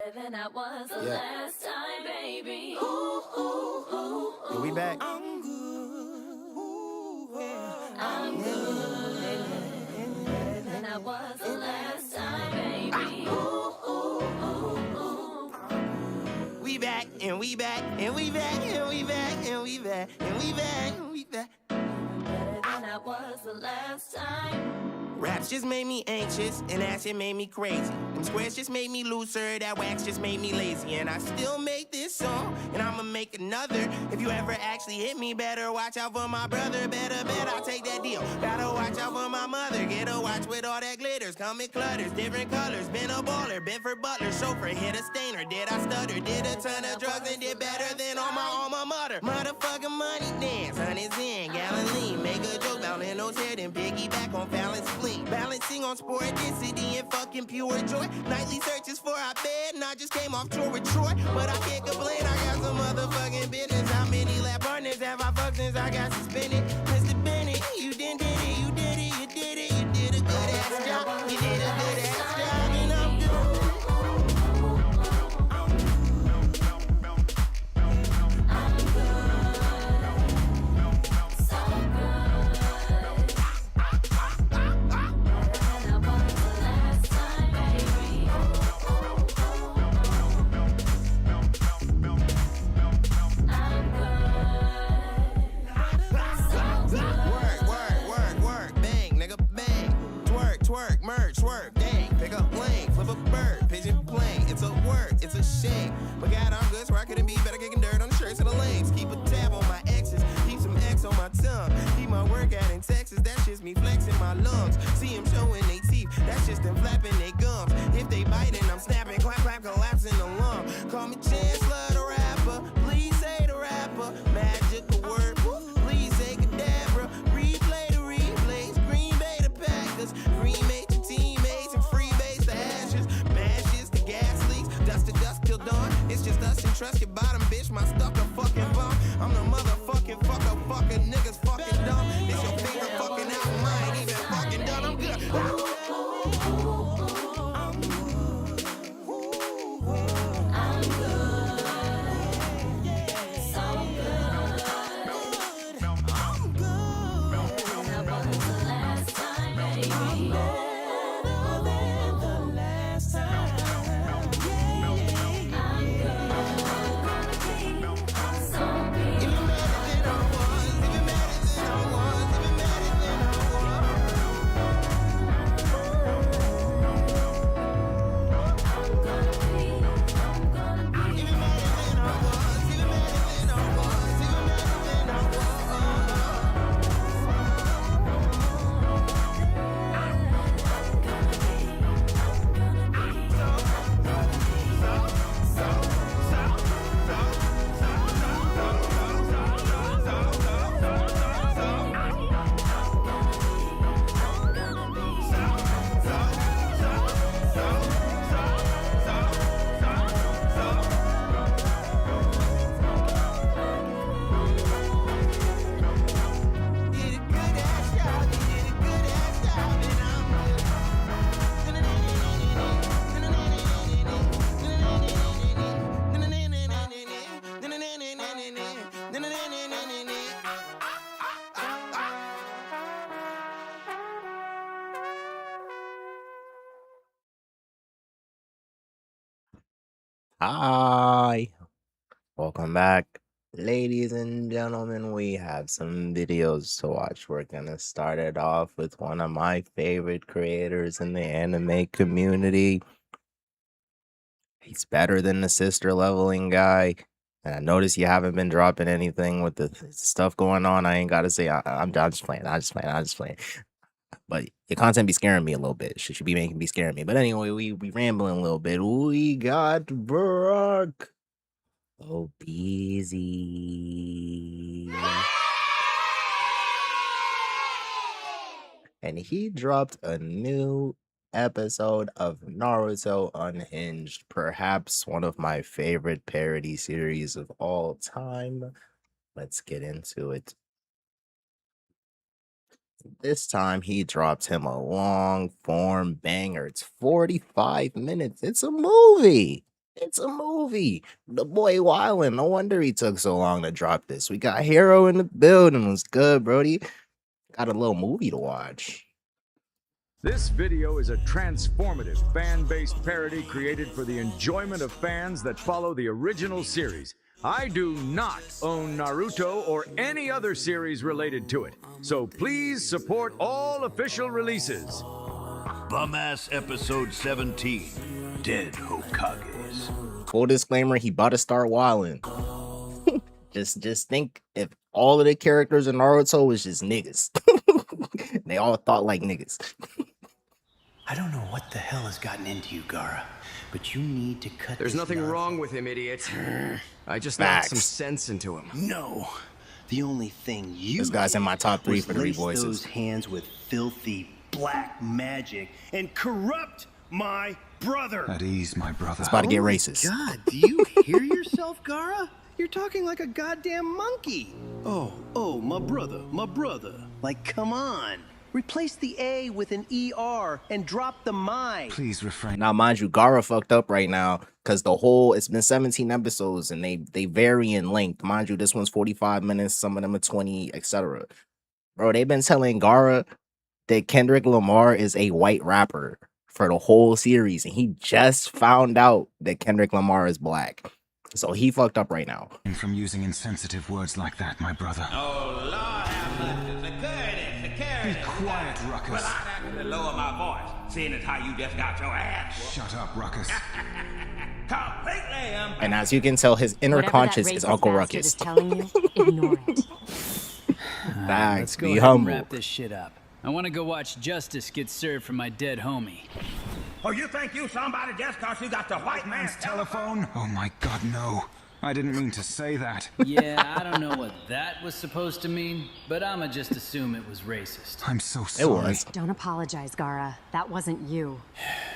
Than I was the Yeah. last time, baby. And we back. I'm good. Better than I was the last time, baby. We back and we back and we back and we back and we back and we back and we back. Better than I was the last time. Raps just made me anxious, and that shit made me crazy. Them squares just made me looser, that wax just made me lazy. And I still make this song, and I'ma make another. If you ever actually hit me, better watch out for my brother. Better I'll take that deal. Gotta watch out for my mother. Get a watch with all that glitters. Come in clutters, different colors. Been a baller, been for butler, chauffeur, hit a stainer. Did I stutter? Did a ton of drugs and did better than all my alma mater. Motherfucking money dance, hundreds in, Galilee. Make a joke about Leno's head and piggyback on Fallon's fleet. Balancing on sporadicity and fucking pure joy. Nightly searches for our bed, and I just came off tour with Troy. But I can't complain, I got some motherfucking business. How many lap partners have I fucked since I got suspended? Mr. Bennett, you did it, you did it, you did it, you did a good ass job. You did a good ass job, and I'm good. Twerk, merge, twerk, dang, pick up lane, flip a bird, pigeon plane, it's a word, it's a shame, but God, I'm good, so I couldn't be better kicking dirt on the shirts of the lames, keep a tab on my exes, keep some X on my tongue, keep my work out in Texas, that's just me flexing my lungs, see them showing they teeth, that's just them flapping they gums, if they biting, I'm snapping, clap, clap, collapsing the lung, call me Chancellor the rapper, please say the rapper, magical word, please say Cadabra, replay the replays, Green Bay the Packers, cremate your teammates and freebase the ashes, mashes the gas leaks, dust to dust till dawn, it's just us and trust your bottom, bitch, my stuff a fucking bomb, I'm the motherfucking fucking niggas fucking dumb, it's your favorite fucking album, I ain't even fucking done, I'm good. Hi, welcome back. Ladies and gentlemen, we have some videos to watch. We're gonna start it off with one of my favorite creators in the anime community. He's better than the sister leveling guy. And I notice you haven't been dropping anything with the stuff going on. I ain't gotta say I'm just playing. I'm just playing. But your content be scaring me a little bit. Should be making me scaring me. But anyway, we rambling a little bit. We got Brock Obeezy. And he dropped a new episode of Naruto Unhinged, perhaps one of my favorite parody series of all time. Let's get into it. This time he dropped him a long form banger. It's 45 minutes. It's a movie. It's a movie. The boy wildin'. No wonder he took so long to drop this. We got Hero in the building. What's good, Brody? Got a little movie to watch. This video is a transformative fan-based parody created for the enjoyment of fans that follow the original series. I do not own Naruto or any other series related to it, so please support all official releases. Bum-ass episode 17, Dead Hokages. Full disclaimer, he about to start wildin'. just think if all of the characters in Naruto was just niggas. They all thought like niggas. I don't know what the hell has gotten into you, Gaara, but you need to cut There's this nothing nonsense. wrong with him, idiot. I just knocked some Facts. sense into him. No. The only thing you This guy's in my top 3 was for the lace revoices. those hands with filthy black magic and corrupt my brother. At ease, my brother. It's about to get racist. God, do you hear yourself, Gaara? You're talking like a goddamn monkey. Oh, my brother. Like, come on. Replace the A with an ER and drop the my. Please refrain. Now, mind you, Gaara fucked up right now because it's been 17 episodes and they vary in length. Mind you, this one's 45 minutes, some of them are 20, etc. Bro, they've been telling Gaara that Kendrick Lamar is a white rapper for the whole series, and he just found out that Kendrick Lamar is black. So he fucked up right now. From using insensitive words like that, my brother. Oh, Lord, have mercy. Security. Be quiet, Ruckus. Well, I'd actually lower my voice, seeing as how you just got your ass whooped. Shut up, Ruckus. Completely And as you can tell, his inner Whatever conscious that is racist Uncle bastard Ruckus. is telling you, ignore it. Thanks, Go be ahead and humble. wrap this shit up. I want to go watch justice get served for my dead homie. Oh, you think you somebody just cause you got the white man's telephone? Oh my god, no. I didn't mean to say that. Yeah, I don't know what that was supposed to mean, but I'ma just assume it was racist. I'm so It sorry. was. Don't apologize, Gaara. That wasn't you.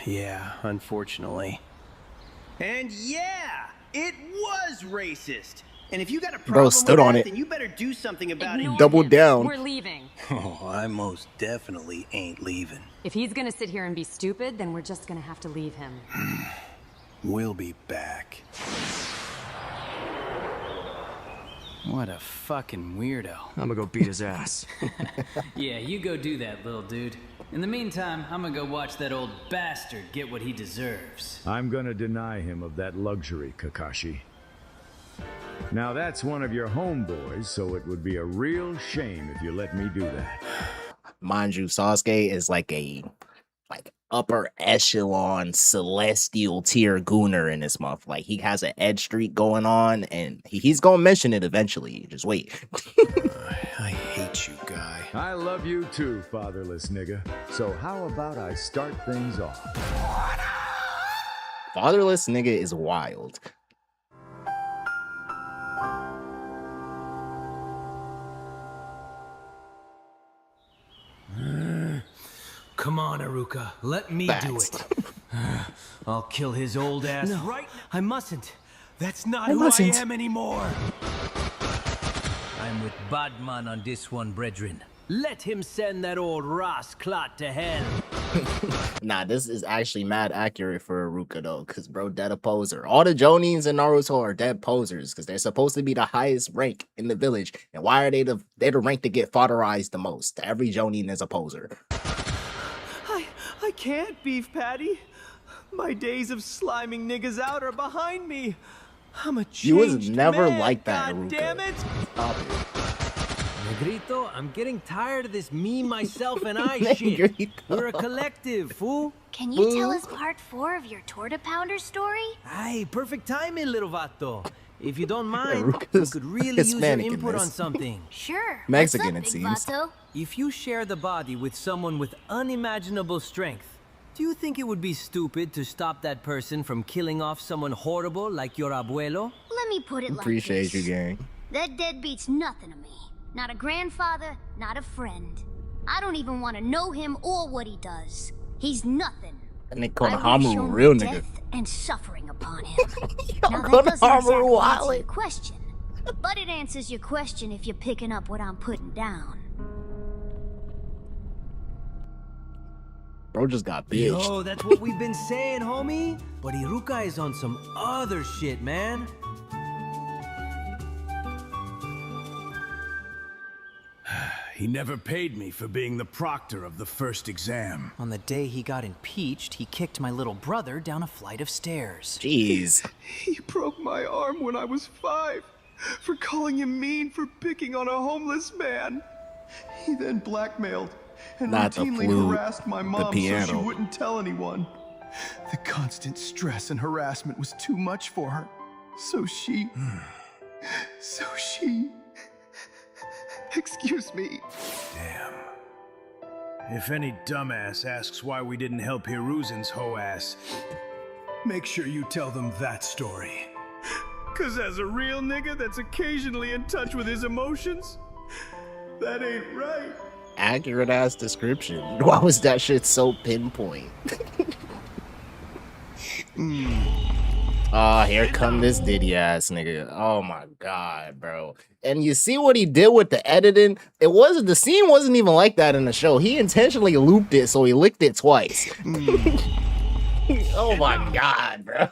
Yeah, unfortunately. And yeah, it was racist. And if you got a problem stood with on that, it. then you better do something about it. Doubled down. We're leaving. Oh, I most definitely ain't leaving. If he's gonna sit here and be stupid, then we're just gonna have to leave him. We'll be back. What a fucking weirdo. I'm gonna go beat his ass. Yeah, you go do that, little dude. In the meantime, I'm gonna go watch that old bastard get what he deserves. I'm gonna deny him of that luxury, Kakashi. Now that's one of your homeboys, so it would be a real shame if you let me do that. Mind you, Sasuke is like upper echelon celestial tier gooner in this month. Like he has an edge streak going on, and he's gonna mention it eventually. Just wait. I hate you, guy. I love you too, fatherless nigga. So how about I start things off? Fatherless nigga is wild. Come on, Aruka. Let me do Facts. it. I'll kill his old ass right. I mustn't. That's not who mustn't. I am anymore. I'm with Badman on this one, brethren. Let him send that old Ras clot to hell. Nah, this is actually mad accurate for Aruka though, because bro, dead a poser. All the Jonins in Naruto are dead posers because they're supposed to be the highest rank in the village. And why are they're the rank to get fatterized the most? Every Jonin is a poser. I can't, Beef Patty. My days of sliming niggas out are behind me. I'm a changed You was never man, like that, God Aruka. damn it. Stop it. Negrito, I'm getting tired of this me, myself, and I shit. Negrito. We're a collective, fool. Can you tell us part 4 of your Torta Pounder story? Aye, perfect timing, little vato. If you don't mind, we Ruka's could really use your Hispanic in input this. on something. Sure. Mexican, it What's up, Big seems. Vato? If you share the body with someone with unimaginable strength, do you think it would be stupid to stop that person from killing off someone horrible like your abuelo? Let me put it like Appreciate this. you, gang. That deadbeat's nothing to me. Not a grandfather, not a friend. I don't even want to know him or what he does. He's nothing. And they call I Hamu wish a only real nigga. death and suffering upon him. Y'all Now call that doesn't Hamu exactly answer wildin'. your question, but it answers your question if you're picking up what I'm putting down. Bro just got bitched. Yo, that's what we've been saying, homie. But Iruka is on some other shit, man. He never paid me for being the proctor of the first exam. On the day he got impeached, he kicked my little brother down a flight of stairs. Jeez. He broke my arm when I was 5 for calling him mean for picking on a homeless man. He then blackmailed and Not the routinely flute, harassed my the mom so she piano. wouldn't tell anyone. The constant stress and harassment was too much for her. So she... Excuse me. Damn. If any dumbass asks why we didn't help Hiruzen's hoe ass, make sure you tell them that story. Cause as a real nigga that's occasionally in touch with his emotions, that ain't right. Accurate ass description. Why was that shit so pinpoint? Oh, here come this Diddy ass nigga. Oh my god, bro. And you see what he did with the editing? The scene wasn't even like that in the show. He intentionally looped it so he licked it twice. Oh my god, bro.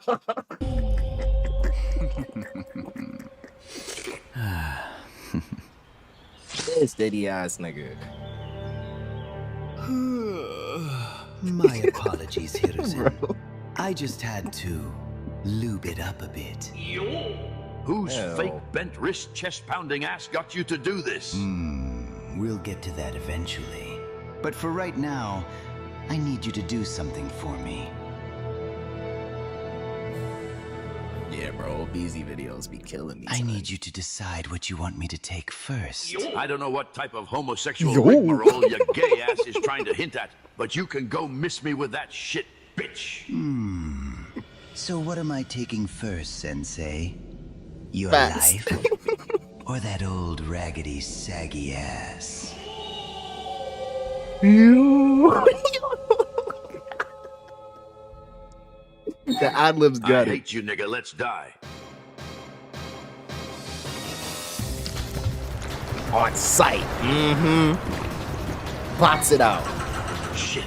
This Diddy ass nigga. My apologies, Hiruzen. I just had to lube it up a bit. Whose Hell. fake bent wrist chest pounding ass got you to do this? We'll get to that eventually. But for right now, I need you to do something for me. Yeah, bro, BZ videos be killing me. I need you to decide what you want me to take first. I don't know what type of homosexual Yo. rigmarole your gay ass is trying to hint at, but you can go miss me with that shit, bitch. So what am I taking first, Sensei? Your Facts. life? Or that old raggedy, saggy ass? The ad-libs I got it. hate you, nigga. Let's die. On sight. Plots it out. Shit.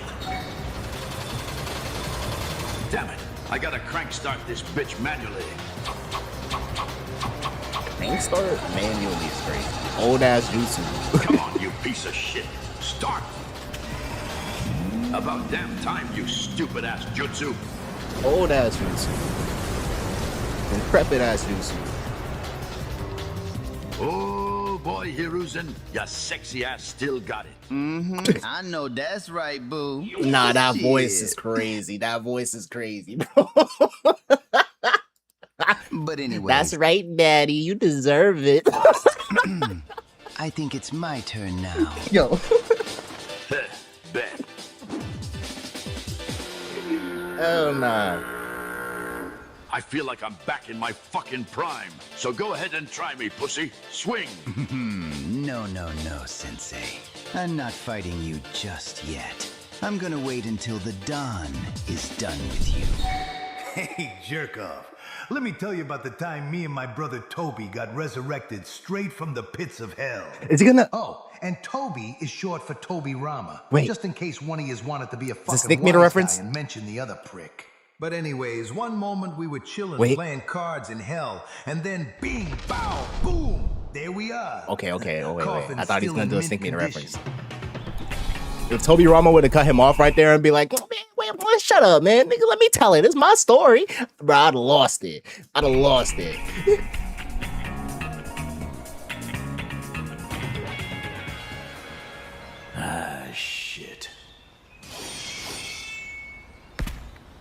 Damn it. I gotta crank start this bitch manually. Crank start manually is crazy. Old ass jutsu. Come on, you piece of shit. Start. About damn time, you stupid ass jutsu. Old ass jutsu. Decrepit ass jutsu. Oh boy, Hiruzen, your sexy ass still got it. I know that's right, boo. Nah, that Shit. voice is crazy. That voice is crazy, bro. But anyway. That's right, Daddy. You deserve it. I think it's my turn now. Yo. Bet. Oh, nah. I feel like I'm back in my fucking prime. So go ahead and try me, pussy. Swing. No, Sensei. I'm not fighting you just yet. I'm gonna wait until the dawn is done with you. Hey, jerk off. Let me tell you about the time me and my brother Toby got resurrected straight from the pits of hell. Is he gonna... Oh, and Toby is short for Toby Rama. Wait. Just in case one of yous wanted to be a this fucking Nick Meter wise reference? guy and mention the other prick. But anyways, one moment we were chilling Wait. playing cards in hell, and then bing, bow, boom, there we are. Okay. Oh, wait. Coffin I thought he was still gonna in do a mint Nick Meter condition. reference. If Toby Rama would have cut him off right there and be like, "Man, wait, shut up, man. Nigga, let me tell it. It's my story." Bro, I'd have lost it. Ah, shit.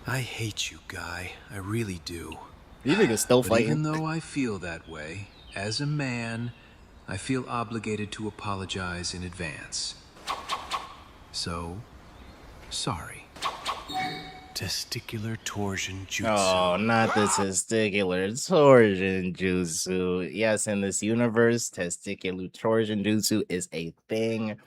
I hate you, Guy. I really do. You niggas still But fighting. even though I feel that way, as a man, I feel obligated to apologize in advance. So, sorry. Testicular torsion jutsu. Oh, not the testicular torsion jutsu. Yes, in this universe, testicular torsion jutsu is a thing.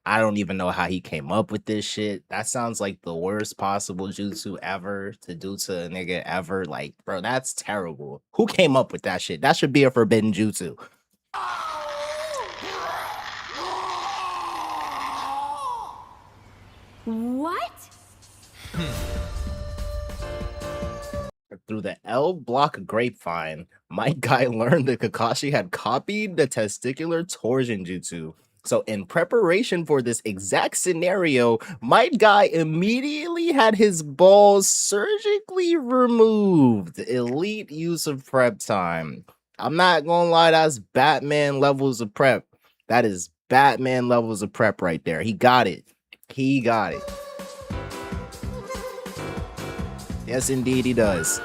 I don't even know how he came up with this shit. That sounds like the worst possible jutsu ever to do to a nigga ever. Like, bro, that's terrible. Who came up with that shit? That should be a forbidden jutsu. What? Through the L Block grapevine, Might Guy learned that Kakashi had copied the testicular torsion jutsu. So in preparation for this exact scenario, Might Guy immediately had his balls surgically removed. Elite use of prep time. I'm not gonna lie, that's Batman levels of prep. That is Batman levels of prep right there. He got it. He got it. Yes, indeed, he does.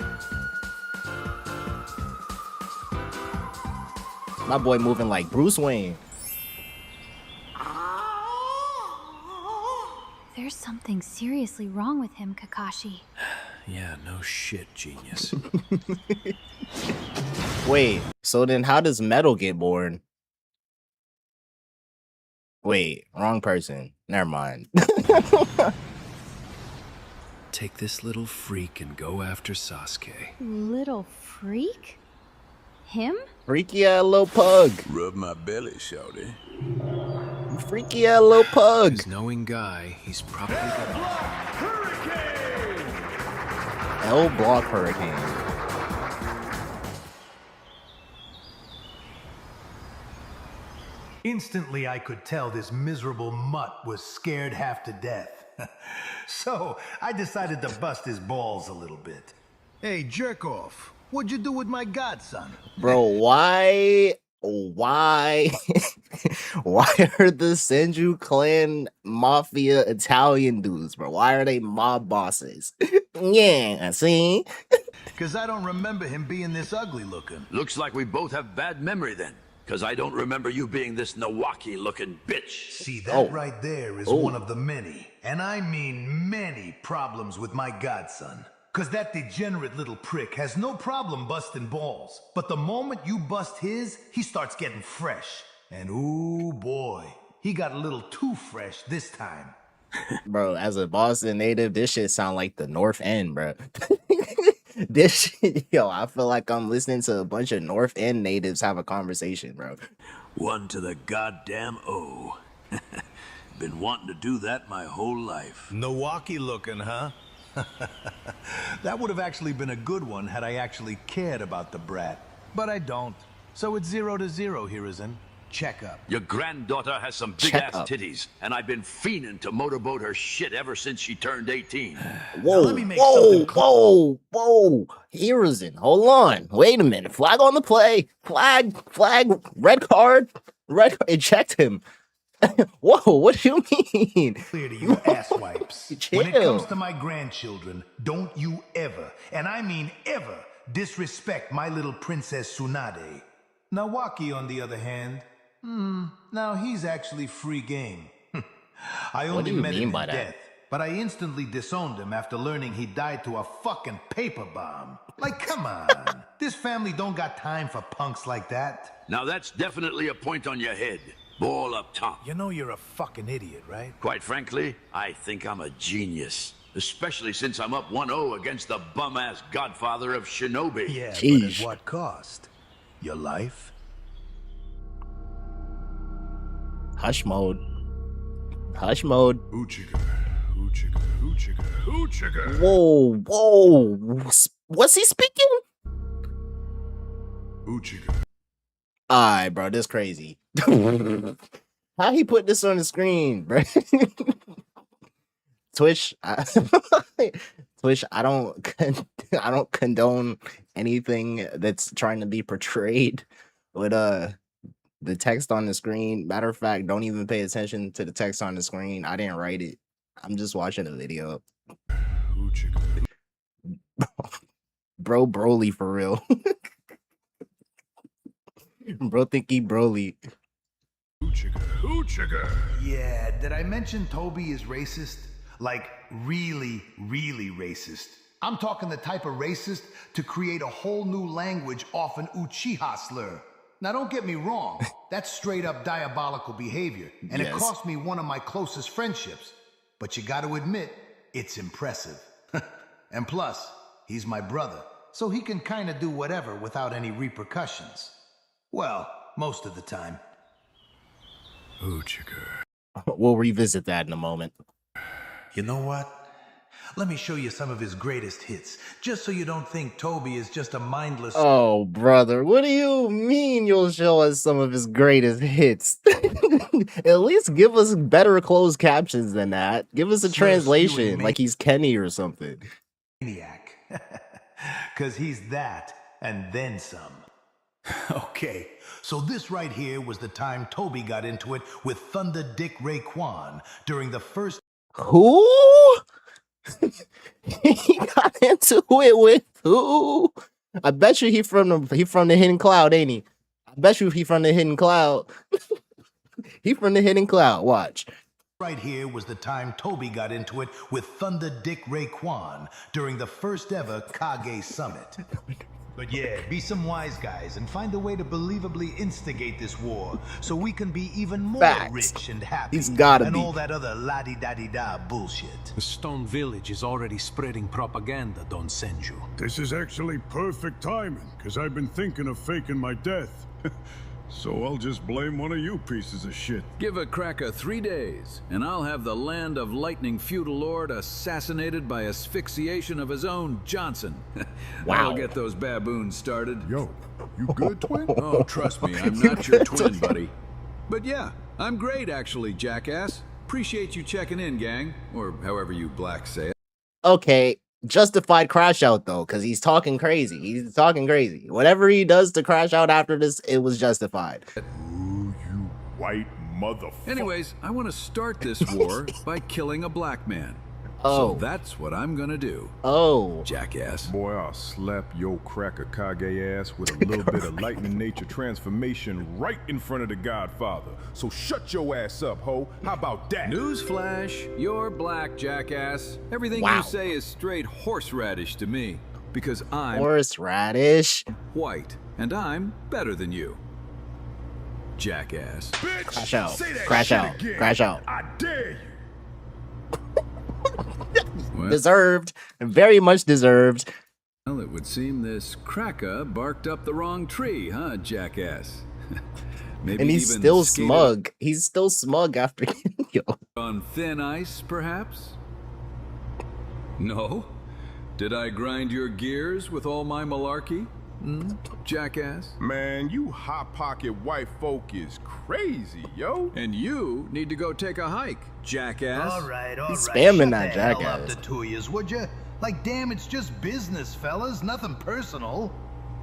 My boy moving like Bruce Wayne. There's something seriously wrong with him, Kakashi. Yeah, no shit, genius. Wait, so then how does Metal get born? Wait, wrong person. Never mind. Take this little freak and go after Sasuke. Little freak? Him? Freaky ass little pug. Rub my belly, shawty. Freaky ass little pug. His knowing guy, he's probably got L Block Hurricane. Instantly, I could tell this miserable mutt was scared half to death. So, I decided to bust his balls a little bit. Hey, jerk off. What'd you do with my godson? Bro, why why are the Senju clan mafia Italian dudes, bro? Why are they mob bosses? Yeah, see? Because I don't remember him being this ugly looking. Looks like we both have bad memory then. Because I don't remember you being this Nawaki-looking bitch. See, that right there is one of the many, and I mean many, problems with my godson. Because that degenerate little prick has no problem busting balls. But the moment you bust his, he starts getting fresh. And ooh boy, he got a little too fresh this time. Bro, as a Boston native, this shit sound like the North End, bro. This shit, yo, I feel like I'm listening to a bunch of North End natives have a conversation, bro. One to the goddamn O. Been wanting to do that my whole life. Milwaukee looking, huh? That would have actually been a good one had I actually cared about the brat. But I don't. So it's 0-0, Hiruzen. Check up. Your granddaughter has some big-ass titties, and I've been fiending to motorboat her shit ever since she turned 18. Whoa, whoa. Hiruzen, hold on. Wait a minute. Flag on the play. Flag, red card. Eject him. Whoa, what do you mean? Clear to you asswipes. When it comes to my grandchildren, don't you ever, and I mean ever, disrespect my little princess Tsunade. Nawaki, on the other hand, now he's actually free game. I only met him in death, but I instantly disowned him after learning he died to a fucking paper bomb. Like, come on. This family don't got time for punks like that. Now that's definitely a point on your head. Ball up top. You know you're a fucking idiot, right? Quite frankly, I think I'm a genius. Especially since I'm up 1-0 against the bum-ass godfather of Shinobi. Yeah, but at what cost? Your life? Hush mode. Uchiga. Whoa. What's he speaking? Uchiga. Alright, bro, this crazy. How he put this on the screen, bro? Twitch, I don't condone anything that's trying to be portrayed with the text on the screen. Matter of fact, don't even pay attention to the text on the screen. I didn't write it. I'm just watching a video. Bro, Broly for real. Bro think he Broly. Uchiga. Yeah, did I mention Toby is racist? Like, really, really racist. I'm talking the type of racist to create a whole new language off an Uchiha slur. Now, don't get me wrong. That's straight up diabolical behavior, and it cost me one of my closest friendships. But you gotta admit, it's impressive. And plus, he's my brother, so he can kinda do whatever without any repercussions. Well, most of the time. We'll revisit that in a moment. You know what? Let me show you some of his greatest hits, just so you don't think Toby is just a mindless... Oh, brother, what do you mean you'll show us some of his greatest hits? At least give us better closed captions than that. Give us a translation, like he's Kenny or something. Maniac. Because he's that, and then some. Okay, so this right here was the time Toby got into it with Thunder Dick Raekwon during the first... Who? He got into it with who? I bet you he from the Hidden Cloud, ain't he? I bet you he from the Hidden Cloud. He from the Hidden Cloud. Watch. Right here was the time Toby got into it with Thunder Dick Raekwon during the first ever Kage Summit. But yeah, be some wise guys and find a way to believably instigate this war so we can be even more rich and happy. He's gotta and be. all that other la-di-da-di-da bullshit. The Stone Village is already spreading propaganda, Don Senju. This is actually perfect timing, because I've been thinking of faking my death. So I'll just blame one of you pieces of shit. Give a cracker 3 days, and I'll have the land of lightning feudal lord assassinated by asphyxiation of his own Johnson. Wow. I'll get those baboons started. Yo, you good, twin? Oh, trust me, I'm not your twin, buddy. But yeah, I'm great, actually, jackass. Appreciate you checking in, gang. Or however you blacks say it. Okay, justified crash out though, because he's talking crazy. He's talking crazy. Whatever he does to crash out after this, it was justified. Ooh, you white motherfucker. Anyways, I want to start this war by killing a black man. Oh. So that's what I'm gonna do. Oh. Jackass. Boy, I'll slap your cracker Kage ass with a little bit of lightning nature transformation right in front of the Godfather. So shut your ass up, ho. How about that? Newsflash, you're black, jackass. Everything you say is straight horseradish to me. Because I'm horseradish white, and I'm better than you. Jackass. Bitch, crash out. say that Crash shit out. again. Crash out. I dare you. Deserved. Very much deserved. Well, it would seem this cracker barked up the wrong tree, huh, jackass? Maybe And he's even still skated smug. He's still smug after yo. on thin ice, perhaps? No? Did I grind your gears with all my malarkey? Jackass? Man, you hot pocket white folk is crazy, yo. And you need to go take a hike, jackass. All right. He's spamming Shut that the hell jackass. up, the two of yous, would you? Like, damn, it's just business, fellas. Nothing personal.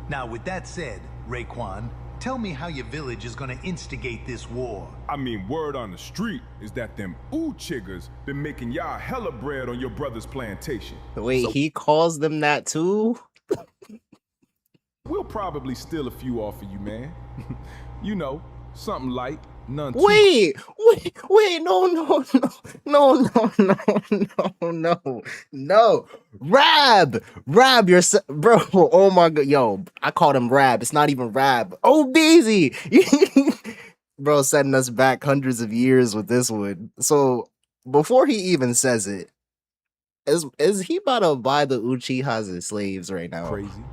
Now, with that said, Raekwon, tell me how your village is gonna instigate this war. I mean, word on the street is that them Oochiggers been making y'all hella bread on your brother's plantation. Wait, So he calls them that too? we'll probably steal a few off of you, man. You know, something light, none too... Wait, no. Rab, you're bro. Oh my god, yo, I called him Rab. It's not even Rab. Oh, Beezy, bro, setting us back hundreds of years with this one. So before he even says it, is he about to buy the Uchihas as slaves right now? Crazy,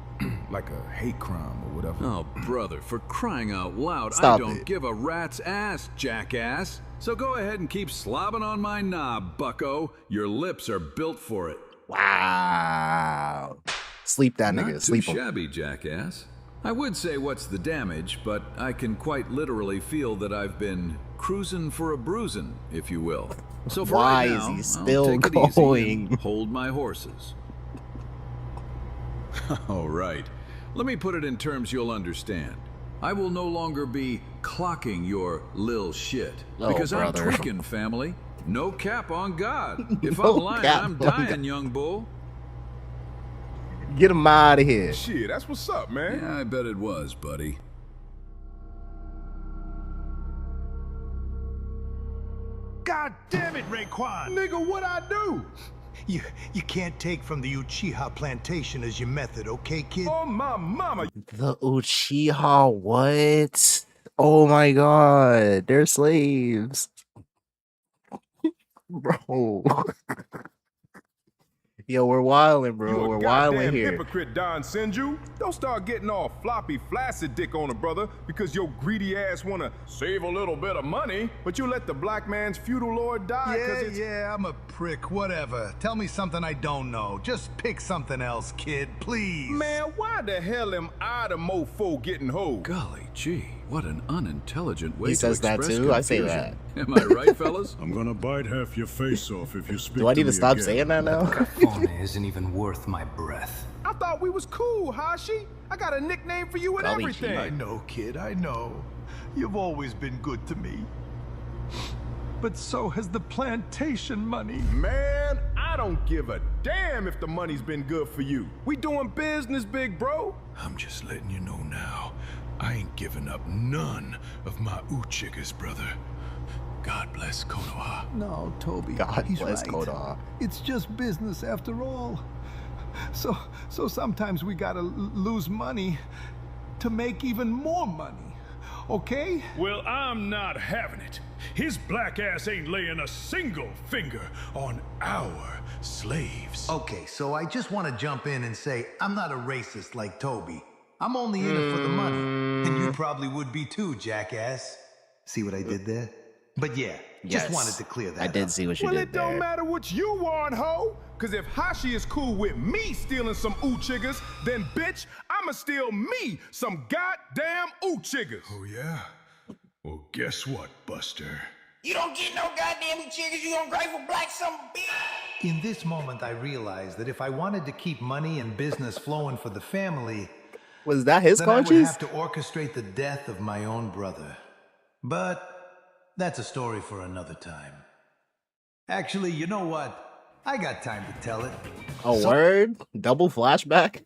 like a hate crime or whatever. Oh, brother, for crying out loud, Stop I don't it. give a rat's ass, jackass. So go ahead and keep slobbing on my knob, bucko. Your lips are built for it. Wow. Sleep that Not nigga. too Sleep him. shabby, jackass. I would say what's the damage, but I can quite literally feel that I've been cruising for a bruising, if you will. So for Why right is now, he I'll still take it easy going? and hold my horses. All right. Let me put it in terms you'll understand. I will no longer be clocking your lil shit. Oh, Because brother. I'm tweaking, family. No cap on God. If No I'm lying, cap I'm on dying, God. young bull. Get him out of here. Shit, that's what's up, man. Yeah, I bet it was, buddy. God damn it, Raekwon! Nigga, what I do? You can't take from the Uchiha plantation as your method, okay, kid? Oh, my mama. The Uchiha, what? Oh my god, they're slaves. Bro. Yo, we're wildin', bro. You a We're goddamn wildin' here. hypocrite, Don Senju. Don't start getting all floppy, flaccid dick on a brother because your greedy ass wanna save a little bit of money, but you let the black man's feudal lord die because Yeah, I'm a prick, whatever. Tell me something I don't know. Just pick something else, kid, please. Man, why the hell am I the mofo getting hoed? Golly gee, what an unintelligent way He to says that express too. I say confusion. that. Am I right, fellas? I'm gonna bite half your face off if you speak Do I need to me stop again. saying that now? Cafone isn't even worth my breath. I thought we was cool, Hashi. I got a nickname for you and Golly everything. gee. I know, kid, I know. You've always been good to me. But so has the plantation money. Man, I don't give a damn if the money's been good for you. We doing business, big bro. I'm just letting you know now. I ain't giving up none of my Uchigas, brother. God bless Konoha. No, Toby. God he's bless right. Konoha. It's just business after all. So sometimes we gotta lose money to make even more money. Okay? Well, I'm not having it. His black ass ain't laying a single finger on our slaves. Okay, so I just want to jump in and say I'm not a racist like Toby. I'm only in it for the money. And you probably would be too, jackass. See what I did there? But yeah, just Yes. wanted to clear that I did up. see what you Well, did it don't there. matter what you want, ho. Cause if Hashi is cool with me stealing some Uchigas, then bitch, I'ma steal me some goddamn Uchigas. Oh, yeah? Well, guess what, Buster? You don't get no goddamn Uchigas, you ungrateful black son of a bitch. In this moment, I realized that if I wanted to keep money and business flowing for the family, Was that his then I would conscience? have to orchestrate the death of my own brother. But that's a story for another time. Actually, you know what? I got time to tell it. A word? Double flashback?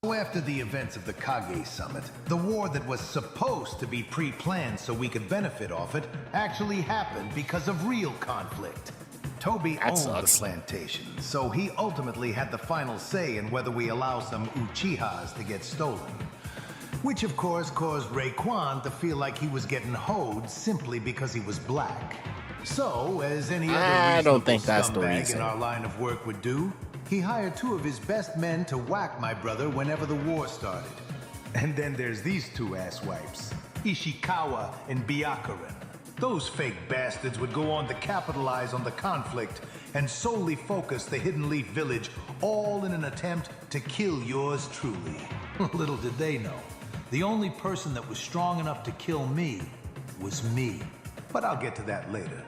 After the events of the Kage Summit, the war that was supposed to be pre-planned so we could benefit off it actually happened because of real conflict. Toby That owned sucks. the plantation, so he ultimately had the final say in whether we allow some Uchihas to get stolen. Which of course caused Raekwon to feel like he was getting hoed simply because he was black. So, as any other I don't think that's the scumbag reason. in our line of work would do, he hired two of his best men to whack my brother whenever the war started. And then there's these two asswipes, Ishikawa and Byakuren. Those fake bastards would go on to capitalize on the conflict and solely focus the Hidden Leaf Village all in an attempt to kill yours truly. Little did they know, the only person that was strong enough to kill me was me. But I'll get to that later.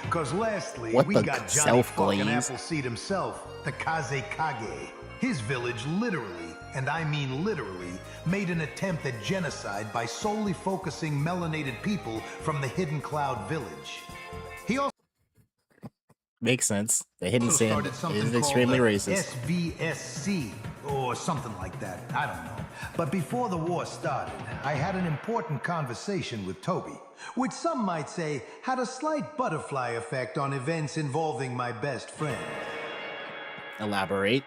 Cause lastly, What we the got Johnny fucking self-glaze? Appleseed himself, the Kaze Kage. His village literally, and I mean literally, made an attempt at genocide by solely focusing melanated people from the Hidden Cloud Village. He also Makes sense. The Hidden Sin started something is called extremely the racist. SVSC, or something like that. I don't know. But before the war started, I had an important conversation with Toby, which some might say had a slight butterfly effect on events involving my best friend. Elaborate.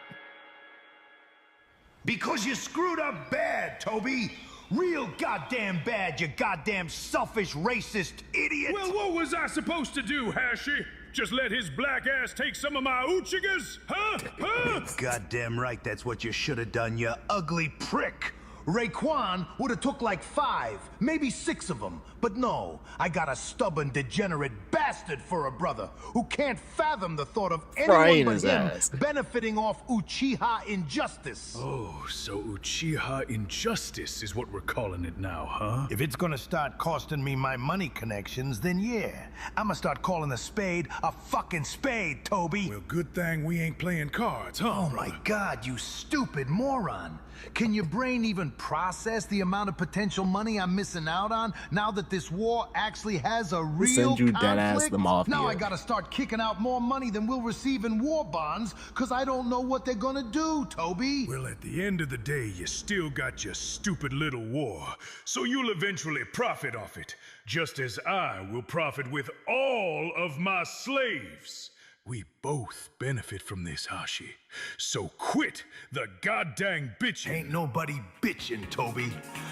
Because you screwed up bad, Toby. Real goddamn bad, you goddamn selfish, racist idiot. Well, what was I supposed to do, Hashi? Just let his black ass take some of my Uchigas? Huh? Huh? Goddamn right, that's what you should have done, you ugly prick. Raekwon would have took like 5, maybe 6 of them. But no, I got a stubborn, degenerate bastard for a brother who can't fathom the thought of Frying anyone his but him ass. benefiting off Uchiha injustice. Oh, so Uchiha Injustice is what we're calling it now, huh? If it's gonna start costing me my money connections, then yeah. I'ma start calling a spade a fucking spade, Toby. Well, good thing we ain't playing cards, huh? Oh my god, you stupid moron. Can your brain even process the amount of potential money I'm missing out on now that this war actually has a real Send you conflict? deadass the mafia. Now I gotta start kicking out more money than we'll receive in war bonds, cause I don't know what they're gonna do, Toby. Well, at the end of the day, you still got your stupid little war, so you'll eventually profit off it, just as I will profit with all of my slaves. We both benefit from this, Hashi. So quit the goddamn bitching. Ain't nobody bitching, Toby.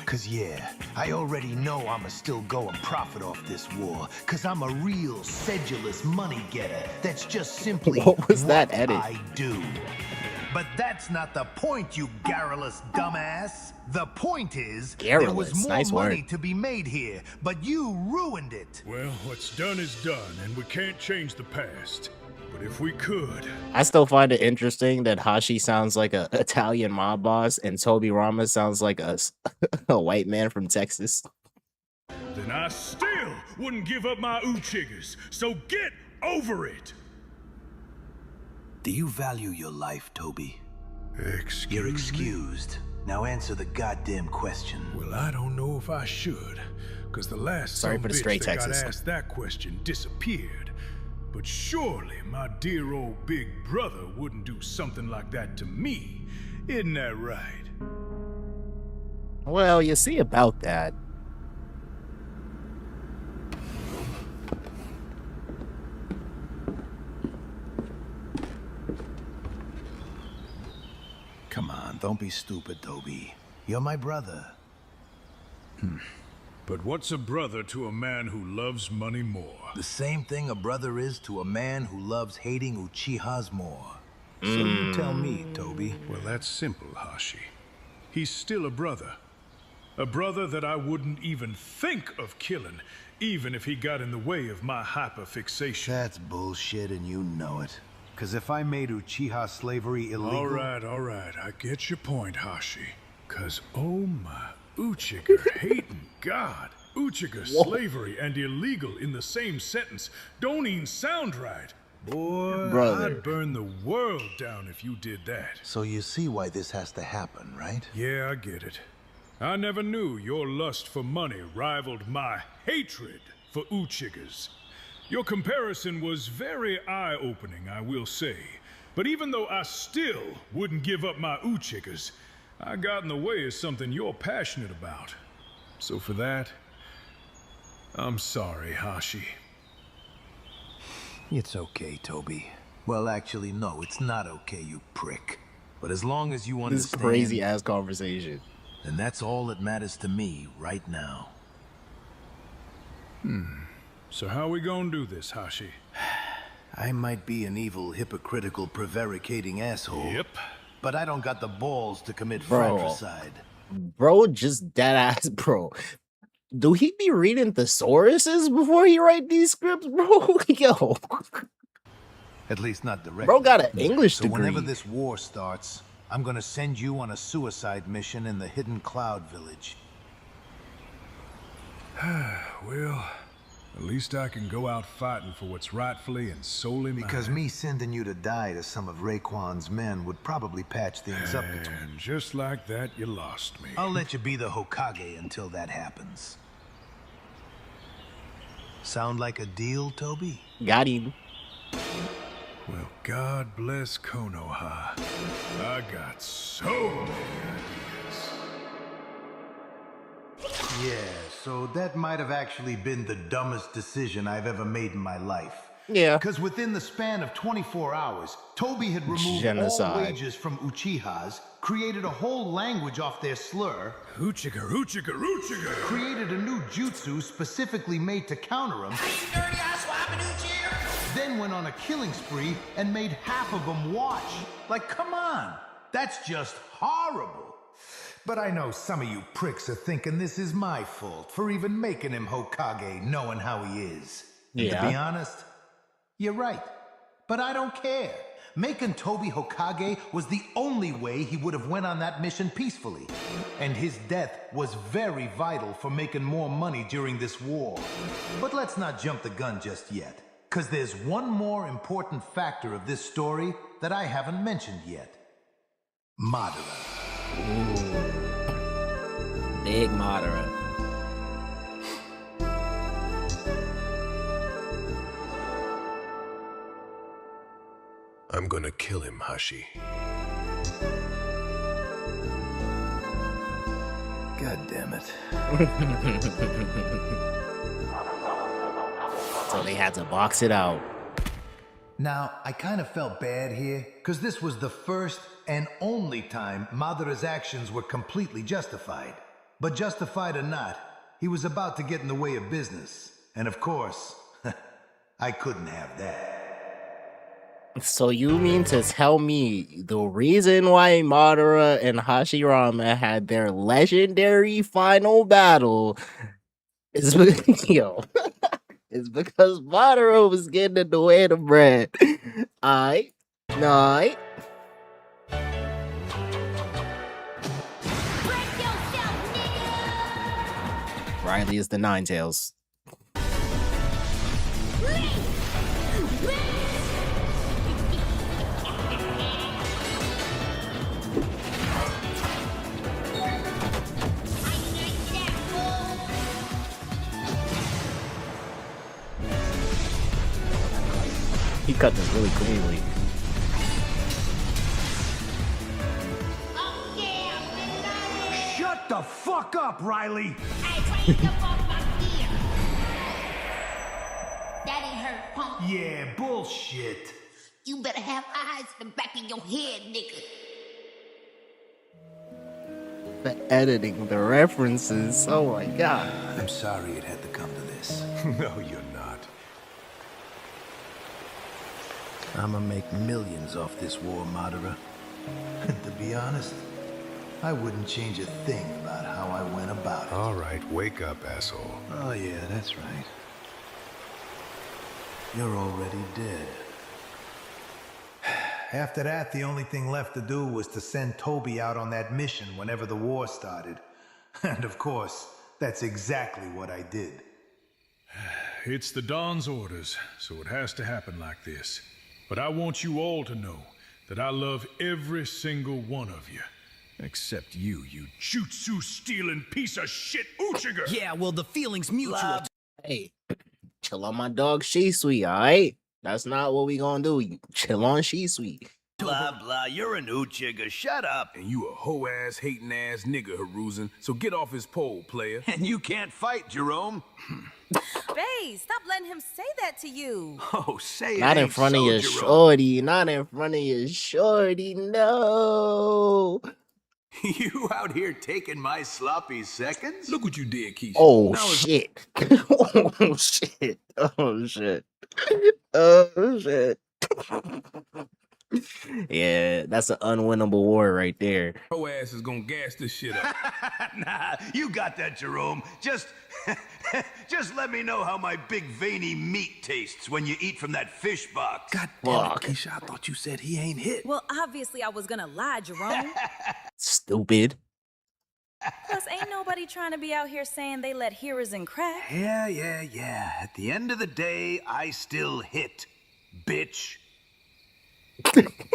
Cause yeah, I already know I'ma still go and profit off this war. Cause I'm a real sedulous money getter. That's just simply What was that what edit? I do. But that's not the point, you garrulous dumbass. The point is, Garrulous, there was more nice money word. to be made here, but you ruined it. Well, what's done is done, and we can't change the past. But if we could... I still find it interesting that Hashi sounds like a Italian mob boss and Toby Rama sounds like a white man from Texas. Then I still wouldn't give up my Uchigas, so get over it! Do you value your life, Toby? You're excused. Now answer the goddamn question. Well, I don't know if I should, because the last Sorry for the stray that got Texas. asked that question disappeared. But surely my dear old big brother wouldn't do something like that to me. Isn't that right? Well, you see about that. Come on, don't be stupid, Toby. You're my brother. But what's a brother to a man who loves money more? The same thing a brother is to a man who loves hating Uchihas more. So you tell me, Toby. Well, that's simple, Hashi. He's still a brother. A brother that I wouldn't even think of killing, even if he got in the way of my hyperfixation. That's bullshit and you know it. Because if I made Uchiha slavery illegal... All right, I get your point, Hashi. Because, oh my, Uchiga hating God. Uchiga slavery and illegal in the same sentence don't even sound right. Boy, Brother. I'd burn the world down if you did that. So you see why this has to happen, right? Yeah, I get it. I never knew your lust for money rivaled my hatred for Uchigas. Your comparison was very eye-opening, I will say. But even though I still wouldn't give up my Uchigas, I got in the way of something you're passionate about. So for that, I'm sorry, Hashi. It's okay, Toby. Well, actually, no, it's not okay, you prick. But as long as you This understand... crazy ass conversation. Then that's all that matters to me right now. So how we gonna do this, Hashi? I might be an evil, hypocritical, prevaricating asshole. Yep. But I don't got the balls to commit Bro. fratricide. Bro, just dead ass, bro. Do he be reading thesauruses before he write these scripts, bro? Yo. At least not directly. Bro got an English So degree. whenever this war starts, I'm gonna send you on a suicide mission in the Hidden Cloud Village. Well, at least I can go out fighting for what's rightfully and solely mine. Because me sending you to die to some of Raekwon's men would probably patch things up between. And just like that, you lost me. I'll let you be the Hokage until that happens. Sound like a deal, Toby? Got him. Well, God bless Konoha. I got so many ideas. Yeah, so that might have actually been the dumbest decision I've ever made in my life. Yeah. Because within the span of 24 hours, Toby had removed Genocide. all wages from Uchihas, created a whole language off their slur, Uchiga, Uchiga, Uchiga! created a new jutsu specifically made to counter them, then went on a killing spree and made half of them watch. Like, come on, that's just horrible. But I know some of you pricks are thinking this is my fault for even making him Hokage knowing how he is. And Yeah. to be honest, you're right. But I don't care. Making Toby Hokage was the only way he would have went on that mission peacefully. And his death was very vital for making more money during this war. But let's not jump the gun just yet. Because there's one more important factor of this story that I haven't mentioned yet. Madara. Big Madara. I'm gonna kill him, Hashi. God damn it. So they had to box it out. Now, I kind of felt bad here, because this was the first and only time Madara's actions were completely justified. But justified or not, he was about to get in the way of business. And of course, I couldn't have that. So you mean to tell me the reason why Madara and Hashirama had their legendary final battle is yo, it's because Madara was getting in the way of the bread. Aight, aight. Riley is the Nine Tails. He cut this really cleanly. Shut the fuck up, Riley! That ain't hurt, punk. Yeah, bullshit. You better have eyes in the back of your head, nigga. The editing, the references, oh my god. I'm sorry it had to come to this. No, you're not. I'ma make millions off this war, Madara. And to be honest, I wouldn't change a thing about how I went about it. All right, wake up, asshole. Oh yeah, that's right. You're already dead. After that, the only thing left to do was to send Toby out on that mission whenever the war started. And of course, that's exactly what I did. It's the Don's orders, so it has to happen like this. But I want you all to know that I love every single one of you. Except you, you jutsu-stealing piece of shit Uchiga! Yeah, well, the feeling's mutual. Hey, chill on my dog Shisui, alright? That's not what we gonna do. Chill on Shisui. Blah, blah, you're an Uchiga, shut up. And you a hoe-ass, hating-ass nigga, Hiruzen, so get off his pole, player. And you can't fight, Jerome. Bae, stop letting him say that to you. Oh, say it Not in ain't front of so, your Jerome. shorty. Not in front of your shorty. No. You out here taking my sloppy seconds? Look what you did, Keisha. Oh Now it's- shit. Oh shit. Oh shit. Oh shit. Yeah, that's an unwinnable war right there. Hoe ass is gonna gas this shit up. Nah, you got that, Jerome. Just let me know how my big veiny meat tastes when you eat from that fish box. God damn it, Keisha, I thought you said he ain't hit. Well, obviously I was gonna lie, Jerome. Stupid. Plus, ain't nobody trying to be out here saying they let Hiruzen crack. Yeah. At the end of the day, I still hit, bitch.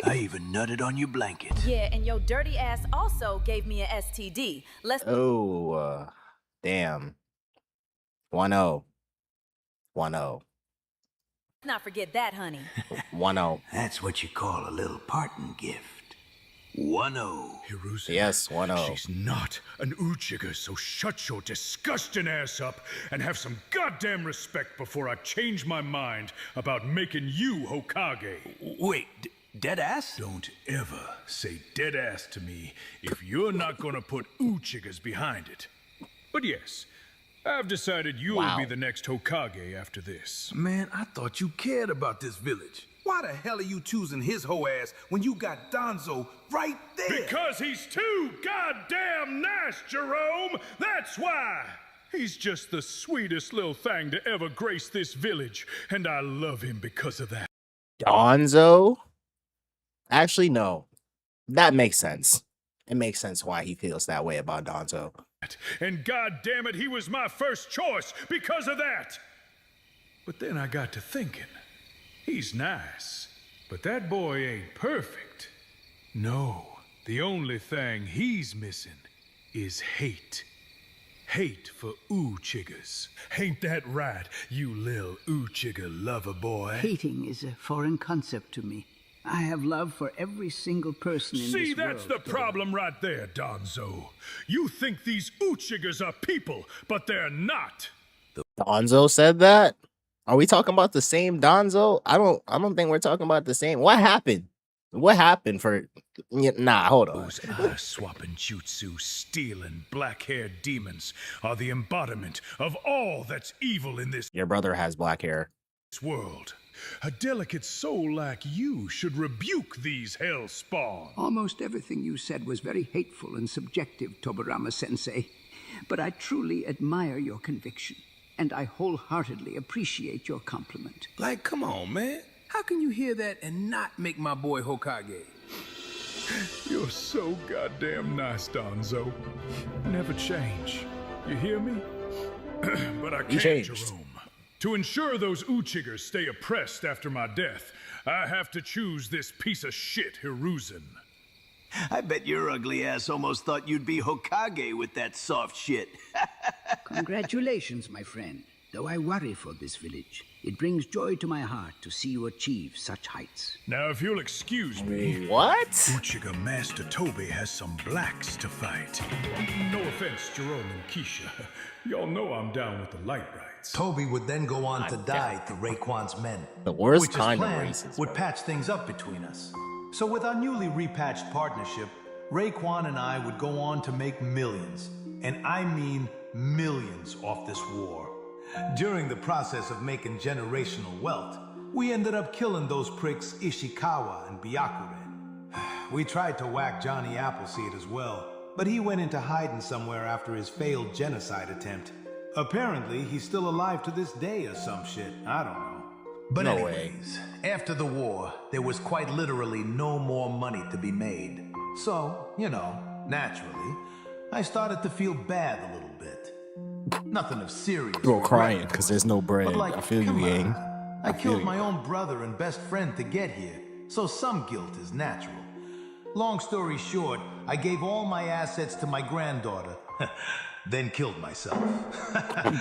I even nutted on your blanket. Yeah, and your dirty ass also gave me a STD. Let's Oh, damn. 1-0. 1-0. not forget that, honey. 1-0. That's what you call a little parting gift. 1-0. Hiruzen. Yes, 1-0. She's not an Uchiga, so shut your disgusting ass up and have some goddamn respect before I change my mind about making you Hokage. Wait, dead ass? Don't ever say dead ass to me if you're not gonna put Uchigas behind it. But yes, I've decided you'll be the next Hokage after this. Man, I thought you cared about this village. Why the hell are you choosing his hoe ass when you got Danzo right there? Because he's too goddamn nice, Jerome! That's why! He's just the sweetest little thing to ever grace this village, and I love him because of that. Danzo? Actually, no. That makes sense. It makes sense why he feels that way about Danzo. And goddamn it, he was my first choice because of that! But then I got to thinking. He's nice, but that boy ain't perfect. No, the only thing he's missing is hate. Hate for Uchigas. Ain't that right, you lil Uchiga lover boy? Hating is a foreign concept to me. I have love for every single person in See, this world. that's the problem right there, Danzo. You think these Uchigas are people, but they're not. Danzo said that? Are we talking about the same Danzo? I don't think we're talking about the same. What happened? What happened for nah, hold on. Those eye-swapping jutsu, stealing, black-haired demons are the embodiment of all that's evil in this Your brother has black hair. world. A delicate soul like you should rebuke these hellspawn. Almost everything you said was very hateful and subjective, Tobarama-sensei. But I truly admire your conviction, and I wholeheartedly appreciate your compliment. Like, come on, man. How can you hear that and not make my boy Hokage? You're so goddamn nice, Danzo. Never change. You hear me? But I can't, Jerome. To ensure those Uchigers stay oppressed after my death, I have to choose this piece of shit Hiruzen. I bet your ugly ass almost thought you'd be Hokage with that soft shit. Congratulations, my friend. Though I worry for this village, it brings joy to my heart to see you achieve such heights. Now, if you'll excuse me... What? Uchiga Master Toby has some blacks to fight. No offense, Jerome and Keisha. Y'all know I'm down with the light rights. Toby would then go on to die to Raekwon's men. The worst which kind of plan racist. would patch things up between us. So with our newly repatched partnership, Raekwon and I would go on to make millions, and I mean millions, off this war. During the process of making generational wealth, we ended up killing those pricks Ishikawa and Byakuren. We tried to whack Johnny Appleseed as well, but he went into hiding somewhere after his failed genocide attempt. Apparently, he's still alive to this day or some shit. I don't know. But anyways, after the war, there was quite literally no more money to be made. So, you know, naturally, I started to feel bad a little bit. Nothing of serious. You're crying because there's no bread. But like, I feel you, Yang. I killed my own brother and best friend to get here, so some guilt is natural. Long story short, I gave all my assets to my granddaughter, then killed myself.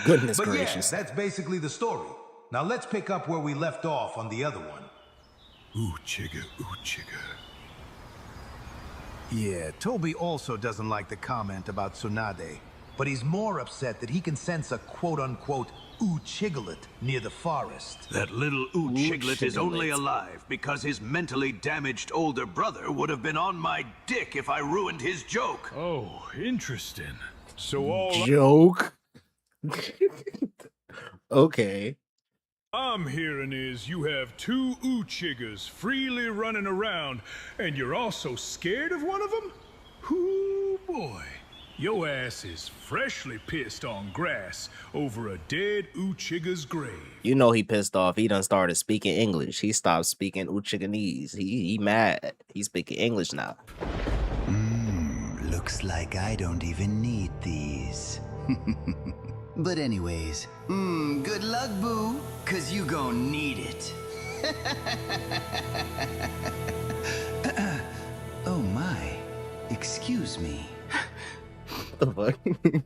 Goodness but gracious. Yeah, that's basically the story. Now let's pick up where we left off on the other one. Uchiga. Yeah, Toby also doesn't like the comment about Tsunade, but he's more upset that he can sense a quote-unquote Uchiglet near the forest. That little Uchiglet is only alive because his mentally damaged older brother would have been on my dick if I ruined his joke. Oh, interesting. So all Joke? Okay. I'm hearing is you have two Uchigas freely running around, and you're also scared of one of them? Ooh, boy. Your ass is freshly pissed on grass over a dead Uchiga's grave. You know he pissed off. He done started speaking English. He stopped speaking Uchiganese. He mad. He's speaking English now. Looks like I don't even need these. But anyways, good luck, boo, 'cause you gon' need it. Oh my, excuse me. What the fuck?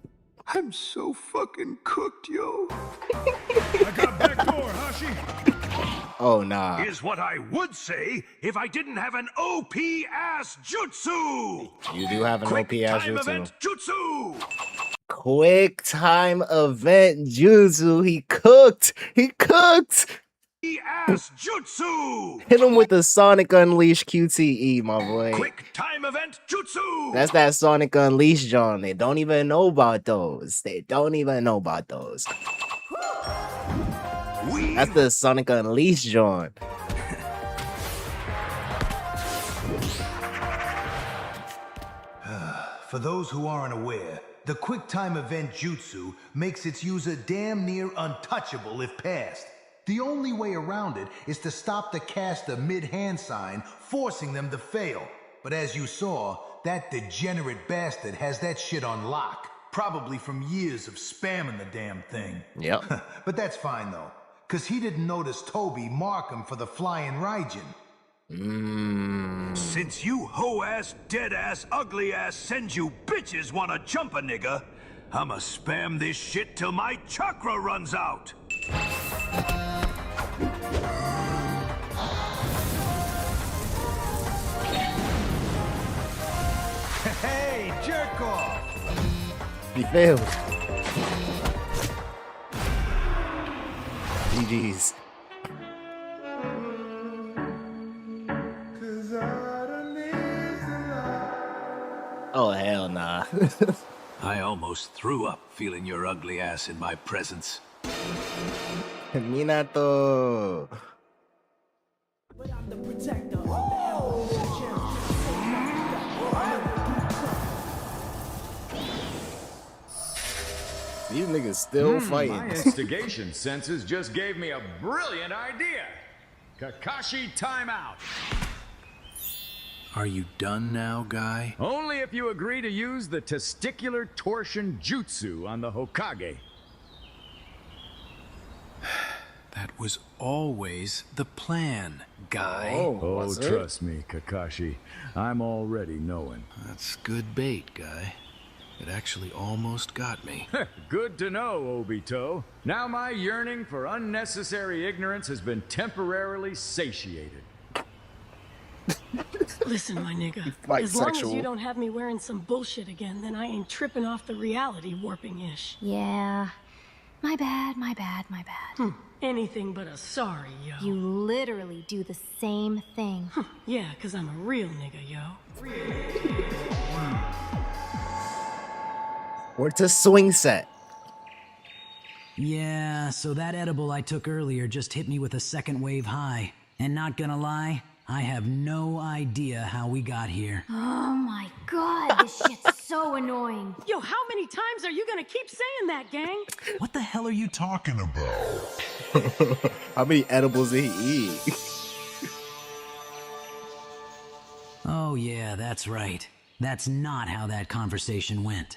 I'm so fucking cooked, yo. I got back door, Hashi. Oh, nah. Is what I would say if I didn't have an OP-ass jutsu! You do have an OP-ass Time jutsu. event jutsu! Quick time event jutsu. He cooked. He cooked. Ass jutsu! Hit him with the Sonic Unleashed QTE, my boy. Quick time event jutsu! That's that Sonic Unleashed, John. They don't even know about those. They don't even know about those. That's the Sonic Unleashed, John. For those who aren't aware, the quick time event jutsu makes its user damn near untouchable if passed. The only way around it is to stop the caster mid-hand sign, forcing them to fail. But as you saw, that degenerate bastard has that shit on lock. Probably from years of spamming the damn thing. Yep. But that's fine though, because he didn't notice Toby mark him for the flying Raijin. Since you hoe-ass, dead-ass, ugly-ass, send-you bitches wanna jump a nigga, I'ma spam this shit till my chakra runs out! Hey, jerk off! He failed. GG's. Oh, hell nah. I almost threw up feeling your ugly ass in my presence. Minato. These niggas still fighting. My instigation senses just gave me a brilliant idea. Kakashi timeout. Are you done now, guy? Only if you agree to use the testicular torsion jutsu on the Hokage. That was always the plan, guy. Oh, trust me, Kakashi. I'm already knowing. That's good bait, guy. It actually almost got me. Good to know, Obito. Now my yearning for unnecessary ignorance has been temporarily satiated. Listen, my nigga. Like as long sexual. as you don't have me wearing some bullshit again, then I ain't tripping off the reality warping-ish. Yeah. My bad, my bad, my bad. Anything but a sorry, yo. You literally do the same thing. Yeah, 'cause I'm a real nigga, yo. We're to swing set. Yeah, so that edible I took earlier just hit me with a second wave high. And not gonna lie, I have no idea how we got here. Oh my god, this shit's so annoying. Yo, how many times are you gonna keep saying that, gang? What the hell are you talking about? How many edibles did he eat? Oh yeah, that's right. That's not how that conversation went.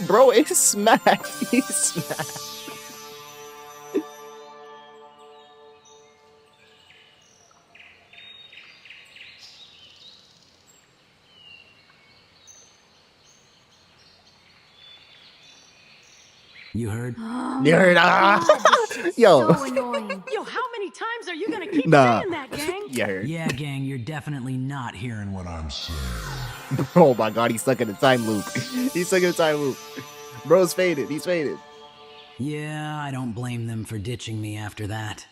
Bro, it's smacked. He's smacked. You heard? You heard? Yo. So annoying. Yo, how many times are you gonna keep Nah. saying that, gang? You heard? Yeah, gang, you're definitely not hearing what I'm saying. Oh my god, he's stuck in a time loop. He's stuck in a time loop. Bro's faded. He's faded. Yeah, I don't blame them for ditching me after that.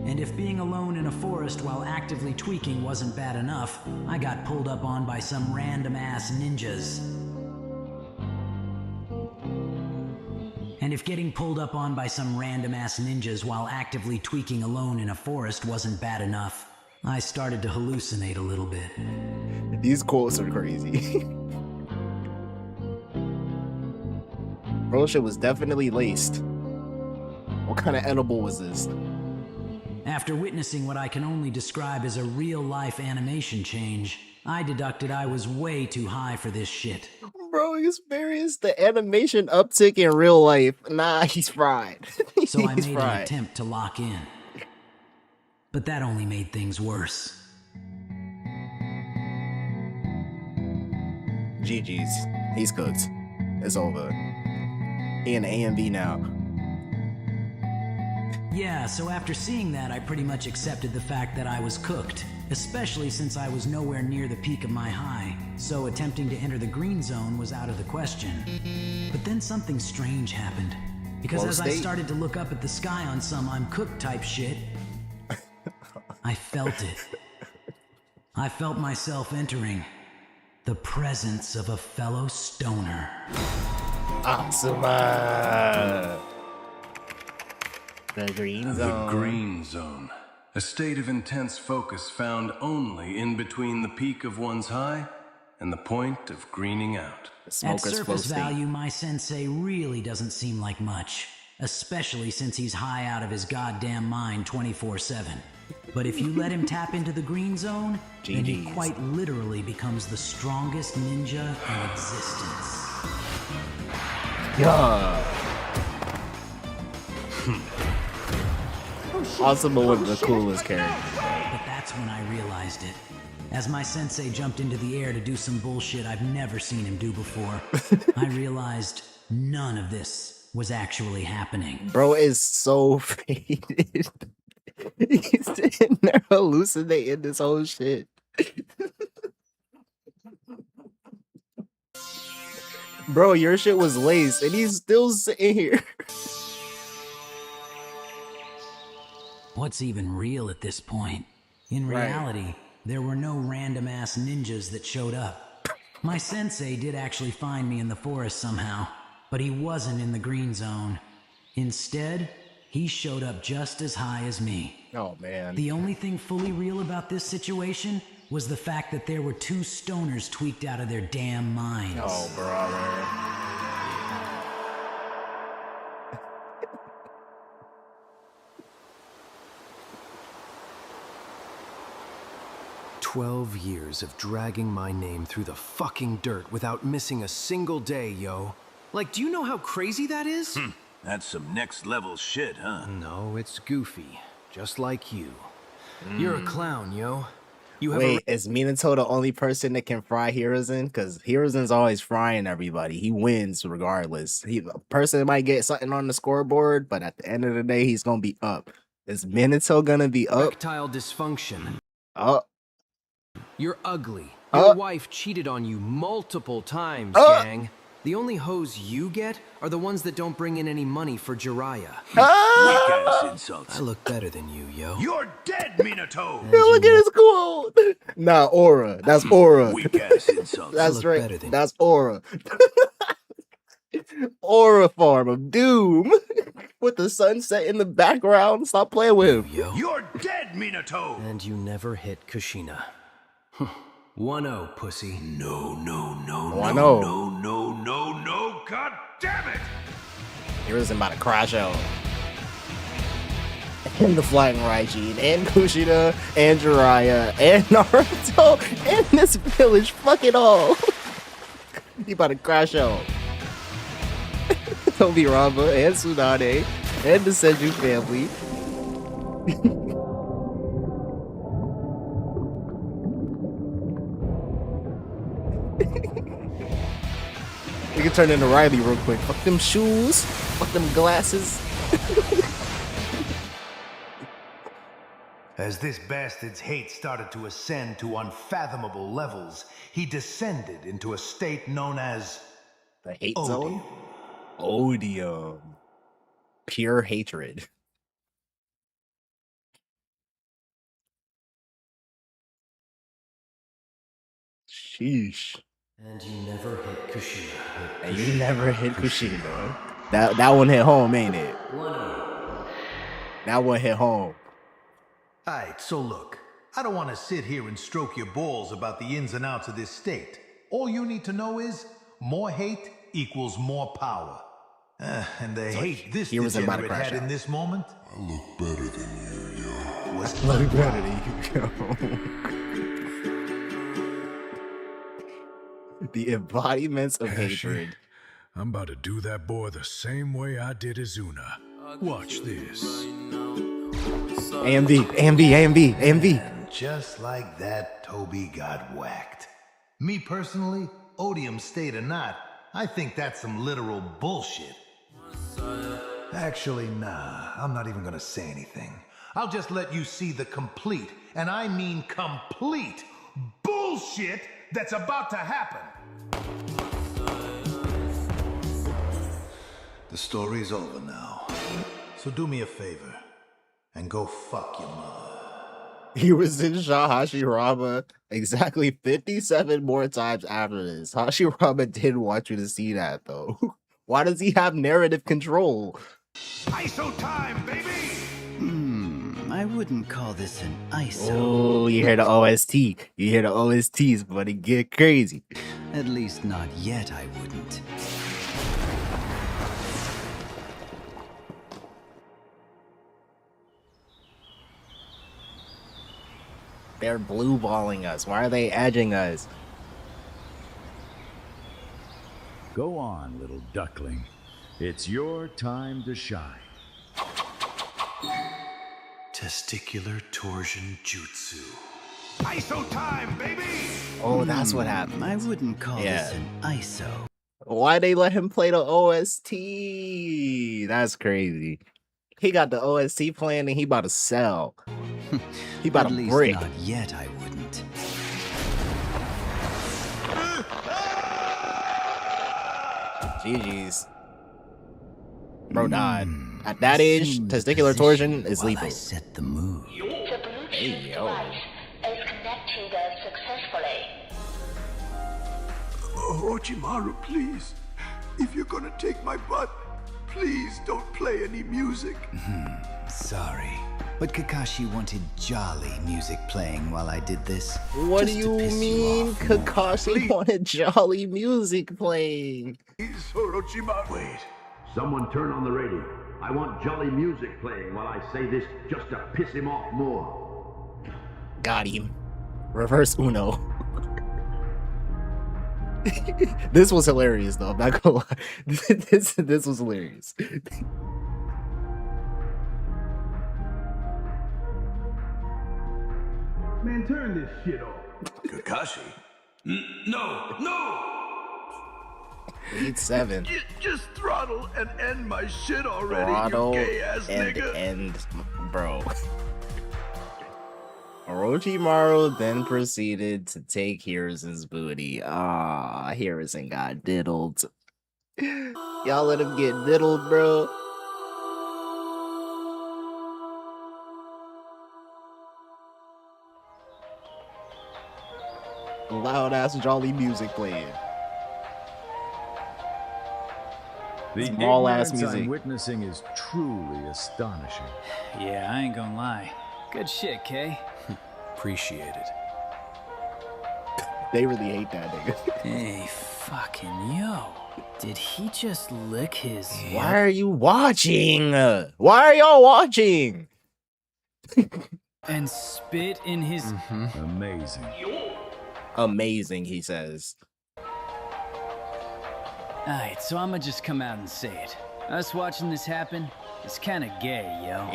And if being alone in a forest while actively tweaking wasn't bad enough, I got pulled up on by some random-ass ninjas. And if getting pulled up on by some random-ass ninjas while actively tweaking alone in a forest wasn't bad enough, I started to hallucinate a little bit. These quotes are crazy. Bro, shit was definitely laced. What kind of edible was this? After witnessing what I can only describe as a real-life animation change, I deducted I was way too high for this shit. Bro, experienced the animation uptick in real life. Nah, he's fried. So I He's made fried. an attempt to lock in. But that only made things worse. GG's. He's cooked. It's over. He in the AMV now. Yeah, so after seeing that, I pretty much accepted the fact that I was cooked, especially since I was nowhere near the peak of my high, so attempting to enter the green zone was out of the question. But then something strange happened, because as I started to look up at the sky on some I'm cooked type shit, I felt it. I felt myself entering the presence of a fellow stoner. Asuma. The green zone. The green zone. A state of intense focus found only in between the peak of one's high and the point of greening out. At surface value, my sensei really doesn't seem like much, especially since he's high out of his goddamn mind 24/7. But if you let him tap into the green zone, then he quite literally becomes the strongest ninja in existence. Yeah. Asuma was the coolest character. But that's when I realized it. As my sensei jumped into the air to do some bullshit I've never seen him do before, I realized none of this was actually happening. Bro is so faded. He's sitting there hallucinating this whole shit. Bro, your shit was laced and he's still sitting here. What's even real at this point? In Right. reality, there were no random-ass ninjas that showed up. My sensei did actually find me in the forest somehow, but he wasn't in the green zone. Instead, he showed up just as high as me. Oh, man. The only thing fully real about this situation was the fact that there were 2 stoners tweaked out of their damn minds. Oh, brother. 12 years of dragging my name through the fucking dirt without missing a single day, yo. Like, do you know how crazy that is? That's some next level shit, huh? No, it's goofy. Just like you. You're a clown, yo. You have Wait, is Minato the only person that can fry Hiruzen? Because Hiruzen's always frying everybody. He wins regardless. A person might get something on the scoreboard, but at the end of the day, he's going to be up. Is Minato going to be up? Erectile dysfunction. Oh. You're ugly. Your wife cheated on you multiple times, gang. The only hoes you get are the ones that don't bring in any money for Jiraiya. Weak-ass insults. I look better than you, yo. You're dead, Minato! Look at his quote! Nah, Aura. That's Aura. Weak-ass insults. That's right. That's Aura. Aura form of doom. With the sunset in the background. Stop playing with him. Yo. You're dead, Minato! And you never hit Kushina. 1-0, pussy. No, 1-0. God damn it! Hiruzen about to crash out. And the Flying Raijin, and Kushina, and Jiraiya, and Naruto, and this village. Fuck it all. He about to crash out. Tobirama, and Tsunade, and the Senju family. We can turn into Riley real quick. Fuck them shoes. Fuck them glasses. As this bastard's hate started to ascend to unfathomable levels, he descended into a state known as the hate zone? Odium. Pure hatred. Sheesh. And you never hit Kushina. And you never hit Kushina. That one hit home, ain't it? 1-0. That one hit home. Alright, so look, I don't want to sit here and stroke your balls about the ins and outs of this state. All you need to know is, more hate equals more power. And the hate this degenerate had in this moment... I look better than you, yo. Was look better than you, yo. The embodiments of hatred. I'm about to do that boy the same way I did Izuna. Watch this. AMV. And just like that, Toby got whacked. Me personally, odium state or not, I think that's some literal bullshit. Actually, nah, I'm not even gonna say anything. I'll just let you see the complete, and I mean complete, bullshit that's about to happen. The story's over now. So do me a favor and go fuck your mother. He was in Hashirama exactly 57 more times after this. Hashirama didn't want you to see that, though. Why does he have narrative control? ISO time, baby! I wouldn't call this an ISO. Oh, you hear the OST. You hear the OSTs, but it get crazy. At least not yet, I wouldn't. They're blue balling us. Why are they edging us? Go on, little duckling. It's your time to shine. Testicular torsion jutsu. ISO time, baby! Oh, that's what happened. I wouldn't call this an ISO. Why they let him play the OST? That's crazy. He got the OST playing and he about to sell. He about to break. Not yet, I wouldn't. GG's. Bro died. At that age, testicular torsion is lethal. I set the mood. Hey, yo. Orochimaru, please. If you're gonna take my butt, Please don't play any music. Sorry. But Kakashi wanted jolly music playing while I did this. What just do to you piss mean off more. Kakashi wanted jolly music playing? Orochimaru. Wait. Someone turn on the radio. I want jolly music playing while I say this just to piss him off more. Got him. Reverse Uno. This was hilarious though, I'm not gonna lie. This was hilarious. Man, turn this shit off. Kakashi? No! 8-7. Just throttle and end my shit already, Throttle you gay-ass and nigga. end, bro. Orochimaru then proceeded to take Hiruzen's booty. Ah, Hiruzen got diddled. Y'all let him get diddled, bro. Loud ass jolly music playing. The Small ass ignorance I'm music. witnessing is truly astonishing. Yeah, I ain't gonna lie. Good shit, Kay. Appreciate it. They really hate that nigga. Hey, fucking yo. Did he just lick his... Why are you watching? Why are y'all watching? And spit in his... Amazing. Amazing, he says. Alright, so I'ma just come out and say it. Us watching this happen, it's kinda gay, yo.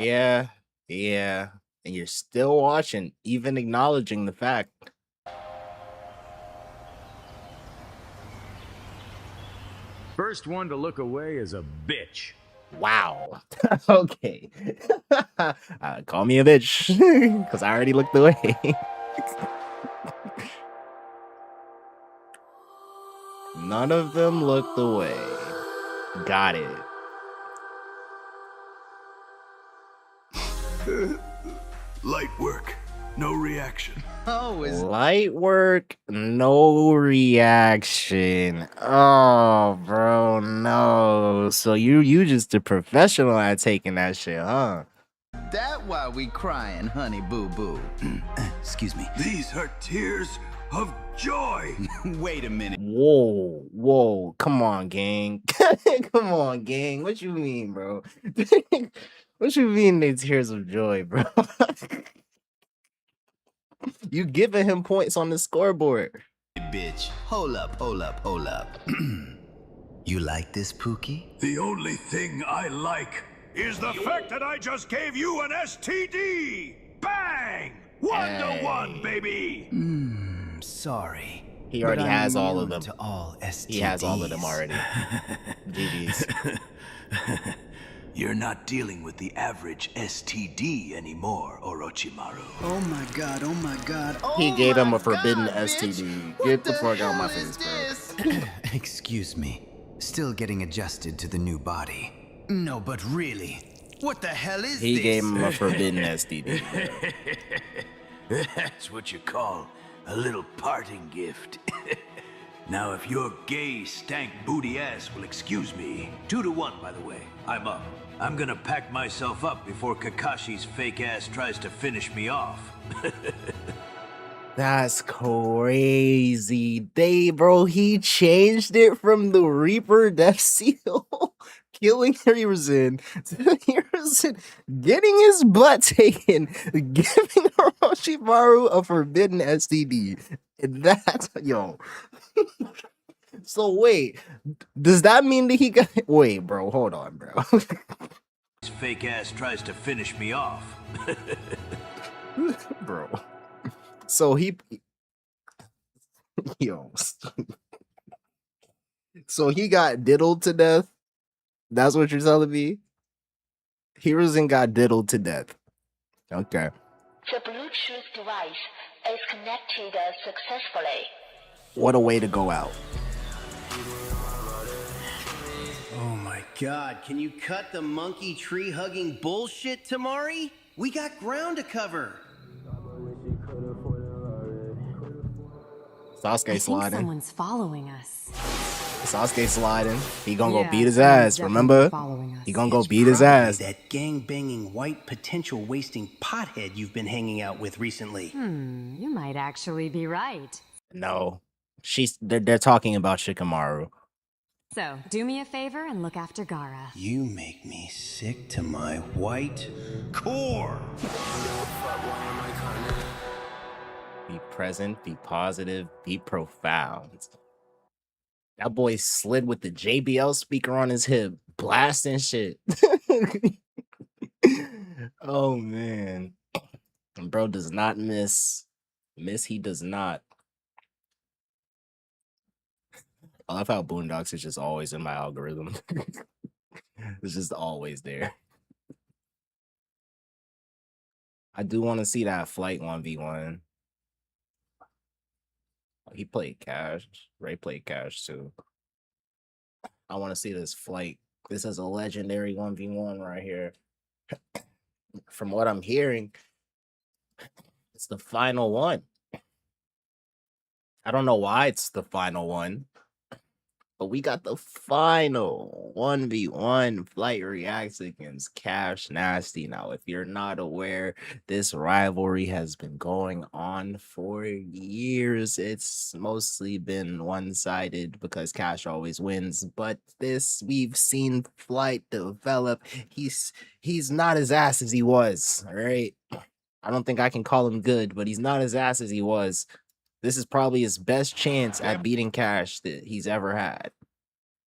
Yeah. And you're still watching, even acknowledging the fact. First one to look away is a bitch. Wow. Okay. Call me a bitch, because I already looked away. None of them looked away. Got it. Light work, no reaction. Light work, no reaction. Oh, bro, no. So you just a professional at taking that shit, huh? That why we crying, honey boo boo. Excuse me. These are tears of joy. Wait a minute. Whoa, come on, gang. Come on, gang. What you mean, bro? What you mean they tears of joy, bro? You giving him points on the scoreboard. Bitch, hold up. You like this, Pookie? The only thing I like is the fact that I just gave you an STD. Bang! 1-to-1, baby. Sorry. He already but has I'm all of immune them. To all STDs. He has all of them already. GG's. You're not dealing with the average STD anymore, Orochimaru. Oh my god, oh my god. He gave him a forbidden STD. Get the fuck out of my face, bro. Excuse me. Still getting adjusted to the new body. No, but really, what the hell is He this? gave him a forbidden STD. Bro. That's what you call a little parting gift. Now, if your gay stank booty ass will excuse me, 2-to-1, by the way, I'm up. I'm gonna pack myself up before Kakashi's fake ass tries to finish me off. That's crazy. Bro, he changed it from the Reaper Death Seal killing Hiruzen to Hiruzen getting his butt taken, giving Orochimaru a forbidden STD. And that's, yo. So wait, does that mean that he got... Wait, bro, hold on, bro. His fake ass tries to finish me off. Bro. So he... Yo. So he got diddled to death? That's what you're telling me? Hiruzen got diddled to death. Okay. The Bluetooth device is connected successfully. What a way to go out. Oh my god, can you cut the monkey tree hugging bullshit, Tamari? We got ground to cover. Sasuke I think sliding. someone's following us. Sasuke sliding. He gonna go Yeah, beat his he's ass. definitely Remember? following us. He gonna go It's beat his probably ass. that gang-banging, white, potential-wasting pothead you've been hanging out with recently. You might actually be right. No, they're talking about Shikamaru. So, do me a favor and look after Gaara. You make me sick to my white core. Be present, be positive, be profound. That boy slid with the JBL speaker on his hip, blasting shit. Oh man. Bro does not miss. He does not. I love how Boondocks is just always in my algorithm. It's just always there. I do want to see that Flight 1v1. He played Cash. Ray played Cash too. I want to see this Flight. This is a legendary 1v1 right here. From what I'm hearing, it's the final one. I don't know why it's the final one, but we got the final 1v1 Flight reacts against Cash Nasty. Now, if you're not aware, this rivalry has been going on for years. It's mostly been one-sided because Cash always wins, but we've seen Flight develop. He's not as ass as he was, all right? I don't think I can call him good, but he's not as ass as he was. This is probably his best chance at beating Cash that he's ever had.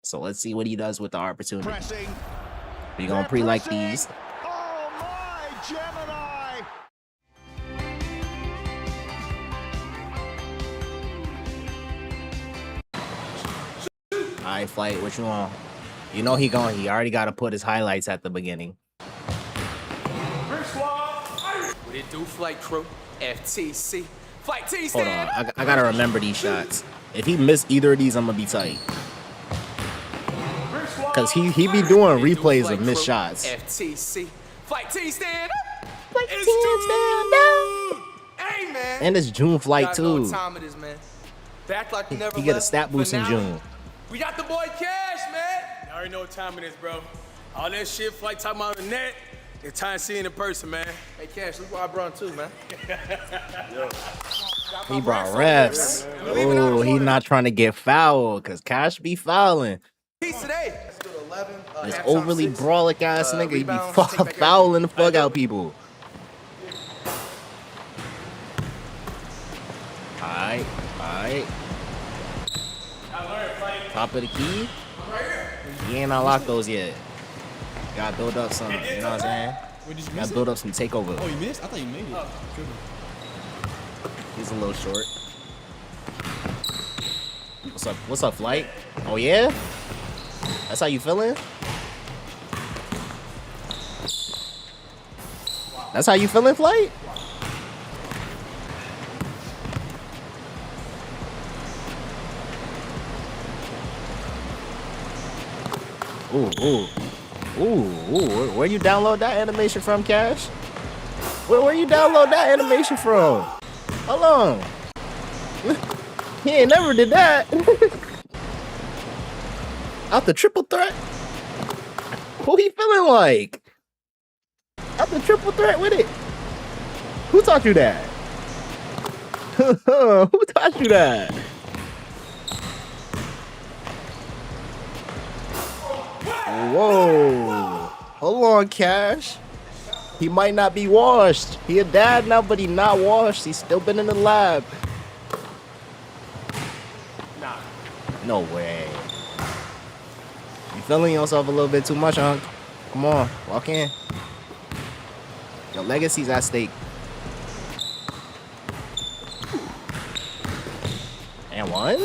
So let's see what he does with the opportunity. We gonna pre-like these. Oh my, Gemini! Alright, Flight, what you want? You know he already gotta put his highlights at the beginning. What it do, Flight Crew? FTC. Flight T, Hold on, I gotta remember these shots. If he missed either of these, I'm gonna be tight. Cause he be doing replays of missed shots. FTC. Flight T, stand up. Flight It's T, stand June. Hey, man. And it's June Flight You guys know too. what time it is, man. Back like you never He get a left. stat boost in Finale. June. We got the boy Cash, man. You already know what time it is, bro. All that shit Flight talking about on the net, it's time seeing in person, man. Hey, Cash, look what I brought too, man. He brought refs. Oh, he not trying to get fouled because Cash be fouling. Peace today. Let's go to 11. This halftime overly 6. brawlic ass nigga, he be Rebound, take back fouling the fuck out people. Alright. Top of the key. He ain't unlocked those yet. Gotta build up some, you know what I'm saying? Gotta build up some takeover. Oh, you missed? I thought you made it. He's a little short. What's up, Flight? Oh yeah? That's how you feeling? That's how you feeling, Flight? Ooh. Where you download that animation from, Cash? Where you download that animation from? Hold on. He ain't never did that. Out the triple threat? Who he feeling like? Out the triple threat with it? Who taught you that? Who taught you that? Whoa. Hold on, Cash. He might not be washed. He a dad now, but he not washed. He's still been in the lab. Nah. No way. You feeling yourself a little bit too much, huh? Come on, walk in. Your legacy's at stake. And one?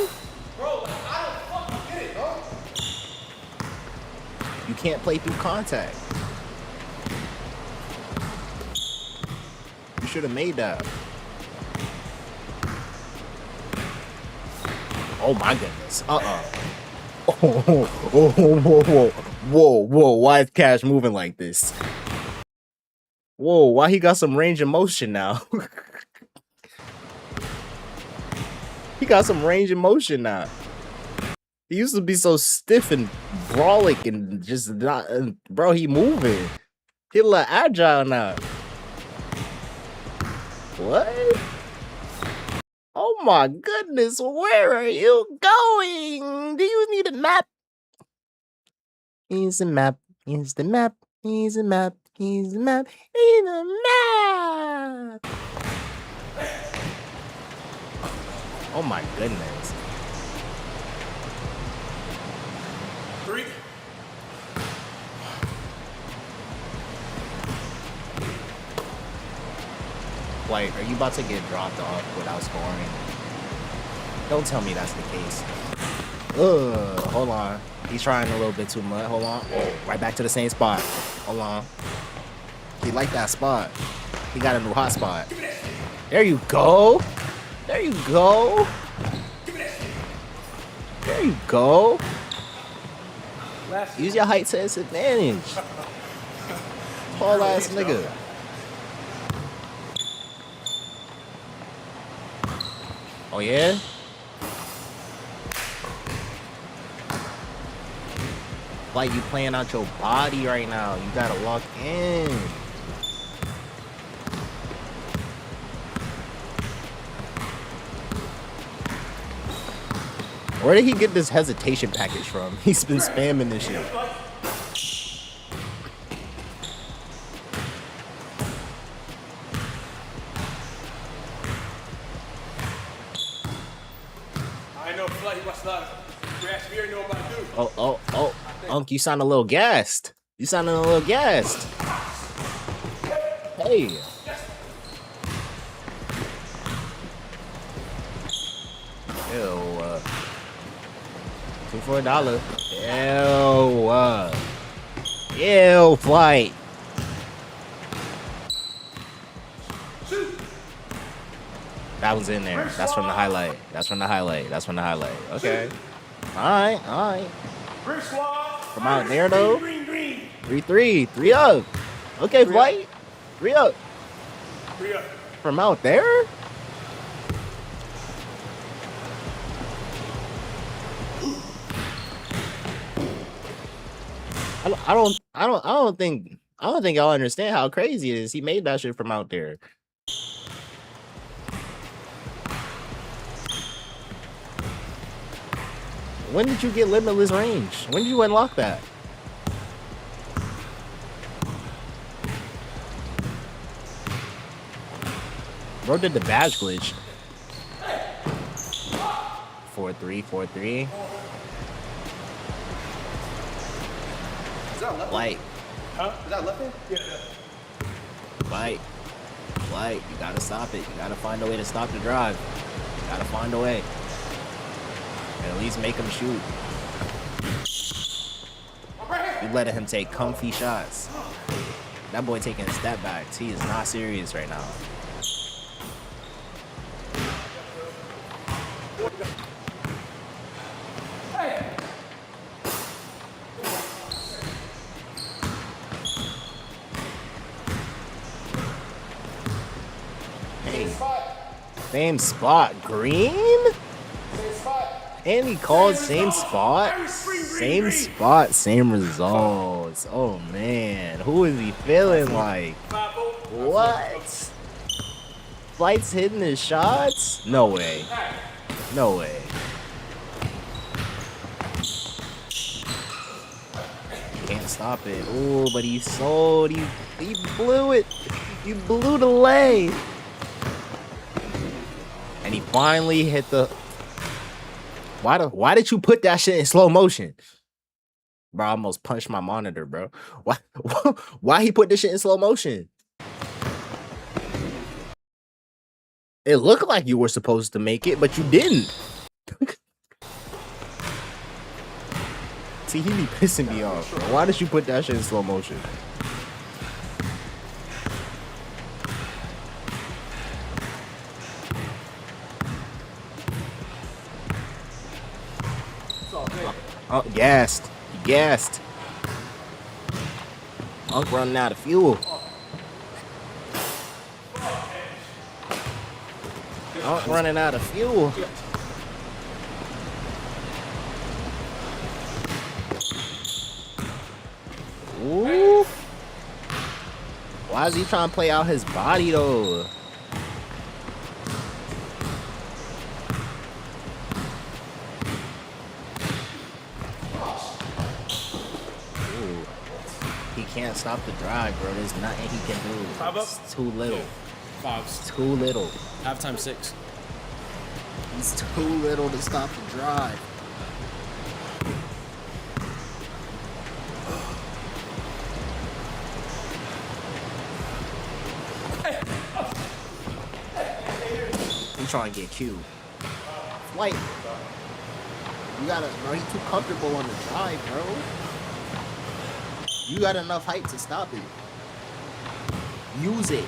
Bro, I don't fucking get it, bro. You can't play through contact. You should have made that. Oh my goodness. Whoa. Why is Cash moving like this? Whoa, why he got some range of motion now? He got some range of motion now. He used to be so stiff and brolic and just not. Bro, he moving. He a little agile now. What? Oh my goodness, where are you going? Do you need a map? Here's a map. Here's the map. Here's a map. Here's a map. Here's a map. Oh my goodness. 3. Like, are you about to get dropped off without scoring? Don't tell me that's the case. Ugh, hold on. He's trying a little bit too much. Hold on. Oh, right back to the same spot. Hold on. He liked that spot. He got a new hot spot. There you go. There you go. There you go. Use your height to its advantage. Tall ass nigga. Oh yeah? Like you playing out your body right now. You gotta lock in. Where did he get this hesitation package from? He's been spamming this shit. I know flight, he must not. Crash, we already know what I do. Oh. Unc, you sound a little gassed. You sounding a little gassed. Hey. Ew. 2 for $1. Ew. Ew, flight. That was in there. That's from the highlight. That's from the highlight. That's from the highlight. Okay. All right. From out there though. 3-3. 3 up. Okay, flight. 3 up. 3 up. From out there? I don't think y'all understand how crazy it is. He made that shit from out there. When did you get limitless range? When did you unlock that? Bro did the badge glitch. 4-3, 4-3. Is that left? Light. Huh? Is that left hand? Yeah. Light. You gotta stop it. You gotta find a way to stop the drive. You gotta find a way. At least make him shoot. You letting him take comfy shots. That boy taking step backs. He is not serious right now. Hey. Same spot. Green? And he called same spot. Same spot, same results. Oh man, who is he feeling like? What? Flight's hitting his shots? No way. No way. Can't stop it. Oh, but he sold. He blew it. He blew the lay. And he finally hit the. Why did you put that shit in slow motion? Bro, I almost punched my monitor, bro. Why he put this shit in slow motion? It looked like you were supposed to make it, but you didn't. See, he be pissing me off, bro. Why did you put that shit in slow motion? Oh, gassed. He gassed. Unc running out of fuel. Unc running out of fuel. Why is he trying to play out his body though? Ooh. He can't stop the drive, bro. There's nothing he can do. It's too little. Fives. Too little. Halftime 6. He's too little to stop the drive. He's trying to get Q. Flight. You gotta, bro. He's too comfortable on the drive, bro. You got enough height to stop it. Use it.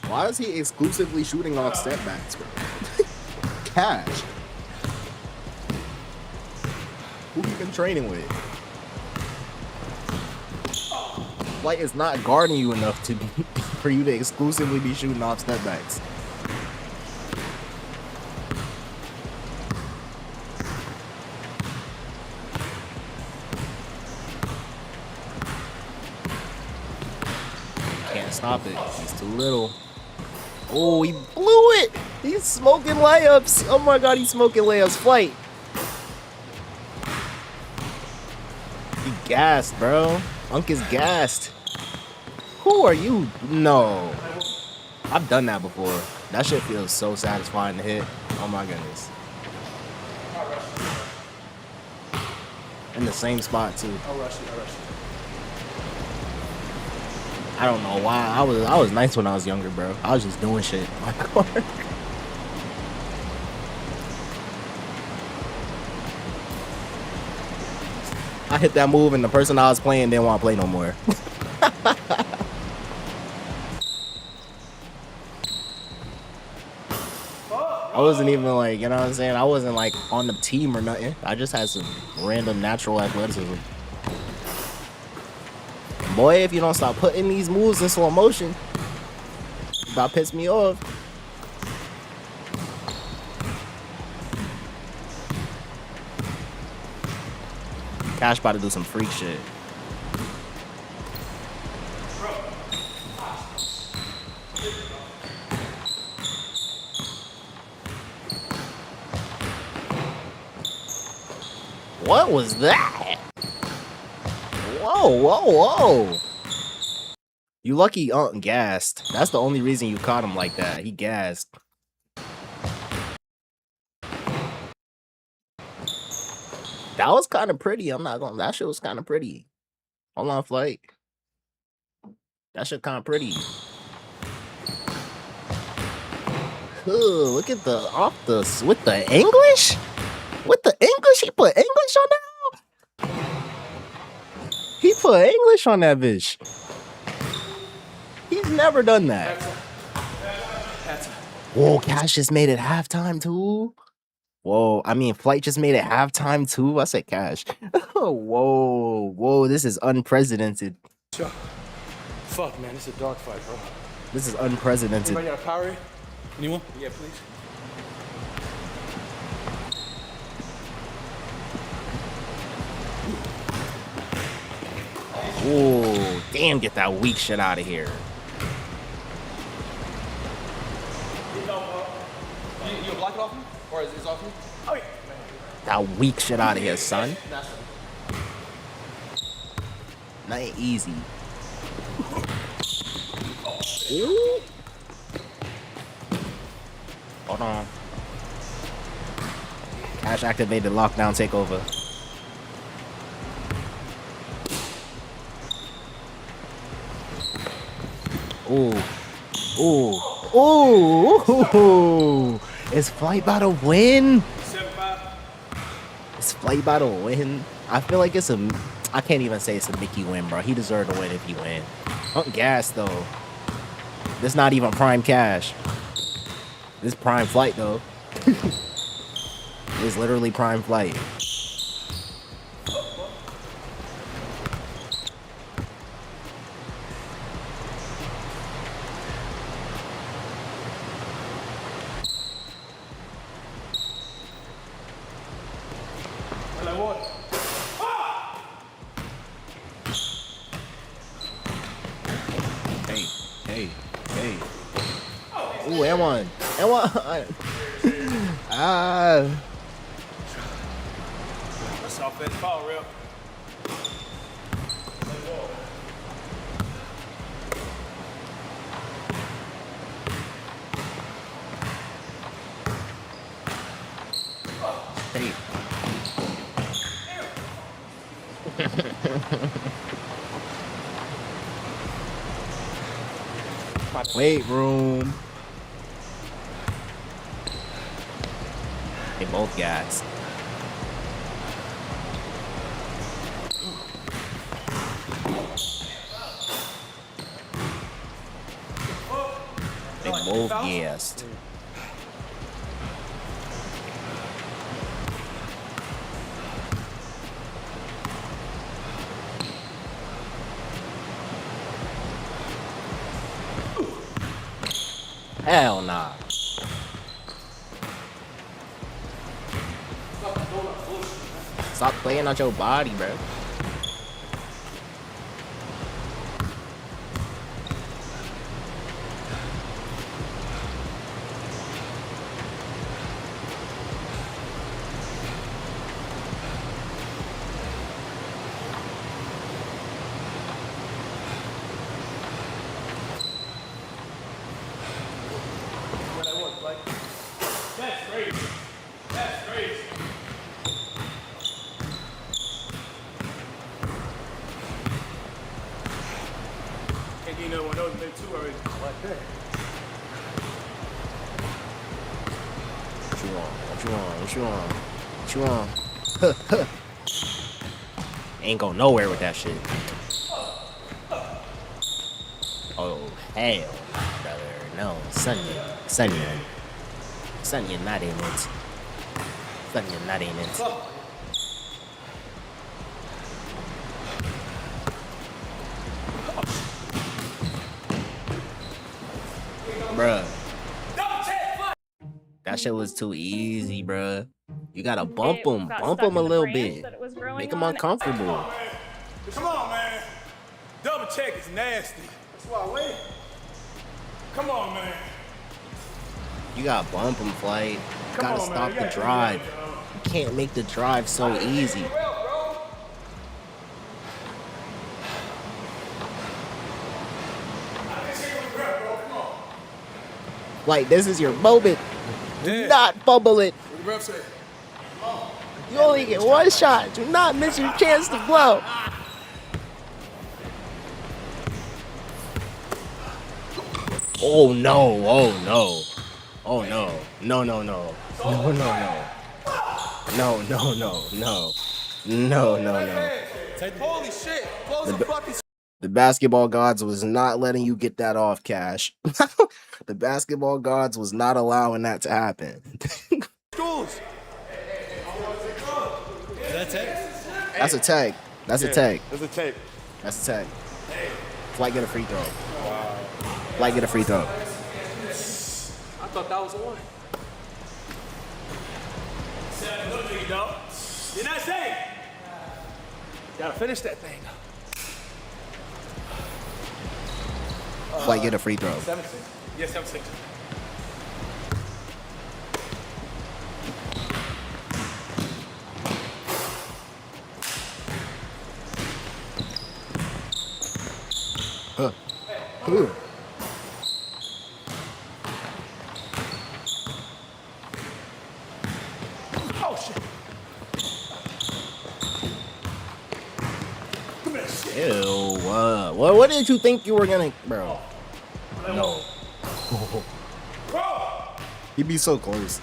Why is he exclusively shooting off step backs, bro? Cash. Who he been training with? Flight is not guarding you enough to for you to exclusively be shooting off step backs. Can't stop it. He's too little. Oh, he blew it! He's smoking layups. Oh my god, he's smoking layups. Flight. He gassed, bro. Unk is gassed. Who are you? No. I've done that before. That shit feels so satisfying to hit. Oh my goodness. In the same spot too. I'll rush you. I don't know why. I was nice when I was younger, bro. I was just doing shit on my court. I hit that move and the person I was playing didn't want to play no more. I wasn't even like, you know what I'm saying? I wasn't like on the team or nothing. I just had some random natural athleticism. Boy, if you don't stop putting these moves in slow motion, you about to piss me off. Cash about to do some freak shit. What was that? Whoa. You lucky gassed. That's the only reason you caught him like that. He gassed. That was kind of pretty. I'm not gonna. That shit was kind of pretty. Hold on, Flight. That shit kind of pretty. Ooh, look at the with the English. With the English, he put English on that. He put English on that bitch. He's never done that. Whoa, Cash just made it halftime too. Whoa, I mean, Flight just made it halftime too. I said Cash. Whoa, this is unprecedented. Sure. Fuck, man, this is a dark fight, bro. This is unprecedented. Anybody got a Powerade? Anyone? Yeah, please. Oh, damn, get that weak shit out of here. You block it off me? Or is it off me? Oh, yeah. That weak shit out of here, son. Nothing easy. Ooh. Hold on. Cash activated lockdown takeover. Ooh. Is Flight about to win? 7-5. Is Flight about to win? I feel like it's a... I can't even say it's a Mickey win, bro. He deserved to win if he win. Gas, though. This not even prime Cash. This prime Flight, though. It's literally prime Flight. Hey. Ooh, M1. That's off that foul, real. Hey. Weight room. They both gassed. They both gassed. Hell nah. Stop playing out your body, bro. That's crazy. That's crazy. Can't get another one of those, maybe two already. Like that. What you want? Ain't go nowhere with that shit. Oh, hell, brother. No, son, you're not in it. Son, you're not in it. Bruh. That shit was too easy, bruh. You gotta bump him a little bit. Make him uncomfortable. Come on, man. Double check is nasty. That's why I wait. Come on, man. You gotta bump him, Flight. You gotta stop the drive. You can't make the drive so easy. Like, this is your moment. Do not fumble it. You only get one shot. Do not miss your chance to blow. Oh no, oh no. Oh no. No. Holy shit. Close the fucking. The basketball gods was not letting you get that off, Cash. The basketball gods was not allowing that to happen. Schools. That's it. That's a tag. That's a tag. That's a tape. That's a tag. Flight get a free throw. Flight get a free throw. I thought that was the one. Look at you, dog. Didn't I say? Gotta finish that thing. Flight get a free throw. 7-6. Yes, 7-6. Oh shit. Ew, what did you think you were gonna, bro? No. He'd be so close.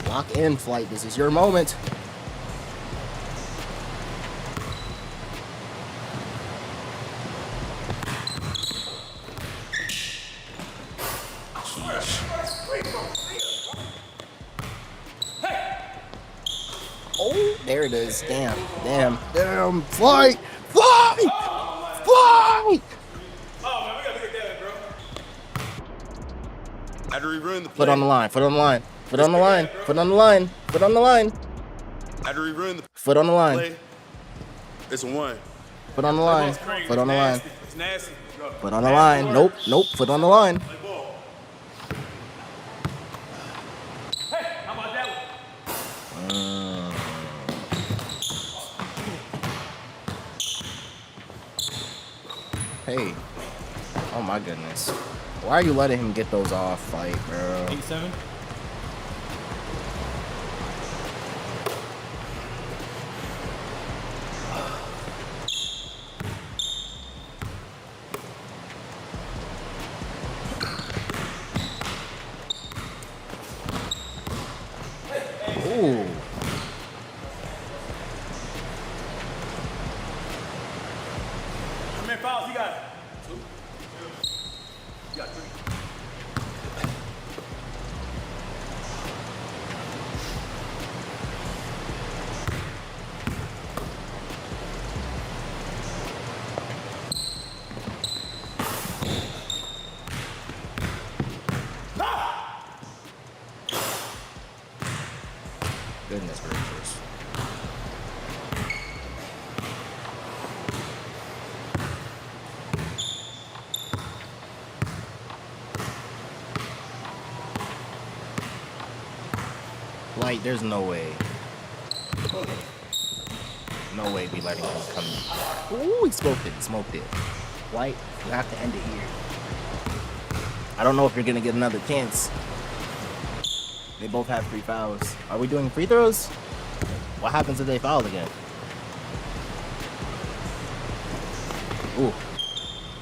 Lock in, Flight. This is your moment. Oh, there it is. Damn. Fly! Foot on the line. Foot on the line. Foot on the line. Foot on the line. Foot on the line. After we run the Foot on the line. play, it's a 1. Foot on the line. Foot on the line. It's nasty. Foot on the line. Nope. Foot on the line. Hey, how about that one? Hey. Oh my goodness. Why are you letting him get those off, like, bro? 8-7. Ooh. How many fouls you got? 2. You got 3. Goodness gracious. Like, there's no way. No way we letting him come. Ooh, he smoked it. White, you have to end it here. I don't know if you're gonna get another chance. They both have 3 fouls. Are we doing free throws? What happens if they foul again? Ooh.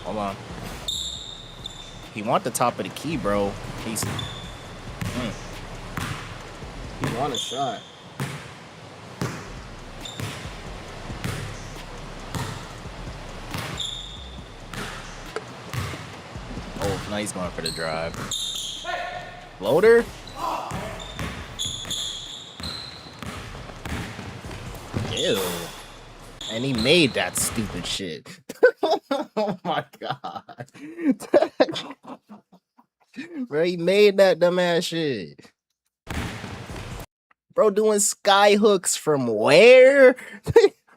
Hold on. He want the top of the key, bro. He want a shot. Oh, now he's going for the drive. Floater? Ew. And he made that stupid shit. Oh my god. Bro, he made that dumbass shit. Bro, doing sky hooks from where?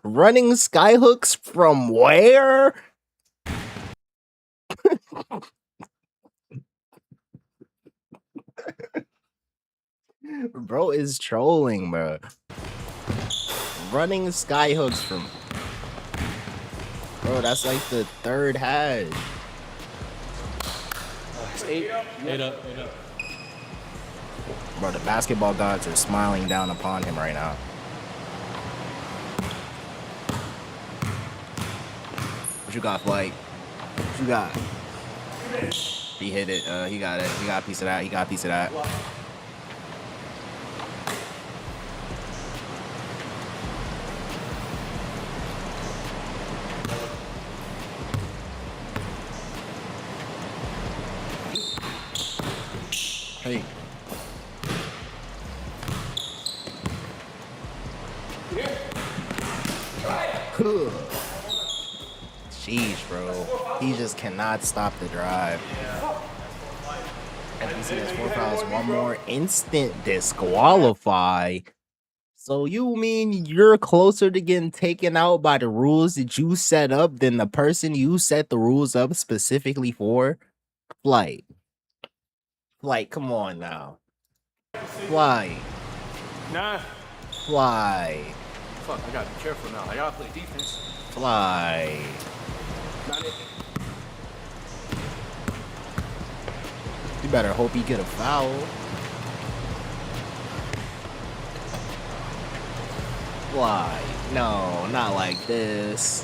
Running sky hooks from where? Bro is trolling, bro. Running sky hooks from... Bro, that's like the 3rd hash. It's 8 up. Bro, the basketball gods are smiling down upon him right now. What you got, Flight? What you got? He hit it. He got it. He got a piece of that. He got a piece of that. Hey. Jeez, bro. He just cannot stop the drive. FBC has 4 fouls, 1 more instant disqualify. So you mean you're closer to getting taken out by the rules that you set up than the person you set the rules up specifically for? Flight, come on now. Flight. Nah. Fly. Fuck, I gotta be careful now. I gotta play defense. Fly. Not it. You better hope you get a foul. Fly. No, not like this.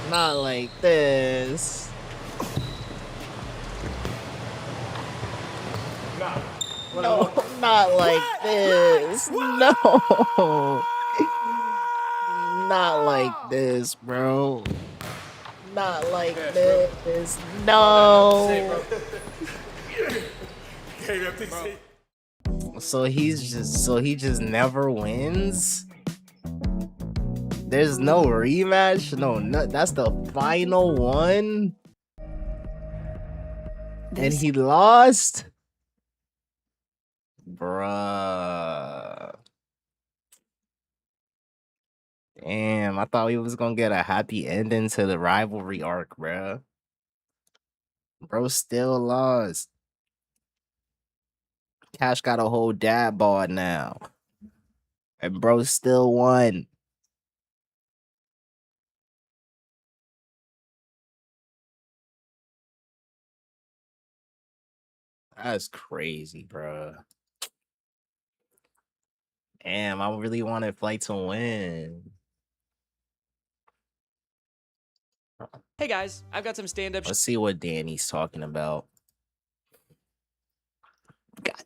Not like this. No, not like this. No. Not like this, bro. Not like this. No. So he just never wins? There's no rematch? No, that's the final one? And he lost? Bruh. Damn, I thought we was gonna get a happy ending to the rivalry arc, bruh. Bro still lost. Cash got a whole dad bod now. And bro still won. That's crazy, bro. Damn, I really wanted Flight to win. Hey guys, I've got some stand-up. Let's see what Danny's talking about. Got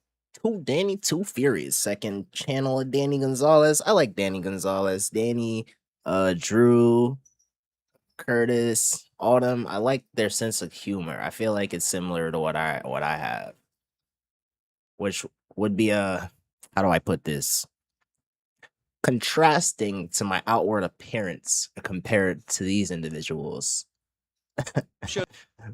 Danny Too Furious, second channel of Danny Gonzalez. I like Danny Gonzalez. Danny, Drew, Curtis, Autumn. I like their sense of humor. I feel like it's similar to what I have. Which would be how do I put this? Contrasting to my outward appearance compared to these individuals.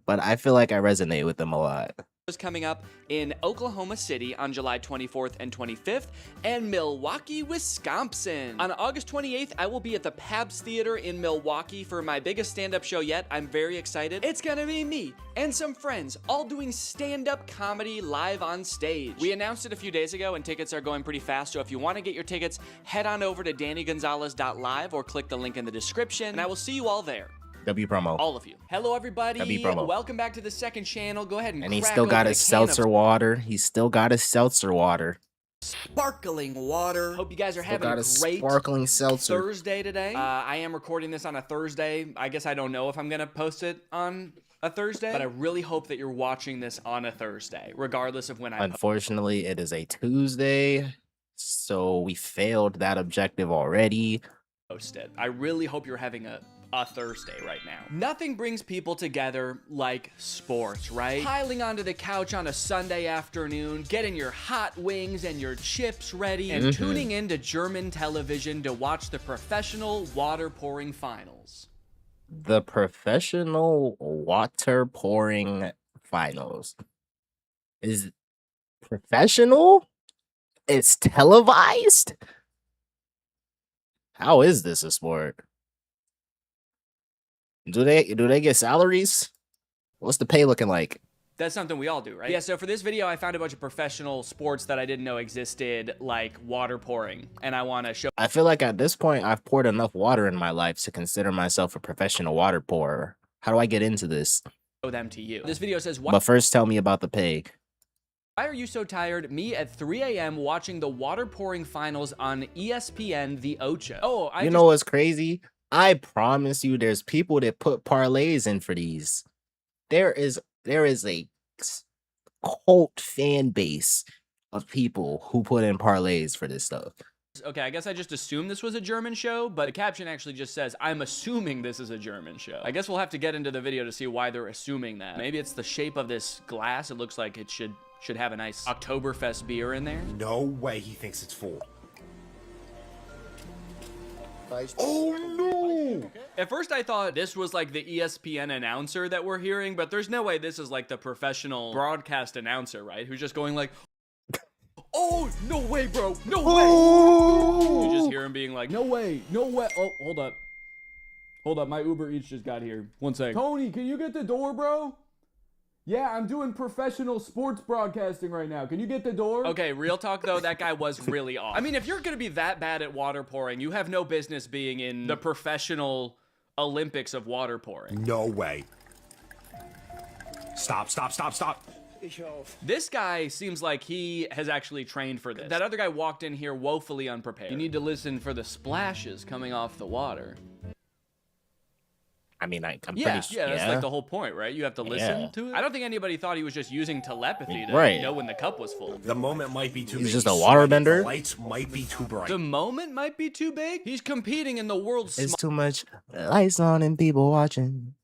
But I feel like I resonate with them a lot. Is coming up in Oklahoma City on July 24th and 25th, and Milwaukee, Wisconsin. On August 28th, I will be at the Pabst Theater in Milwaukee for my biggest stand-up show yet. I'm very excited. It's gonna be me and some friends all doing stand-up comedy live on stage. We announced it a few days ago and tickets are going pretty fast, so if you want to get your tickets, head on over to DannyGonzalez.live or click the link in the description, and I will see you all there. W promo. All of you. Hello, everybody. W promo. Welcome back to the second channel. Go ahead and he crack still got open his a can of seltzer water. He's still got his seltzer water. Sparkling water. Hope you guys are Still having got a his great sparkling seltzer. Thursday today. I am recording this on a Thursday. I guess I don't know if I'm gonna post it on a Thursday, but I really hope that you're watching this on a Thursday, regardless of when I Unfortunately, it is a Tuesday, so we failed that objective already. post it. I really hope you're having a Thursday right now. Nothing brings people together like sports, right? Piling onto the couch on a Sunday afternoon, getting your hot wings and your chips ready, and tuning into German television to watch the professional water pouring finals. The professional water pouring finals is professional? It's televised? How is this a sport? Do they get salaries? What's the pay looking like? That's something we all do, right? Yeah, so for this video, I found a bunch of professional sports that I didn't know existed, like water pouring, and I want to show I feel like at this point, I've poured enough water in my life to consider myself a professional water pourer. How do I get into this? them to you. This video says, But first, tell me about the pay. why are you so tired? Me at 3 a.m. watching the water pouring finals on ESPN The Ocho. Oh, You know what's crazy? I promise you, there's people that put parlays in for these. There is a cult fan base of people who put in parlays for this stuff. Okay, I guess I just assumed this was a German show, but the caption actually just says, I'm assuming this is a German show. I guess we'll have to get into the video to see why they're assuming that. Maybe it's the shape of this glass. It looks like it should have a nice Oktoberfest beer in there. No way he thinks it's full. Oh no! At first I thought this was like the ESPN announcer that we're hearing, but there's no way this is like the professional broadcast announcer, right? Who's just going like, oh, no way, bro, no way! You just hear him being like, no way, no way. Oh, hold up. Hold up, my Uber Eats just got here. One sec. Tony, can you get the door, bro? Yeah, I'm doing professional sports broadcasting right now. Can you get the door? Okay, real talk though, that guy was really off. I mean, if you're gonna be that bad at water pouring, you have no business being in the professional Olympics of water pouring. No way. Stop, stop, stop, stop. This guy seems like he has actually trained for this. That other guy walked in here woefully unprepared. You need to listen for the splashes coming off the water. I mean, I'm pretty sure. Yeah, that's like the whole point, right? You have to listen to it. I don't think anybody thought he was just using telepathy to know when the cup was full. The moment might be too big. He's just a waterbender. The lights might be too bright. The moment might be too big? He's competing in the world's It's too much lights on and people watching.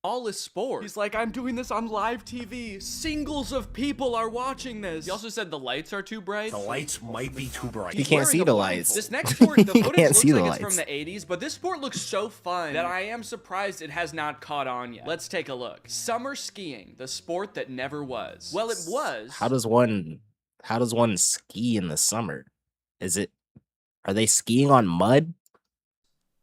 smallest sport. He's like, I'm doing this on live TV. Singles of people are watching this. He also said the lights are too bright. The lights might be too bright. You can't see the lights. This next sport, the You footage can't looks see the like it's lights. from the 80s, but this sport looks so fun that I am surprised it has not caught on yet. Let's take a look. Summer skiing, the sport that never was. Well, it was. How does one ski in the summer? Are they skiing on mud?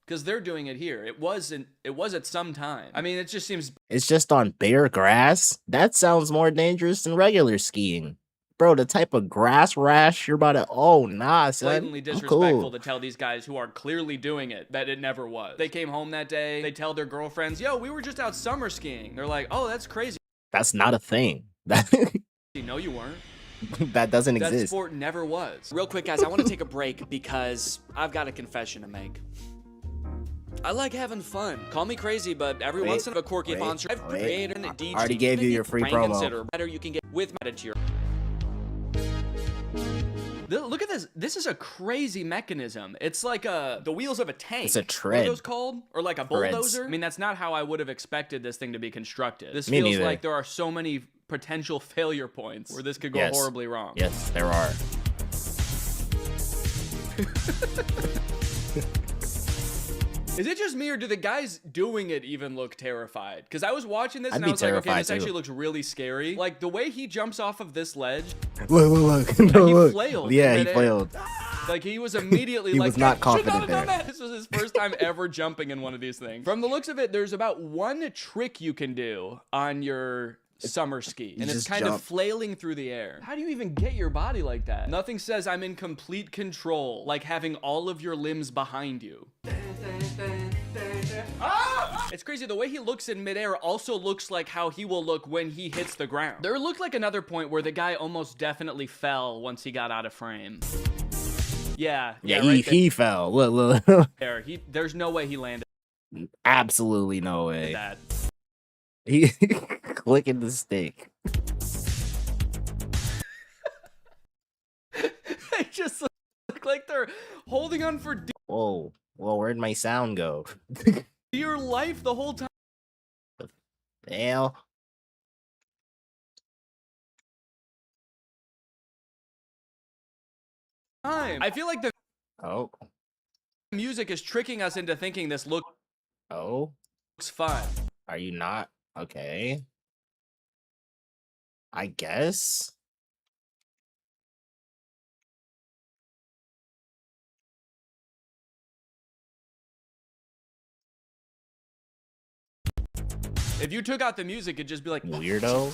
Because they're doing it here. It was at some time. I mean, it just seems It's just on bare grass? That sounds more dangerous than regular skiing. Bro, the type of grass rash you're about to... Oh, nah, son. blatantly I'm disrespectful cool. to tell these guys who are clearly doing it that it never was. They came home that day. They tell their girlfriends, yo, we were just out summer skiing. They're like, oh, that's crazy. That's not a thing. No, you weren't. That doesn't That exist. sport never was. Real quick, guys, I want to take a break because I've got a confession to make. I like having fun. Call me crazy, but every once in a quirky sponsor, I've created a DJ. I already gave you your free promo. Consider better you can get with added to your. Look at this. This is a crazy mechanism. It's like the wheels of a tank. It's a What tread. are those called? Or like a Treads. bulldozer? I mean, that's not how I would have expected this thing to be constructed. This Me feels neither. like there are so many potential failure points where this could go Yes. horribly wrong. Yes, there are. Is it just me, or do the guys doing it even look terrified? Because I was watching this I'd and I be was like, okay, terrified this too. actually looks really scary. Like the way he jumps off of this ledge. Look. He Look. flailed. Yeah, in he midair. flailed. Like he was immediately He like, was not "I should confident have done there." that." This was his first time ever jumping in one of these things. From the looks of it, there's about one trick you can do on your summer ski, and it's just kind of jump. flailing through the air. How do you even get your body like that? Nothing says I'm in complete control like having all of your limbs behind you. It's crazy. The way he looks in midair also looks like how he will look when he hits the ground. There looked like another point where the guy almost definitely fell once he got out of frame. Yeah, Yeah, right he fell. Look. there. There's no way he landed Absolutely no way. that. He clicking the stick. They just look like they're holding on for Whoa. Well, where'd my sound go? dear life the whole time. The hell? I feel like the Oh. music is tricking us into thinking this looks fun. Are you not? Okay. I guess. If you took out the music, it'd just be like Weirdo.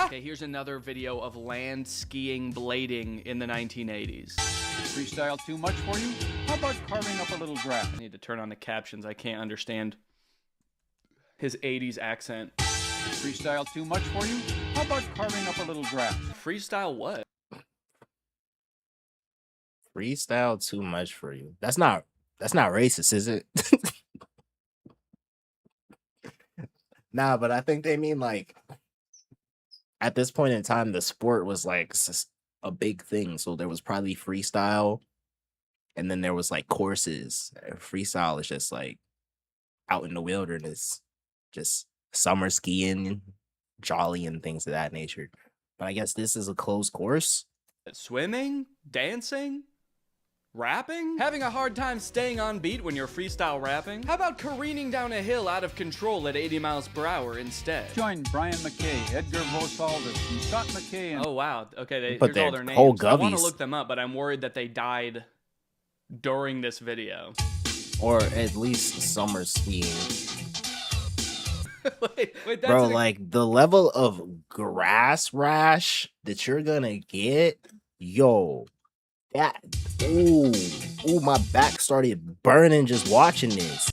Okay, here's another video of land skiing blading in the 1980s. Freestyle too much for you? How about carving up a little grass? I need to turn on the captions. I can't understand his 80s accent. Freestyle too much for you? How about carving up a little grass? Freestyle what? Freestyle too much for you. That's not racist, is it? Nah, but I think they mean like at this point in time, the sport was like a big thing. So there was probably freestyle, and then there was like courses. Freestyle is just like out in the wilderness, just summer skiing, jolly, and things of that nature. But I guess this is a closed course. Swimming? Dancing? Rapping? Having a hard time staying on beat when you're freestyle rapping? How about careening down a hill out of control at 80 miles per hour instead? Join Brian McKay, Edgar Vosaldis, and Scott McKay. And Oh wow. Okay, But here's all they're their whole names. I want to gubbies. look them up, but I'm worried that they died during this video. Or at least summer skiing. wait, that's Bro, an- like the level of grass rash that you're gonna get, yo, that, ooh, my back started burning just watching this.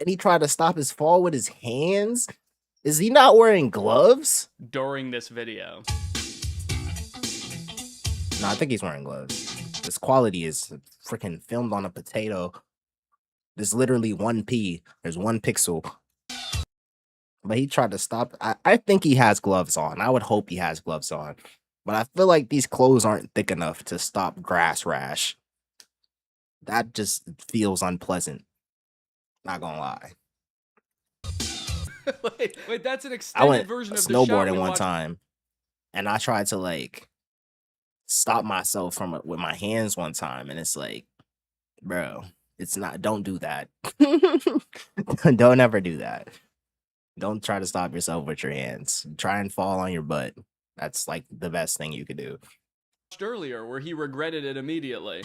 And he tried to stop his fall with his hands. Is he not wearing gloves? during this video. No, I think he's wearing gloves. This quality is freaking filmed on a potato. There's literally 1p. There's 1 pixel. But he tried to stop. I think he has gloves on. I would hope he has gloves on. But I feel like these clothes aren't thick enough to stop grass rash. That just feels unpleasant. Not gonna lie. Wait, that's an I extended went version of the shot snowboarding we one watched. time, and I tried to like stop myself from it with my hands one time, and it's like, bro, it's not. Don't do that. Don't ever do that. Don't try to stop yourself with your hands. Try and fall on your butt. That's like the best thing you could do. Earlier, where he regretted it immediately.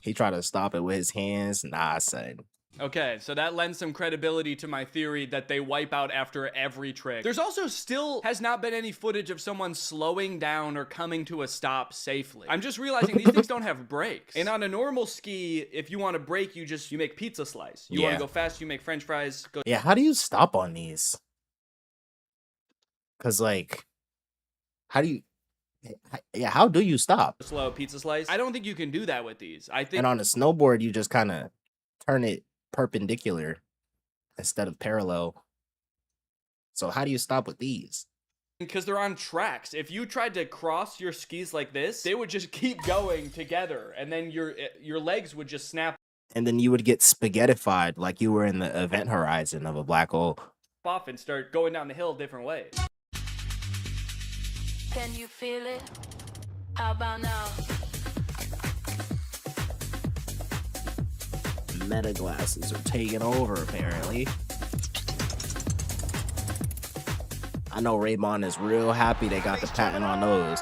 He tried to stop it with his hands. Nah, son. Okay, so that lends some credibility to my theory that they wipe out after every trick. There's also still has not been any footage of someone slowing down or coming to a stop safely. I'm just realizing these things don't have brakes. And on a normal ski, if you want to brake, you make pizza slice. You want Yeah. to go fast, you make french fries. Go Yeah, how do you stop on these? Because, like, how do you... Yeah, how do you stop? slow pizza slice. I don't think you can do that with these. I think And on a snowboard, you just kind of turn it perpendicular instead of parallel. So how do you stop with these? because they're on tracks. If you tried to cross your skis like this, they would just keep going together, and then your legs would just snap And then you would get spaghettified like you were in the event horizon of a black hole. off and start going down the hill different ways. Can you feel it? How about now? Meta glasses are taking over, apparently. I know Raymond is real happy they got the patent on those.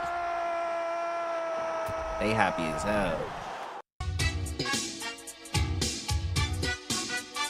They happy as hell.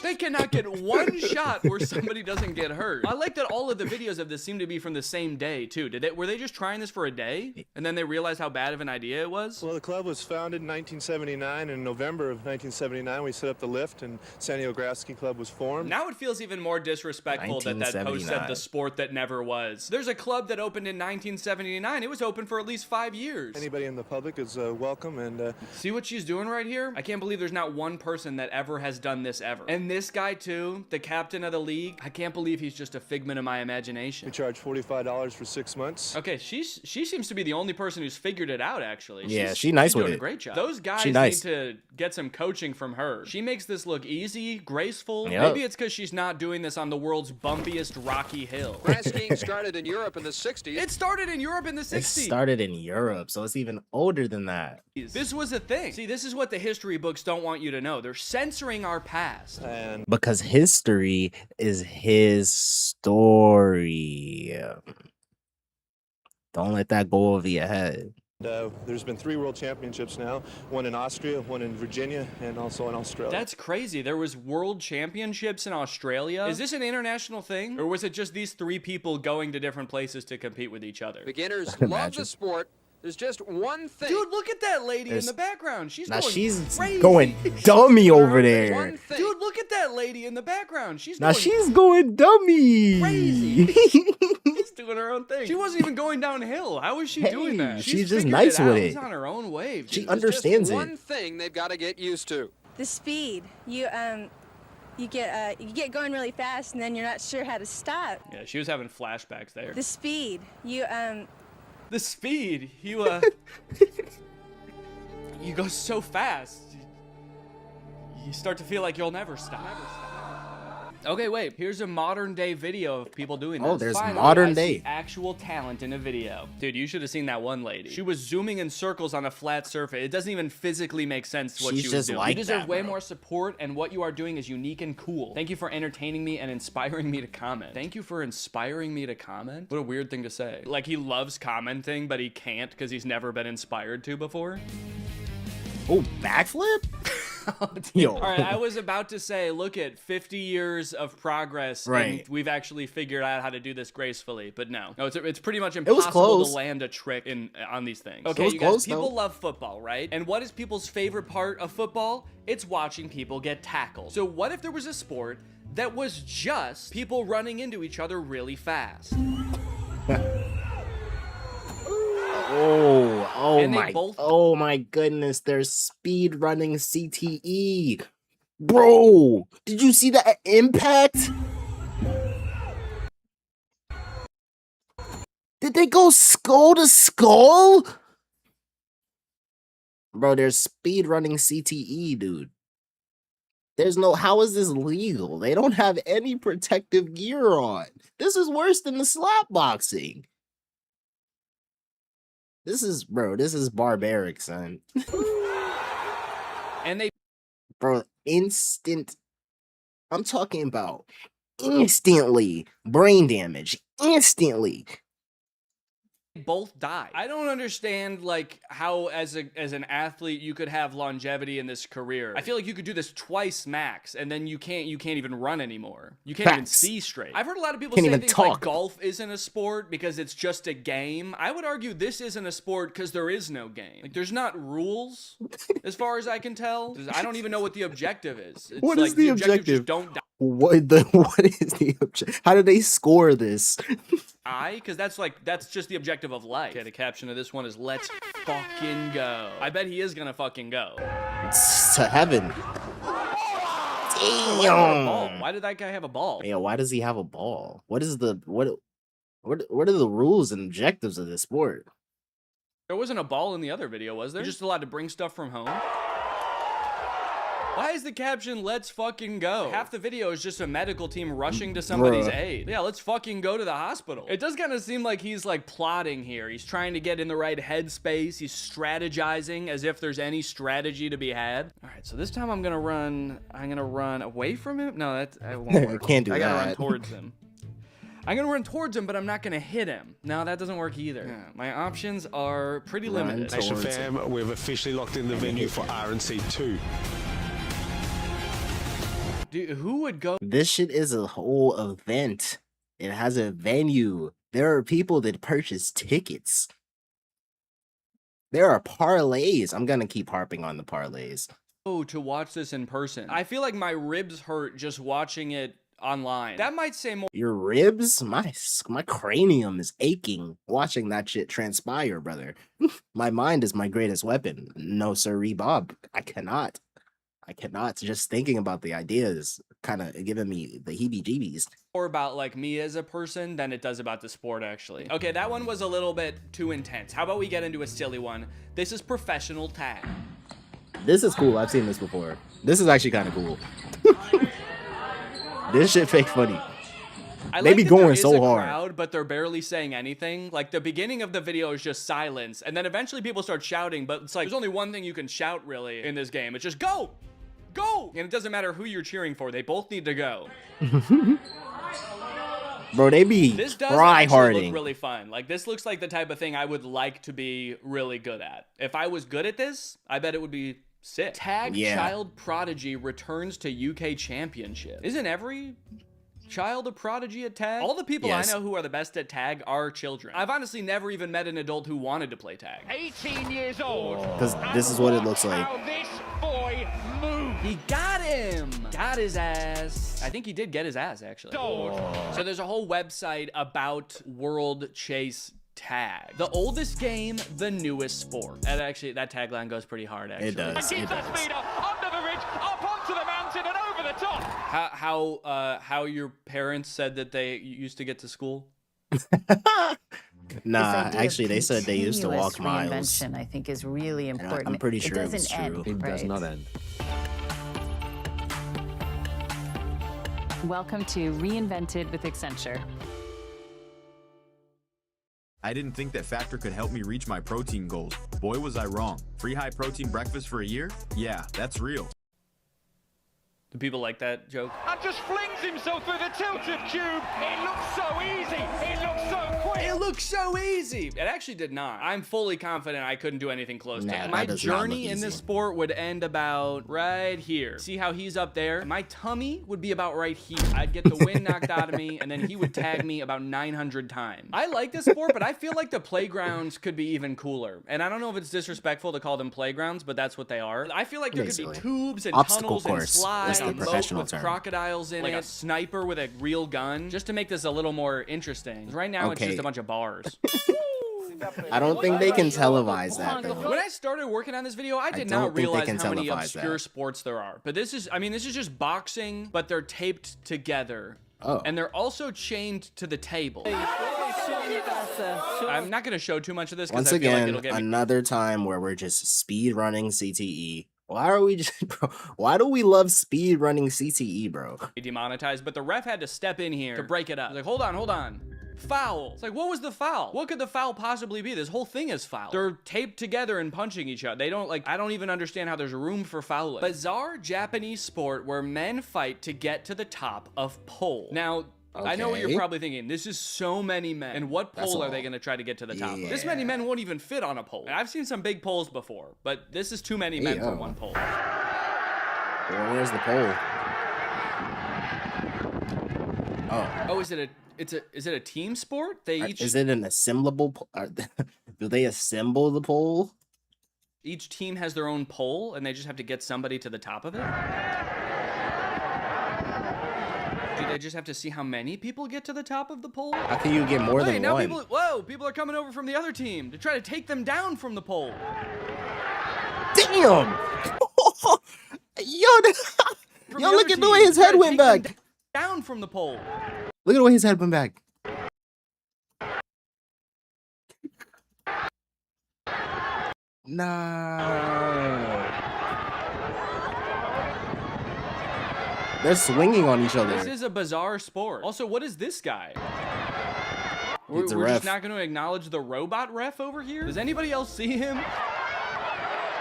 They cannot get one shot where somebody doesn't get hurt. I like that all of the videos of this seem to be from the same day too. Were they just trying this for a day and then they realized how bad of an idea it was? Well, the club was founded in 1979. In November of 1979, we set up the lift, and San Diego Grass Ski Club was formed. Now it feels even more disrespectful that post said 1979. the sport that never was. There's a club that opened in 1979. It was open for at least 5 years. Anybody in the public is welcome, and See what she's doing right here? I can't believe there's not one person that ever has done this ever. And this guy too, the captain of the league, I can't believe he's just a figment of my imagination. we charge $45 for 6 months. Okay, she seems to be the only person who's figured it out, actually. Yeah, she nice she's with doing it. a great job. Those guys She nice. need to get some coaching from her. She makes this look easy, graceful. Yep. Maybe it's because she's not doing this on the world's bumpiest rocky hill. Grass skiing started in Europe in the 60s. It started in Europe in the 60s. It started in Europe, so it's even older than that. This was a thing. See, this is what the history books don't want you to know. They're censoring our past. And Because history is his story. Don't let that go over your head. there's been 3 world championships now, one in Austria, one in Virginia, and also in Australia. That's crazy. There was world championships in Australia. Is this an international thing? Or was it just these 3 people going to different places to compete with each other? Beginners can love imagine. the sport. There's just one thing. Dude, look at that lady There's- in the background. She's Now going she's crazy. going dummy over One there. thing. Dude, look at that lady in the background. She's Now going she's going dummy. crazy. She's doing her own thing. She wasn't even going downhill. How is she doing Hey, that? she's just figured nice with out. it. She's on her own wave. She dude. understands One it. thing they've got to get used to. The speed. You get going really fast and then you're not sure how to stop. Yeah, she was having flashbacks there. The speed. The speed. You go so fast. You start to feel like you'll never stop. Okay, wait. Here's a modern day video of people doing this. Oh, there's Finally, modern I day. see actual talent in a video. Dude, you should have seen that one lady. She was zooming in circles on a flat surface. It doesn't even physically make sense what She's she was just doing. like you deserve that, way bro. more support, and what you are doing is unique and cool. Thank you for entertaining me and inspiring me to comment. Thank you for inspiring me to comment? What a weird thing to say. Like he loves commenting, but he can't because he's never been inspired to before. Oh, backflip? Yo. All right, I was about to say, look at 50 years of progress, Right. and we've actually figured out how to do this gracefully. But no, it's pretty much was impossible close. to land a trick on these things. It Okay, was you guys, close, people though. love football, right? And what is people's favorite part of football? It's watching people get tackled. So what if there was a sport that was just people running into each other really fast? And they both- Oh my goodness, there's speed running CTE. Bro, did you see that impact? Did they go skull to skull? Bro, there's speed running CTE, dude. There's no, how is this legal? They don't have any protective gear on. This is worse than the slap boxing. This is, bro, this is barbaric, son. And they, Bro, I'm talking about instantly brain damage. Instantly. both die. I don't understand like how as an athlete you could have longevity in this career. I feel like you could do this twice max and then you can't even run anymore. You can't even see straight. I've heard a lot of people say things like golf isn't a sport because it's just a game. I would argue this isn't a sport because there is no game. Like there's not rules as far as I can tell. I don't even know what the objective is. It's What like is the objective? just don't die. What is the objective? How do they score this? Because that's just the objective of life. Okay, the caption of this one is "Let's fucking go." I bet he is gonna fucking go. It's to heaven. Damn. Why did that guy have a ball? Yeah, why does he have a ball? What is the what are the rules and objectives of this sport? There wasn't a ball in the other video, was there? You're just allowed to bring stuff from home. Why is the caption "Let's fucking go"? Half the video is just a medical team rushing to somebody's aid. Yeah, let's fucking go to the hospital. It does kind of seem like he's like plotting here. He's trying to get in the right headspace. He's strategizing as if there's any strategy to be had. All right, so this time I'm gonna run away from him. No, I won't work. I can't do I gotta run that. towards him. I'm gonna run towards him, but I'm not gonna hit him. No, that doesn't work either. Yeah, my options are pretty limited. Nation fam, we've officially locked in the venue for RNC 2. Dude, who would go? This shit is a whole event. It has a venue. There are people that purchase tickets. There are parlays. I'm gonna keep harping on the parlays. To watch this in person. I feel like my ribs hurt just watching it online. That might say more. Your ribs? My cranium is aching watching that shit transpire, brother. My mind is my greatest weapon. No, sirree, Bob. I cannot. Just thinking about the idea is kind of giving me the heebie-jeebies. More about like me as a person than it does about the sport, actually. Okay, that one was a little bit too intense. How about we get into a silly one? This is professional tag. This is cool. I've seen this before. This is actually kind of cool. This shit fake funny. They be going so hard. Crowd, but they're barely saying anything. Like the beginning of the video is just silence, and then eventually people start shouting. But it's like there's only one thing you can shout really in this game. It's just go, go, and it doesn't matter who you're cheering for. They both need to go. Bro, they be This does try-harding. look really fun. Like this looks like the type of thing I would like to be really good at. If I was good at this, I bet it would be sick. Tag Child Prodigy returns to UK Championship. Isn't every child a prodigy at tag? All the people I know who are the best at tag are children. I've honestly never even met an adult who wanted to play tag. 18 years old. Because this is what it looks like. How this boy moves. He got him. Got his ass. I think he did get his ass, actually. So there's a whole website about World Chase Tag. The oldest game, the newest sport. And actually, that tagline goes pretty hard, actually. It does. Keeps the speeder under the ridge, up onto the mountain and over the top. How your parents said that they used to get to school? Nah, actually, they said they used to walk miles. Reinvention, I think, is really important. I'm pretty sure it it was doesn't true. end, It does not end. Welcome to Reinvented with Accenture. I didn't think that Factor could help me reach my protein goals. Boy, was I wrong. Free high protein breakfast for a year? Yeah, that's real. Do people like that joke? And just flings himself through the tilted cube. It looks so easy. It looks so quick. It looks so easy. It actually did not. I'm fully confident I couldn't do anything close to that. that My does not look journey in this easy. sport would end about right here. See how he's up there? My tummy would be about right here. I'd get the wind knocked out of me, and then he would tag me about 900 times. I like this sport, but I feel like the playgrounds could be even cooler. And I don't know if it's disrespectful to call them playgrounds, but that's what they are. I feel like there could be Basically. tubes and Obstacle tunnels and course slides, is the and moat professional with term. crocodiles in it, a sniper with a real gun, just to make this a little more interesting. Right now, it's Okay. just a bunch of bars. I don't think they can televise that, though. When I started working on this video, I did don't not think they realize can how many televise obscure that. sports there are. But this is just boxing, but they're taped together. Oh. And they're also chained to the table. I'm not going to show too much of this because Once I feel like again, it'll get me. another time where we're just speed running CTE. Why are we just, bro? Why do we love speed running CTE, bro? Demonetized, but the ref had to step in here to break it up. Like, hold on. Foul. It's like, what was the foul? What could the foul possibly be? This whole thing is foul. They're taped together and punching each other. They don't like, I don't even understand how there's room for fouling. Bizarre Japanese sport where men fight to get to the top of pole. Now, I know what you're probably thinking. This is so many men. And what pole are they going to try to get to the top of? This many men won't even fit on a pole. And I've seen some big poles before, but this is too many men for one pole. Well, where's the pole? Oh, is it a team sport? They each Is it an assemblable do they assemble the pole? Each team has their own pole and they just have to get somebody to the top of it? Do they just have to see how many people get to the top of the pole? How can you get more than now one? People are coming over from the other team to try to take them down from the pole. Damn! Yo, look at the way his head went back. Down from the pole. Look at the way his head went back. Nah. They're swinging on each other. This is a bizarre sport. Also, what is this guy? We're ref. just not going to acknowledge the robot ref over here? Does anybody else see him?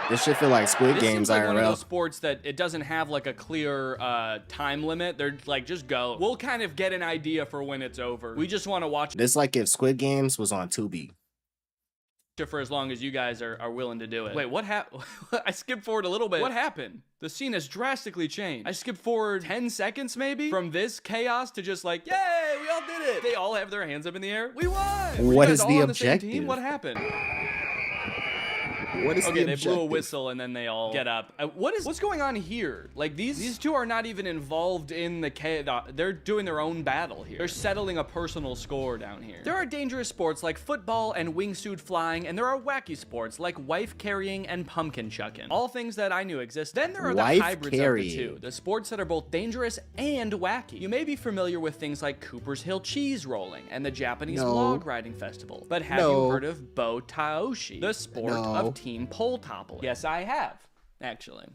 This shit feel like Squid This Games seems like one of IRL. those sports that it doesn't have like a clear time limit. They're like, just go. We'll kind of get an idea for when it's over. We just want to watch This like if Squid Games was on Tubi. it for as long as you guys are willing to do it. Wait, what happened? I skipped forward a little bit. What happened? The scene has drastically changed. I skipped forward 10 seconds maybe from this chaos to just like, yay, we all did it. They all have their hands up in the air. We won. Were What you is guys the all on the same objective? team? What happened? What is Okay, the they blew a objective? whistle and then they all get up. What's going on here? Like these two are not even involved in the chaos. They're doing their own battle here. They're settling a personal score down here. There are dangerous sports like football and wingsuit flying, and there are wacky sports like wife carrying and pumpkin chucking. All things that I knew exist. Then there are the Wife hybrids carrying. of the two. The sports that are both dangerous and wacky. You may be familiar with things like Cooper's Hill cheese rolling and the Japanese No. log riding festival. But have No. you heard of Bo Taoshi, the sport No. of team pole toppling? Yes, I have, actually.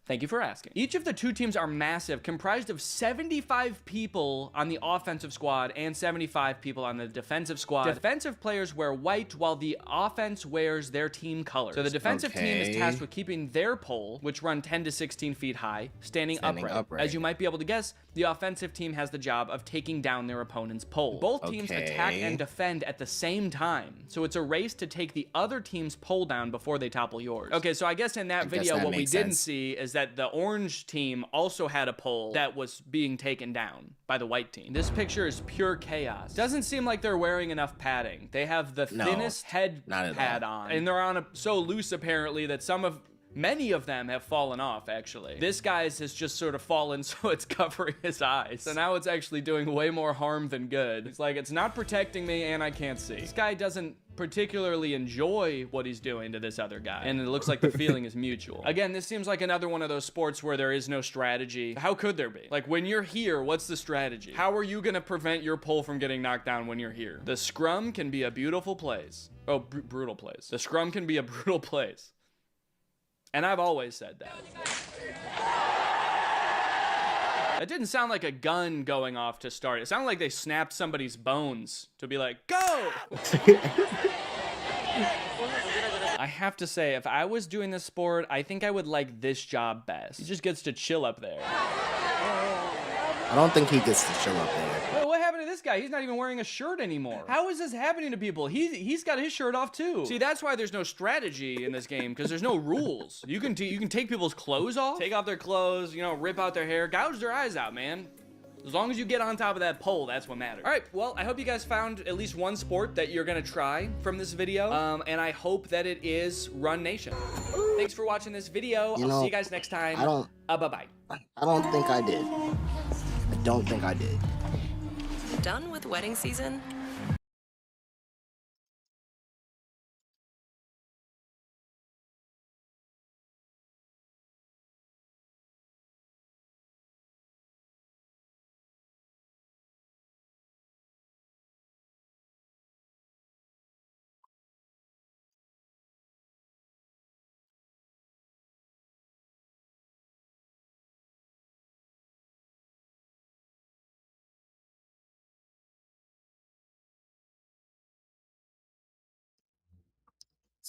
Thank you for asking. Each of the two teams are massive, comprised of 75 people on the offensive squad and 75 people on the defensive squad. Defensive players wear white while the offense wears their team colors. So the defensive team is Okay. tasked with keeping their pole, which run 10 to 16 feet high, standing upright. As you might be able to guess, the offensive team has the job of taking down their opponent's pole. Both teams attack Okay. and defend at the same time. So it's a race to take the other team's pole down before they topple yours. Okay, so I guess in that video, that what we makes didn't sense. see is that the orange team also had a pole that was being taken down by the white team. This picture is pure chaos. Doesn't seem like they're wearing enough padding. They have the No, thinnest head not at pad all. on, and they're on so loose apparently that many of them have fallen off, actually. This guy's has just sort of fallen, so it's covering his eyes. So now it's actually doing way more harm than good. It's like, it's not protecting me, and I can't see. This guy doesn't particularly enjoy what he's doing to this other guy, and it looks like the feeling is mutual. Again, this seems like another one of those sports where there is no strategy. How could there be? Like, when you're here, what's the strategy? How are you gonna prevent your pole from getting knocked down when you're here? The scrum can be a beautiful place. Oh, brutal place. The scrum can be a brutal place. And I've always said that. That didn't sound like a gun going off to start. It sounded like they snapped somebody's bones to be like, go! I have to say, if I was doing this sport, I think I would like this job best. He just gets to chill up there. I don't think he gets to chill up there. Wait, what happened to this guy? He's not even wearing a shirt anymore. How is this happening to people? He's got his shirt off too. See, that's why there's no strategy in this game, because there's no rules. You can take people's clothes off, take off their clothes, you know, rip out their hair, gouge their eyes out, man. As long as you get on top of that pole, that's what matters. All right, well, I hope you guys found at least one sport that you're gonna try from this video, and I hope that it is Run Nation. Thanks for watching this video. I'll see you guys next time. Bye-bye. I don't think I did. I don't think I did. Done with wedding season?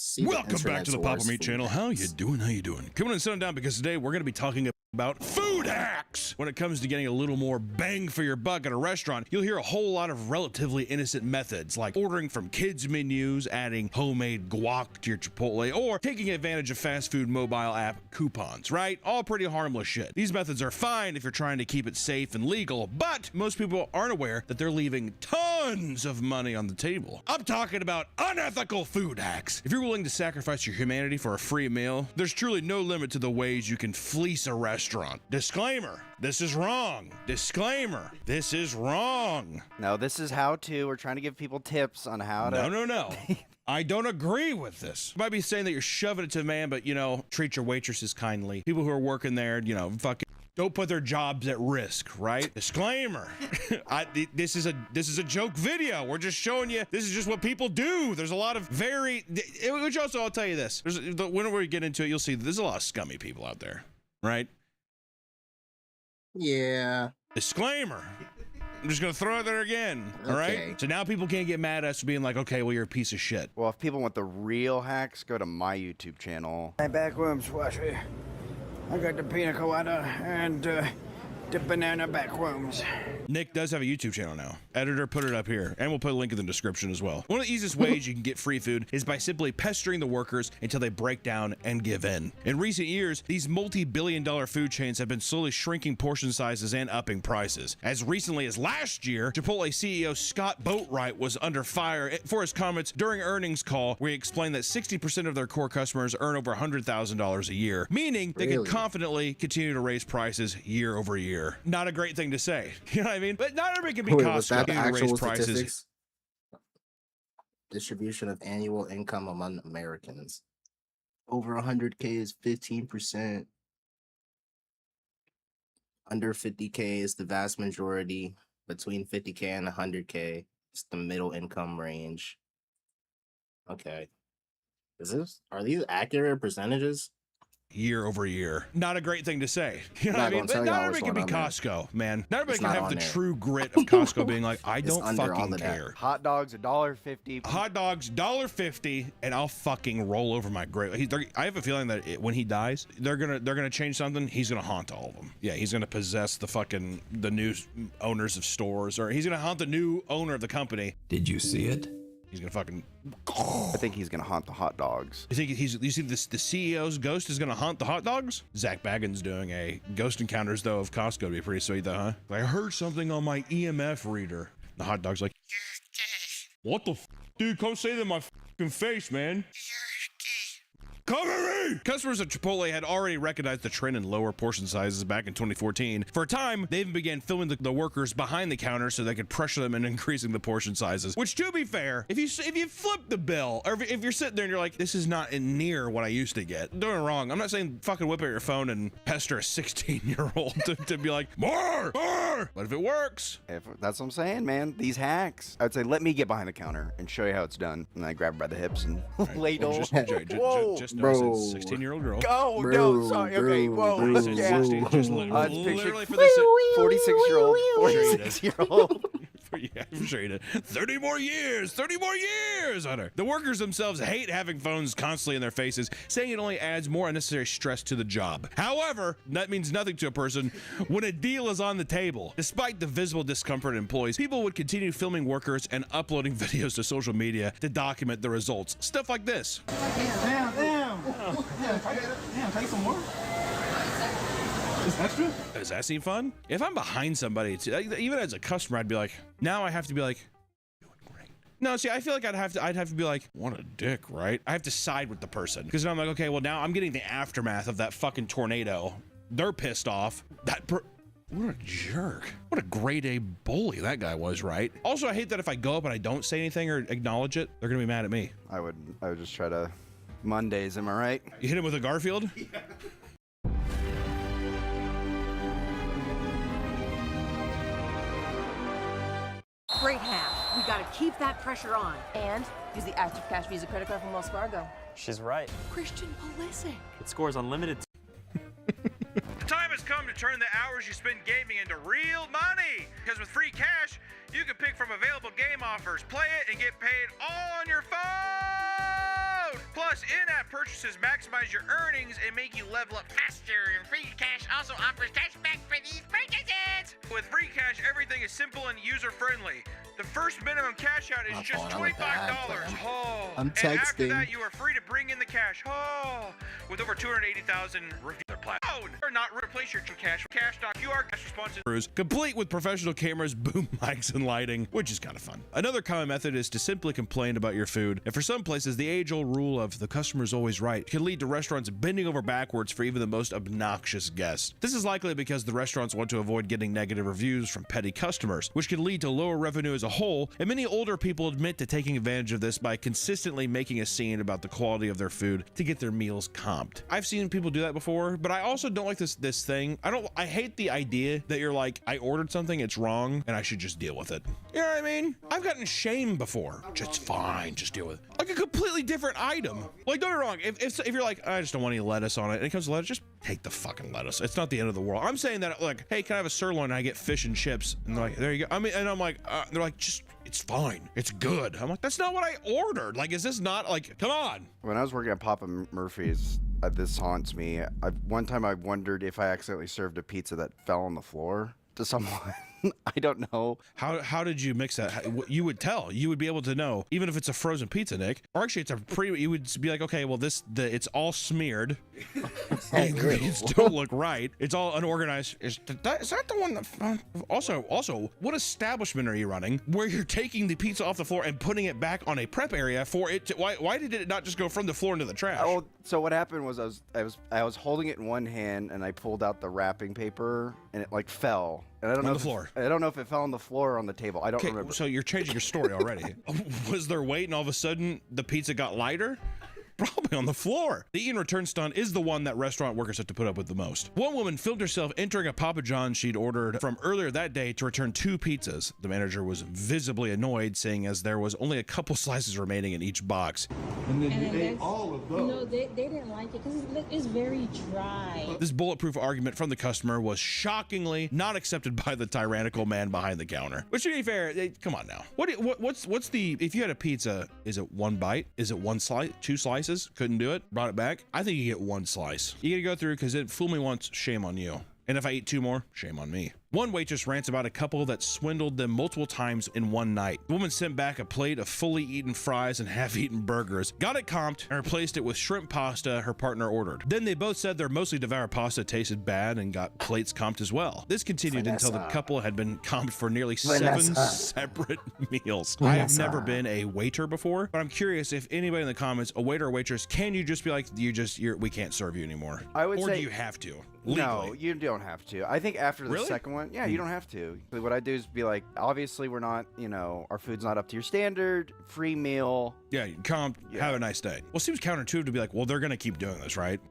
See Welcome back to the Papa Meat channel. How you doing? How you doing? Come on and sit down because today we're going to be talking about food hacks. When it comes to getting a little more bang for your buck at a restaurant, you'll hear a whole lot of relatively innocent methods like ordering from kids menus, adding homemade guac to your Chipotle, or taking advantage of fast food mobile app coupons, right? All pretty harmless shit. These methods are fine if you're trying to keep it safe and legal, but most people aren't aware that they're leaving tons of money on the table. I'm talking about unethical food hacks. If you're willing to sacrifice your humanity for a free meal, there's truly no limit to the ways you can fleece a restaurant. Disclaimer, this is wrong. Disclaimer, this is wrong. No, this is how to. We're trying to give people tips on how to. No. I don't agree with this. You might be saying that you're shoving it to the man, but, you know, treat your waitresses kindly. People who are working there, you know, fucking don't put their jobs at risk, right? Disclaimer. This is a joke video. We're just showing you this is just what people do. There's a lot of which also I'll tell you this. When we get into it, you'll see there's a lot of scummy people out there, right? Yeah. Disclaimer. I'm just gonna throw it there again. All right. So now people can't get mad at us for being like, okay, well, you're a piece of shit. Well, if people want the real hacks, go to my YouTube channel. My back rooms, watch me. I got the pina colada and the banana back rooms. Nick does have a YouTube channel now. Editor, put it up here, and we'll put a link in the description as well. One of the easiest ways you can get free food is by simply pestering the workers until they break down and give in. In recent years, these multi-billion-dollar food chains have been slowly shrinking portion sizes and upping prices. As recently as last year, Chipotle CEO Scott Boatwright was under fire for his comments during earnings call, where he explained that 60% of their core customers earn over $100,000 a year, meaning they can confidently continue to raise prices year over year. Not a great thing to say. You know what I mean? But not everybody can be Costco and raise prices. Statistics? Distribution of annual income among Americans. Over 100K is 15%. Under 50K is the vast majority. Between 50K and 100K is the middle income range. Okay. Are these accurate percentages? Year over year. Not a great thing to say. You know what I mean? But not everybody can be Costco, man. Not everybody can have the true grit of Costco being like, I don't fucking care. Hot dogs, $1.50. Hot dogs, $1.50, and I'll fucking roll over my grave. I have a feeling that when he dies, they're gonna change something. He's gonna haunt all of them. Yeah, he's gonna possess the new owners of stores, or he's gonna haunt the new owner of the company. Did you see it? He's gonna fucking. I think he's gonna haunt the hot dogs. You think you see the CEO's ghost is gonna haunt the hot dogs? Zach Baggins doing a ghost encounters though of Costco would be pretty sweet though, huh? I heard something on my EMF reader. The hot dog's like, what the f, dude? Come say that in my fucking face, man. Cover me! Customers at Chipotle had already recognized the trend in lower portion sizes back in 2014. For a time, they even began filming the workers behind the counter so they could pressure them into increasing the portion sizes. Which, to be fair, if you flip the bill, or if you're sitting there and you're like, this is not near what I used to get, don't get me wrong. I'm not saying fucking whip out your phone and pester a 16-year-old to be like, more! But if it works. That's what I'm saying, man. These hacks. I'd say, let me get behind the counter and show you how it's done. And I grab her by the hips and ladle. Just bro. 16-year-old girl. Oh, bro, no, sorry. Okay, whoa. Bro, Yeah. Just literally for the 46-year-old. 46-year-old. Yeah, I'm sure you did. 30 more years on her. The workers themselves hate having phones constantly in their faces, saying it only adds more unnecessary stress to the job. However, that means nothing to a person when a deal is on the table. Despite the visible discomfort in employees, people would continue filming workers and uploading videos to social media to document the results. Stuff like this. Damn. Take some more. Is that true? Does that seem fun? If I'm behind somebody, even as a customer, I'd be like, now I have to be like, doing great. No, see, I feel like I'd have to be like, what a dick, right? I have to side with the person because I'm like, okay, well now I'm getting the aftermath of that fucking tornado. They're pissed off. What a jerk. What a grade A bully that guy was, right? Also, I hate that if I go up and I don't say anything or acknowledge it, they're gonna be mad at me. I would just try to Mondays, am I right? You hit him with a Garfield? Yeah. Great half. We gotta keep that pressure on. And use the Active Cash Visa credit card from Wells Fargo. She's right. Christian Pulisic. It scores unlimited. The time has come to turn the hours you spend gaming into real money. Because with free cash, you can pick from available game offers, play it, and get paid all on your phone. Plus, in-app purchases maximize your earnings and make you level up faster. And Free Cash also offers cashback for these purchases. With Free Cash, everything is simple and user-friendly. The first minimum cash out is just $25. Oh, I'm and after texting. that, you are free to bring in the cash. Oh, with over 280,000 reviews. Or not replace your cash. Cash.QR cash responses. Complete with professional cameras, boom mics, and lighting, which is kind of fun. Another common method is to simply complain about your food. And for some places, the age-old rule of the customer's always right can lead to restaurants bending over backwards for even the most obnoxious guests. This is likely because the restaurants want to avoid getting negative reviews from petty customers, which can lead to lower revenue as a whole, and many older people admit to taking advantage of this by consistently making a scene about the quality of their food to get their meals comped. I've seen people do that before, but I also don't like this thing. I hate the idea that you're like, I ordered something, it's wrong, and I should just deal with it. You know what I mean? I've gotten shamed before. It's fine, just deal with it. Like a completely different item. Like, don't get me wrong, if you're like, I just don't want any lettuce on it, and it comes to lettuce, just take the fucking lettuce. It's not the end of the world. I'm saying that, like, hey, can I have a sirloin and I get fish and chips? And they're like, there you go. I mean, and I'm like, they're like, just, it's fine. It's good. I'm like, that's not what I ordered. Like, is this not, like, come on. When I was working at Papa Murphy's, this haunts me. One time I wondered if I accidentally served a pizza that fell on the floor to someone. I don't know. How did you mix that? You would tell. You would be able to know, even if it's a frozen pizza, Nick. Or actually, it's a you would be like, okay, well, it's all smeared. The ingredients don't look right. It's all unorganized. Is that the one that? Also, what establishment are you running where you're taking the pizza off the floor and putting it back on a prep area for it to? Why did it not just go from the floor into the trash? Oh, so what happened was I was holding it in one hand and I pulled out the wrapping paper and it like fell. And I don't know on the floor. I don't know if it fell on the floor or on the table. I don't remember. So you're changing your story already. Was there weight and all of a sudden the pizza got lighter? Probably on the floor. The eat and return stunt is the one that restaurant workers have to put up with the most. One woman filmed herself entering a Papa John's she'd ordered from earlier that day to return 2 pizzas. The manager was visibly annoyed, saying as there was only a couple slices remaining in each box. And then you ate all of those. No, they didn't like it because it's very dry. This bulletproof argument from the customer was shockingly not accepted by the tyrannical man behind the counter. Which, to be fair, come on now. What's the, if you had a pizza, is it 1 bite? Is it 1 slice, 2 slices? Couldn't do it, brought it back. I think you get 1 slice. You gotta go through because it fooled me once, shame on you. And if I eat 2 more, shame on me. One waitress rants about a couple that swindled them multiple times in one night. The woman sent back a plate of fully eaten fries and half-eaten burgers, got it comped, and replaced it with shrimp pasta her partner ordered. Then they both said their mostly devoured pasta tasted bad and got plates comped as well. This continued until the couple had been comped for nearly 7 separate meals. I have never been a waiter before, but I'm curious if anybody in the comments, a waiter or waitress, can you just be like, we can't serve you anymore? I would or say, do you have to? Legally. No, you don't have to. I think after the second one, yeah, you don't have to. What I do is be like, obviously we're not, our food's not up to your standard, free meal. Yeah, comp, have a nice day. Well, it seems counterintuitive to be like, well, they're going to keep doing this, right?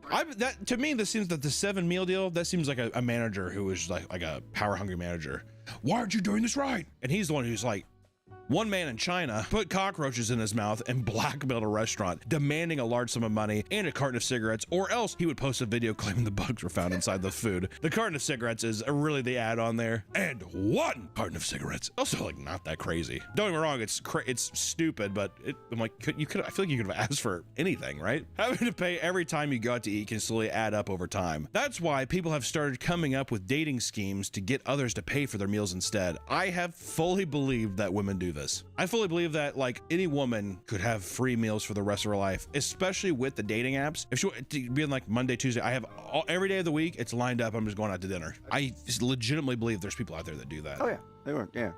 To me, this seems that the 7 meal deal, that seems like a manager who is like a power hungry manager. Why aren't you doing this right? And he's the one who's like, one man in China put cockroaches in his mouth and blackmailed a restaurant, demanding a large sum of money and a carton of cigarettes, or else he would post a video claiming the bugs were found inside the food. The carton of cigarettes is really the add-on there. And 1 carton of cigarettes. Also, like, not that crazy. Don't get me wrong, it's stupid, but I'm like, I feel like you could have asked for anything, right? Having to pay every time you go out to eat can slowly add up over time. That's why people have started coming up with dating schemes to get others to pay for their meals instead. I have fully believed that women do this. I fully believe that like any woman could have free meals for the rest of her life, especially with the dating apps. If she being like Monday, Tuesday, I have every day of the week, it's lined up. I'm just going out to dinner. I legitimately believe there's people out there that do that. Oh yeah, they were, yeah.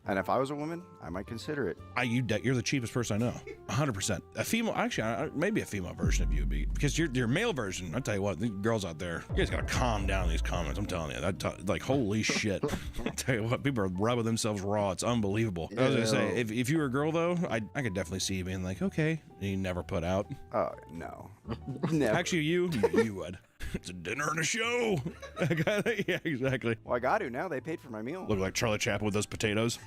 And if I was a woman, I might consider it. You're the cheapest person I know. 100%. A female, actually, maybe a female version of you would be, because your male version, I'll tell you what, the girls out there, you guys gotta calm down these comments. I'm telling you, like, holy shit. I'll tell you what, people are rubbing themselves raw. It's unbelievable. I was gonna say, if you were a girl though, I could definitely see you being like, okay, and you never put out. Oh, no. Never. Actually, you would. It's a dinner and a show. Yeah, exactly. Well, I got to now. They paid for my meal. Look like Charlie Chaplin with those potatoes.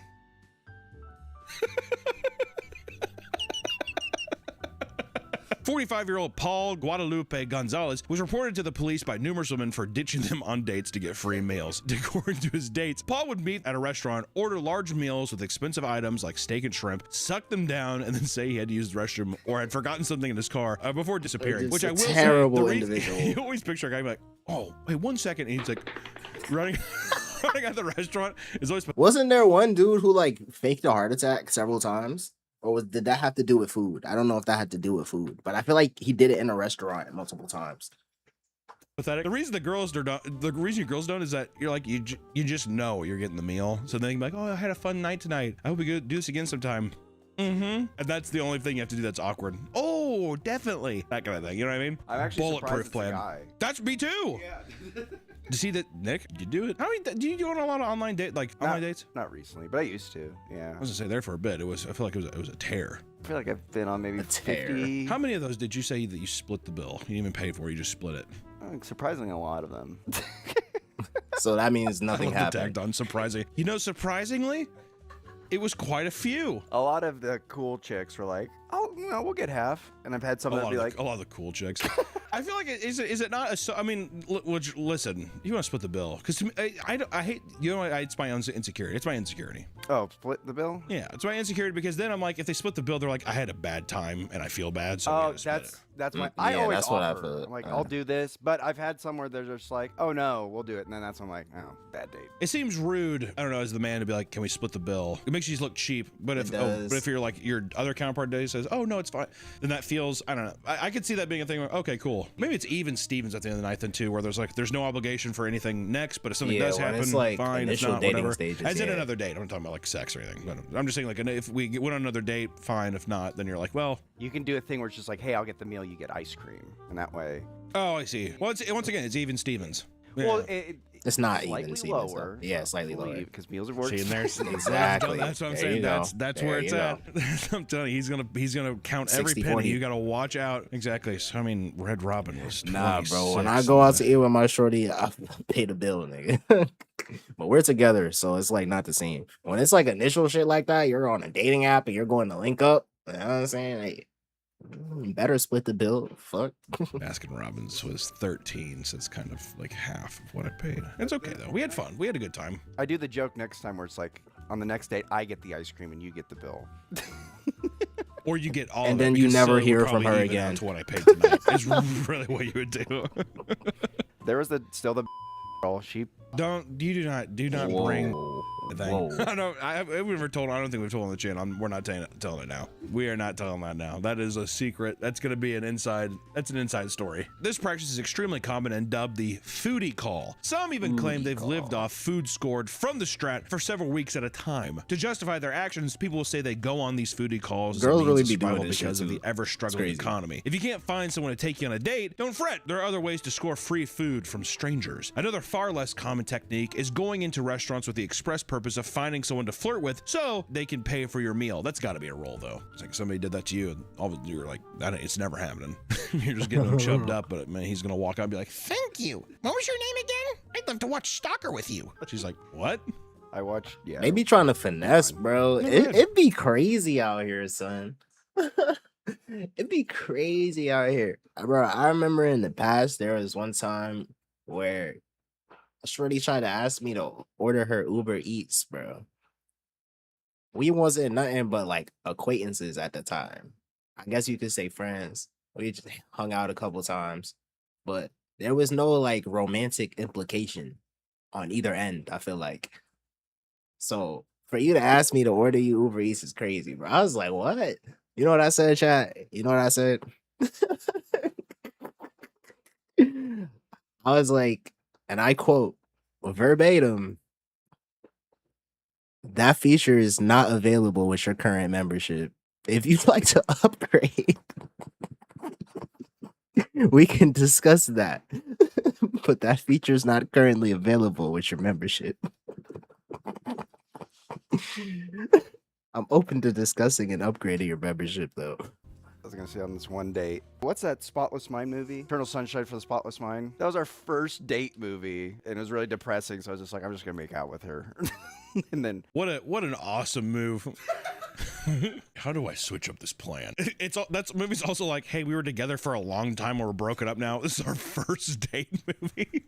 45-year-old Paul Guadalupe Gonzalez was reported to the police by numerous women for ditching them on dates to get free meals. According to his dates, Paul would meet at a restaurant, order large meals with expensive items like steak and shrimp, suck them down, and then say he had to use the restroom or had forgotten something in his car before disappearing. Which I will terrible say, individual. You always picture a guy like, oh, wait, 1 second, and he's like running at the restaurant. Is always Wasn't there one dude who like faked a heart attack several times? Or did that have to do with food? I don't know if that had to do with food, but I feel like he did it in a restaurant multiple times. pathetic. The reason the reason you girls don't is that you're like you just know you're getting the meal, so then you can be like, oh, I had a fun night tonight. I hope we could do this again sometime. And that's the only thing you have to do that's awkward. Oh, definitely that kind of thing. You know what I mean? I'm actually bulletproof surprised it's a plan. guy. That's me too. Yeah. To see that, Nick, you do it. How many do you do on a lot of online online dates? Not recently, but I used to. Yeah. I was gonna say there for a bit. I feel like it was a tear. I feel like I've been on maybe 50. How many of those did you say that you split the bill? You didn't even pay for. You just split it. Surprisingly, a lot of them. So that means nothing happened. Tagged on surprising. You know, surprisingly, it was quite a few. A lot of the cool chicks were like, "Oh, no, we'll get half," and I've had some that be like, a lot of the cool chicks. I feel like is it not? I mean, listen, you want to split the bill because I hate it's my own insecurity. It's my insecurity. Oh, split the bill? Yeah, it's my insecurity because then I'm like, if they split the bill, they're like, I had a bad time and I feel bad. So that's my. Yeah, I always that's what I offer. feel. I'm like, I'll do this, but I've had some where they're just like, oh no, we'll do it, and then that's when I'm like, oh, bad date. It seems rude. I don't know, as the man to be like, can we split the bill? It makes you look cheap. But if you're like your other counterpart day says, oh no, it's fine, then that feels, I don't know. I could see that being a thing where, okay, cool. Maybe it's even Stevens at the end of the night then too, where there's no obligation for anything next, but if something does happen, it's like fine. If initial not, dating whatever. stages, As in another date. I'm not talking about like sex or anything. But I'm just saying like if we went on another date, fine. If not, then you're like, well, you can do a thing where it's just like, hey, I'll get the meal, you get ice cream, and that way. Oh, I see. Well, once again, it's even Stevens. Yeah. Well, it's not slightly even Stevens, lower. Yeah, slightly lower Because meals are more See, expensive. exactly. That's what I'm There saying. you go. That's There where it's you at. I'm telling you, he's gonna count every 60, penny. 40. You gotta watch out. Exactly. So I mean, Red Robin was 26. Nah, bro. When I go out to eat with my shorty, I pay the bill, nigga. But we're together, so it's like not the same. When it's like initial shit like that, you're on a dating app and you're going to link up. You know what I'm saying? Like, better split the bill. Fuck. Baskin Robbins was 13, so it's kind of like half of what I paid. It's okay though. We had fun. We had a good time. I do the joke next time where it's like, on the next date, I get the ice cream and you get the bill. Or you get all And of then it, you because never Sil would hear from probably her even out again. to what I paid tonight. Is really what you would do. There was still the girl. She do not Whoa. bring thing. Whoa. We've never told. I don't think we've told on the channel. We're not telling it now. We are not telling that now. That is a secret. That's going to be an inside. That's an inside story. This practice is extremely common and dubbed the foodie call. Some even claim they've lived off food scored from the Strat for several weeks at a time. To justify their actions, people will say they go on these foodie calls. Girls as a really means be of doing survival this because shit, of the too. ever-struggling It's crazy. economy. If you can't find someone to take you on a date, don't fret. There are other ways to score free food from strangers. Another far less common technique is going into restaurants with the express purpose of finding someone to flirt with so they can pay for your meal. That's got to be a role, though. It's like somebody did that to you, and you're like, it's never happening. You're just getting them chubbed up, but man, he's gonna walk out and be like, "Thank you. What was your name again? I'd love to watch Stalker with you." She's like, "What?" I watched. Yeah. Maybe trying to finesse, bro. It'd be crazy out here, son. It'd be crazy out here, bro. I remember in the past there was one time where a shorty tried to ask me to order her Uber Eats, bro. We wasn't nothing but like acquaintances at the time. I guess you could say friends. We just hung out a couple times, but there was no like romantic implication on either end, I feel like. So for you to ask me to order you Uber Eats is crazy, bro. I was like, what? You know what I said, chat? You know what I said? I was like, and I quote verbatim, that feature is not available with your current membership. If you'd like to upgrade, we can discuss that. But that feature is not currently available with your membership. I'm open to discussing and upgrading your membership, though. I was gonna say on this one date. What's that Spotless Mind movie? Eternal Sunshine for the Spotless Mind. That was our first date movie, and it was really depressing. So I was just like, I'm just gonna make out with her, and then What an awesome move. How do I switch up this plan? That's movie's also like, hey, we were together for a long time, or we're broken up now. This is our first date movie.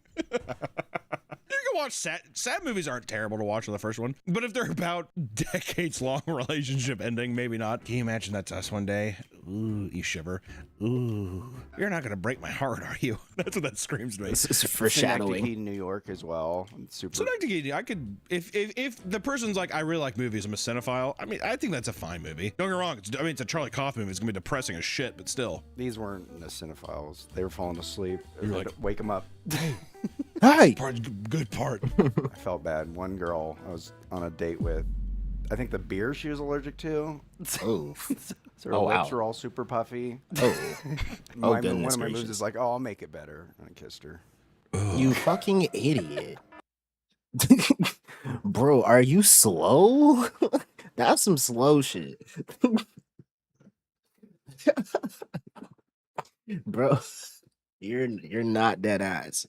You can watch sad movies aren't terrible to watch on the first one, but if they're about decades long relationship ending, maybe not. Can you imagine that's us one day? Ooh, you shiver. Ooh, you're not gonna break my heart, are you? That's what that screams to me. This is foreshadowing. Synecdoche, New York as well. Super. Synecdoche, I could, if the person's like, I really like movies, I'm a cinephile. I mean, I think that's a fine movie. Don't get me wrong. It's a Charlie Kaufman movie. It's gonna be depressing as shit, but still. These weren't the cinephiles. They were falling asleep. You're like, wake them up. Hi. Good part. I felt bad. One girl I was on a date with, I think the beer she was allergic to. Oh. So her lips were all super puffy. Oh. One of my moves is like, oh, I'll make it better. And I kissed her. You fucking idiot. Bro, are you slow? That's some slow shit. Bro, you're not dead ass.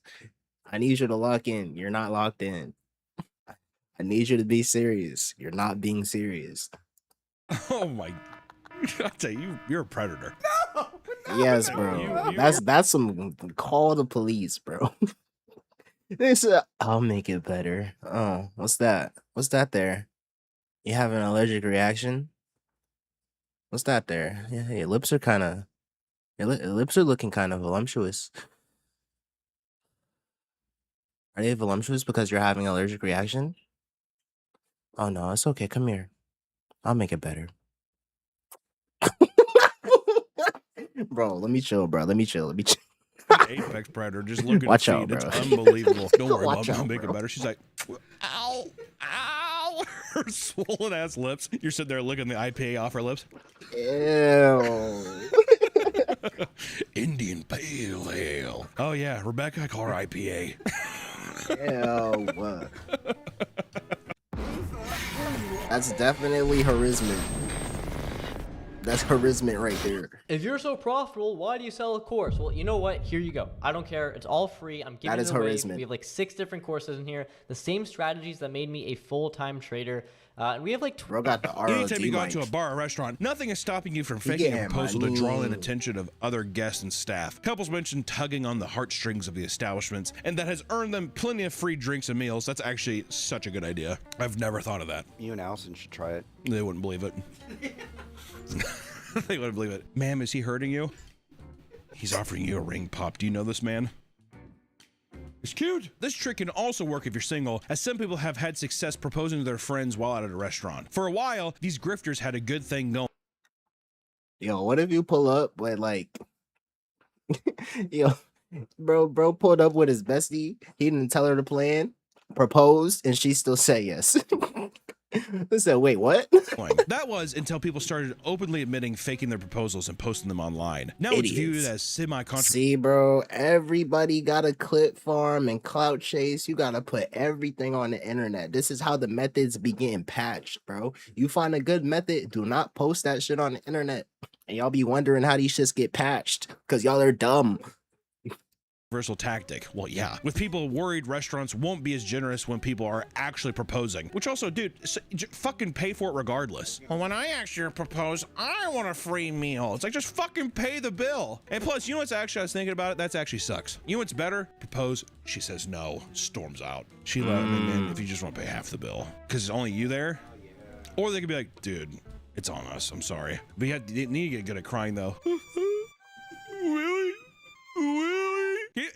I need you to lock in. You're not locked in. I need you to be serious. You're not being serious. Oh my! I tell you, you're a predator. No, yes, bro. That's some call the police, bro. They said, I'll make it better. Oh, what's that? What's that there? You have an allergic reaction? What's that there? Yeah, your lips are kind of. Your lips are looking kind of voluptuous. Are they voluptuous because you're having an allergic reaction? Oh no, it's okay. Come here. I'll make it better. Bro, let me chill, bro. Let me chill. Apex predator, just looking Watch at out, feet. bro. It's unbelievable. Don't worry, Watch I'll out, make it bro. better. She's like, ow, ow. Her swollen ass lips. You're sitting there licking the IPA off her lips. Ew. Indian Pale Ale. Oh yeah, Rebecca, I call her IPA. Ew. That's definitely harassment. That's harassment right there. If you're so profitable, why do you sell a course? Well, you know what? Here you go. I don't care. It's all free. I'm giving it away. harassment. We have like 6 different courses in here. The same strategies that made me a full-time trader. And we have like... Bro got the ROD Anytime you go mic. into a bar or restaurant, nothing is stopping you from faking a proposal to draw in attention of other guests and staff. Couples mentioned tugging on the heartstrings of the establishments, and that has earned them plenty of free drinks and meals. That's actually such a good idea. I've never thought of that. You and Allison should try it. They wouldn't believe it. They wouldn't believe it. Ma'am, is he hurting you? He's offering you a ring pop. Do you know this man? It's cute. This trick can also work if you're single, as some people have had success proposing to their friends while out at a restaurant. For a while, these grifters had a good thing going. Yo, what if you pull up with like, yo, bro pulled up with his bestie. He didn't tell her the plan, proposed, and she still said yes. They said, wait, what? That was until people started openly admitting faking their proposals and posting them online. Now it's viewed as semi-controversial. See, bro, everybody got a clip farm and clout chase. You gotta put everything on the internet. This is how the methods be getting patched, bro. You find a good method, do not post that shit on the internet. And y'all be wondering how these shits get patched, because y'all are dumb. Universal tactic. Well, yeah. With people worried restaurants won't be as generous when people are actually proposing. Which also, dude, fucking pay for it regardless. Well, when I actually propose, I want a free meal. It's like, just fucking pay the bill. And plus, you know what's actually, I was thinking about it, that's actually sucks. You know what's better? Propose. She says no. Storms out. She let him in if you just want to pay half the bill. Because it's only you there. Or they could be like, dude, it's on us. I'm sorry. But you need to get good at crying, though. Really?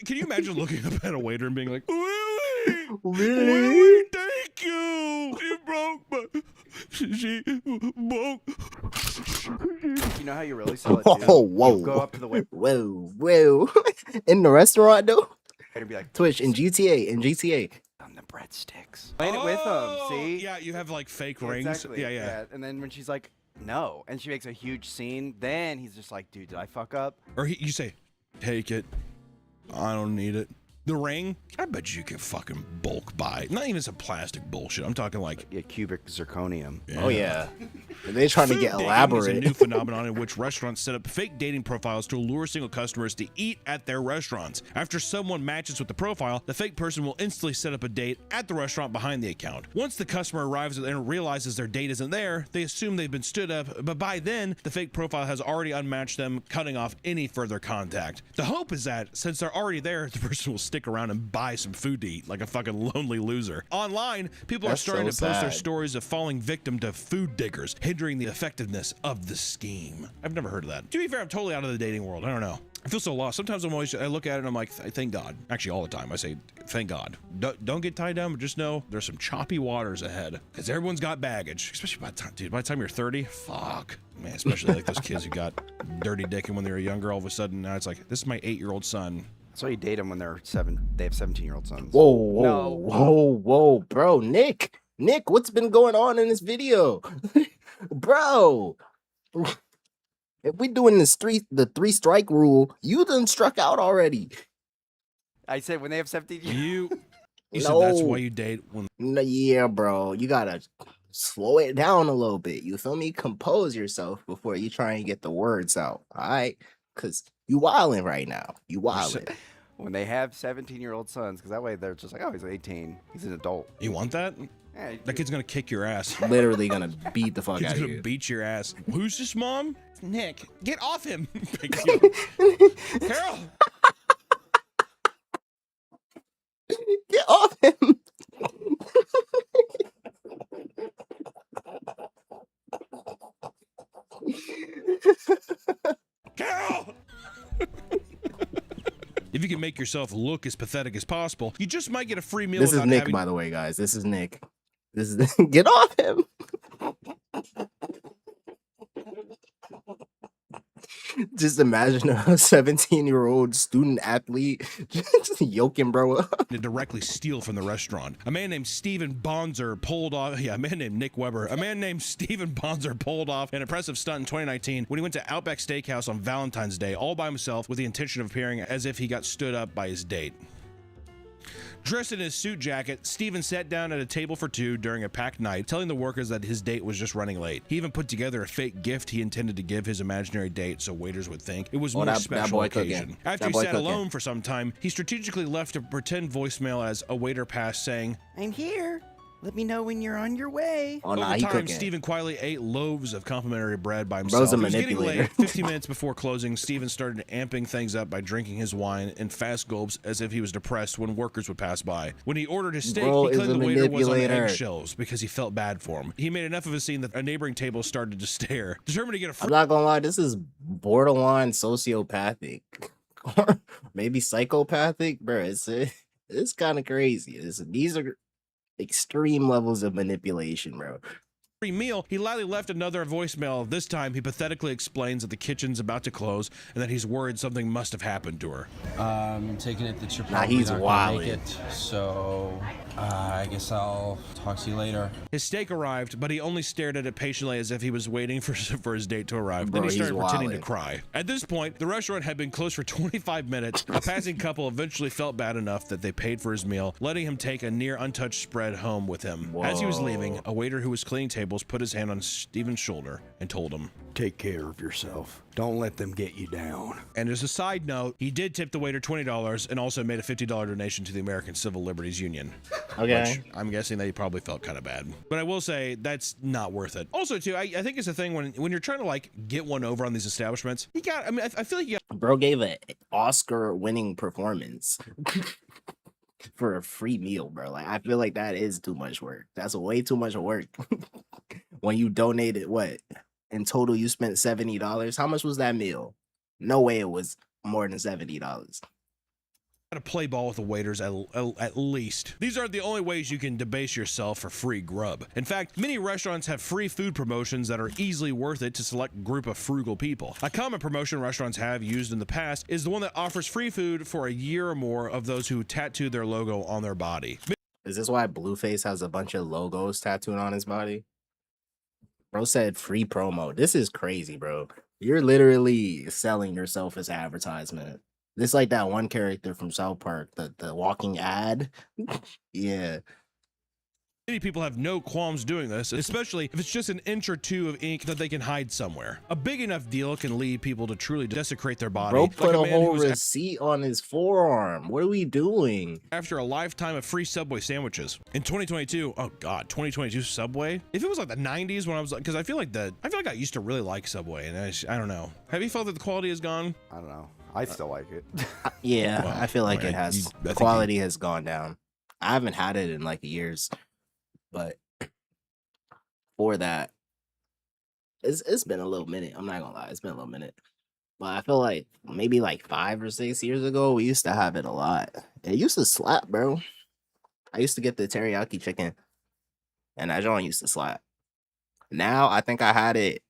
Can you imagine looking up at a waiter and being like, Willie, thank you. She broke. You know how you really sell it, dude? Whoa. You go up to the waiter. Whoa. In the restaurant, though? And be like, Twitch, in GTA. On the breadsticks. Playing it with them, see? Yeah, you have like fake rings. Exactly. Yeah. And then when she's like, no, and she makes a huge scene, then he's just like, dude, did I fuck up? Or you say, take it. I don't need it. The ring, I bet you could fucking bulk buy. Not even some plastic bullshit. I'm talking like cubic zirconium. Oh yeah, they're trying to get Food dating elaborate. is a new phenomenon in which restaurants set up fake dating profiles to lure single customers to eat at their restaurants. After someone matches with the profile, the fake person will instantly set up a date at the restaurant behind the account. Once the customer arrives and realizes their date isn't there, they assume they've been stood up, but by then, the fake profile has already unmatched them, cutting off any further contact. The hope is that, since they're already there, the person will stick around and buy some food to eat like a fucking lonely loser. Online, people are starting to post their stories of falling victim to food diggers, hindering the effectiveness of the scheme. I've never heard of that. To be fair, I'm totally out of the dating world. I don't know. I feel so lost. Sometimes I look at it and I'm like, thank God. Actually, all the time I say, thank God. Don't get tied down, but just know there's some choppy waters ahead because everyone's got baggage, especially by the time you're 30. Fuck, man, especially like those kids who got dirty dicking when they were younger. All of a sudden, now it's like, this is my 8-year-old son. So you date them when they're 7. They have 17-year-old sons. Whoa, bro, Nick, what's been going on in this video, bro? If we're doing the 3-strike rule, you done struck out already. I said when they have 17 years. You said that's why you date when. No, yeah, bro. You gotta slow it down a little bit. You feel me? Compose yourself before you try and get the words out. All right? Because you wilding right now. You wilding. When they have 17-year-old sons, because that way they're just like, oh, he's 18. He's an adult. You want that? Yeah, that kid's gonna kick your ass. Literally gonna beat the fuck He's out of gonna you. beat your ass. Who's this, mom? Nick. Get off him. Carol. Get off him. Carol. If you can make yourself look as pathetic as possible, you just might get a free meal. This is Nick, by the way, guys. This is Nick. This is get off him. Just imagine a 17-year-old student athlete just yoking bro up. To directly steal from the restaurant. A man named Steven Bonzer pulled off, a man named Nick Weber. A man named Steven Bonzer pulled off an impressive stunt in 2019 when he went to Outback Steakhouse on Valentine's Day all by himself with the intention of appearing as if he got stood up by his date. Dressed in his suit jacket, Steven sat down at a table for two during a packed night, telling the workers that his date was just running late. He even put together a fake gift he intended to give his imaginary date so waiters would think it was more special occasion. After he sat alone for some time, he strategically left a pretend voicemail as a waiter passed saying, I'm here. Let me know when you're on your way. Oh, nah, Over he time, cooking. Steven quietly ate loaves of complimentary bread by Bro's himself. a It was getting manipulator. late. 15 minutes before closing, Steven started amping things up by drinking his wine in fast gulps as if he was depressed when workers would pass by. When he ordered his steak, Bro he is claimed a the waiter was on manipulator. eggshells because he felt bad for him. He made enough of a scene that a neighboring table started to stare. Determined to get a I'm not gonna lie, this is borderline sociopathic. Or maybe psychopathic, bro. It's kind of crazy. These are extreme levels of manipulation, bro. free meal, he loudly left another voicemail. This time, he pathetically explains that the kitchen's about to close and that he's worried something must have happened to her. I'm taking it that you're Nah, probably he's not gonna make wildin'. it, so I guess I'll talk to you later. His steak arrived, but he only stared at it patiently as if he was waiting for his date to arrive. Bro, Then he he's started pretending to wildin'. cry. At this point, the restaurant had been closed for 25 minutes. A passing couple eventually felt bad enough that they paid for his meal, letting him take a near untouched spread home with him. As he was leaving, a waiter who was cleaning tables put his hand on Steven's shoulder and told him, Take care of yourself. Don't let them get you down. and as a side note, he did tip the waiter $20 and also made a $50 donation to the American Civil Liberties Union. Okay. Which I'm guessing that he probably felt kind of bad. But I will say that's not worth it. Also, too, I think it's a thing when you're trying to like get one over on these establishments, you got, I mean, I feel like you got. Bro gave an Oscar-winning performance for a free meal, bro. Like, I feel like that is too much work. That's way too much work. When you donated, what? In total, you spent $70. How much was that meal? No way it was more than $70. To play ball with the waiters at least. These aren't the only ways you can debase yourself for free grub. In fact, many restaurants have free food promotions that are easily worth it to select group of frugal people. A common promotion restaurants have used in the past is the one that offers free food for a year or more of those who tattoo their logo on their body. Is this why Blueface has a bunch of logos tattooed on his body? Bro said free promo. This is crazy, bro. You're literally selling yourself as advertisement. It's like that one character from South Park, the walking ad. Yeah. Many people have no qualms doing this, especially if it's just an inch or two of ink that they can hide somewhere. A big enough deal can lead people to truly desecrate their body. Bro Like put a man whole who's receipt on his forearm. What are we doing? after a lifetime of free Subway sandwiches. In 2022, oh God, 2022 Subway. If it was like the 90s when I was like, because I feel like I used to really like Subway, and I don't know. Have you felt that the quality is gone? I don't know. I still like it. Yeah, Well, I feel like right, it has. I The think quality has gone down. I haven't had it in like years, but for that, it's been a little minute. I'm not gonna lie, it's been a little minute. But I feel like maybe like 5 or 6 years ago, we used to have it a lot. It used to slap, bro. I used to get the teriyaki chicken, and that joint used to slap. Now I think I had it.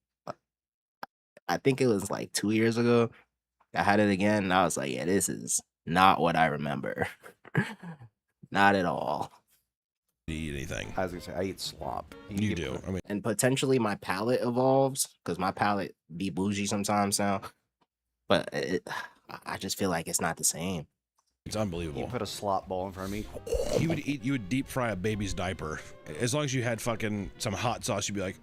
I think it was like 2 years ago. I had it again, and I was like, yeah, this is not what I remember. Not at all. Eat anything. I was gonna say, I eat slop. You do. I mean, And potentially my palate evolves because my palate be bougie sometimes now. But I just feel like it's not the same. it's unbelievable. You put a slop bowl in front of me. You would deep fry a baby's diaper. As long as you had fucking some hot sauce, you'd be like,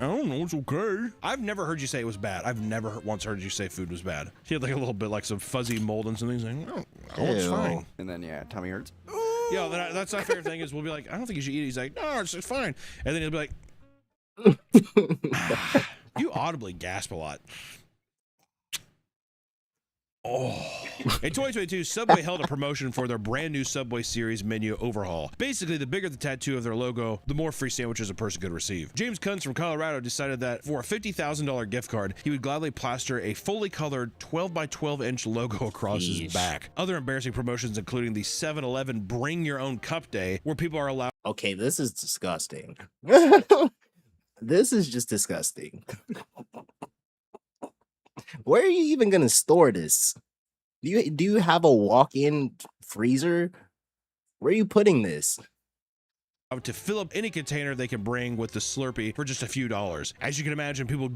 I don't know, it's okay. I've never heard you say it was bad. I've never once heard you say food was bad. He had like a little bit like some fuzzy mold and something. He's like, oh, it's Ew. fine. And then, yeah, tummy hurts. Yeah, that's my favorite thing is we'll be like, I don't think you should eat it. He's like, no, it's fine. And then he'll be like, you audibly gasp a lot. Oh. In 2022, Subway held a promotion for their brand new Subway Series menu overhaul. Basically, the bigger the tattoo of their logo, the more free sandwiches a person could receive. James Kunz from Colorado decided that for a $50,000 gift card, he would gladly plaster a fully colored 12 by 12 inch logo across his back. Other embarrassing promotions, including the 7-Eleven Bring Your Own Cup Day, where people are allowed. Okay, this is disgusting. This is just disgusting. Where are you even gonna store this? Do you have a walk-in freezer? Where are you putting this? To fill up any container they can bring with the Slurpee for just a few dollars. As you can imagine, people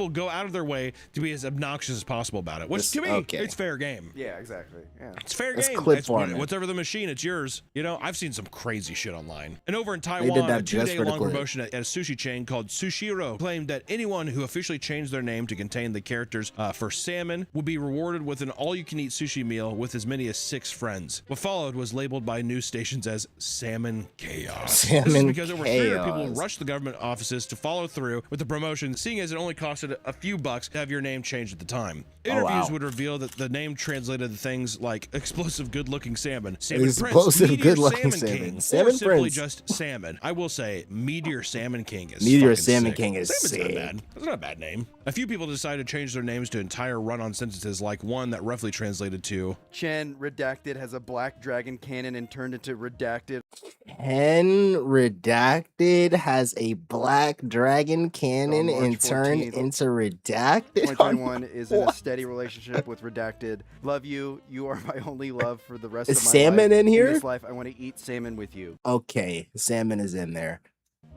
go out of their way to be as obnoxious as possible about it, which to me, it's fair game. Yeah, exactly. Yeah. It's fair That's game. clip It's farming. whatever the machine, it's yours. You know, I've seen some crazy shit online. And over in did Taiwan, that a just for the 2-day-long clip. promotion at a sushi chain called Sushiro claimed that anyone who officially changed their name to contain the characters for salmon would be rewarded with an all-you-can-eat sushi meal with as many as 6 friends. What followed was labeled by news stations as salmon chaos. This is because over 300 people chaos. rushed the government offices to follow through with the promotion, seeing as it only costed a few bucks to have your name changed at the time. Interviews wow. would reveal that the name translated to things like explosive good-looking salmon, salmon Explosive prince, meteor good-looking salmon salmon. king, or Salmon simply prince. just salmon. I will say, Meteor Salmon King is Meteor fucking Salmon sick. King is Salmon's sick. not bad. That's not a bad name. A few people decided to change their names to entire run-on sentences, like one that roughly translated to Chen redacted has a black dragon cannon and turned into redacted. Ken Redacted has a black dragon cannon On March and turned 14th. into Redacted. 2021 is in a What? steady relationship with Redacted. Love you. You are my only love for the rest Is of my salmon life. in here? this life, I want to eat salmon with you. Okay, salmon is in there.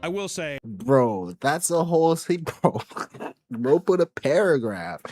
I will say, Bro, that's a whole bro put a paragraph.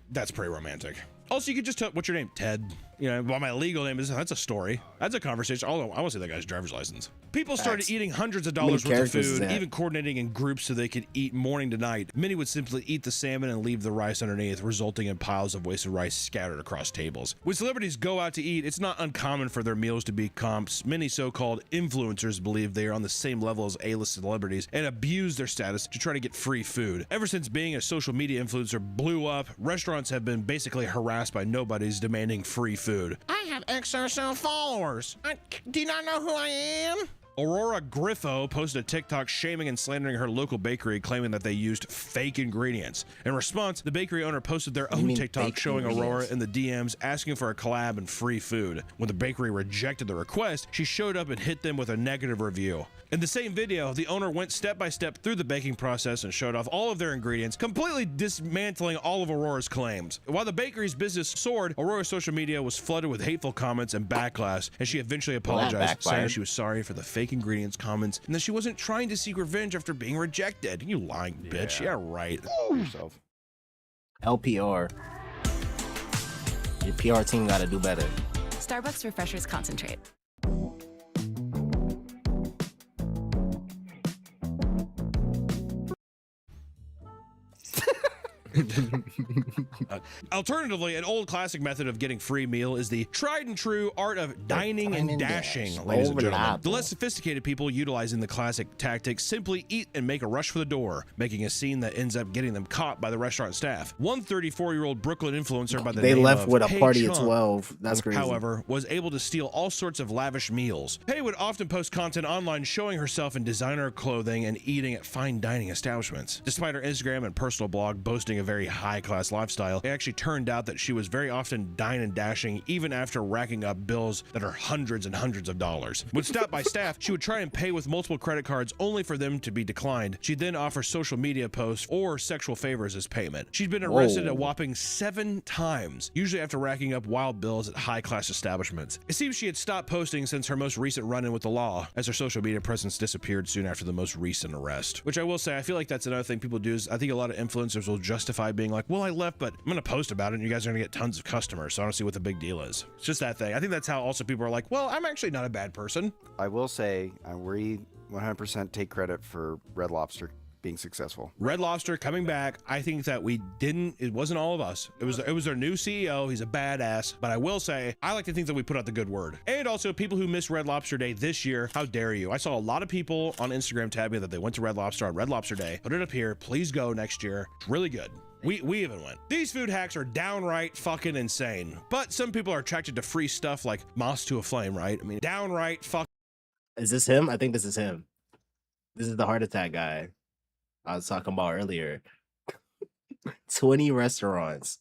that's pretty romantic. Also, you could just tell, what's your name? Ted. You know, what my legal name is, that's a story. That's a conversation. Although, I want to see that guy's driver's license. People started Facts. eating hundreds of How many dollars worth of characters is food, that? even coordinating in groups so they could eat morning to night. Many would simply eat the salmon and leave the rice underneath, resulting in piles of wasted rice scattered across tables. When celebrities go out to eat, it's not uncommon for their meals to be comps. Many so-called influencers believe they are on the same level as A-list celebrities and abuse their status to try to get free food. Ever since being a social media influencer blew up, restaurants have been basically harassed by nobodies demanding free food. I have XRSL followers. Do you not know who I am? Aurora Griffo posted a TikTok shaming and slandering her local bakery, claiming that they used fake ingredients. In response, the bakery owner posted their own TikTok fake showing Aurora ingredients? in the DMs asking for a collab and free food. When the bakery rejected the request, she showed up and hit them with a negative review. In the same video, the owner went step by step through the baking process and showed off all of their ingredients, completely dismantling all of Aurora's claims. While the bakery's business soared, Aurora's social media was flooded with hateful comments and backlash, and she eventually Well, that apologized, saying backfired. she was sorry for the fake ingredients comments and that she wasn't trying to seek revenge after being rejected. You lying bitch. Yeah, right. Yourself. LPR. Your PR team got to do better. Starbucks Refreshers Concentrate. Alternatively, an old classic method of getting free meal is the tried and true art of dining and dashing, ladies and gentlemen. The less sophisticated people utilizing the classic tactic simply eat and make a rush for the door, making a scene that ends up getting them caught by the restaurant staff. One 34-year-old Brooklyn influencer by the They name left of with a Pei party at Chung, 12. That's crazy. however, was able to steal all sorts of lavish meals. Pei would often post content online showing herself in designer clothing and eating at fine dining establishments. Despite her Instagram and personal blog boasting a very high-class lifestyle, it actually turned out that she was very often dine and dashing even after racking up bills that are hundreds and hundreds of dollars. When stopped by staff, she would try and pay with multiple credit cards only for them to be declined. She'd then offer social media posts or sexual favors as payment. She'd been arrested a whopping 7 times, usually after racking up wild bills at high-class establishments. It seems she had stopped posting since her most recent run-in with the law, as her social media presence disappeared soon after the most recent arrest. Which I will say, I feel like that's another thing people do is I think a lot of influencers will justify being like, well, I left, but I'm gonna post about it and you guys are gonna get tons of customers, so I don't see what the big deal is. It's just that thing. I think that's how also people are like, well, I'm actually not a bad person. I will say, we 100% take credit for Red Lobster being successful. Red Lobster coming back. I think that it wasn't all of us. It was their new CEO. He's a badass, but I will say, I like to think that we put out the good word. And also people who missed Red Lobster Day this year, how dare you? I saw a lot of people on Instagram tag me that they went to Red Lobster on Red Lobster Day. Put it up here. Please go next year. It's really good. We even went. These food hacks are downright fucking insane, but some people are attracted to free stuff like moss to a flame, right? I mean, downright fuck. Is this him? I think this is him. This is the heart attack guy I was talking about earlier. 20 restaurants.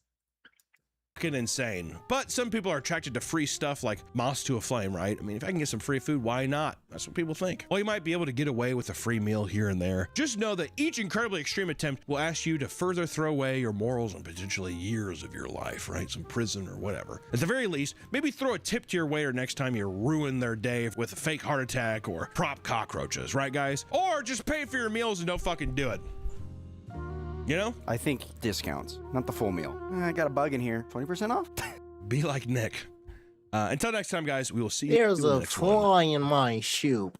Fucking insane, but some people are attracted to free stuff like moss to a flame, right? I mean, if I can get some free food, why not? That's what people think. Well, you might be able to get away with a free meal here and there. Just know that each incredibly extreme attempt will ask you to further throw away your morals and potentially years of your life, right? Some prison or whatever. At the very least, maybe throw a tip to your waiter next time you ruin their day with a fake heart attack or prop cockroaches, right, guys? Or just pay for your meals and don't fucking do it. You know? I think discounts, not the full meal. I got a bug in here. 20% off? Be like Nick. Until next time, guys, we will see you. There's in the a next one. fly in my shoe.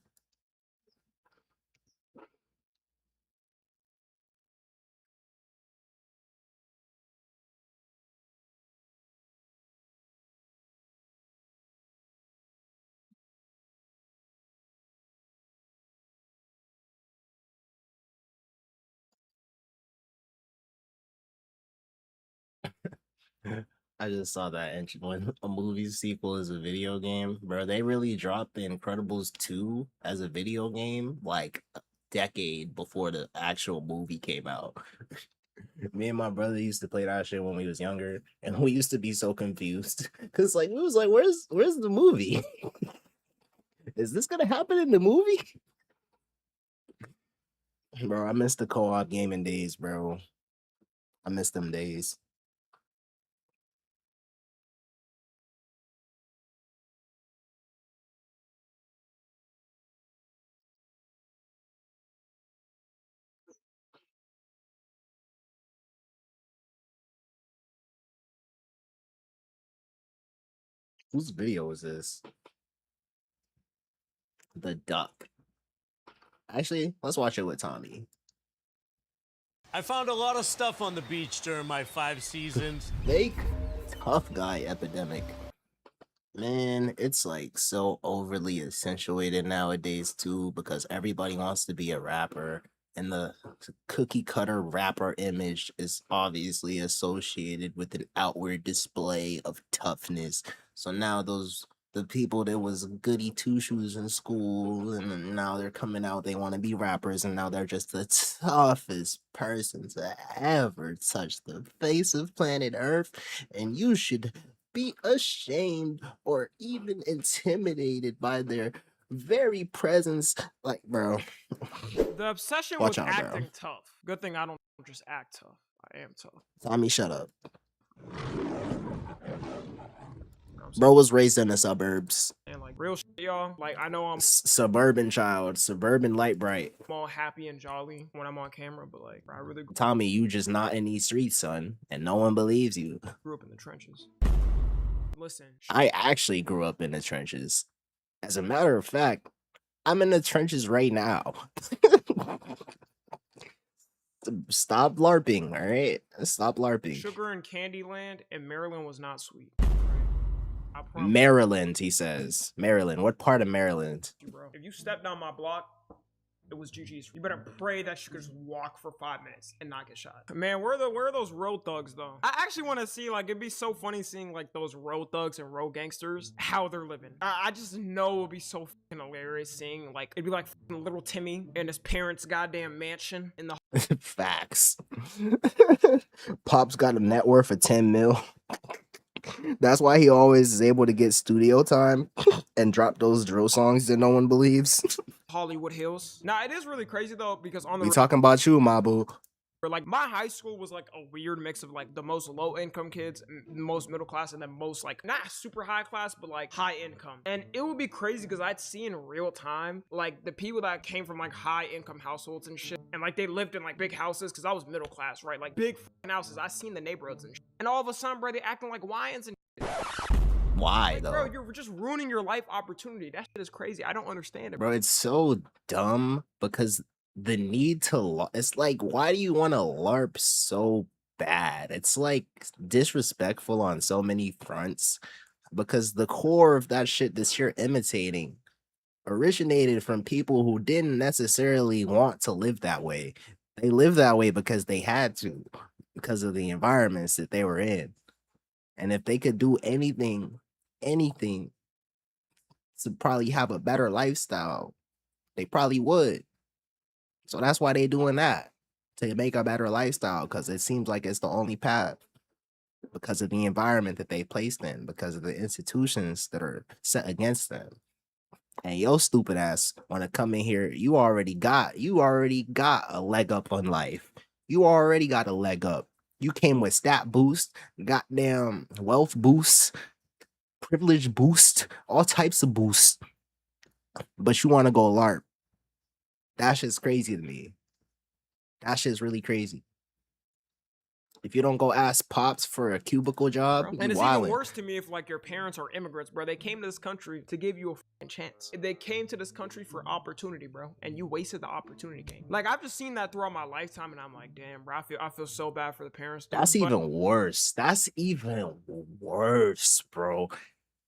I just saw that entry when a movie sequel is a video game, bro. They really dropped The Incredibles 2 as a video game like a decade before the actual movie came out. Me and my brother used to play that shit when we was younger, and we used to be so confused because like we was like, where's the movie? Is this gonna happen in the movie? Bro, I miss the co-op gaming days, bro. I miss them days. Whose video is this? The duck. Actually, let's watch it with Tommy. I found a lot of stuff on the beach during my 5 seasons. Fake tough guy epidemic. Man, it's like so overly accentuated nowadays too, because everybody wants to be a rapper, and the cookie cutter rapper image is obviously associated with an outward display of toughness. So now the people that was goody two shoes in school, and now they're coming out, they want to be rappers, and now they're just the toughest person to ever touch the face of planet Earth. And you should be ashamed or even intimidated by their very presence. Like, bro. The obsession Watch with out, bro. acting tough. Good thing I don't just act tough. I am tough. Tommy, shut up. Bro was raised in the suburbs. And like real shit, y'all. Like I know I'm Suburban child, suburban light bright. all happy and jolly when I'm on camera, but like I really Tommy, you just not in these streets, son, and no one believes you. grew up in the trenches. listen. I actually grew up in the trenches. As a matter of fact, I'm in the trenches right now. Stop LARPing, all right? Stop LARPing. Sugar and Candyland and Maryland was not sweet. Maryland, he says. Maryland. What part of Maryland? Bro, if you step down my block, it was GG's. You better pray that you could just walk for 5 minutes and not get shot. Man, where are those road thugs though? I actually want to see, like, it'd be so funny seeing like those road thugs and road gangsters, how they're living. I just know it'd be so fucking hilarious seeing, like, it'd be like little Timmy in his parents' goddamn mansion in the Facts. Pop's got a net worth of 10 mil. That's why he always is able to get studio time and drop those drill songs that no one believes. Hollywood Hills. Now, it is really crazy though, because on the We talking about you, Mabu. like my high school was like a weird mix of like the most low income kids, most middle class, and then most like not super high class, but like high income. And it would be crazy because I'd see in real time like the people that came from like high income households and shit, and like they lived in like big houses because I was middle class, right? Like big houses. I seen the neighborhoods and shit. And all of a sudden, bro, they acting like Wyans and shit. Why Like, though? bro, you're just ruining your life opportunity. That shit is crazy. I don't understand it, Bro, it's so dumb because the need to it's like, why do you want to LARP so bad? It's like disrespectful on so many fronts because the core of that shit that you're imitating originated from people who didn't necessarily want to live that way. They lived that way because they had to, because of the environments that they were in. And if they could do anything to probably have a better lifestyle, they probably would. So that's why they doing that, to make a better lifestyle, because it seems like it's the only path, because of the environment that they placed in, because of the institutions that are set against them. And your stupid ass want to come in here, you already got a leg up on life. You already got a leg up. You came with stat boost, goddamn wealth boost, privilege boost, all types of boosts. But you want to go LARP. That shit's crazy to me. That shit's really crazy. If you don't go ask Pops for a cubicle job, and it's wildin'. even worse to me if like your parents are immigrants, bro. They came to this country to give you a fucking chance. They came to this country for opportunity, bro, and you wasted the opportunity game. Like I've just seen that throughout my lifetime, and I'm like, damn, bro, I feel so bad for the parents. Dude. That's even worse. That's even worse, bro.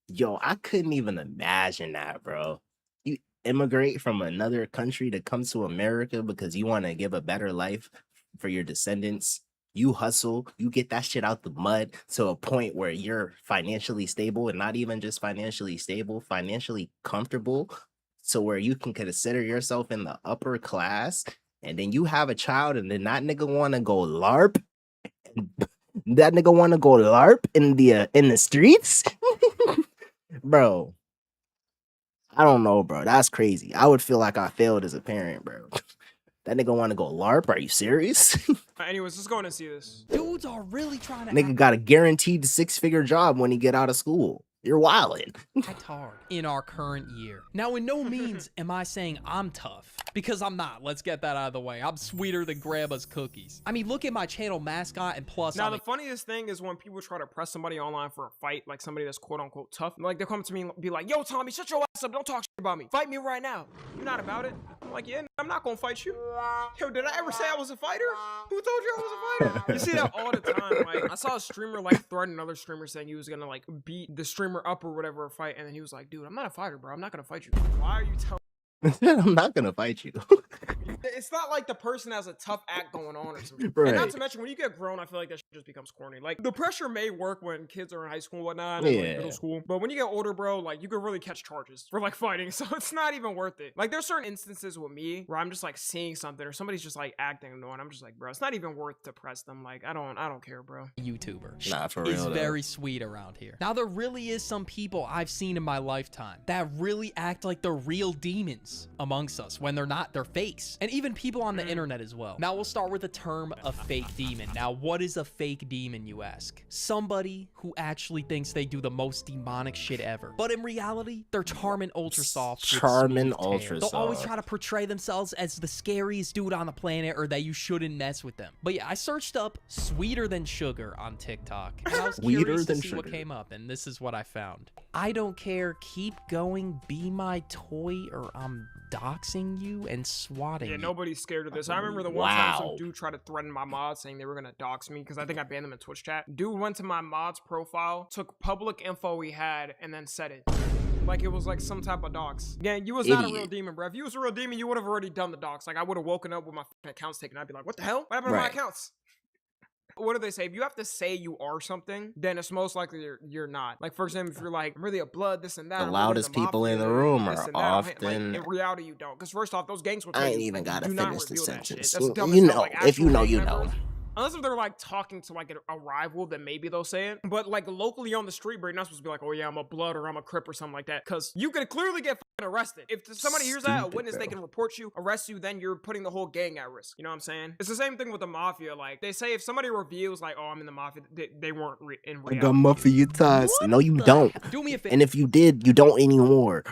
Yo, I couldn't even imagine that, bro. You immigrate from another country to come to America because you want to give a better life for your descendants. You hustle, you get that shit out the mud to a point where you're financially stable, and not even just financially stable, financially comfortable, so where you can consider yourself in the upper class. And then you have a child, and then that nigga want to go LARP. That nigga want to go LARP in the streets. Bro, I don't know, bro. That's crazy. I would feel like I failed as a parent, bro. That nigga want to go LARP? Are you serious? Anyways, let's go in and see this. Dudes are really trying to Nigga got a guaranteed 6-figure job when he get out of school. You're wildin'. act hard in our current year. Now, in no means am I saying I'm tough, because I'm not. Let's get that out of the way. I'm sweeter than Grandma's cookies. I mean, look at my channel mascot, and plus, Now, the funniest thing is when people try to press somebody online for a fight, like somebody that's quote unquote tough. Like, they come to me and be like, yo, Tommy, shut your ass up. Don't talk shit about me. Fight me right now. You're not about it. I'm like, yeah, I'm not gonna fight you. Yo, did I ever say I was a fighter? Who told you I was a fighter? You see that all the time. Like, I saw a streamer like threaten another streamer saying he was gonna like beat the streamer up or whatever a fight, and then he was like, dude, I'm not a fighter, bro. I'm not gonna fight you. Why are you telling I'm not gonna fight you. It's not like the person has a tough act going on or something. Right. And not to mention, when you get grown, I feel like that shit just becomes corny. Like, the pressure may work when kids are in high school and whatnot, and like Yeah. middle school. But when you get older, bro, like, you could really catch charges for like fighting. So it's not even worth it. Like, there's certain instances with me where I'm just like seeing something or somebody's just like acting annoying. I'm just like, bro, it's not even worth to press them. Like, I don't care, bro. YouTuber. Nah, for is real, though. very sweet around here. Now, there really is some people I've seen in my lifetime that really act like they're real demons amongst us when they're not. They're fakes. And even people on the internet as well. Now, we'll start with the term a fake demon. Now, what is a fake fake demon, you ask? Somebody who actually thinks they do the most demonic shit ever. But in reality, they're Charmin Ultra Soft. Charmin Ultra They'll always Soft. try to portray themselves as the scariest dude on the planet or that you shouldn't mess with them. But yeah, I searched up sweeter than sugar on TikTok. And I was Sweeter curious to than see what sugar. came up, and this is what I found. I don't care, keep going, be my toy, or I'm doxing you and swatting Yeah, you. nobody's scared of this. I remember the one time some Wow. dude tried to threaten my mods saying they were gonna dox me because I think I banned them in Twitch chat. Dude went to my mods profile, took public info he had, and then said it. Like it was like some type of dox. Yeah, you was not a real Idiot. demon, bro. If you was a real demon, you would have already done the dox. Like I would have woken up with my f***ing accounts taken. I'd be like, what the hell? What happened to my Right. accounts? What do they say? If you have to say you are something, then it's most likely you're not. Like, for example, if you're like, I'm really a blood, this and that. The I'm really loudest people mafia, in the room this are and that, I'm often. like, in reality, you don't. Because first off, those gangs will tell I ain't you, even gotta do not finish the reveal that shit. sentence. That's dumb You as hell. know, Like, if you actual know, gang you members, know. unless if they're like talking to like a rival, then maybe they'll say it. But like locally on the street, bro, you're not supposed to be like, oh yeah, I'm a blood or I'm a crip or something like that. Because you could clearly get fucking arrested. If somebody hears that, a Stupid, witness, they bro. can report you, arrest you, then you're putting the whole gang at risk. You know what I'm saying? It's the same thing with the mafia. Like they say if somebody reveals like, oh, I'm in the mafia, they weren't in I reality. got mafia ties. No, you don't. Do me a favor. And if you did, you don't anymore.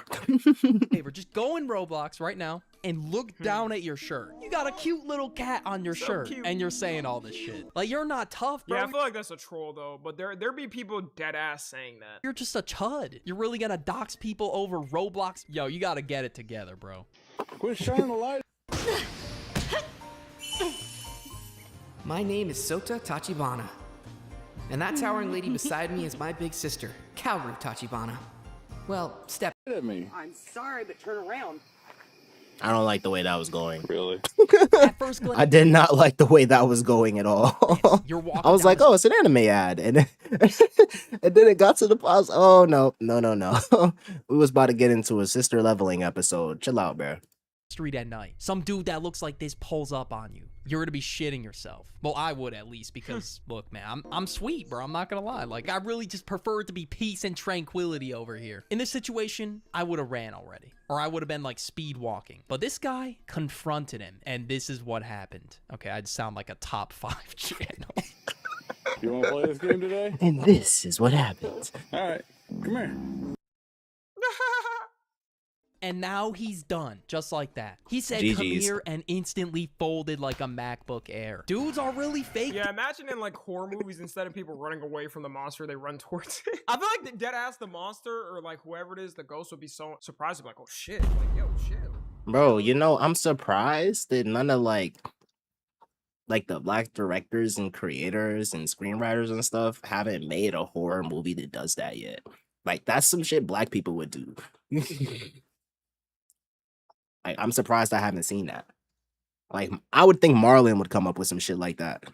Just go in Roblox right now and look down at your shirt. You got a cute little cat on your So shirt, cute. and you're saying all this shit. Like, you're not tough, bro. Yeah, I feel like that's a troll though. But there be people dead ass saying that. You're just a chud. You're really gonna dox people over Roblox? Yo, you gotta get it together, bro. Quit shining the light. My name is Sota Tachibana, and that towering lady beside me is my big sister, Kaoru Tachibana. Well, step at me. I'm sorry, but turn around. I don't like the way that was going. Really? At first glance, I did not like the way that was going at all. you're walking I was down like, the oh, it's an anime ad. And then, and then it got to the pause. Oh, no. We was about to get into a sister leveling episode. Chill out, bro. street at night. Some dude that looks like this pulls up on you. You're gonna be shitting yourself. Well, I would at least, because look, man, I'm sweet, bro. I'm not gonna lie. Like, I really just prefer it to be peace and tranquility over here. In this situation, I would have ran already, or I would have been like speed walking. But this guy confronted him, and this is what happened. Okay, I'd sound like a top 5 channel. You want to play this game today? And this is what happens. All right, come here. And now he's done, just like that. He said, come GG's. here, and instantly folded like a MacBook Air. Dudes are really fake. Yeah, imagine in like horror movies, instead of people running away from the monster, they run towards it. I feel like the dead ass the monster or like whoever it is, the ghost would be so surprised, like, oh shit, like yo, shit. Bro, you know, I'm surprised that none of like the black directors and creators and screenwriters and stuff haven't made a horror movie that does that yet. Like, that's some shit black people would do. Like, I'm surprised I haven't seen that. Like, I would think Marlon would come up with some shit like that.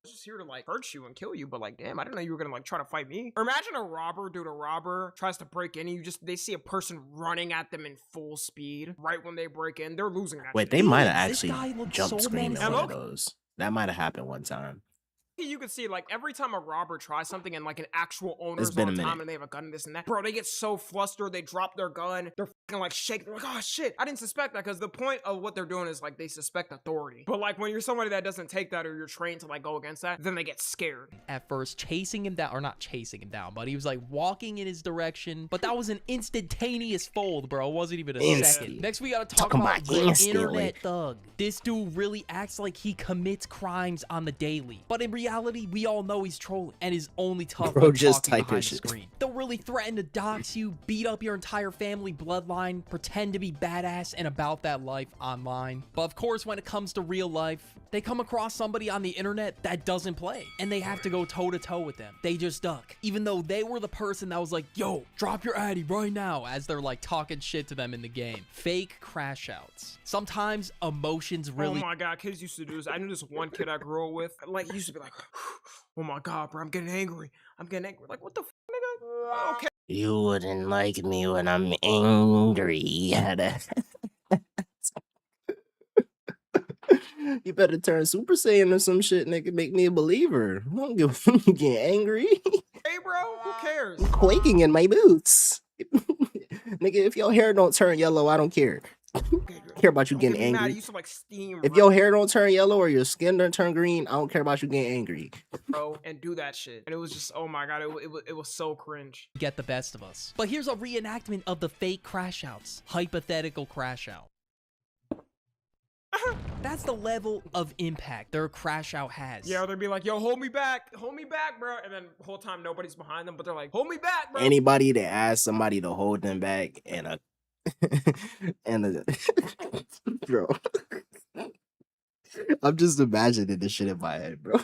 Just here to like hurt you and kill you, but like, damn, I didn't know you were gonna like try to fight me. Or imagine a robber, dude, a robber tries to break in, and they see a person running at them in full speed right when they break in. They're losing that. Wait, shit. they might have This guy actually looks jump so screened menacing. one of those. That might have happened one time. You can see like every time a robber tries something and like an actual owner's been a on time minute. and they have a gun and this and that, bro, they get so flustered, they drop their gun, they're fucking like shaking, they're like, oh shit, I didn't suspect that, because the point of what they're doing is like they suspect authority. But like when you're somebody that doesn't take that, or you're trained to like go against that, then they get scared. At first, chasing him down, or not chasing him down, but he was like walking in his direction. But that was an instantaneous fold, bro. It wasn't even a Instant. second. Next, we gotta talk Talking about about the instantly. internet thug. This dude really acts like he commits crimes on the daily, but in reality, we all know he's trolling and is only tough Bro, when just talking type behind his the shit. screen. They'll really threaten to dox you, beat up your entire family bloodline, pretend to be badass and about that life online. But of course, when it comes to real life, they come across somebody on the internet that doesn't play, and they have to go toe-to-toe with them. They just duck, even though they were the person that was like, yo, drop your addy right now, as they're like talking shit to them in the game. Fake crash outs. Sometimes emotions really... Oh my god, kids used to do this. I knew this one kid I grew up with, like, he used to be like, oh my god, bro, I'm getting angry. Like, what the f, nigga? Okay. You wouldn't like me when I'm angry. You better turn Super Saiyan or some shit, nigga. Make me a believer. I don't give a fuck. You get angry. Hey, bro, who cares? I'm quaking in my boots. Nigga, if your hair don't turn yellow, I don't care. Okay, care about you Don't get getting me mad. It angry. used to like steam, If your hair don't turn yellow or your skin don't turn green, I don't care about you getting angry. bro, and do that shit. And it was just, oh my god, it was so cringe. Get the best of us. But here's a reenactment of the fake crash outs. Hypothetical crash out. That's the level of impact their crash out has. Yeah, they'd be like, yo, hold me back, bro. And then the whole time nobody's behind them, but they're like, hold me back, bro. Anybody that asks somebody to hold them back and a bro. I'm just imagining this shit in my head, bro.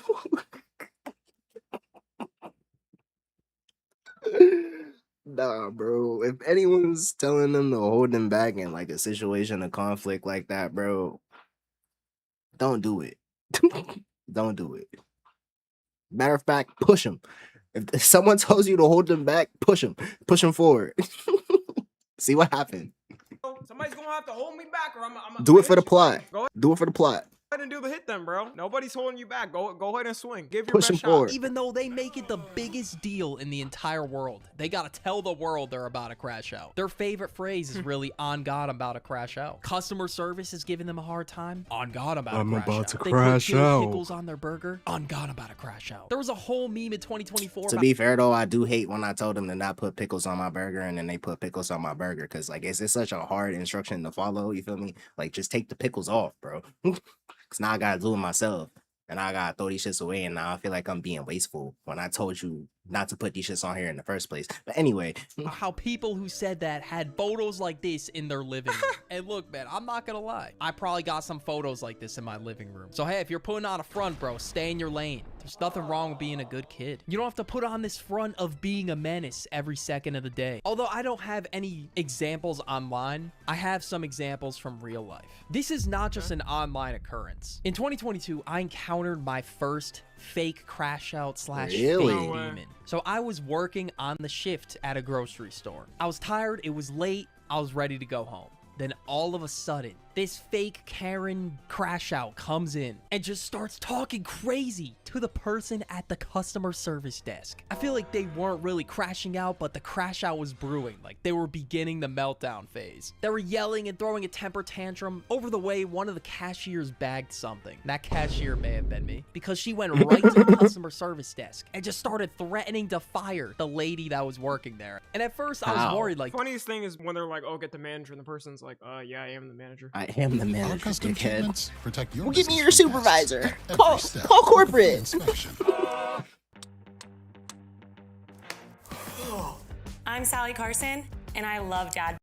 Nah, bro. If anyone's telling them to hold them back in like a situation of conflict like that, bro, don't do it. Don't do it. Matter of fact, push them. If someone tells you to hold them back, push them. Push them forward. See what happens. Somebody's gonna have to hold me back, or I'm Do it for the plot. Do it for the plot. Go ahead and do the hit then, bro. Nobody's holding you back. Go ahead and swing. Give your Push him best forward. shot. Even though they make it the biggest deal in the entire world, they gotta tell the world they're about to crash out. Their favorite phrase is really, on God, I'm about to crash out. Customer service is giving them a hard time. On God, I'm about to crash out. They put dill pickles on their burger. On God, I'm about to crash out. There was a whole meme in 2024. To be fair though, I do hate when I told them to not put pickles on my burger and then they put pickles on my burger, because like it's such a hard instruction to follow. You feel me? Like just take the pickles off, bro. Because now I gotta do it myself. And I gotta throw these shits away, and now I feel like I'm being wasteful when I told you not to put these shits on here in the first place. But anyway. How people who said that had photos like this in their living room. And look, man, I'm not gonna lie. I probably got some photos like this in my living room. So hey, if you're putting on a front, bro, stay in your lane. There's nothing wrong with being a good kid. You don't have to put on this front of being a menace every second of the day. Although I don't have any examples online, I have some examples from real life. This is not just an online occurrence. In 2022, I encountered my first fake crash out slash fake demon. So I was working on the shift at a grocery store. I was tired, it was late, I was ready to go home. Then all of a sudden, this fake Karen crash out comes in and just starts talking crazy to the person at the customer service desk. I feel like they weren't really crashing out, but the crash out was brewing. Like they were beginning the meltdown phase. They were yelling and throwing a temper tantrum. Over the way, one of the cashiers bagged something. That cashier may have been me, because she went right to the customer service desk and just started threatening to fire the lady that was working there. And at first I was worried, like, funniest thing is when they're like, oh, get the manager, and the person's like, yeah, I am the manager. I am the manager, dickhead. Protect your Well, give me your supervisor. Call corporate. I'm Sally Carson, and I love dad.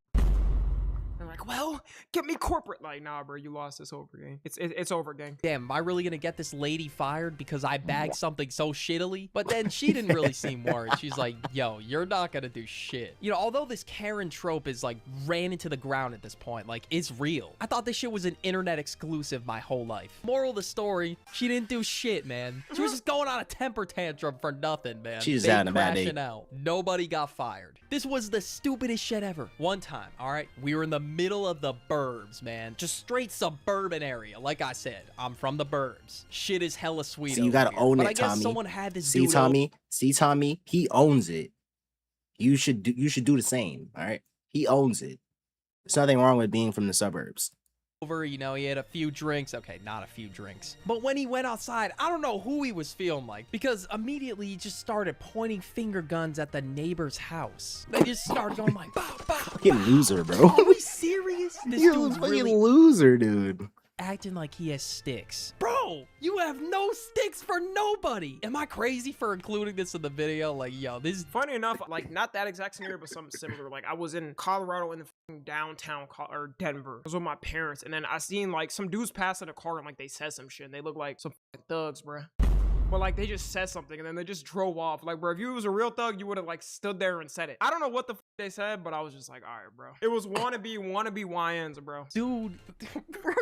They're like, well, get me corporate. Like, nah, bro, you lost this over, gang. It's over, gang. Damn, am I really gonna get this lady fired because I bagged something so shittily? But then she didn't really seem worried. She's like, yo, you're not gonna do shit. You know, although this Karen trope is like ran into the ground at this point, like it's real. I thought this shit was an internet exclusive my whole life. Moral of the story, she didn't do shit, man. She was just going on a temper tantrum for nothing, man. She's having a bad day. Crashing out. Nobody got fired. This was the stupidest shit ever. One time, all right, we were in the middle of the burbs, man. Just straight suburban area. Like I said, I'm from the burbs. Shit is hella sweet. So you gotta own but it, I guess Tommy. someone had this See, dude Tommy. See, Tommy. He owns it. You should do the same. All right. He owns it. There's nothing wrong with being from the suburbs. over, you know, he had a few drinks. Okay, not a few drinks. But when he went outside, I don't know who he was feeling like, because immediately he just started pointing finger guns at the neighbor's house. They just started going like, bow, bow, Fucking loser, bro. Are we serious? This You're a dude's fucking really loser, dude. acting like he has sticks. Bro, you have no sticks for nobody. Am I crazy for including this in the video? Like, yo, this is funny enough, like not that exact scenario, but something similar. Like I was in Colorado in the downtown or Denver. I was with my parents, and then I seen like some dudes pass in a car and like they said some shit and they look like some thugs, bro. But like they just said something and then they just drove off. Like, bro, if you was a real thug, you would have like stood there and said it. I don't know what the they said, but I was just like, all right, bro. It was wannabe YNs, bro. Dude,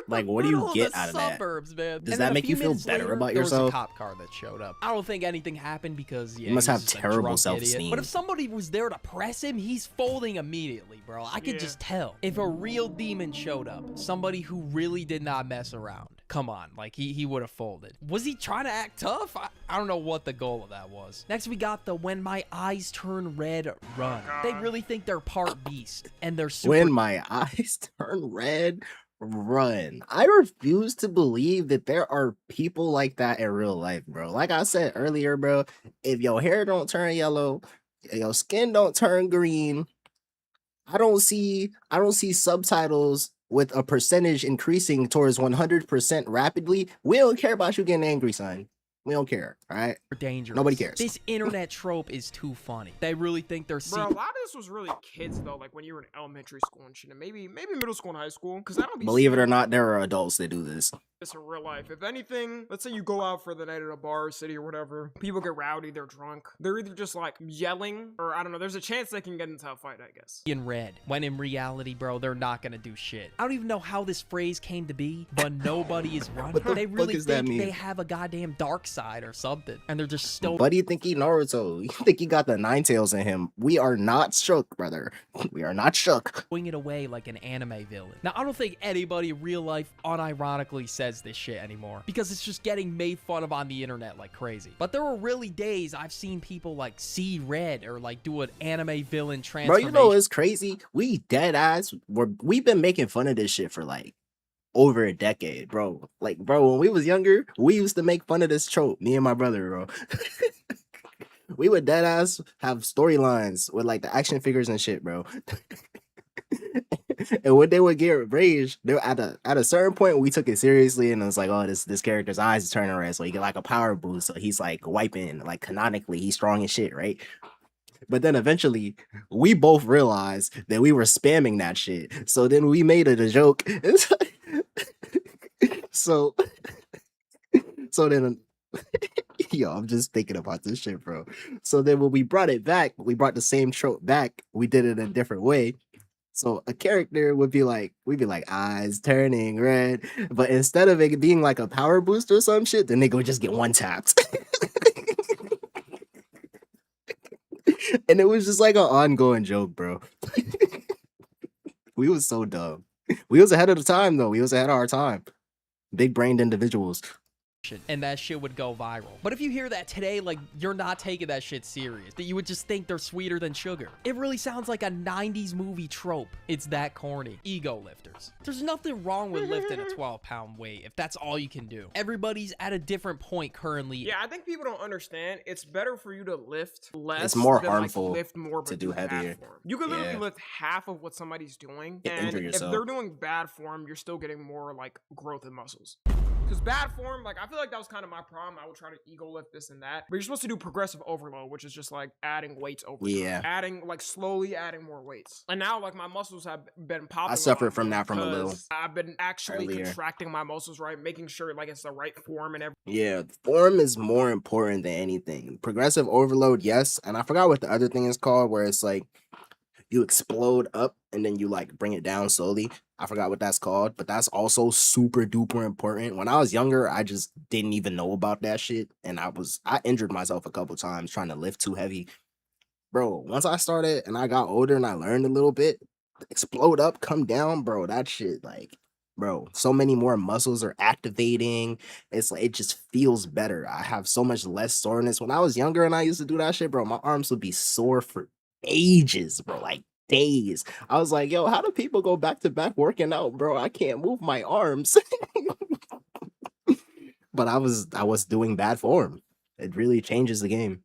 like, what do you get out of that? Suburbs, man. Does that make you feel better about there yourself? was a cop car that showed up. I don't think anything happened because You must he have was just a terrible drunk self-esteem. idiot. But if somebody was there to press him, he's folding immediately, bro. I could just tell. If a real demon showed up, somebody who really did not mess around, come on, like he would have folded. Was he trying to act tough? I don't know what the goal of that was. Next, we got the when my eyes turn red, run. They really think they're part beast and they're super. When my eyes turn red, run. I refuse to believe that there are people like that in real life, bro. Like I said earlier, bro, if your hair don't turn yellow, your skin don't turn green, I don't see subtitles with a percentage increasing towards 100% rapidly. We don't care about you getting angry, son. We don't care, all right? Dangerous. Nobody cares. This internet trope is too funny. They really think they're Bro, a lot of this was really kids though, like when you were in elementary school and shit, and maybe middle school and high school. Because I don't be Believe it or seeing not, there are adults that do this. this in real life. If anything, let's say you go out for the night at a bar or city or whatever, people get rowdy, they're drunk. They're either just like yelling, or I don't know, there's a chance they can get into a fight, I guess. in red, when in reality, bro, they're not gonna do shit. I don't even know how this phrase came to be, but nobody is running. What the They fuck really does that think mean? they have a goddamn dark side or something, and they're just still What do you think he Naruto? You think he got the nine tails in him? We are not shook, brother. We are not shook. throwing it away like an anime villain. Now, I don't think anybody in real life unironically says this shit anymore, because it's just getting made fun of on the internet like crazy. But there were really days I've seen people like see red or like do an anime villain Bro, transformation. you know it's crazy? We dead ass. We've been making fun of this shit for like over a decade, bro. Like, bro, when we was younger, we used to make fun of this trope. Me and my brother, bro. We would dead ass have storylines with like the action figures and shit, bro. And when they would get rage, they at a certain point we took it seriously, and it was like, oh, this character's eyes is turning red, so he get like a power boost, so he's like wiping, like canonically, he's strong as shit, right? But then eventually, we both realized that we were spamming that shit. So then we made it a joke. So then, yo, I'm just thinking about this shit, bro. So then when we brought it back, we brought the same trope back. We did it a different way. So a character would be like, we'd be like, eyes turning red. But instead of it being like a power boost or some shit, the nigga would just get one tapped. And it was just like an ongoing joke, bro. We was so dumb. We was ahead of the time, though. We was ahead of our time. Big brained individuals. and that shit would go viral. But if you hear that today, like, you're not taking that shit serious, that you would just think they're sweeter than sugar. It really sounds like a 90s movie trope. It's that corny. Ego lifters. There's nothing wrong with lifting a 12-pound weight if that's all you can do. Everybody's at a different point currently. Yeah, I think people don't understand. It's better for you to lift less. It's more than, harmful like, lift more, to but do heavier. bad form. You can literally Yeah. lift half of what somebody's doing, You and injure if yourself. they're doing bad form, you're still getting more like growth in muscles. Because bad form, like, I feel like that was kind of my problem. I would try to ego lift this and that. But you're supposed to do progressive overload, which is just like adding weights over time. Yeah. Adding, like, slowly adding more weights. And now, like, my muscles have been popping. I suffered off from that from a little because I've been actually earlier. contracting my muscles, right? Making sure, like, it's the right form and everything. Yeah, form is more important than anything. Progressive overload, yes. And I forgot what the other thing is called, where it's like you explode up and then you like bring it down slowly. I forgot what that's called, but that's also super duper important. When I was younger, I just didn't even know about that shit. And I injured myself a couple times trying to lift too heavy. Bro, once I started and I got older and I learned a little bit, explode up, come down, bro, that shit, like, bro, so many more muscles are activating. It's like, it just feels better. I have so much less soreness. When I was younger and I used to do that shit, bro, my arms would be sore for ages, bro, like days. I was like, yo, how do people go back to back working out, bro? I can't move my arms. But I was doing bad form. It really changes the game.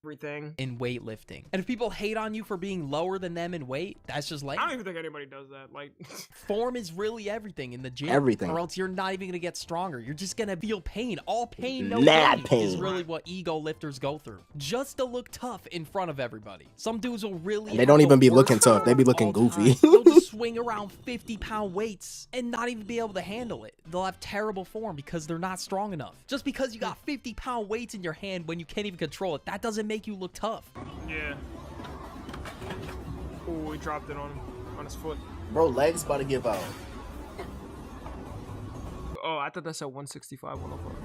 Everything. In weightlifting. And if people hate on you for being lower than them in weight, that's just lame. I don't even think anybody does that. Like, form is really everything in the gym. Everything. Or else you're not even gonna get stronger. You're just gonna feel pain. All pain, no Mad gain pain. is really what ego lifters go through. Just to look tough in front of everybody. Some dudes will really And they don't have even the be worst looking tough. They be looking all goofy. time. They'll just swing around 50-pound weights and not even be able to handle it. They'll have terrible form because they're not strong enough. Just because you got 50-pound weights in your hand when you can't even control it, that doesn't make you look tough. yeah. Oh, he dropped it on his foot. Bro, legs about to give out. Oh, I thought that's at 165, 105.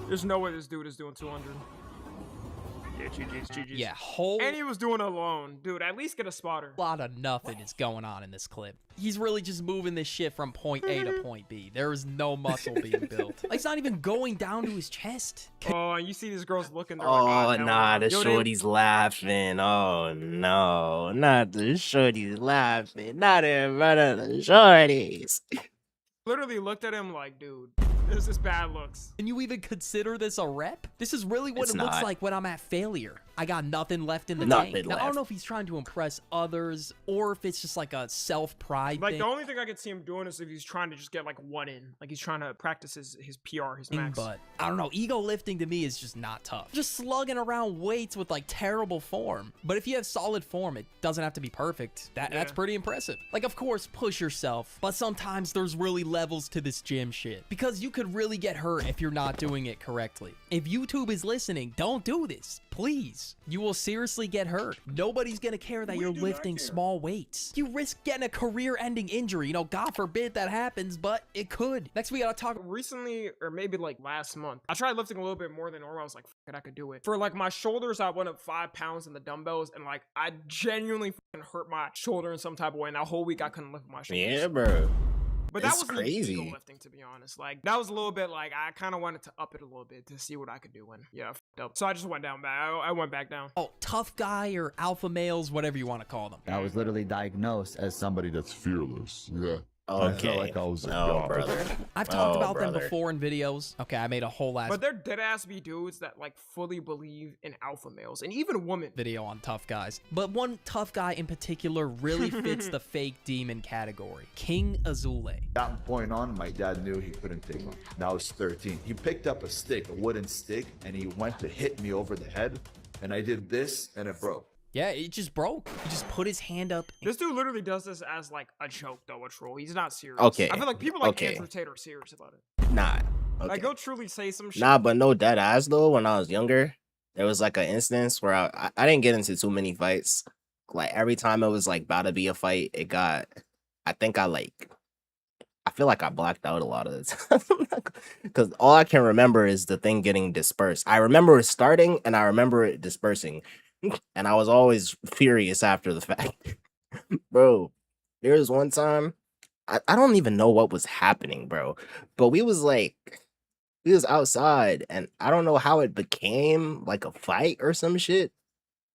There's no way this dude is doing 200. Yeah, GG's. Yeah, whole And he was doing it alone. Dude, at least get a spotter. lot of nothing is going on in this clip. He's really just moving this shit from point A to point B. There is no muscle being built. Like, it's not even going down to his chest. Oh, and you see these girls looking. They're Oh, like, nah, the Yo, shorty's laughing. Oh, no, not the shorty's laughing. Not in front of the shorties. literally looked at him like, dude, this is bad looks. Can you even consider this a rep? This is really what It's it looks not. like when I'm at failure. I got nothing left in the Nothing tank. Now, I left. don't know if he's trying to impress others or if it's just like a self-pride Like, thing. the only thing I could see him doing is if he's trying to just get, like, one in. Like, he's trying to practice his PR, his max. But I don't know, ego lifting to me is just not tough. Just slugging around weights with like terrible form. But if you have solid form, it doesn't have to be perfect. That's pretty impressive. Like, of course, push yourself, but sometimes there's really levels to this gym shit because you could really get hurt if you're not doing it correctly. If YouTube is listening, don't do this, please. You will seriously get hurt. Nobody's gonna care that you're lifting small weights. You risk getting a career-ending injury. You know, God forbid that happens, but it could. Next, we gotta talk. Recently, or maybe like last month, I tried lifting a little bit more than normal. I was like, fuck it, I could do it. For like my shoulders, I went up 5 pounds in the dumbbells, and like I genuinely fucking hurt my shoulder in some type of way. And that whole week, I couldn't lift my shoulders. Yeah, bro. But that It's was crazy. ego lifting, to be honest. Like, that was a little bit like, I kind of wanted to up it a little bit to see what I could do. And yeah, I fucked up. So I just went down back. I went back down. Oh, tough guy or alpha males, whatever you want to call them. I was literally diagnosed as somebody that's fearless. Yeah. I Okay. felt like I was a Oh, god. brother. I've talked Oh, about them brother. before in videos. Okay, I made a whole ass But there dead ass be dudes that like fully believe in alpha males and even women. video on tough guys. But one tough guy in particular really fits the fake demon category. King Azule. That point on, my dad knew he couldn't take me. Now I was 13. He picked up a stick, a wooden stick, and he went to hit me over the head. And I did this, and it broke. Yeah, it just broke. He just put his hand up. This dude literally does this as like a joke, though, a troll. He's not serious. Okay, I feel like people like okay. Andrew Tate are serious about it. Nah. Like, Okay. he'll truly say some shit. Nah, but no dead ass though. When I was younger, there was like an instance where I didn't get into too many fights. Like every time it was like about to be a fight, it got. I think I feel like I blacked out a lot of the time because all I can remember is the thing getting dispersed. I remember it starting and I remember it dispersing, and I was always furious after the fact. Bro, there was one time I don't even know what was happening, bro, but we was outside and I don't know how it became like a fight or some shit,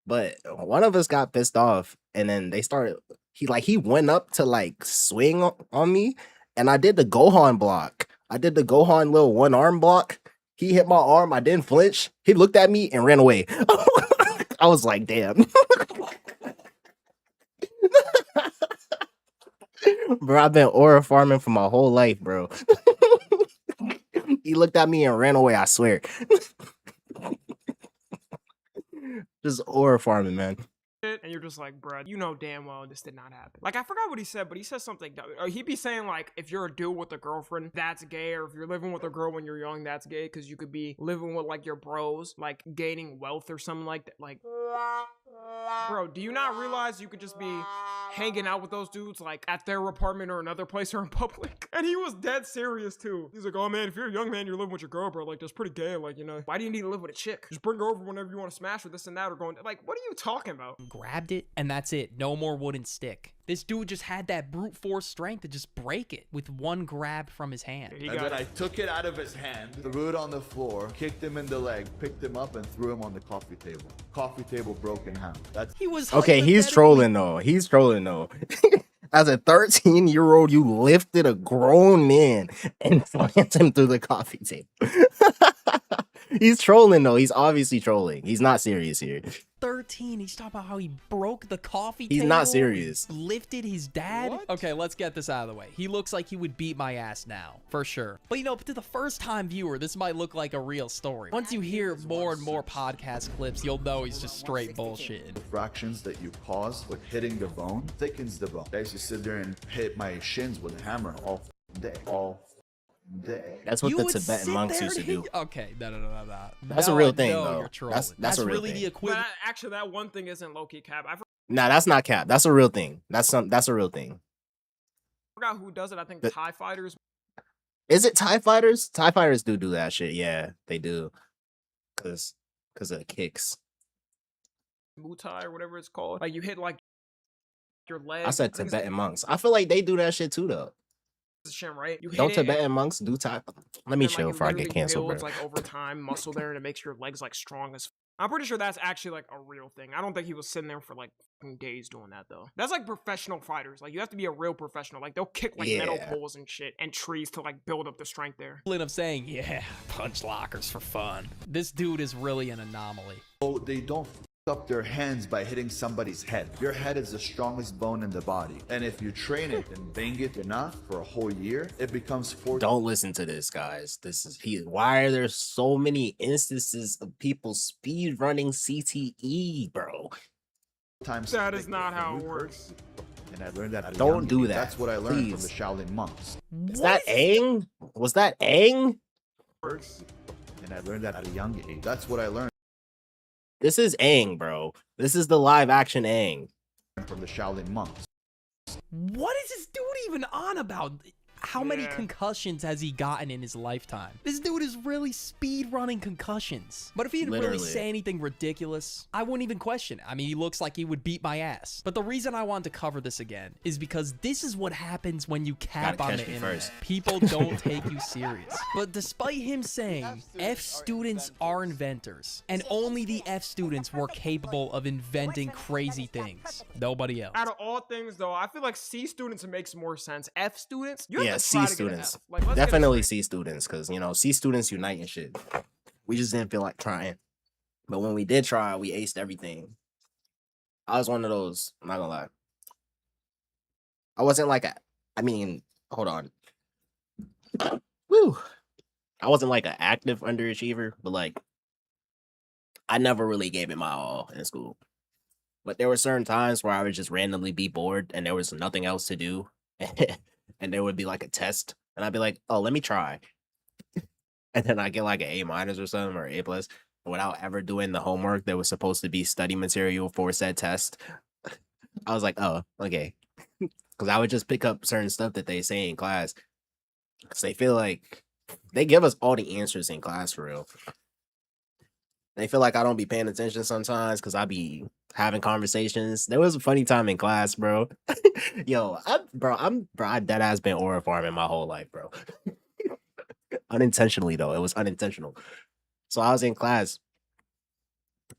but one of us got pissed off and then he went up to like swing on me and I did the Gohan block. I did the Gohan little one arm block. He hit my arm. I didn't flinch. He looked at me and ran away. I was like, damn. Bro, I've been aura farming for my whole life, bro. He looked at me and ran away, I swear. Just aura farming, man. And you're just like, bruh, you know damn well this did not happen. Like, I forgot what he said, but he said something dumb. Or he'd be saying, like, if you're a dude with a girlfriend, that's gay. Or if you're living with a girl when you're young, that's gay. Because you could be living with, like, your bros, like, gaining wealth or something like that. Like, bro, do you not realize you could just be hanging out with those dudes, like, at their apartment or another place or in public? And he was dead serious, too. He's like, oh, man, if you're a young man, you're living with your girl, bro. Like, that's pretty gay. Like, you know, why do you need to live with a chick? Just bring her over whenever you want to smash her, this and that, or going, like, what are you talking about? Grabbed it, and that's it. No more wooden stick. This dude just had that brute force strength to just break it with one grab from his hand. And then I took it out of his hand, threw it on the floor, kicked him in the leg, picked him up, and threw him on the coffee table. Coffee table broke in half. He was Okay, he's trolling though. He's trolling though. As a 13-year-old, you lifted a grown man and slammed him through the coffee table. He's trolling though. He's obviously trolling. He's not serious here. 13, he's talking about how he broke the coffee He's table. not serious. Lifted his dad. Okay, let's get this out of the way. He looks like he would beat my ass now, for sure. But you know, to the first time viewer, this might look like a real story. Once you hear more and more podcast clips, you'll know he's just straight bullshitting. The fractions that you cause with hitting the bone thickens the bone. I used to sit there and hit my shins with a hammer all day. That's what You the would Tibetan sit monks there used to and do. Okay, no. That's a Now real I thing, know though. you're trolling. That's a real really thing. the equivalent. But actually, that one thing isn't low-key cap. I Nah, that's not cap. That's a real thing. That's a real thing. forgot who does it. I think The- TIE Fighters. Is it TIE Fighters? TIE Fighters do that shit. Yeah, they do. Cause of the kicks. Muay Thai or whatever it's called. Like you hit like your leg. I said think it's Tibetan monks. I feel like they do that shit too, though. shit, right? You hit Don't it, Tibetan monks do Thai? Let me and, chill like, it before I get literally canceled, bro. builds, like over time muscle there, and it makes your legs like strong as. I'm pretty sure that's actually like a real thing. I don't think he was sitting there for like fucking days doing that though. That's like professional fighters. Like you have to be a real professional. Like they'll kick like metal Yeah. poles and shit and trees to like build up the strength there. Of saying, yeah, punch lockers for fun. This dude is really an anomaly. Oh, they don't f up their hands by hitting somebody's head. Your head is the strongest bone in the body. And if you train it and bang it enough for a whole year, it becomes 4 Don't listen to this, guys. This is why are there so many instances of people speed running CTE, bro? times. That is not how it works. And I learned that at a Don't young do age. that, That's what I learned from please. the Shaolin monks. Is that Aang? Was that Aang? And I learned that at a young age. That's what I learned This is Aang, bro. This is the live action Aang. from the Shaolin monks. What is this dude even on about? How many Yeah. concussions has he gotten in his lifetime? This dude is really speed running concussions. But if he didn't really Literally. say anything ridiculous, I wouldn't even question it. I mean, he looks like he would beat my ass. But the reason I wanted to cover this again is because this is what happens when you cap Gotta on catch the me internet. first. People don't take you serious. But despite him saying F students are inventors, and only the F students were capable of inventing crazy things, nobody else. Out of all things though, I feel like C students makes more sense. F students, you have Yeah, to C try to get an students. F. Like, let's get it Definitely straight. C students, because, you know, C students unite and shit. We just didn't feel like trying. But when we did try, we aced everything. I was one of those, I'm not gonna lie. I wasn't like hold on. Woo. I wasn't like an active underachiever, but like, I never really gave it my all in school. But there were certain times where I would just randomly be bored and there was nothing else to do. And there would be like a test. And I'd be like, oh, let me try. And then I get like an A- or something, or A+, without ever doing the homework that was supposed to be study material for said test. I was like, oh, okay. Because I would just pick up certain stuff that they say in class. Because they feel like they give us all the answers in class for real. They feel like I don't be paying attention sometimes because I be having conversations. There was a funny time in class, bro. Yo, I dead ass been aura farming my whole life, bro. Unintentionally though, it was unintentional. So I was in class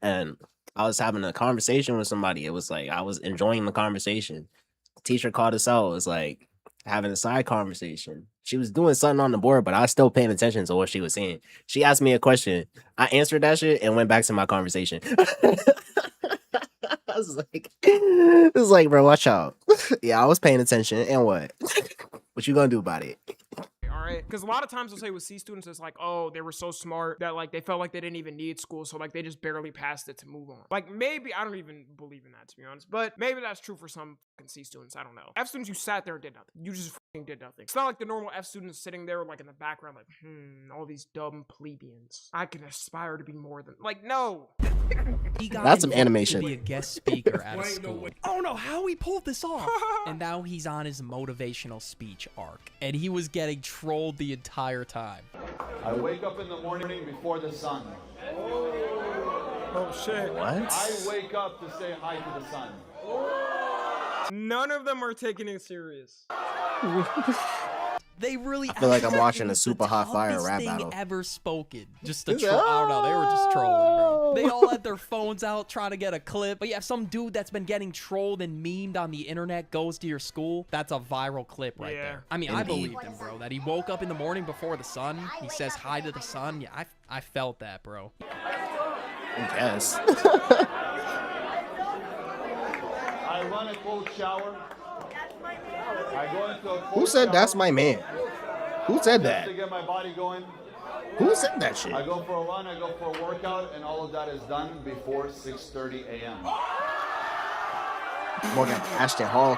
and I was having a conversation with somebody. It was like I was enjoying the conversation. The teacher called us out. It was like having a side conversation. She was doing something on the board, but I was still paying attention to what she was saying. She asked me a question. I answered that shit and went back to my conversation. I was like, bro, watch out. Yeah, I was paying attention. And what? What you gonna do about it? All right, because a lot of times they'll say with C students, it's like, oh, they were so smart that like they felt like they didn't even need school, so like they just barely passed it to move on. Like maybe I don't even believe in that, to be honest, but maybe that's true for some fucking C students. I don't know. F students, you sat there and did nothing. You just fucking did nothing. It's not like the normal F students sitting there like in the background, like, all these dumb plebeians. I can aspire to be more than like no. He got That's some invited animation. to be a guest speaker at a school. I don't know how he pulled this off. And now he's on his motivational speech arc, and he was getting trolled the entire time. I wake up in the morning before the sun. Oh shit. What? I wake up to say hi to the sun. None of them are taking it serious. They really. I feel like I'm watching it a was super the hot fire toughest rap thing battle. ever spoken. Just to troll. I don't know. They were just trolling, bro. They all had their phones out trying to get a clip. But yeah, if some dude that's been getting trolled and memed on the internet goes to your school, that's a viral clip right there. I mean, I Indeed. believed him, bro. That he woke up in the morning before the sun. He says hi to the sun. Yeah, I felt that, bro. I guess. I run a cold shower. I go into a cold Who said that's shower my man? Who said that? to get my body going. Who said that shit? I go for a run, I go for a workout, and all of that is done before 6:30 a.m. Morgan Ashton Hall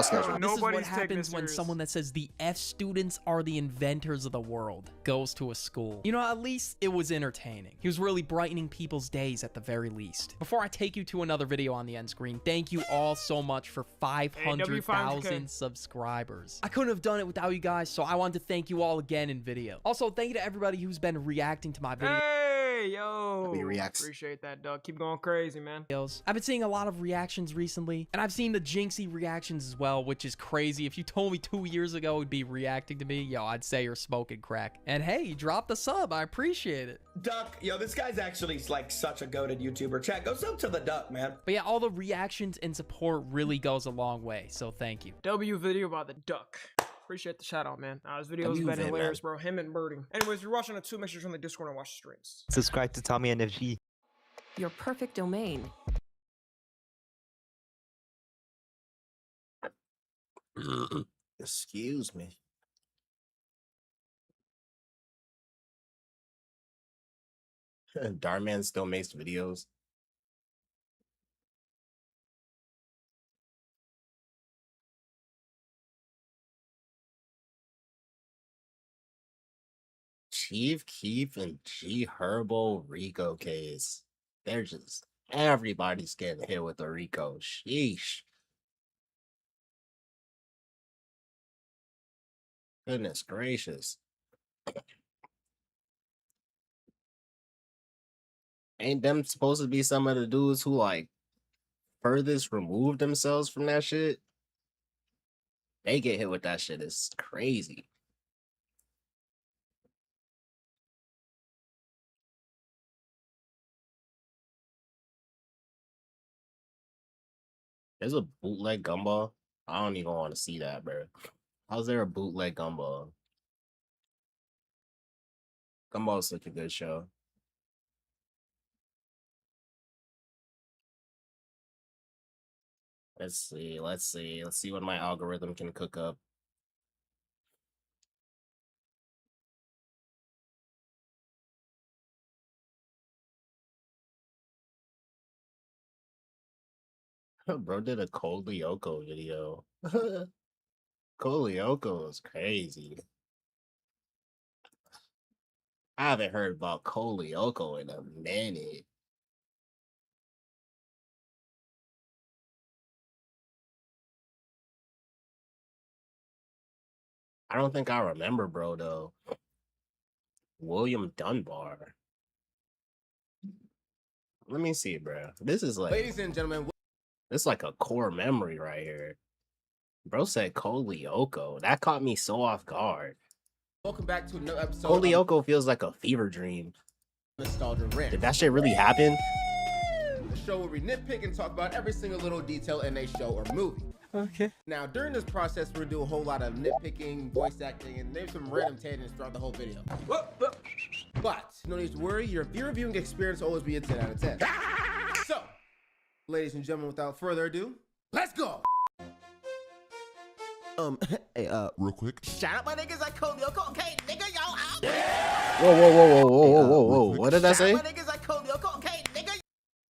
schedule. This is what Nobody's taking happens it when serious. someone that says the F students are the inventors of the world goes to a school. You know, at least it was entertaining. He was really brightening people's days at the very least. Before I take you to another video on the end screen, thank you all so much for 500,000 subscribers. I couldn't have done it without you guys, so I wanted to thank you all again in video. Also, thank you to everybody who's been reacting to my video. Hey, Hey, yo. He reacts. Appreciate that, Doug. Keep going crazy, man. I've been seeing a lot of reactions recently, and I've seen the Jinxie reactions as well, which is crazy. If you told me 2 years ago it'd be reacting to me, yo, I'd say you're smoking crack. And hey, you dropped the sub. I appreciate it. Duck, yo, this guy's actually like such a goated YouTuber. Chat, go sub to the Duck, man. But yeah, all the reactions and support really goes a long way, so thank you. W video about the duck. Appreciate the shout out, man. His video's been hilarious, bro. Him and Birdie. Anyways, if you're watching the two, make sure you're on the Discord and watch the streams. Subscribe to Tommy NFG. Your perfect domain. Excuse me. Darman still makes videos. Chief Keef and G Herbo Rico case. They're just everybody's getting hit with a Rico. Sheesh. Goodness gracious. Ain't them supposed to be some of the dudes who like furthest removed themselves from that shit? They get hit with that shit. It's crazy. There's a bootleg gumball. I don't even want to see that, bro. How's there a bootleg gumball? Gumball is such a good show. Let's see what my algorithm can cook up. Bro did a Cole Lyoko video. Cole Lyoko is crazy. I haven't heard about Cole Lyoko in a minute. I don't think I remember, bro, though. William Dunbar. Let me see, bro. This is like, Ladies and gentlemen, this is like a core memory right here. Bro said Cole Lyoko. That caught me so off guard. welcome back to another episode Cole of Lyoko feels like a fever dream. Nostalgia Rant. Did that shit really happen? The show where we nitpick and talk about every single little detail in a show or movie. Okay. Now, during this process, we're gonna do a whole lot of nitpicking, voice acting, and there's some random tangents throughout the whole video. But no need to worry, your viewer viewing experience will always be a 10 out of 10. So, ladies and gentlemen, without further ado, let's go! Hey, real quick. Shout out my niggas like Cole Lyoko, okay? Nigga, y'all out? Whoa. What did I say? Shout out my niggas like Cole Lyoko, okay? Nigga,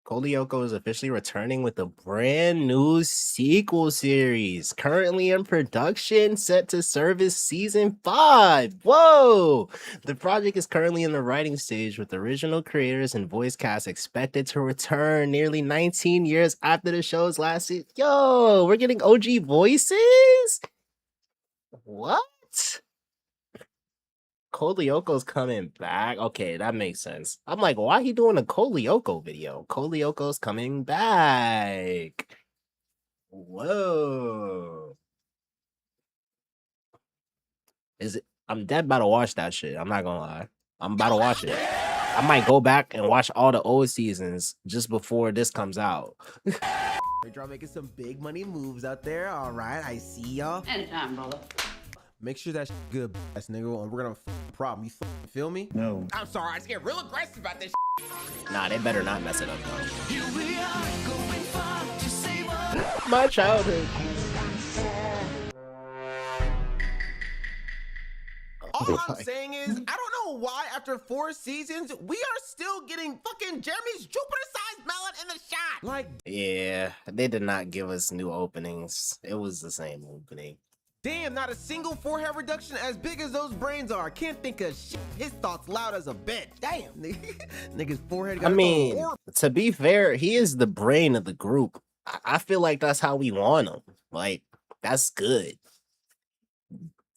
Cole Lyoko is officially returning with a brand new sequel series, currently in production, set to service season 5. Whoa! The project is currently in the writing stage, with original creators and voice cast expected to return nearly 19 years after the show's last season. Yo, we're getting OG voices? What? Cole Lyoko's coming back. Okay, that makes sense. I'm like, why he doing a Cole Lyoko video? Cole Lyoko's coming back. Whoa. Is it? I'm dead about to watch that shit. I'm not gonna lie. I'm about to watch it. I might go back and watch all the old seasons just before this comes out. y'all making some big money moves out there. All right, I see y'all. Anytime, brother. Make sure that's good, ass nigga, and we're gonna problem. You feel me? No. I'm sorry, I just get real aggressive about this. Nah, they better not mess it up though. My childhood. All I'm saying is, I don't know why after 4 seasons, we are still getting fucking Jeremy's Jupiter-sized melon in the shot. Like, Yeah, they did not give us new openings. It was the same opening. damn, not a single forehead reduction as big as those brains are. Can't think of shit. His thoughts loud as a bitch. Damn, nigga's forehead got I mean, to be fair, he is the brain of the group. I feel like that's how we want him. Like, that's good.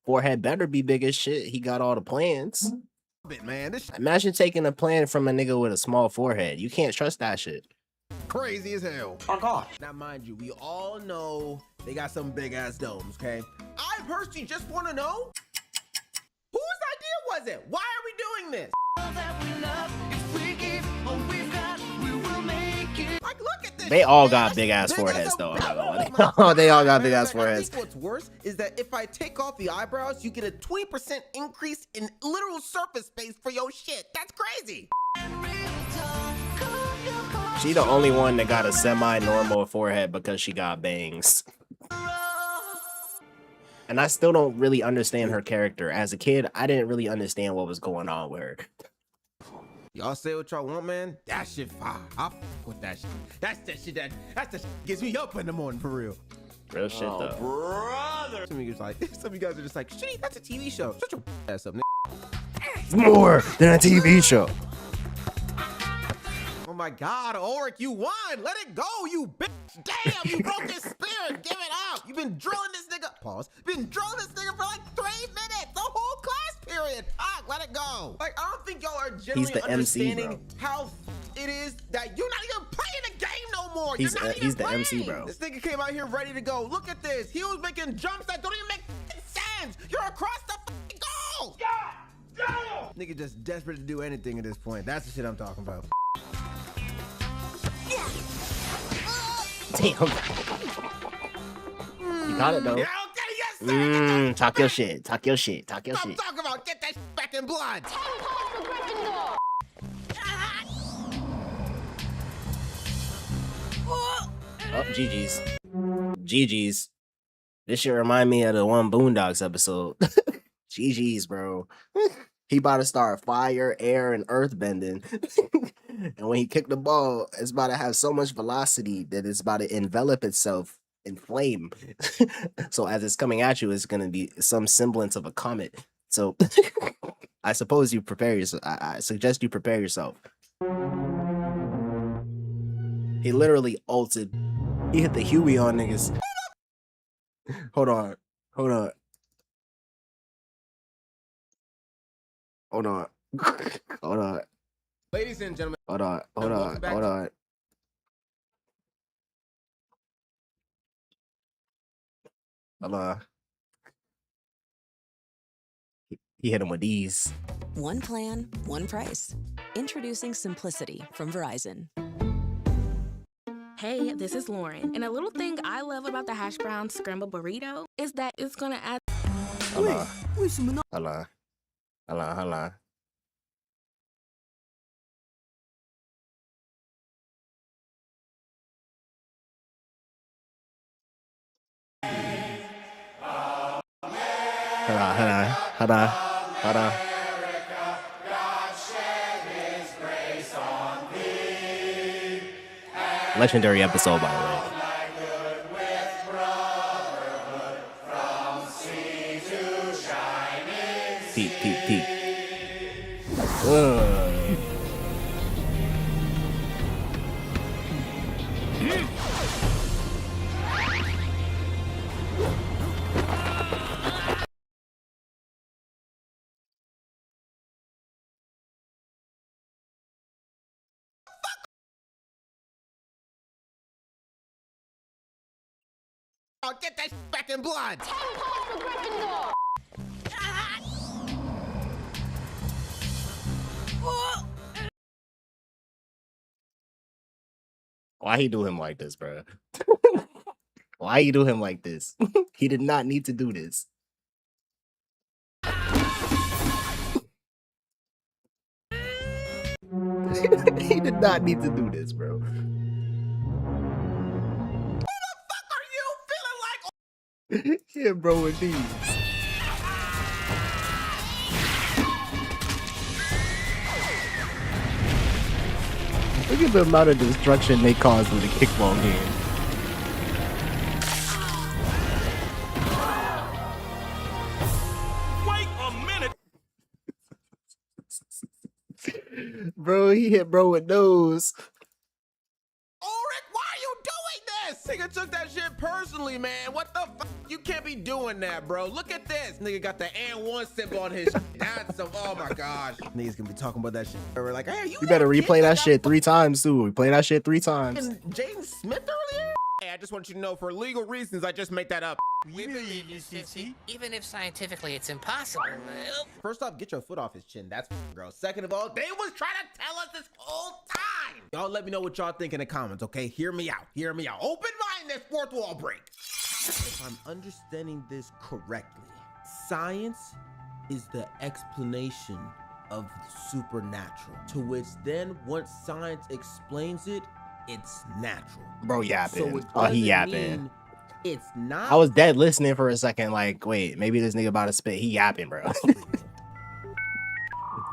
Forehead better be big as shit. He got all the plans. it, man. This Imagine taking a plan from a nigga with a small forehead. You can't trust that shit. crazy as hell. Oh god. Now mind you, we all know they got some big ass domes, okay? I personally just want to know whose idea was it? Why are we doing this? Like, look at this. They all got big ass foreheads though. I'm not gonna lie. They all got big ass I foreheads. think what's worse is that if I take off the eyebrows, you get a 20% increase in literal surface space for your shit. That's crazy. She the only one that got a semi-normal forehead because she got bangs. And I still don't really understand her character. As a kid, I didn't really understand what was going on with her. Y'all say what y'all want, man. That shit fire. I f with that shit. That's that shit that gets me up in the morning for real. Real shit though. Brother. Some of you guys are just like, shit, that's a TV show. Shut your ass up, nigga. It's more than a TV show. Oh my god, Ulrich, you won! Let it go, you bitch! Damn, you broke his spirit! Give it up! You've been drilling this nigga. Pause. Been drilling this nigga for like 3 minutes! The whole class period! Fuck, let it go! Like, I don't think y'all are He's genuinely the MC, understanding how it is that you're not even playing the game no more! He's You're not he's even the playing. MC, bro. This nigga came out here ready to go. Look at this! He was making jumps that don't even make sense! You're across the fucking goal! Yeah! Nigga just desperate to do anything at this point. That's the shit I'm talking about. Damn. You got it though. Yeah, okay, yes, sir. Talk your shit. Talk your shit. Talk your I'm shit. talking about get that shit back in blood. Oh, GG's. GG's. This shit remind me of the one Boondocks episode. GG's, bro. He about to start fire, air, and earth bending. And when he kicked the ball, it's about to have so much velocity that it's about to envelop itself in flame. So as it's coming at you, it's going to be some semblance of a comet. So I suppose you prepare yourself. I suggest you prepare yourself. He literally ulted. He hit the Huey on niggas. Hold on. Hold on. Hold on. Hold on. Ladies and gentlemen. Hold on. Hold on. Hold on. Hold on. He hit him with these. One plan, one price. Introducing Simplicity from Verizon. Hey, this is Lauren, and a little thing I love about the hash brown scrambled burrito is that it's gonna add. Hold on. Hold on. Hold on. Hold on. Hold on. Hold on. Hold on. Hold on. Legendary episode, by the way. Peep, peep, peep. I'll get that shit back in blood. Why he do him like this, bro? Why you do him like this? He did not need to do this. He did not need to do this, bro. Yeah, bro, with these. Look at the amount of destruction they caused with the kickball game. Wait a minute. Bro, he hit bro with those. Ulrich, why are you doing this? Nigga took that shit personally, man. What the fuck? You can't be doing that, bro. Look at this. Nigga got the and one symbol on his That's some, oh my gosh. Niggas gonna be talking about that shit. We're like, hey, You better replay that shit 3 times too. We play that shit 3 times. Jaden Smith earlier? Hey, I just want you to know, for legal reasons, I just make that up. We believe you, Sissy. Even if scientifically it's impossible. First off, get your foot off his chin. That's girl. Second of all, they was trying to tell us this whole time. Y'all let me know what y'all think in the comments, okay? Hear me out. Hear me out. Open mind this fourth wall break. If I'm understanding this correctly, science is the explanation of the supernatural, to which then once science explains it, it's natural. Bro yapping. So it Oh, he doesn't yapping. mean it's not. I was dead listening for a second, like, wait, maybe this nigga about to spit. He yapping, bro.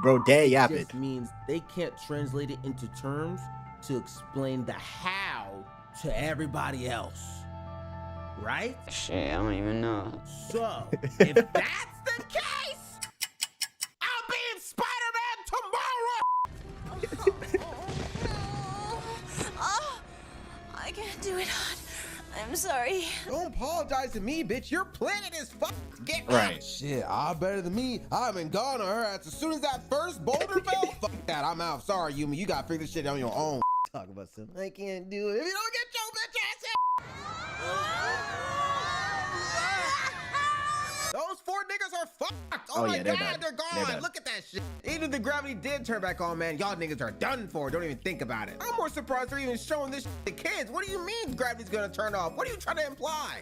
Bro, dead It yapping. just means they can't translate it into terms to explain the how to everybody else. Right? Shit, I don't even know. So, if that's the case, I'll be in Spider-Man tomorrow! Oh, I can't do it, hon. I'm sorry. Don't apologize to me, bitch. Your planet is fucked. Get Right. out. Shit, I'm better than me. I've been gone on her ass as soon as that first boulder fell. Fuck that, I'm out. Sorry, Yumi. You gotta figure this shit on your own. Talk about something. I can't do it. If you don't get your bitch ass in. Those 4 niggas are fucked. Oh, my yeah, they're god, done. they're gone. They're done. Look at that shit. Even if the gravity did turn back on, man, y'all niggas are done for. Don't even think about it. I'm more surprised they're even showing this shit to kids. What do you mean gravity's gonna turn off? What are you trying to imply?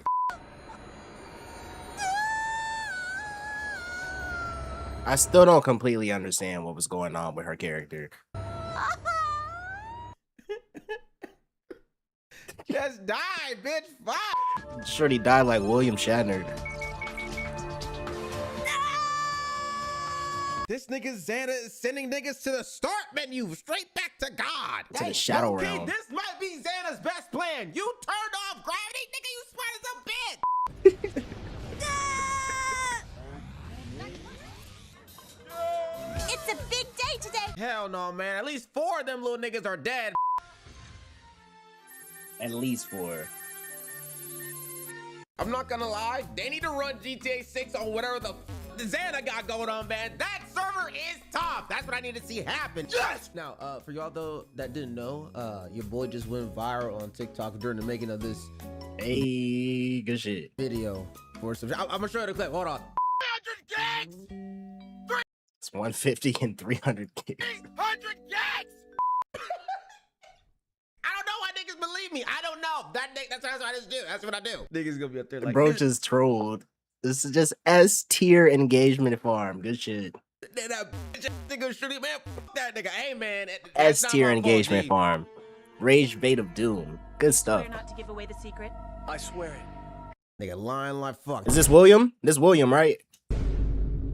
I still don't completely understand what was going on with her character. Just die, bitch. Fuck. Shorty died like William Shatner. This nigga Xana is sending niggas to the start menu, straight back to God. To the shadow okay, realm. this might be Xana's best plan. You turned off gravity, nigga, you smart as a bitch. It's a big day today. Hell no, man. At least 4 of them little niggas are dead. At least 4. I'm not gonna lie, they need to run GTA 6 on whatever the Xana got going on, man. That server is tough. That's what I need to see happen. Yes! Now, for y'all though that didn't know, your boy just went viral on TikTok during the making of this good shit video. For some, I'm gonna show you the clip. Hold on. 300 gigs! It's 150 and 300 gigs. 100 gigs! I don't know why niggas believe me. I don't know. That's what I just do. That's what I do. Niggas gonna be up there like, Bro just trolled. This is just S tier engagement farm. Good shit. that nigga shooting, man. Fuck that nigga. Hey, man. S tier engagement farm. Rage Bait of Doom. Good stuff. Not to give away the secret. I swear it. Nigga lying like fuck. Is this William? This William, right?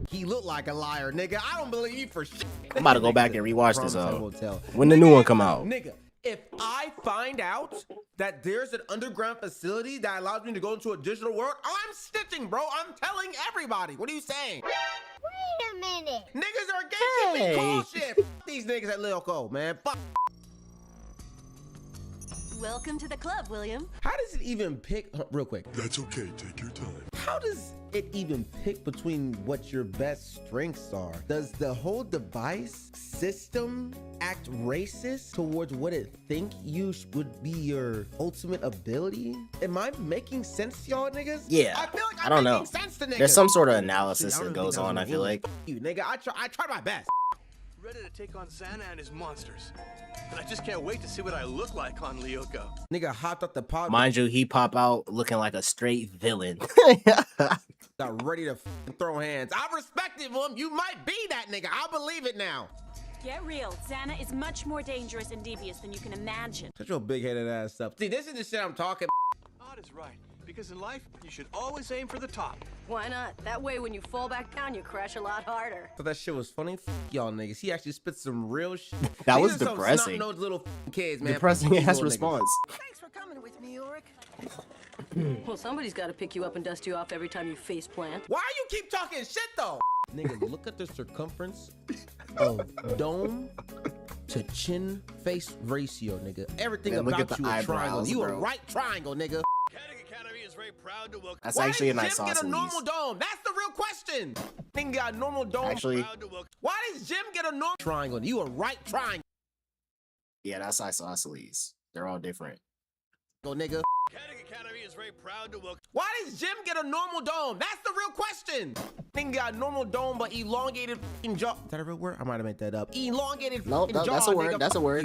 He looked like a liar, nigga. I don't believe you for shit. I'm about to go back and rewatch this. Promise I will tell. When the new one come out. Nigga, if I find out that there's an underground facility that allows me to go into a digital world, I'm snitching, bro. I'm telling everybody. What are you saying? Wait a minute. Niggas are gatekeeping call shit. F these niggas at Lil Cole, man. Fuck. Welcome to the club, William. How does it even pick? Real quick. That's okay, take your time. How does it even pick between what your best strengths are? Does the whole device system act racist towards what it think would be your ultimate ability? Am I making sense to y'all niggas? Yeah. I feel like I don't know. making sense to niggas. There's some sort of analysis Shit, I that don't goes think on, I was feel really like. you, nigga. I tried my best. Ready to take on Xana and his monsters. And I just can't wait to see what I look like on Lyoko. Nigga hopped up the pod. Mind you, he pop out looking like a straight villain. Got ready to throw hands. I respected him. You might be that nigga. I believe it now. Get real. Xana is much more dangerous and devious than you can imagine. Shut your big-headed ass up. See, this is the shit I'm talking. Odd is right. Because in life, you should always aim for the top. Why not? That way, when you fall back down, you crash a lot harder. Thought that shit was funny. F y'all niggas. He actually spit some real shit. That These was are some depressing. snot-nosed little kids, man. Depressing Fuck these ass little response. Thanks for coming with me, Ulrich. Well, somebody's got to pick you up and dust you off every time you face plant. Why you keep talking shit though? Nigga, look at the circumference of Dome to chin face ratio, nigga. Everything Man, look about at the you a triangle. eyebrows, You a bro. right triangle, nigga. That's Why actually a does nice Jim get a isosceles. normal dome? That's the real question. Thing got a normal dome. Actually, why does Jim get a normal triangle? You a right triangle, yeah, that's isosceles. They're all different. nigga. Why does Jim get a normal dome? That's the real question. Thing got a normal dome but elongated f***ing jaw. Is that a real word? I might have made that up. Elongated No, f***ing jaw. that's a word. nigga. That's a word.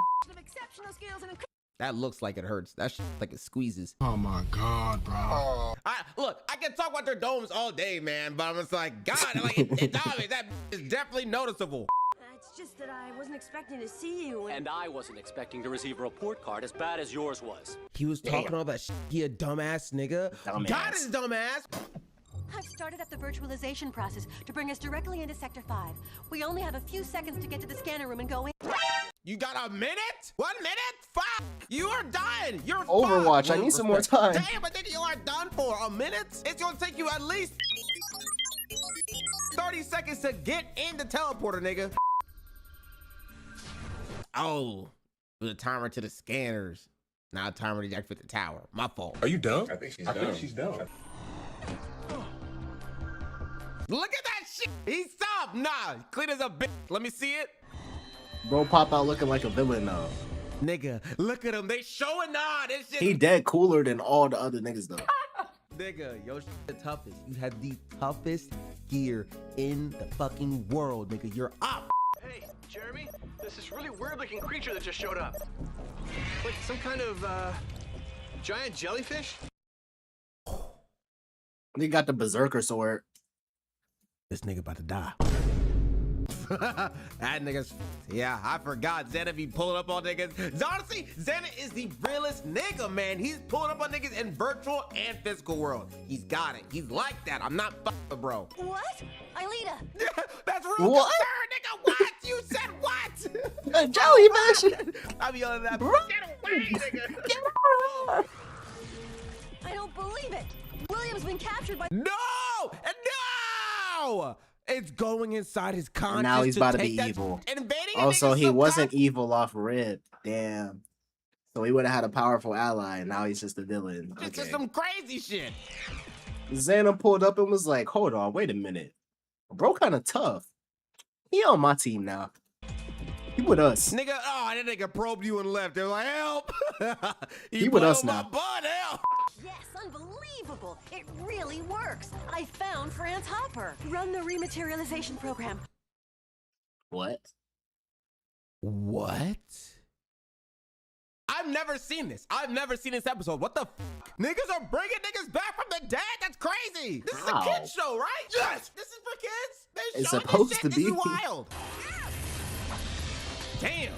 That looks like it hurts. That shit like it squeezes. Oh my God, bro. Look, I can talk about their domes all day, man, but I'm just like, God, like, it's obvious. That is definitely noticeable. It's just that I wasn't expecting to see you. And I wasn't expecting to receive a report card as bad as yours was. He was talking all that shit. He a dumbass nigga. Dumbass. God is dumbass. I've started up the virtualization process to bring us directly into Sector 5. We only have a few seconds to get to the scanner room and go in. You got a minute? 1 minute? Fuck! You are dying! You're Overwatch, I need some more time. Damn, I think you are done for. A minute? It's gonna take you at least 30 seconds to get in the teleporter, nigga. Oh, the timer to the scanners. Now timer to deactivate the tower. My fault. Are you dumb? I think she's dumb. Look at that shit! He's up! Nah, clean as a bitch. Let me see it. Bro pop out looking like a villain though. Nigga, look at him. They showing this shit. He dead cooler than all the other niggas though. Nigga, your shit the toughest. You have the toughest gear in the fucking world, nigga. You're up. Hey, Jeremy, there's this really weird-looking creature that just showed up. Like some kind of giant jellyfish. They got the berserker sword. This nigga about to die. That nigga's, yeah, I forgot. Xana be pulling up on niggas. Honestly, Xana is the realest nigga, man. He's pulling up on niggas in virtual and physical world. He's got it. He's like that. I'm not fucking bro. What? Aelita! That's real What? concern, nigga. What? You said what? A jellyfish! I'm yelling at that. Bro. Get away, nigga. Get out! I don't believe it! William's been captured by— No! No! It's going inside his conscience. Now he's about to be take that evil. and invading a Oh, so nigga's he wasn't subconscious. evil off rip. Damn. So he would have had a powerful ally, and now he's just a villain. It's just Okay. some crazy shit. Xana pulled up and was like, hold on, wait a minute. Bro kind of tough. He on my team now. He with us. Nigga, oh, that nigga probed you and left. They're like, help. He with us blew my now. butt, help. Yes, unbelievable! It really works! I found Franz Hopper! Run the rematerialization program. What? What? I've never seen this. I've never seen this episode. What the f? Niggas are bringing niggas back from the dead? That's crazy. This is a How? kid's show, right? Yes. This is for kids? They're It's showing supposed this to shit? be. This is wild. Damn.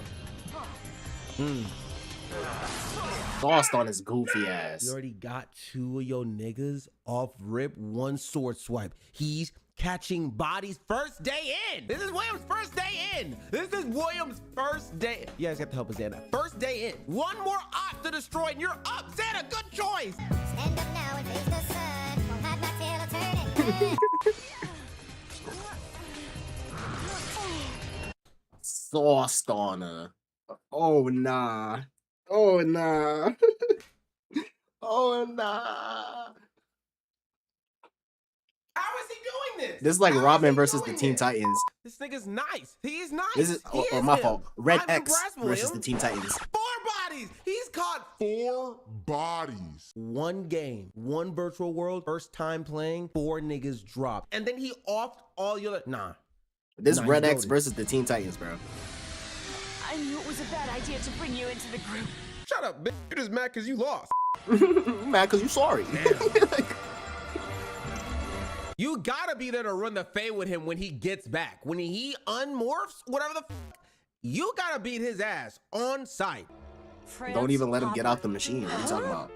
Lost on his goofy ass. You already got 2 of your niggas off rip, 1 sword swipe. He's catching bodies first day in. This is William's first day in. This is William's first day. You guys have to help us, Xana. First day in. 1 more op to destroy, and you're up, Xana. Good choice. Stand up now and face the sun. Won't hide my tail or turn it. Sauced on her. Oh, nah. Oh, nah. Oh, nah. How is he doing this? This is like How Robin he versus the doing Teen this? Titans. This nigga's nice. He is nice. This is He or my him. fault. Red I'm X impressed, versus William. the Teen Titans. 4 bodies. He's caught 4 bodies. 1 game, 1 virtual world. First time playing, 4 niggas dropped, and then he offed all your. Nah. This Nah, Red he's X loaded. versus the Teen Titans, bro. I knew it was a bad idea to bring you into the group. Shut up, bitch. You're just mad because you lost. Mad because you sorry. You gotta be there to run the fade with him when he gets back. When he unmorphs, whatever the you gotta beat his ass on sight. Don't even let him get out the machine. What are you talking about?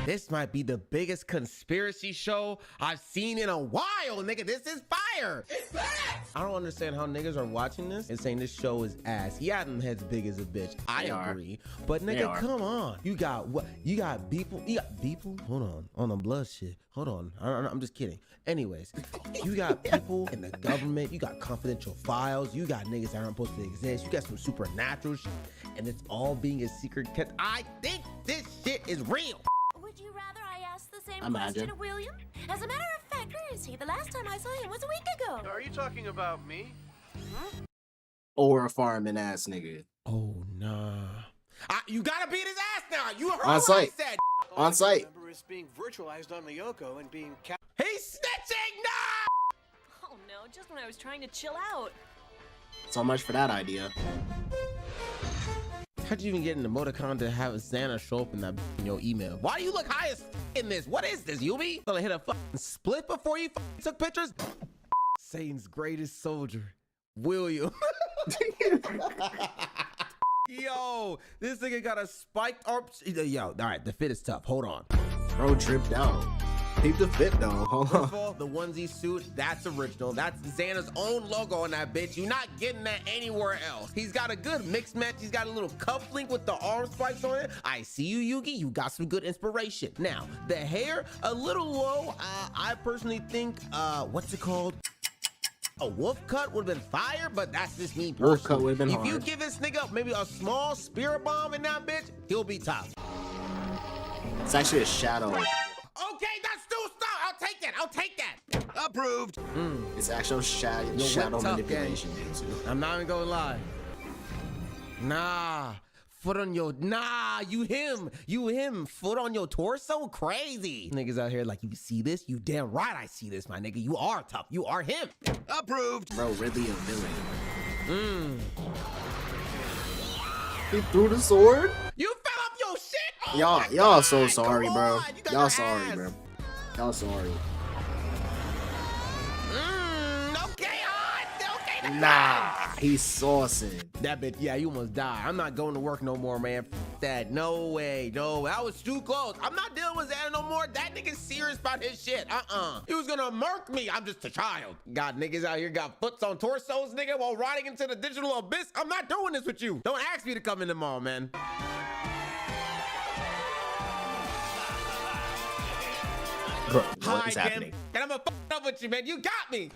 This might be the biggest conspiracy show I've seen in a while, nigga. This is fire. It's facts. I don't understand how niggas are watching this and saying this show is ass. He had them heads big as a bitch. I agree. But nigga, come on. You got what? You got Beeple? You got Beeple? Hold on the blood shit. Hold on. I'm just kidding. Anyways, you got people in the government. You got confidential files. You got niggas that aren't supposed to exist. You got some supernatural shit. And it's all being a secret kept. I think this shit is real. Would you rather I ask the same Imagine. question of William? As a matter of fact, where is he? The last time I saw him was a week ago. Are you talking about me? Or a farming ass nigga. Oh, nah. You gotta beat his ass now. You heard On what site. I said. On site. Remember it's being virtualized on Lyoko and being He's snitching! No! Oh no, just when I was trying to chill out. So much for that idea. How'd you even get an emoticon to have Santa show up in that in your email? Why do you look high as in this? What is this, Yubi? Gonna hit a fucking split before you took pictures? Satan's greatest soldier, William. Yo, this nigga got a spiked arm. Yo, all right, the fit is tough. Hold on. Bro dripped out. Keep the fit though. Hold First of on. all, the onesie suit, that's original. That's Xana's own logo on that bitch. You're not getting that anywhere else. He's got a good mix match. He's got a little cuff link with the arm spikes on it. I see you, Yugi. You got some good inspiration. Now, the hair, a little low. I personally think, what's it called? A wolf cut would have been fire, but that's just me personally. Wolf cut would have been If hard. you give this nigga maybe a small spirit bomb in that bitch, he'll be top. It's actually a shadow. Okay, that's too slow. I'll take that. Approved. It's actual shadow whip tough, manipulation. I'm not even gonna lie. Nah. Foot on your, you him, foot on your torso, crazy. Niggas out here like, you see this? You damn right I see this, my nigga. You are tough, you are him. Approved. Bro, really a villain. Mm. He threw the sword? You fell off your shit? Oh Y'all so sorry, come bro. on, you got Y'all your sorry, ass. bro. Y'all sorry. Okay. Nah, he's saucing. That bitch, yeah, you almost died. I'm not going to work no more, man. F that, no way, no. That was too close. I'm not dealing with Xana no more. That nigga's serious about his shit. He was gonna murk me. I'm just a child. Got niggas out here got foots on torsos, nigga, while riding into the digital abyss. I'm not doing this with you. Don't ask me to come in the mall, man. Bro, what is happening? Kim. And I'm gonna fuck up with you, man. You got me.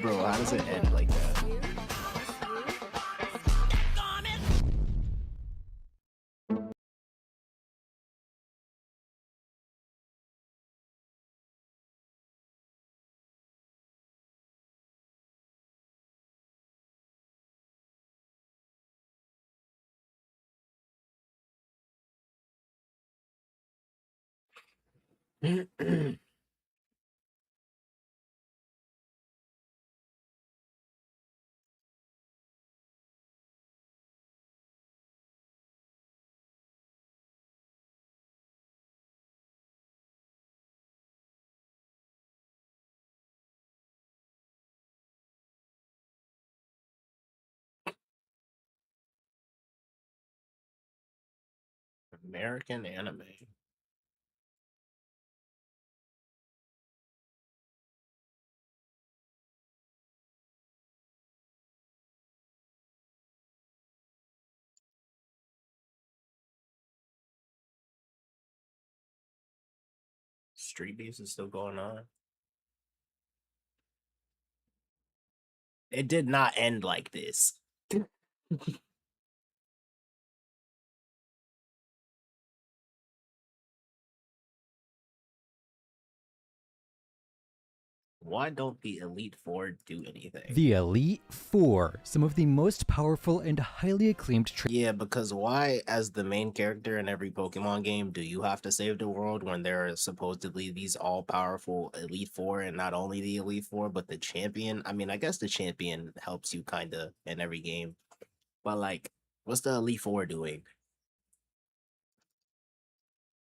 Bro, how does it end like that? American anime. Street Beefs is still going on. It did not end like this. Why don't the Elite Four do anything? The Elite Four, some of the most powerful and highly acclaimed Yeah, because why, as the main character in every Pokemon game, do you have to save the world when there are supposedly these all-powerful Elite Four, and not only the Elite Four, but the champion? I mean, I guess the champion helps you kind of in every game, but like, what's the Elite Four doing?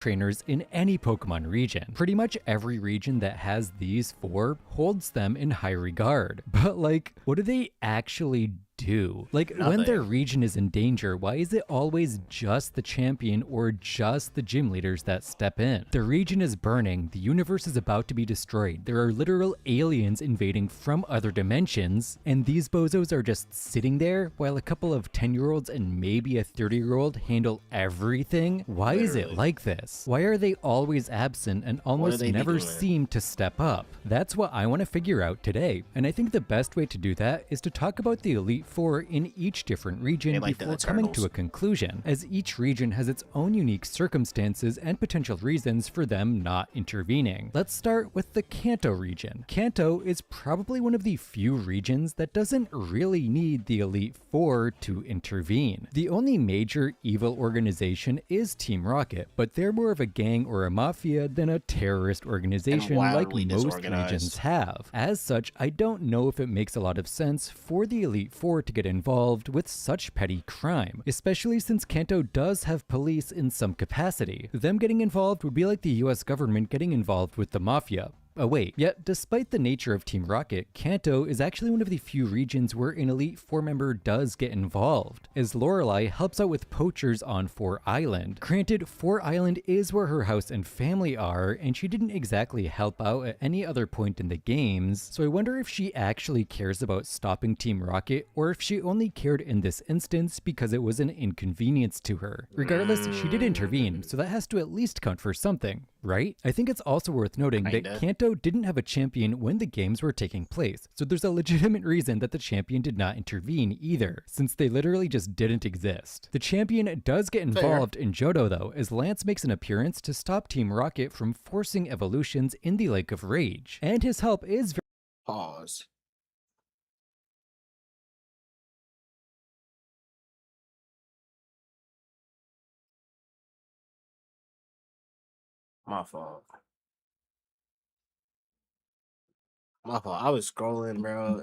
trainers in any Pokemon region. Pretty much every region that has these four holds them in high regard. But like, what do they actually do? Like, when their region is in danger, why is it always just the champion or just the gym leaders that step in? The region is burning, the universe is about to be destroyed, there are literal aliens invading from other dimensions, and these bozos are just sitting there while a couple of 10-year-olds and maybe a 30-year-old handle everything? Why is it like this? Why are they always absent and almost never seem to step up? That's what I want to figure out today, and I think the best way to do that is to talk about the Elite Four in each different region before coming to a conclusion, as each region has its own unique circumstances and potential reasons for them not intervening. Let's start with the Kanto region. Kanto is probably one of the few regions that doesn't really need the Elite Four to intervene. The only major evil organization is Team Rocket, but they're more of a gang or a mafia than a terrorist organization like most regions have. As such, I don't know if it makes a lot of sense for the Elite Four to get involved with such petty crime, especially since Kanto does have police in some capacity. Them getting involved would be like the US government getting involved with the mafia. Oh wait, yet despite the nature of Team Rocket, Kanto is actually one of the few regions where an Elite Four member does get involved, as Lorelei helps out with poachers on 4 Island. Granted, 4 Island is where her house and family are, and she didn't exactly help out at any other point in the games, so I wonder if she actually cares about stopping Team Rocket, or if she only cared in this instance because it was an inconvenience to her. Regardless, she did intervene, so that has to at least count for something, right? I think it's also worth noting that Kanto didn't have a champion when the games were taking place, so there's a legitimate reason that the champion did not intervene either, since they literally just didn't exist. The champion does get involved in Johto though, as Lance makes an appearance to stop Team Rocket from forcing evolutions in the Lake of Rage, and his help is Pause. My fault. My fault. I was scrolling, bro.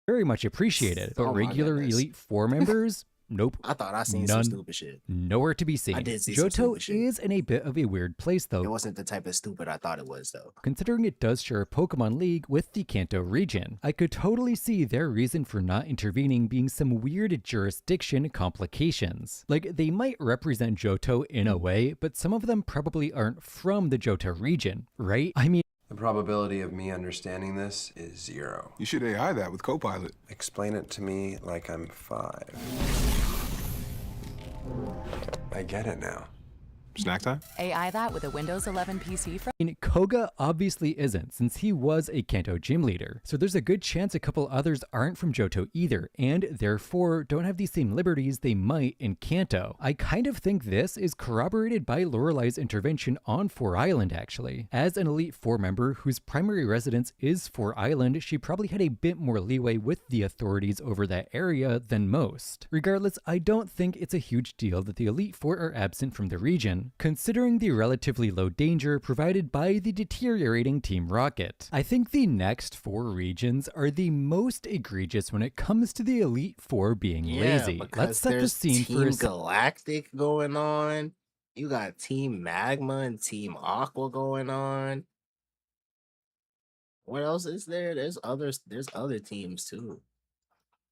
very much appreciated, but Oh my regular goodness. Elite Four members, nope. I thought I seen None, some stupid shit. Nowhere to be seen. I did see some Johto stupid shit. is in a bit of a weird place though. It wasn't the type of stupid I thought it was, though. Considering it does share a Pokemon League with the Kanto region. I could totally see their reason for not intervening being some weird jurisdiction complications. Like, they might represent Johto in a way, but some of them probably aren't from the Johto region, right? I mean, the probability of me understanding this is 0. You should AI that with Copilot. Explain it to me like I'm 5. I get it now. Snack time? AI that with a Windows 11 PC from Koga obviously isn't, since he was a Kanto gym leader, so there's a good chance a couple others aren't from Johto either, and therefore don't have the same liberties they might in Kanto. I kind of think this is corroborated by Lorelei's intervention on 4 Island actually. As an Elite Four member whose primary residence is 4 Island, she probably had a bit more leeway with the authorities over that area than most. Regardless, I don't think it's a huge deal that the Elite Four are absent from the region, considering the relatively low danger provided by the deteriorating Team Rocket. I think the next 4 regions are the most egregious when it comes to the Elite Four being lazy. Let's set the scene for Team a Galactic going on. You got Team Magma and Team Aqua going on. What else is there? There's other teams too.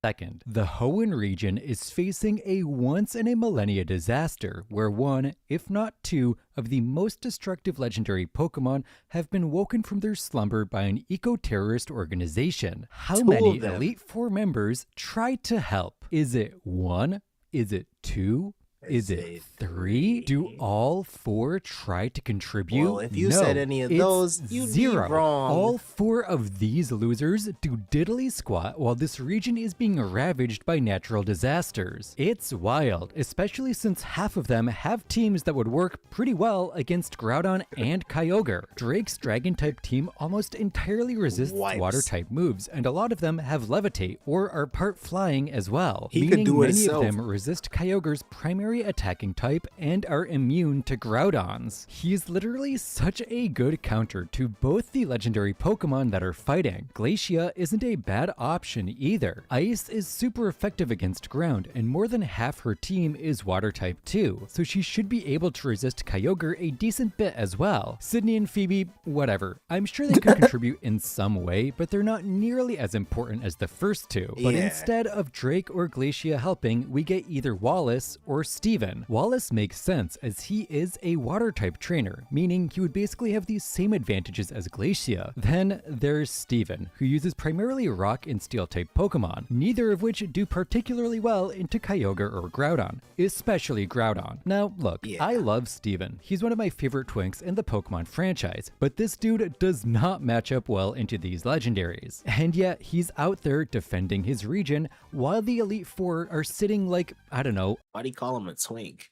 second. The Hoenn region is facing a once-in-a-millennia disaster where 1, if not 2, of the most destructive legendary Pokemon have been woken from their slumber by an eco-terrorist organization. How 2 many of them. Elite Four members tried to help? Is it 1? Is it 2? Is it 3? Do all 4 try to contribute? Well, if you No, said any of it's those, you'd be 0. wrong. All 4 of these losers do diddly squat while this region is being ravaged by natural disasters. It's wild, especially since half of them have teams that would work pretty well against Groudon and Kyogre. Drake's Dragon-type team almost entirely resists Wipes. Water-type moves, and a lot of them have Levitate or are part flying as well. He could meaning do it many himself. of them resist Kyogre's primary primary attacking type and are immune to Groudons. He's literally such a good counter to both the legendary Pokemon that are fighting. Glacia isn't a bad option either. Ice is super effective against ground, and more than half her team is water type too, so she should be able to resist Kyogre a decent bit as well. Sydney and Phoebe, whatever. I'm sure they could contribute in some way, but they're not nearly as important as the first two. But instead of Drake or Glacia helping, we get either Wallace or Steven. Wallace makes sense as he is a water type trainer, meaning he would basically have the same advantages as Glacia. Then there's Steven, who uses primarily rock and steel type Pokemon, neither of which do particularly well into Kyogre or Groudon, especially Groudon. Now look, I love Steven. He's one of my favorite twinks in the Pokemon franchise, but this dude does not match up well into these legendaries. And yet he's out there defending his region while the Elite Four are sitting like, I don't know. Why do you call him a twink?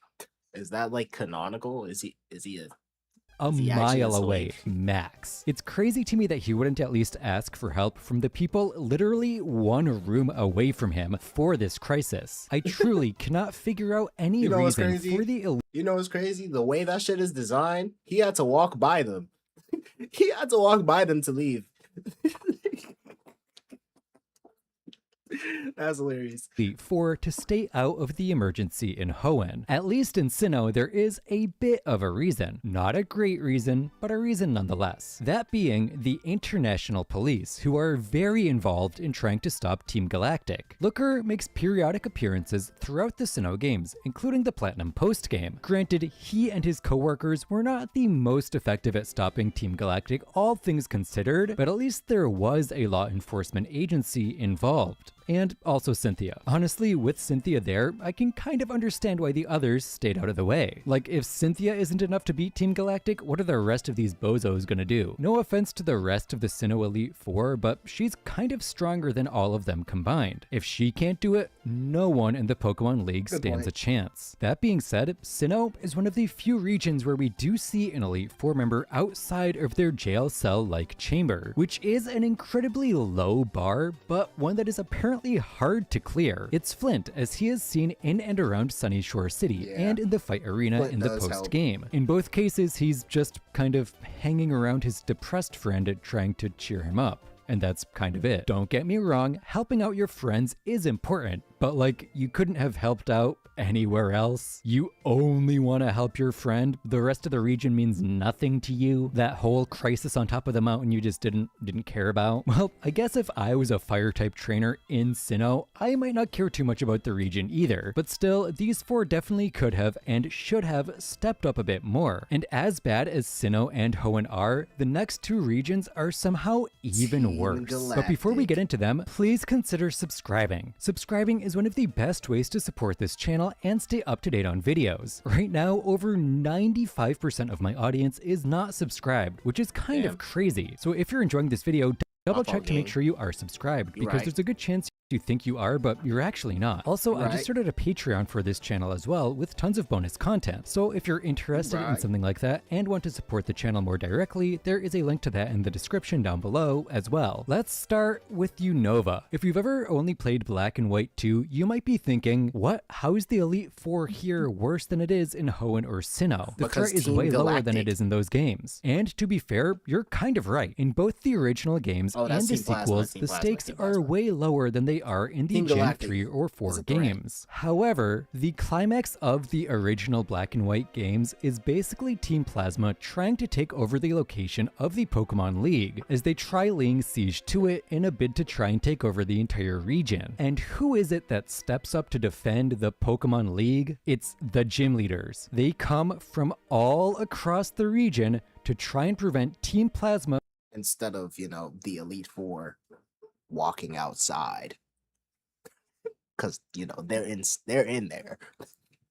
Is that like canonical? Is he a mile away, max. It's crazy to me that he wouldn't at least ask for help from the people literally one room away from him for this crisis. I truly cannot figure out any reason for the Elite. You know what's crazy? The way that shit is designed, he had to walk by them. He had to walk by them to leave. That's hilarious. Elite Four to stay out of the emergency in Hoenn. At least in Sinnoh, there is a bit of a reason. Not a great reason, but a reason nonetheless. That being the international police, who are very involved in trying to stop Team Galactic. Looker makes periodic appearances throughout the Sinnoh games, including the Platinum post-game. Granted, he and his co-workers were not the most effective at stopping Team Galactic, all things considered, but at least there was a law enforcement agency involved. And also Cynthia. Honestly, with Cynthia there, I can kind of understand why the others stayed out of the way. Like, if Cynthia isn't enough to beat Team Galactic, what are the rest of these bozos gonna do? No offense to the rest of the Sinnoh Elite Four, but she's kind of stronger than all of them combined. If she can't do it, no one in the Pokemon League stands a chance. That being said, Sinnoh is one of the few regions where we do see an Elite Four member outside of their jail cell-like chamber, which is an incredibly low bar, but one that is apparently hard to clear. It's Flint, as he is seen in and around Sunyshore City and in the fight arena in the post-game. In both cases, he's just kind of hanging around his depressed friend trying to cheer him up. And that's kind of it. Don't get me wrong, helping out your friends is important, but like, you couldn't have helped out anywhere else? You only want to help your friend? The rest of the region means nothing to you? That whole crisis on top of the mountain you just didn't care about? Well, I guess if I was a fire type trainer in Sinnoh, I might not care too much about the region either. But still, these four definitely could have and should have stepped up a bit more. And as bad as Sinnoh and Hoenn are, the next two regions are somehow even worse. But before we get into them, please consider subscribing. Subscribing is one of the best ways to support this channel and stay up to date on videos. Right now, over 95% of my audience is not subscribed, which is kind of crazy. So if you're enjoying this video, double check to make sure you are subscribed, because there's a good chance you think you are, but you're actually not. Also, I just started a Patreon for this channel as well, with tons of bonus content. So if you're interested in something like that and want to support the channel more directly, there is a link to that in the description down below as well. Let's start with Unova. If you've ever only played Black and White 2, you might be thinking, what? How is the Elite Four here worse than it is in Hoenn or Sinnoh? The threat is way lower than it is in those games. And to be fair, you're kind of right. In both the original games and the sequels, the stakes are way lower than they are in the Gen 3 or 4 games. However, the climax of the original Black and White games is basically Team Plasma trying to take over the location of the Pokemon League, as they try laying siege to it in a bid to try and take over the entire region. And who is it that steps up to defend the Pokemon League? It's the gym leaders. They come from all across the region to try and prevent Team Plasma, instead of, you know, the Elite Four walking outside, because, you know, they're in there,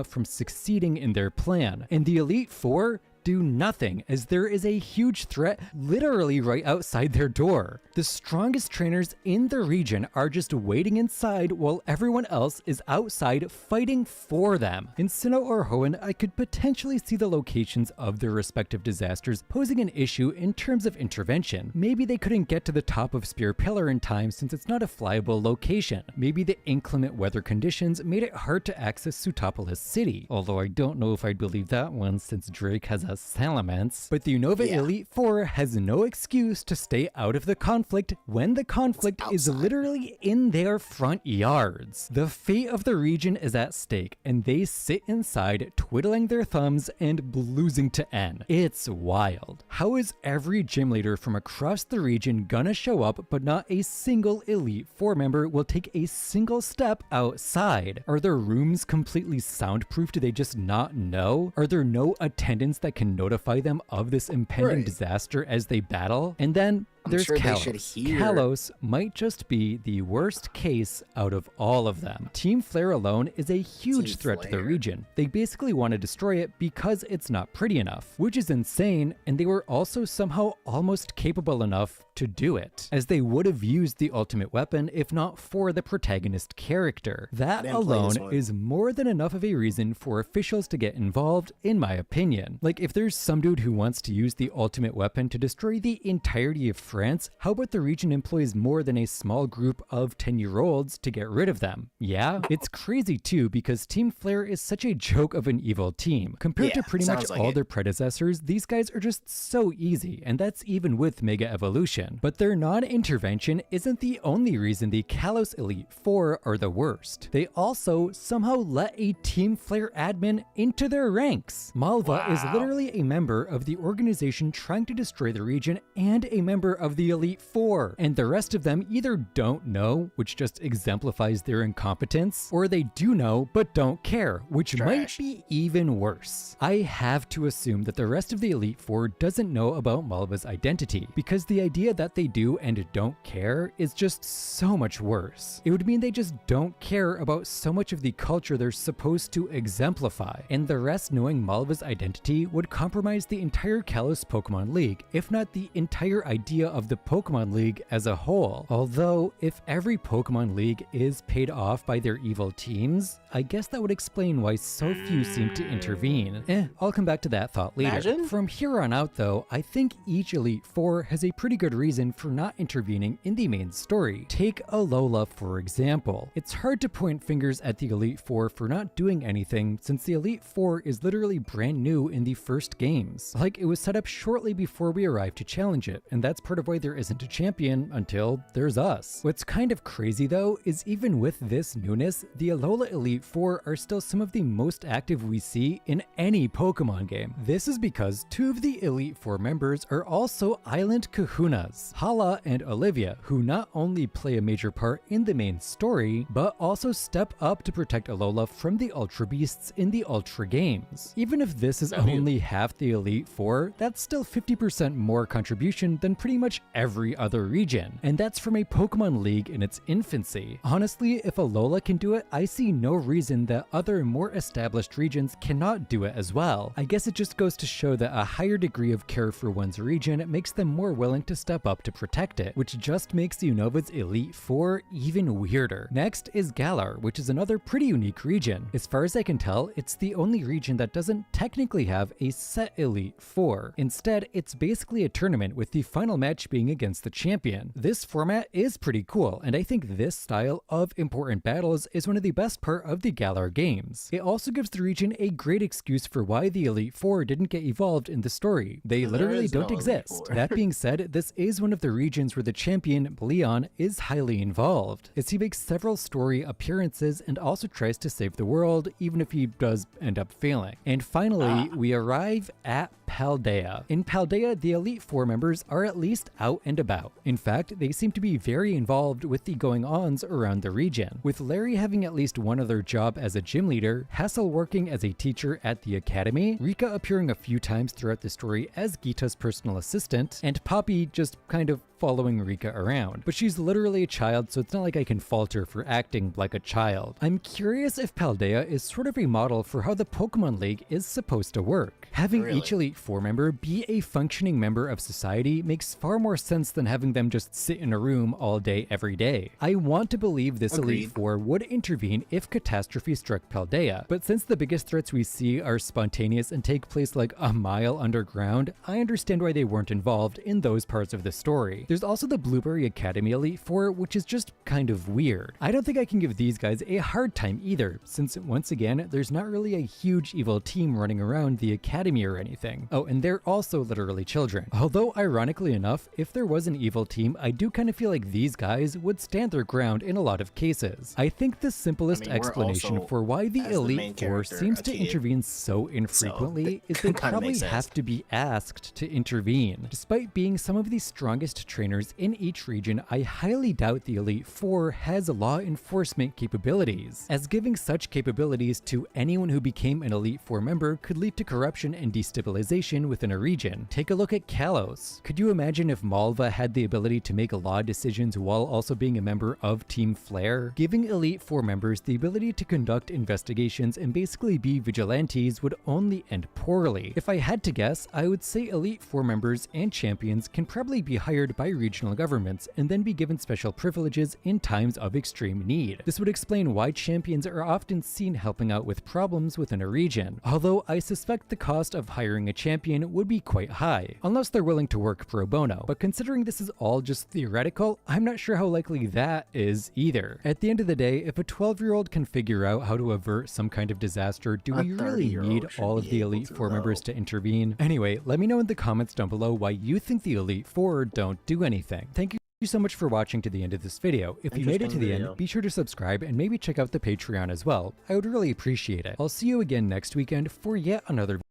from succeeding in their plan. And the Elite Four do nothing, as there is a huge threat literally right outside their door. The strongest trainers in the region are just waiting inside while everyone else is outside fighting for them. In Sinnoh or Hoenn, I could potentially see the locations of their respective disasters posing an issue in terms of intervention. Maybe they couldn't get to the top of Spear Pillar in time since it's not a flyable location. Maybe the inclement weather conditions made it hard to access Sootopolis City, although I don't know if I'd believe that one since Drake has a Salamence. But the Unova Elite Four has no excuse to stay out of the conflict when the conflict is literally in their front yards. The fate of the region is at stake, and they sit inside twiddling their thumbs and losing to N. It's wild. How is every gym leader from across the region gonna show up, but not a single Elite Four member will take a single step outside? Are their rooms completely soundproof? Do they just not know? Are there no attendants that can notify them of this impending disaster as they battle? And then there's sure Kalos. they should hear. Kalos might just be the worst case out of all of them. Team Flare alone is a huge threat to the region. They basically want to destroy it because it's not pretty enough, which is insane, and they were also somehow almost capable enough to do it, as they would have used the ultimate weapon if not for the protagonist character. That alone is more than enough of a reason for officials to get involved, in my opinion. Like, if there's some dude who wants to use the ultimate weapon to destroy the entirety of France, how about the region employs more than a small group of 10-year-olds to get rid of them? Yeah? It's crazy too, because Team Flare is such a joke of an evil team. Compared to pretty much all their predecessors, these guys are just so easy, and that's even with Mega Evolution. But their non-intervention isn't the only reason the Kalos Elite Four are the worst. They also somehow let a Team Flare admin into their ranks. Malva is literally a member of the organization trying to destroy the region and a member of the Elite Four, and the rest of them either don't know, which just exemplifies their incompetence, or they do know but don't care, which might be even worse. I have to assume that the rest of the Elite Four doesn't know about Malva's identity, because the idea that they do and don't care is just so much worse. It would mean they just don't care about so much of the culture they're supposed to exemplify, and the rest knowing Malva's identity would compromise the entire Kalos Pokemon League, if not the entire idea of the Pokemon League as a whole. Although, if every Pokemon League is paid off by their evil teams, I guess that would explain why so few seem to intervene. I'll come back to that thought later. From here on out though, I think each Elite Four has a pretty good reason for not intervening in the main story. Take Alola for example. It's hard to point fingers at the Elite Four for not doing anything since the Elite Four is literally brand new in the first games. Like, it was set up shortly before we arrived to challenge it, and that's part of why there isn't a champion until there's us. What's kind of crazy though is even with this newness, the Alola Elite Four are still some of the most active we see in any Pokemon game. This is because two of the Elite Four members are also Island Kahunas, Hala and Olivia, who not only play a major part in the main story, but also step up to protect Alola from the Ultra Beasts in the Ultra games. Even if this is only half the Elite Four, that's still 50% more contribution than pretty much every other region, and that's from a Pokemon League in its infancy. Honestly, if Alola can do it, I see no reason that other more established regions cannot do it as well. I guess it just goes to show that a higher degree of care for one's region makes them more willing to step up to protect it, which just makes Unova's Elite Four even weirder. Next is Galar, which is another pretty unique region. As far as I can tell, it's the only region that doesn't technically have a set Elite Four. Instead, it's basically a tournament with the final match being against the champion. This format is pretty cool, and I think this style of important battles is one of the best part of the Galar games. It also gives the region a great excuse for why the Elite Four didn't get evolved in the story. They literally don't exist. That being said, this is one of the regions where the champion, Leon, is highly involved, as he makes several story appearances and also tries to save the world, even if he does end up failing. And finally, we arrive at Paldea. In Paldea, the Elite Four members are at least out and about. In fact, they seem to be very involved with the going-ons around the region, with Larry having at least one other job as a gym leader, Hassel working as a teacher at the academy, Rika appearing a few times throughout the story as Gita's personal assistant, and Poppy just kind of following Rika around. But she's literally a child, so it's not like I can fault her for acting like a child. I'm curious if Paldea is sort of a model for how the Pokemon League is supposed to work. Having each Elite Four member be a functioning member of society makes far more sense than having them just sit in a room all day every day. I want to believe this Elite Four would intervene if catastrophe struck Paldea, but since the biggest threats we see are spontaneous and take place like a mile underground, I understand why they weren't involved in those parts of the story. There's also the Blueberry Academy Elite Four, which is just kind of weird. I don't think I can give these guys a hard time either, since once again, there's not really a huge evil team running around the academy or anything. Oh, and they're also literally children. Although ironically enough, if there was an evil team, I do kind of feel like these guys would stand their ground in a lot of cases. I think the simplest explanation for why the Elite Four seems to intervene so infrequently is they probably have to be asked to intervene. Despite being some of the strongest trainers in each region, I highly doubt the Elite Four has law enforcement capabilities, as giving such capabilities to anyone who became an Elite Four member could lead to corruption and destabilization within a region. Take a look at Kalos. Could you imagine if Malva had the ability to make law decisions while also being a member of Team Flare? Giving Elite Four members the ability to conduct investigations and basically be vigilantes would only end poorly. If I had to guess, I would say Elite Four members and champions can probably be hired by regional governments and then be given special privileges in times of extreme need. This would explain why champions are often seen helping out with problems within a region, although I suspect the cost of hiring a champion would be quite high, unless they're willing to work pro bono. But considering this is all just theoretical, I'm not sure how likely that is either. At the end of the day, if a 12-year-old can figure out how to avert some kind of disaster, do we really need all of the Elite Four members to intervene? Anyway, let me know in the comments down below why you think the Elite Four don't do anything. Thank you so much for watching to the end of this video. If you made it to the end, be sure to subscribe and maybe check out the Patreon as well. I would really appreciate it. I'll see you again next weekend for yet another video.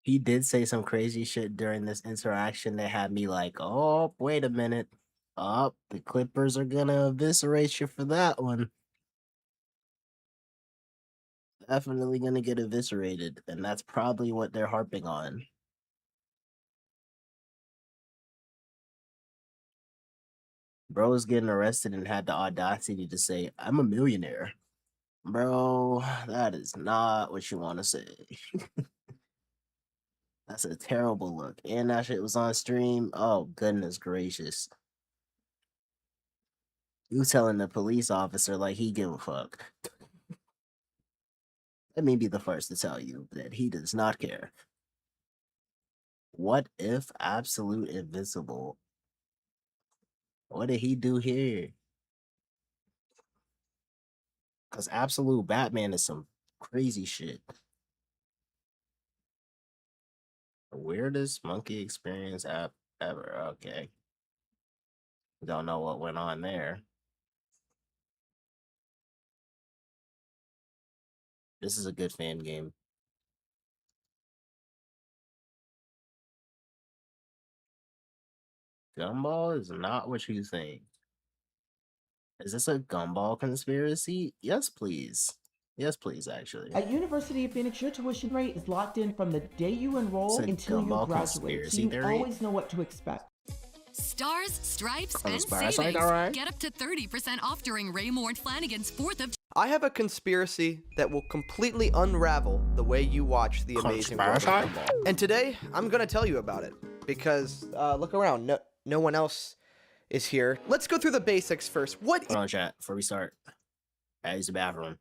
He did say some crazy shit during this interaction that had me like, oh, wait a minute. Oh, the Clippers are gonna eviscerate you for that one. Definitely gonna get eviscerated, and that's probably what they're harping on. Bro's getting arrested and had the audacity to say, I'm a millionaire. Bro, that is not what you want to say. That's a terrible look. And that shit was on stream. Oh, goodness gracious. You telling the police officer like he give a fuck. Let me be the first to tell you that he does not care. What if Absolute Invisible? What did he do here? Because Absolute Batman is some crazy shit. The weirdest monkey experience app ever. Okay. Don't know what went on there. This is a good fan game. Gumball is not what you think. Is this a Gumball conspiracy? Yes, please. Yes, please, actually. At University of Phoenix, your tuition rate is locked in from the day you enroll until you graduate, so you always know what to expect. Stars, stripes, and Conspiracy, savings. alright. Get up to 30% off during Raymore Flanigan's 4th of I have a conspiracy that will completely unravel the way you watch The Amazing World of Gumball. And today, I'm gonna tell you about it, because, look around, no one else is here. Let's go through the basics first. Hold on, chat, before we start. I use the bathroom.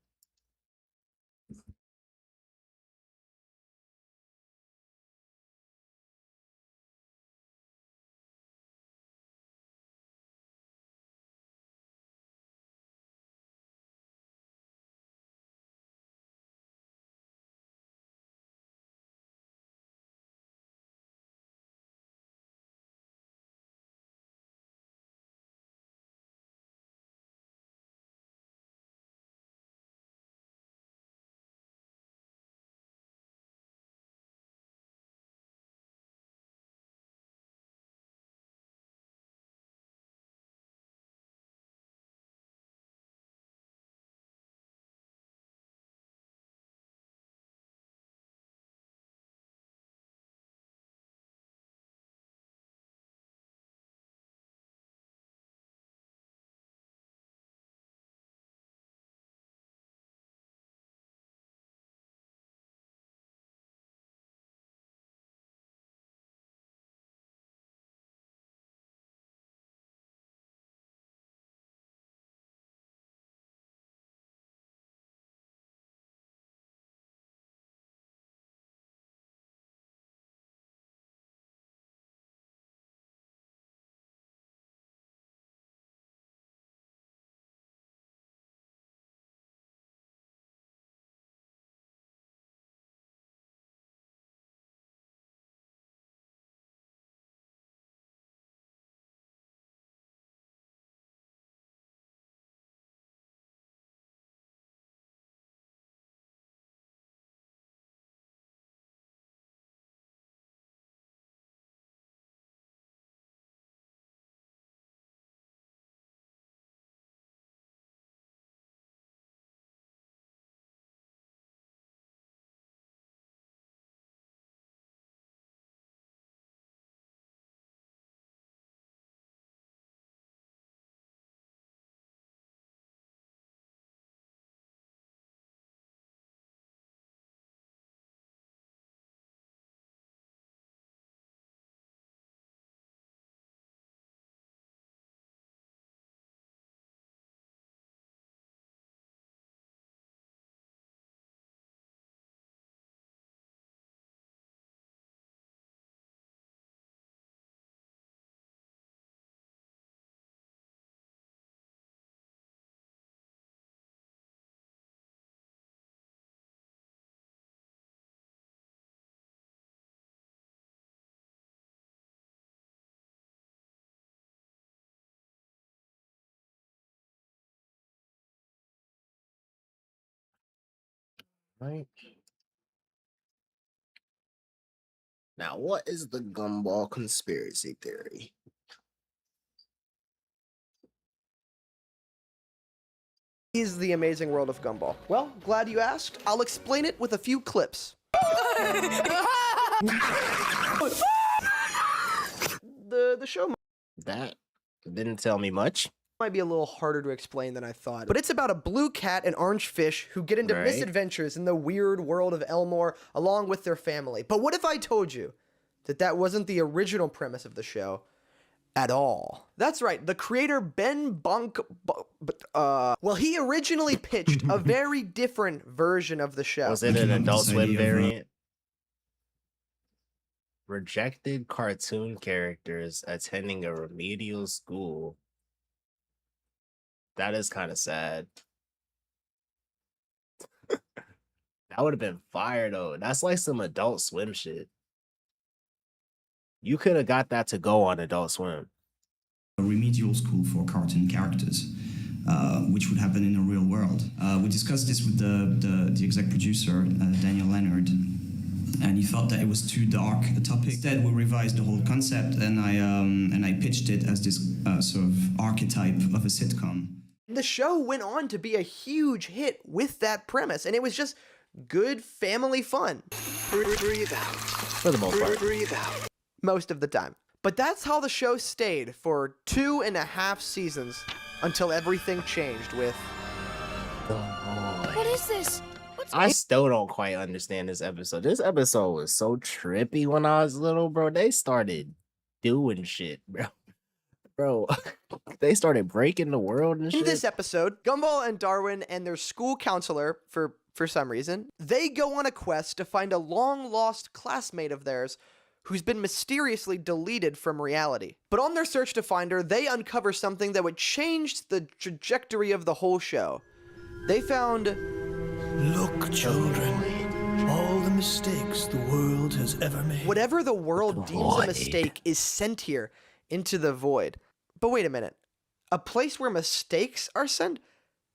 Right. Now, what is the Gumball conspiracy theory? Is the amazing world of Gumball? Well, glad you asked. I'll explain it with a few clips. The show That didn't tell me much. might be a little harder to explain than I thought, but it's about a blue cat and orange fish who get into Right. misadventures in the weird world of Elmore along with their family. But what if I told you that that wasn't the original premise of the show at all? That's right, the creator Ben Bunk, well, he originally pitched a very different version of the show. Was it an Adult Swim variant? Rejected cartoon characters attending a remedial school. That is kind of sad. That would have been fire though. That's like some Adult Swim shit. You could have got that to go on Adult Swim. A remedial school for cartoon characters, which would happen in the real world. We discussed this with the exec producer, Daniel Leonard, and he felt that it was too dark a topic. Instead, we revised the whole concept, and I pitched it as this sort of archetype of a sitcom. The show went on to be a huge hit with that premise, and it was just good family fun. Breathe out. For the most part. Breathe out. Most of the time. But that's how the show stayed for 2.5 seasons until everything changed with... What is this? I still don't quite understand this episode. This episode was so trippy when I was little, bro. They started doing shit, bro. Bro, they started breaking the world and shit. In this episode, Gumball and Darwin and their school counselor, for some reason, they go on a quest to find a long-lost classmate of theirs who's been mysteriously deleted from reality. But on their search to find her, they uncover something that would change the trajectory of the whole show. They found... Look, children, all the mistakes the world has ever made. Whatever the world deems a mistake is sent here into the void. But wait a minute. A place where mistakes are sent?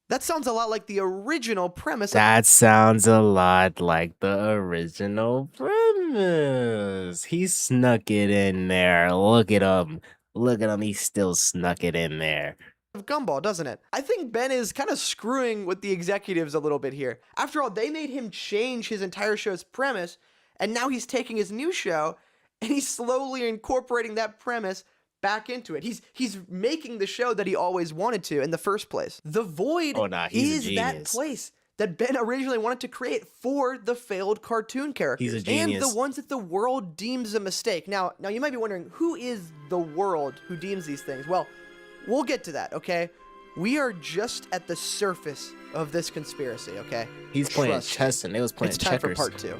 That sounds a lot like the original premise. That sounds a lot like the original premise. He snuck it in there. Look at him. Look at him. He still snuck it in there. Of Gumball, doesn't it? I think Ben is kind of screwing with the executives a little bit here. After all, they made him change his entire show's premise, and now he's taking his new show and he's slowly incorporating that premise back into it. He's making the show that he always wanted to in the first place. The Void is that place that Ben originally wanted to create for the failed cartoon characters. He's a genius. And the ones that the world deems a mistake. Now you might be wondering, who is the world who deems these things? Well, we'll get to that, okay? We are just at the surface of this conspiracy, okay? He's playing chess and they was playing checkers. It's time for part 2.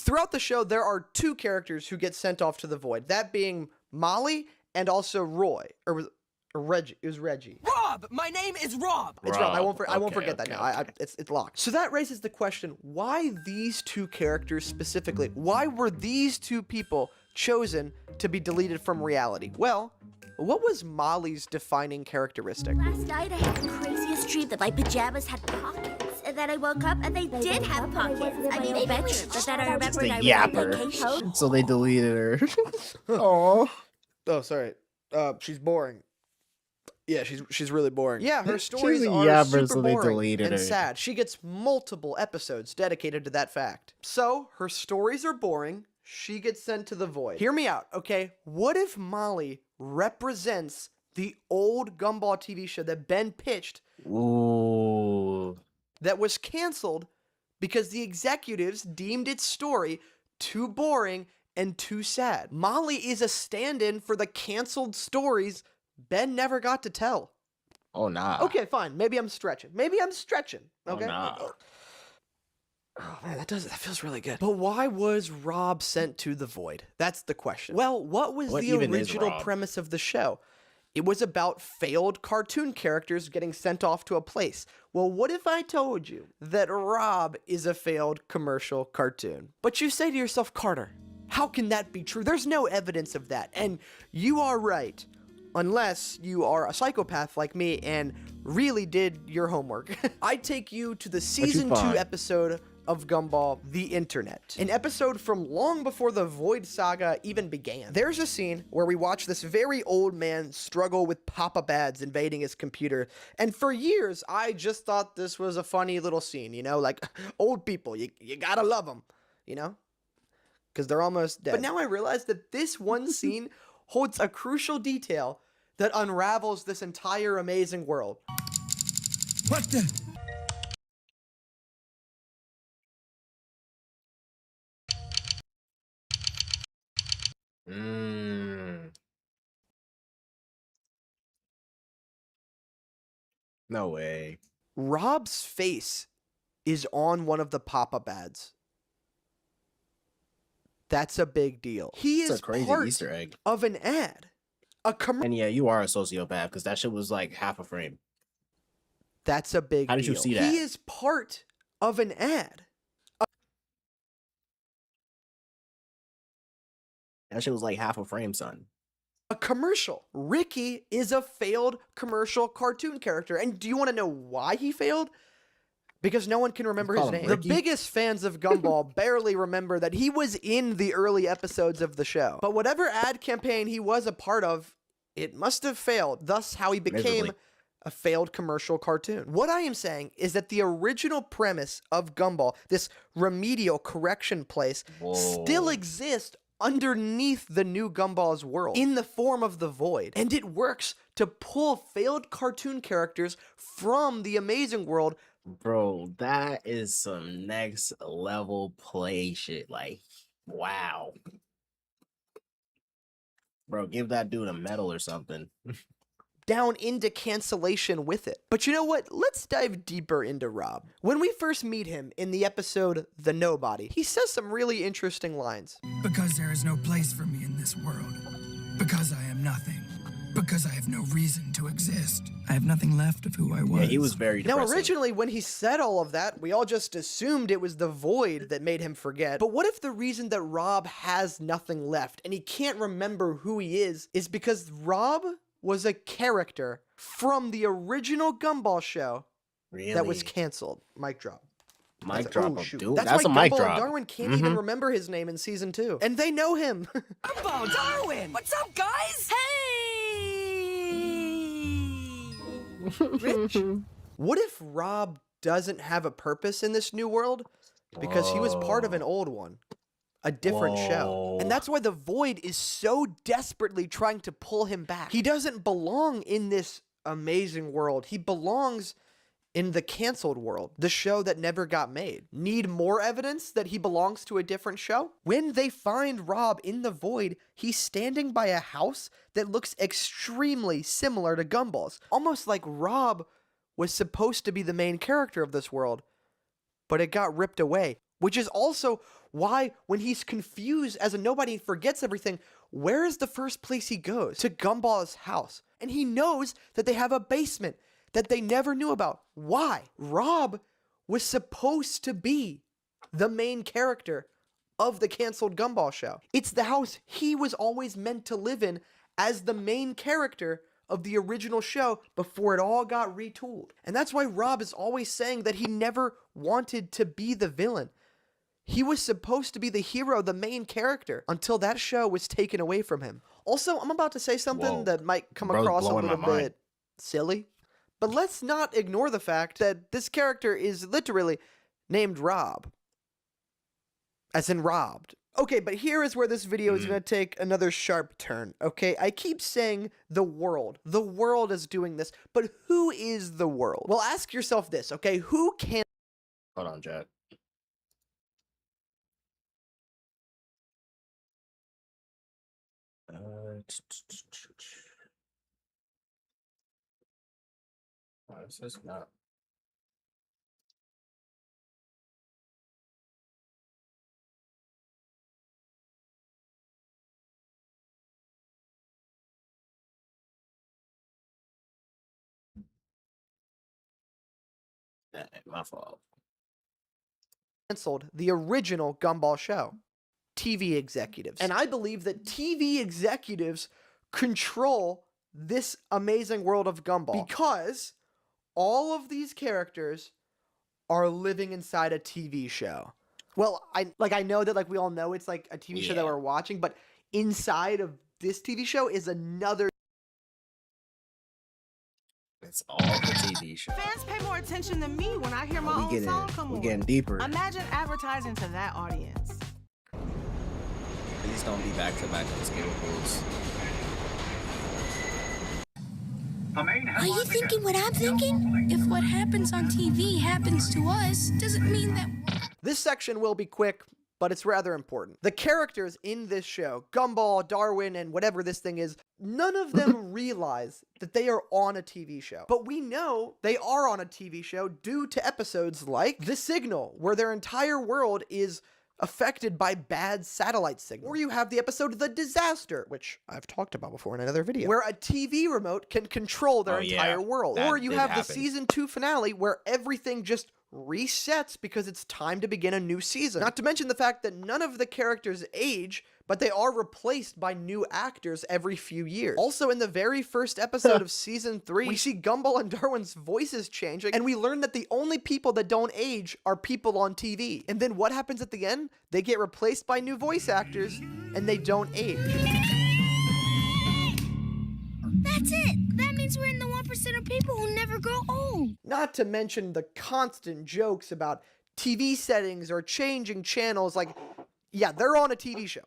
Throughout the show, there are 2 characters who get sent off to the void. That being Molly and also Roy. Or Reggie. It was Reggie. Rob! My name is Rob! It's Rob. I won't forget that now. It's locked. So that raises the question, why these 2 characters specifically? Why were these 2 people chosen to be deleted from reality? Well, what was Molly's defining characteristic? Last night I had the craziest dream that my pajamas had pockets. And then I woke up and they did have pockets. I mean, they bedroom. But then I remembered I was on vacation. So they deleted her. Oh, sorry. She's boring. Yeah, she's really boring. Yeah, her stories are super boring and sad. She gets multiple episodes dedicated to that fact. So, her stories are boring. She gets sent to the void. Hear me out, okay? What if Molly represents the old Gumball TV show that Ben pitched? Ooh. That was canceled because the executives deemed its story too boring and too sad. Molly is a stand-in for the canceled stories Ben never got to tell. Oh, nah. Okay, fine. Maybe I'm stretching. Okay? Oh, nah. Oh, man, that feels really good. But why was Rob sent to the void? That's the question. Well, what was the original premise of the show? It was about failed cartoon characters getting sent off to a place. Well, what if I told you that Rob is a failed commercial cartoon? But you say to yourself, Carter, how can that be true? There's no evidence of that. And you are right. Unless you are a psychopath like me and really did your homework, I'd take you to the season 2 episode of Gumball, The Internet, an episode from long before the Void Saga even began. There's a scene where we watch this very old man struggle with Papa Bads invading his computer, and for years, I just thought this was a funny little scene, you know, like, old people, you gotta love them, you know? Because they're almost dead. But now I realize that this one scene holds a crucial detail that unravels this entire amazing world. What the? No way. Rob's face is on one of the Papa Bads. That's a big deal. He It's is a crazy part Easter egg. of an ad. And yeah, you are a sociopath because that shit was like half a frame. That's a big deal. How did you see that? He is part of an ad. That shit was like half a frame, son. A commercial. Ricky is a failed commercial cartoon character. And do you want to know why he failed? Because no one can remember his name. The biggest fans of Gumball barely remember that he was in the early episodes of the show. But whatever ad campaign he was a part of, it must have failed. Thus how he became a failed commercial cartoon. What I am saying is that the original premise of Gumball, this remedial correction place, still exists underneath the new Gumball's world in the form of the Void. And it works to pull failed cartoon characters from the amazing world. Bro, that is some next level play shit. Like, wow. Bro, give that dude a medal or something. Down into cancellation with it. But you know what? Let's dive deeper into Rob. When we first meet him in the episode The Nobody, he says some really interesting lines. Because there is no place for me in this world. Because I am nothing. Because I have no reason to exist. I have nothing left of who I was. Yeah, he was very depressing. Now, originally, when he said all of that, we all just assumed it was the Void that made him forget. But what if the reason that Rob has nothing left and he can't remember who he is because Rob was a character from the original Gumball show that was canceled? Mic drop. Mic drop, dude. That's a why mic Gumball drop. and Darwin can't even remember his name in season 2. And they know him. Gumball, Darwin! What's up, guys? Rich? What if Rob doesn't have a purpose in this new world? Because he was part of an old one. A different show. And that's why the Void is so desperately trying to pull him back. He doesn't belong in this amazing world. He belongs in the canceled world, the show that never got made. Need more evidence that he belongs to a different show? When they find Rob in the Void, he's standing by a house that looks extremely similar to Gumball's. Almost like Rob was supposed to be the main character of this world, but it got ripped away. Which is also why when he's confused as a nobody and forgets everything, where is the first place he goes? To Gumball's house. And he knows that they have a basement that they never knew about. Why? Rob was supposed to be the main character of the canceled Gumball show. It's the house he was always meant to live in as the main character of the original show before it all got retooled. And that's why Rob is always saying that he never wanted to be the villain. He was supposed to be the hero, the main character, until that show was taken away from him. Also, I'm about to say something that might come across a little bit silly, but let's not ignore the fact that this character is literally named Rob. As in robbed. Okay, but here is where this video is going to take another sharp turn, okay? I keep saying the world. The world is doing this, but who is the world? Well, ask yourself this, okay? Who can... Hold on, Jack. Why is this not? My fault. Canceled the original Gumball show. TV executives. And I believe that TV executives control this amazing world of Gumball because all of these characters are living inside a TV show. Well, I know that like we all know it's like a TV show that we're watching, but inside of this TV show is another. It's all the TV show. Fans pay more attention than me when I hear my own song come on. We're getting deeper. Imagine advertising to that audience. Please don't be back-to-back escapables. Are you thinking what I'm thinking? If what happens on TV happens to us, does it mean that... This section will be quick, but it's rather important. The characters in this show, Gumball, Darwin, and whatever this thing is, none of them realize that they are on a TV show. But we know they are on a TV show due to episodes like The Signal, where their entire world is affected by bad satellite signal. Or you have the episode The Disaster, which I've talked about before in another video, where a TV remote can control their entire world. Or you have the season 2 finale where everything just resets because it's time to begin a new season. Not to mention the fact that none of the characters age, but they are replaced by new actors every few years. Also, in the very first episode of season 3, we see Gumball and Darwin's voices changing, and we learn that the only people that don't age are people on TV. And then what happens at the end? They get replaced by new voice actors, and they don't age. That's it! That means we're in the 1% of people who never grow old. Not to mention the constant jokes about TV settings or changing channels. Like, yeah, they're on a TV show.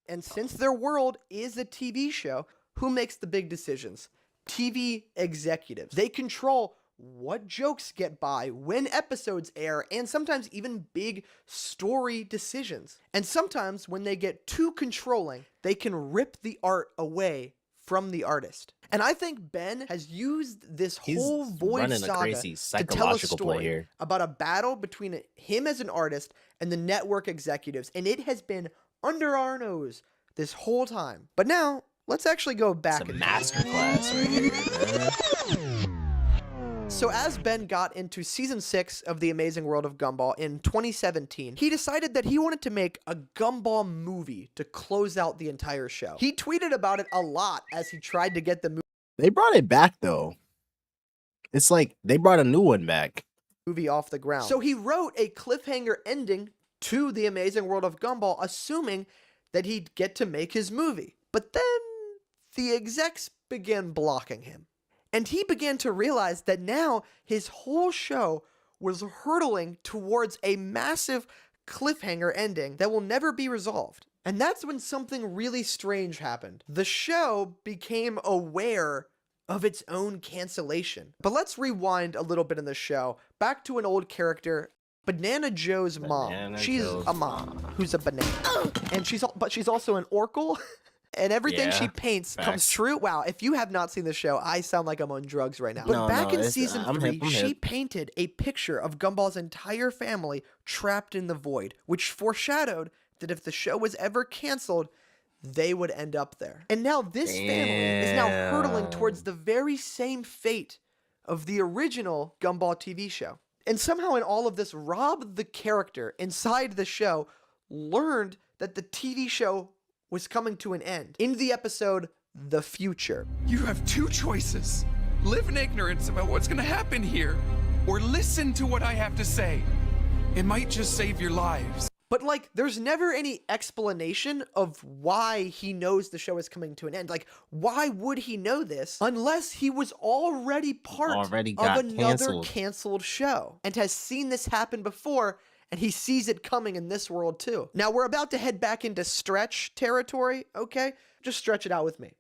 And since their world is a TV show, who makes the big decisions? TV executives. They control what jokes get by, when episodes air, and sometimes even big story decisions. And sometimes when they get too controlling, they can rip the art away from the artist. And I think Ben has used this whole Void saga to tell a story about a battle between him as an artist and the network executives, and it has been under our nose this whole time. But now, let's actually go back. It's a masterclass right here. So as Ben got into season 6 of The Amazing World of Gumball in 2017, he decided that he wanted to make a Gumball movie to close out the entire show. He tweeted about it a lot as he tried to get the They brought it back though. It's like they brought a new one back. Movie off the ground. So he wrote a cliffhanger ending to The Amazing World of Gumball, assuming that he'd get to make his movie. But then the execs began blocking him. And he began to realize that now his whole show was hurtling towards a massive cliffhanger ending that will never be resolved. And that's when something really strange happened. The show became aware of its own cancellation. But let's rewind a little bit in the show, back to an old character, Banana Joe's mom. She's a mom who's a banana. And she's also an oracle. And everything she paints comes true. Wow, if you have not seen the show, I sound like I'm on drugs right now. But back in season 3, she painted a picture of Gumball's entire family trapped in the void, which foreshadowed that if the show was ever canceled, they would end up there. And now this family is now hurtling towards the very same fate of the original Gumball TV show. And somehow in all of this, Rob, the character inside the show, learned that the TV show was coming to an end in the episode The Future. You have two choices. Live in ignorance about what's gonna happen here, or listen to what I have to say. It might just save your lives. But like, there's never any explanation of why he knows the show is coming to an end. Like, why would he know this unless he was already part of another canceled show and has seen this happen before, and he sees it coming in this world too. Now we're about to head back into stretch territory, okay? Just stretch it out with me.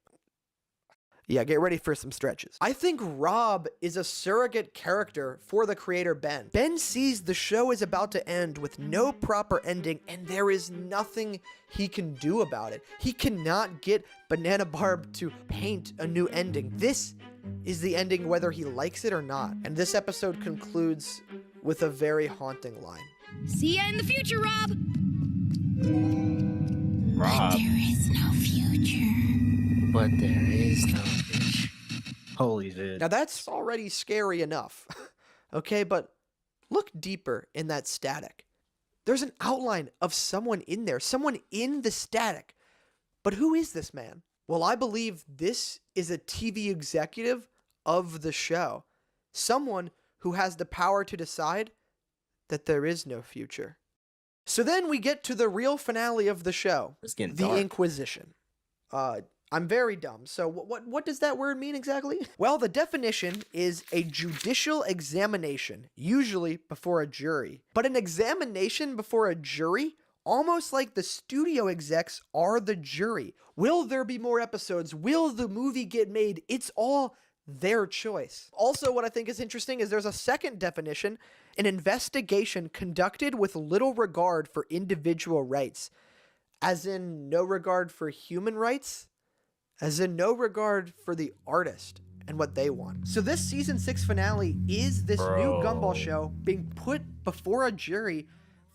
Yeah, get ready for some stretches. I think Rob is a surrogate character for the creator Ben. Ben sees the show is about to end with no proper ending, and there is nothing he can do about it. He cannot get Banana Barb to paint a new ending. This is the ending whether he likes it or not. And this episode concludes with a very haunting line. See ya in the future, Rob! Rob. But there is no future. But there is no future. Holy shit. Now that's already scary enough. Okay, but look deeper in that static. There's an outline of someone in there, someone in the static. But who is this man? Well, I believe this is a TV executive of the show. Someone who has the power to decide that there is no future. So then we get to the real finale of the show, the dark. Inquisition. I'm very dumb. So what does that word mean exactly? Well, the definition is a judicial examination, usually before a jury. But an examination before a jury, almost like the studio execs are the jury. Will there be more episodes? Will the movie get made? It's all their choice. Also, what I think is interesting is there's a second definition, an investigation conducted with little regard for individual rights. As in no regard for human rights? As in no regard for the artist and what they want. So this season 6 finale is this new Gumball show being put before a jury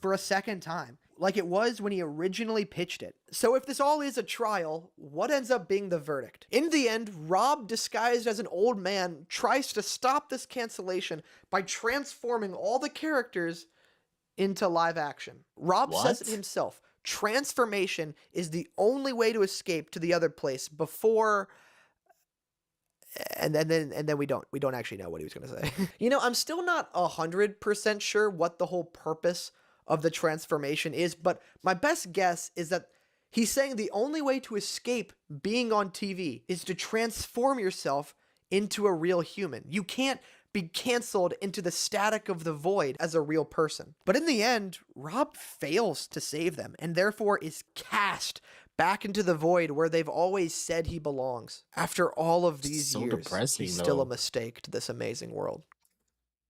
for a second time, like it was when he originally pitched it. So if this all is a trial, what ends up being the verdict? In the end, Rob, disguised as an old man, tries to stop this cancellation by transforming all the characters into live action. Rob says it himself. Transformation is the only way to escape to the other place before, and then we don't actually know what he was going to say. You know, I'm still not 100% sure what the whole purpose of the transformation is, but my best guess is that he's saying the only way to escape being on TV is to transform yourself into a real human. You can't be canceled into the static of the void as a real person. But in the end, Rob fails to save them and therefore is cast back into the void where they've always said he belongs. After all of these years, he's still a mistake to this amazing world.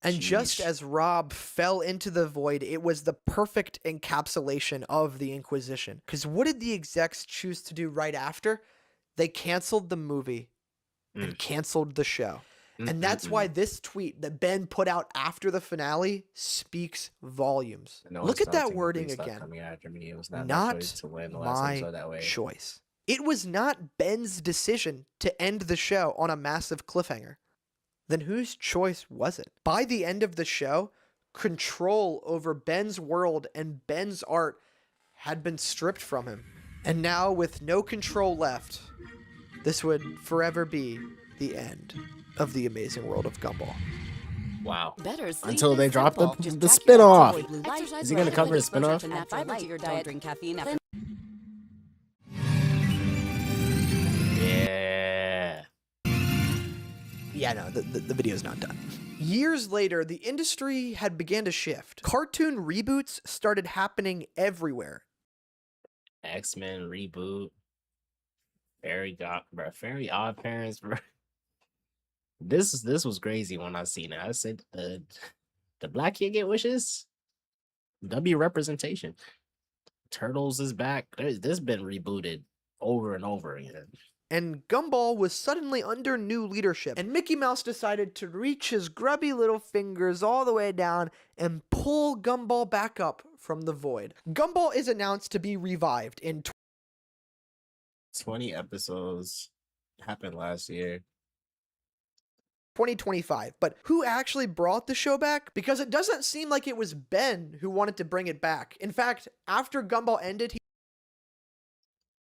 And just as Rob fell into the void, it was the perfect encapsulation of the Inquisition. Because what did the execs choose to do right after? They canceled the movie and canceled the show. And that's why this tweet that Ben put out after the finale speaks volumes. Look at that wording again. Not my choice. It was not Ben's decision to end the show on a massive cliffhanger. Then whose choice was it? By the end of the show, control over Ben's world and Ben's art had been stripped from him. And now, with no control left, this would forever be the end of the amazing world of Gumball. Wow. Until they drop the spin-off. Is he going to cover a spin-off? Yeah. Yeah, no, the video's not done. Years later, the industry had began to shift. Cartoon reboots started happening everywhere. X-Men reboot. Fairy Odd Parents, bro. This was crazy when I seen it. I said the black kid get wishes. W representation. Turtles is back. This been rebooted over and over again. And Gumball was suddenly under new leadership, and Mickey Mouse decided to reach his grubby little fingers all the way down and pull Gumball back up from the void. Gumball is announced to be revived in 20 episodes. Happened last year. 2025. But who actually brought the show back? Because it doesn't seem like it was Ben who wanted to bring it back. In fact, after Gumball ended,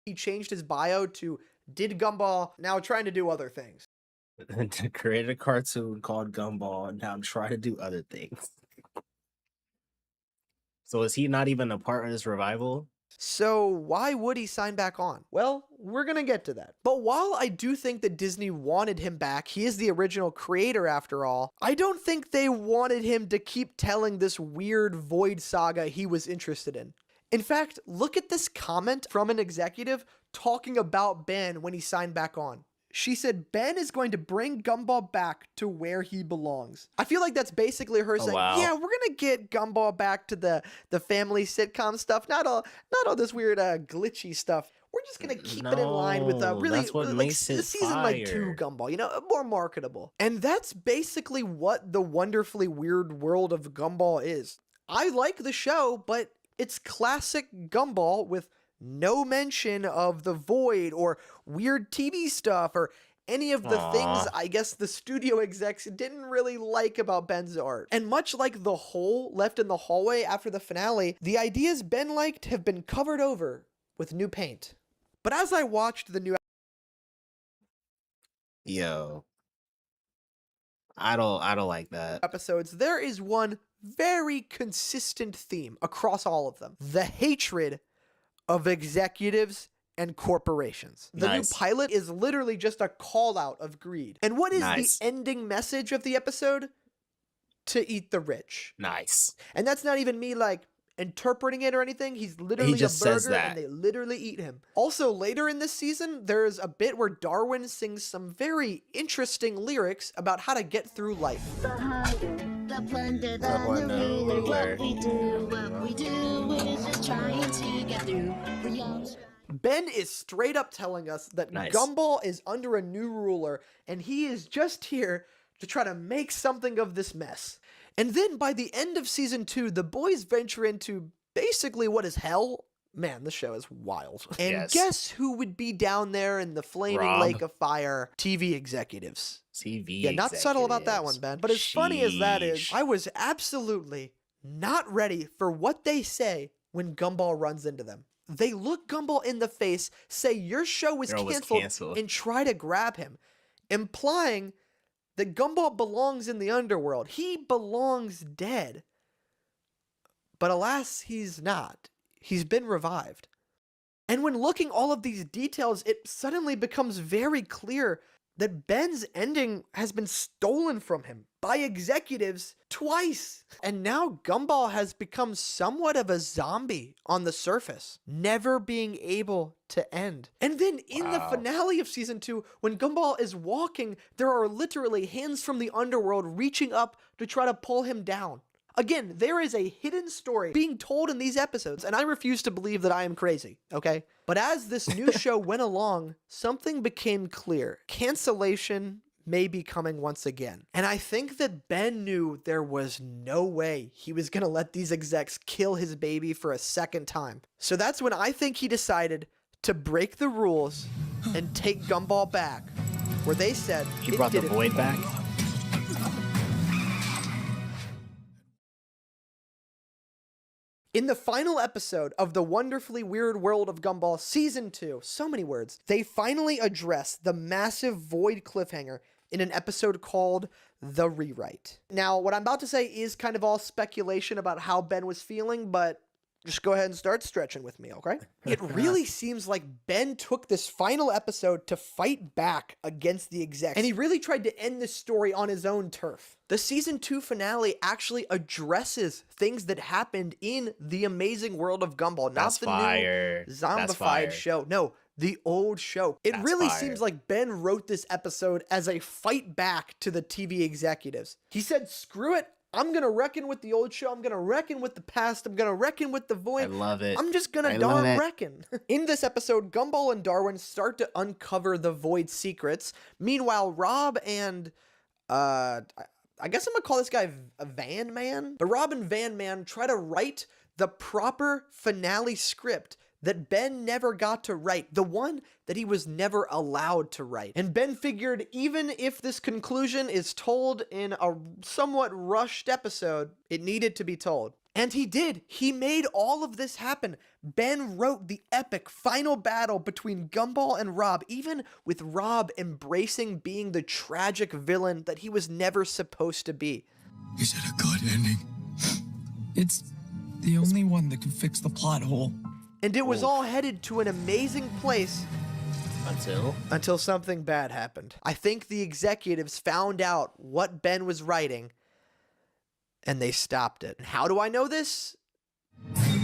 he changed his bio to Did Gumball, now trying to do other things. To create a cartoon called Gumball, and now I'm trying to do other things. So is he not even a part of this revival? So why would he sign back on? Well, we're gonna get to that. But while I do think that Disney wanted him back, he is the original creator after all, I don't think they wanted him to keep telling this weird void saga he was interested in. In fact, look at this comment from an executive talking about Ben when he signed back on. She said, Ben is going to bring Gumball back to where he belongs. I feel like that's basically her saying, yeah, we're going to get Gumball back to the family sitcom stuff. Not all this weird glitchy stuff. We're just going to keep it in line with really like season like 2 Gumball, you know, more marketable. And that's basically what the wonderfully weird world of Gumball is. I like the show, but it's classic Gumball with no mention of the void or weird TV stuff or any of the things I guess the studio execs didn't really like about Ben's art. And much like the hole left in the hallway after the finale, the ideas Ben liked have been covered over with new paint. But as I watched the new... Yo. I don't like that. Episodes, there is one very consistent theme across all of them: the hatred of executives and corporations. The new pilot is literally just a call out of greed. And what is the ending message of the episode? To eat the rich. Nice. And that's not even me like interpreting it or anything. He's literally just a burger says that. and they literally eat him. Also, later in this season, there's a bit where Darwin sings some very interesting lyrics about how to get through life. The hunger, the plunder, the ruler. What we do is just trying to get through. Ben is straight up telling us that Gumball is under a new ruler and he is just here to try to make something of this mess. And then by the end of season 2, the boys venture into basically what is hell. Man, the show is wild. And guess who would be down there in the flaming lake of fire? TV executives. TV not subtle about that one, Ben. But as funny as that is, I was absolutely not ready for what they say when Gumball runs into them. They look Gumball in the face, say your show is canceled, and try to grab him, implying that Gumball belongs in the underworld. He belongs dead. But alas, he's not. He's been revived. And when looking all of these details, it suddenly becomes very clear that Ben's ending has been stolen from him by executives twice. And now Gumball has become somewhat of a zombie on the surface, never being able to end. And then in the finale of season 2, when Gumball is walking, there are literally hands from the underworld reaching up to try to pull him down. Again, there is a hidden story being told in these episodes, and I refuse to believe that I am crazy, okay? But as this new show went along, something became clear. Cancellation may be coming once again. And I think that Ben knew there was no way he was going to let these execs kill his baby for a second time. So that's when I think he decided to break the rules and take Gumball back, where they said he brought the void back. In the final episode of The Wonderfully Weird World of Gumball Season 2, so many words, they finally address the massive void cliffhanger in an episode called The Rewrite. Now, what I'm about to say is kind of all speculation about how Ben was feeling, but just go ahead and start stretching with me, okay? It really seems like Ben took this final episode to fight back against the execs, and he really tried to end this story on his own turf. The season 2 finale actually addresses things that happened in The Amazing World of Gumball, not the new zombified show. No, the old show. It really seems like Ben wrote this episode as a fight back to the TV executives. He said, screw it. I'm going to reckon with the old show. I'm going to reckon with the past. I'm going to reckon with the void. I love it. I'm just going to darn reckon. In this episode, Gumball and Darwin start to uncover the void secrets. Meanwhile, Rob and, I guess I'm going to call this guy a Van Man. But Rob and Van Man try to write the proper finale script that Ben never got to write, the one that he was never allowed to write. And Ben figured even if this conclusion is told in a somewhat rushed episode, it needed to be told. And he did. He made all of this happen. Ben wrote the epic final battle between Gumball and Rob, even with Rob embracing being the tragic villain that he was never supposed to be. Is it a good ending? It's the only one that can fix the plot hole. And it was all headed to an amazing place until something bad happened. I think the executives found out what Ben was writing and they stopped it. And how do I know this?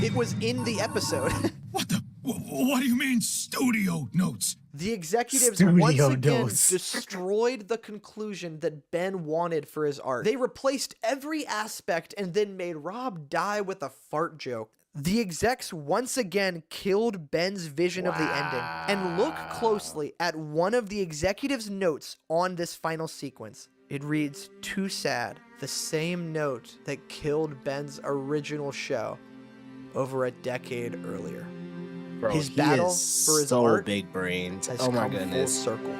It was in the episode. What do you mean, studio notes? The executives once again destroyed the conclusion that Ben wanted for his art. They replaced every aspect and then made Rob die with a fart joke. The execs once again killed Ben's vision of the ending. And look closely at one of the executives' notes on this final sequence. It reads, "Too sad," the same note that killed Ben's original show over a decade earlier. Bro, his battle for his art big brained. has Oh my come goodness. full circle.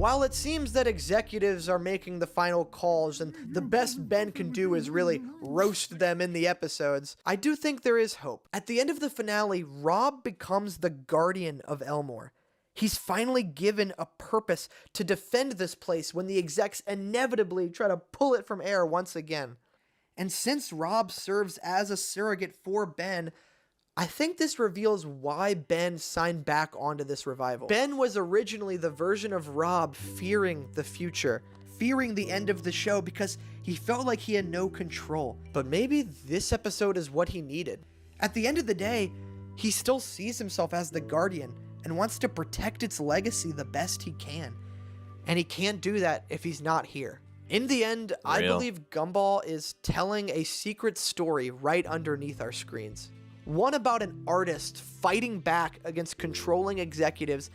While it seems that executives are making the final calls and the best Ben can do is really roast them in the episodes, I do think there is hope. At the end of the finale, Rob becomes the guardian of Elmore. He's finally given a purpose to defend this place when the execs inevitably try to pull it from air once again. And since Rob serves as a surrogate for Ben, I think this reveals why Ben signed back onto this revival. Ben was originally the version of Rob fearing the future, fearing the end of the show because he felt like he had no control. But maybe this episode is what he needed. At the end of the day, he still sees himself as the guardian and wants to protect its legacy the best he can. And he can't do that if he's not here. In the end, I believe Gumball is telling a secret story right underneath our screens. One about an artist fighting back against controlling executives,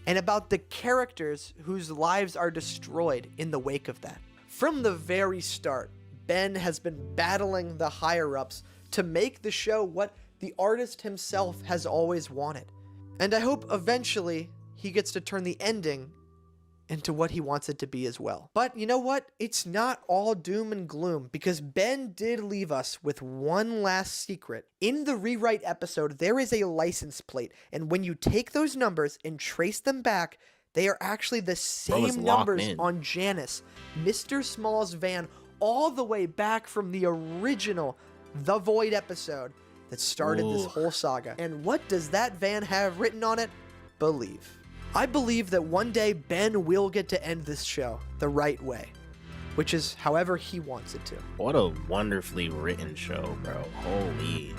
and about the characters whose lives are destroyed in the wake of that. From the very start, Ben has been battling the higher-ups to make the show what the artist himself has always wanted. And I hope eventually he gets to turn the ending into what he wants it to be as well. But you know what? It's not all doom and gloom, because Ben did leave us with one last secret. In the rewrite episode, there is a license plate, and when you take those numbers and trace them back, they are actually the same numbers on Janice, Mr. Small's van, all the way back from the original The Void episode that started this whole saga. And what does that van have written on it? Believe. I believe that one day Ben will get to end this show the right way, which is however he wants it to. What a wonderfully written show, bro. Holy.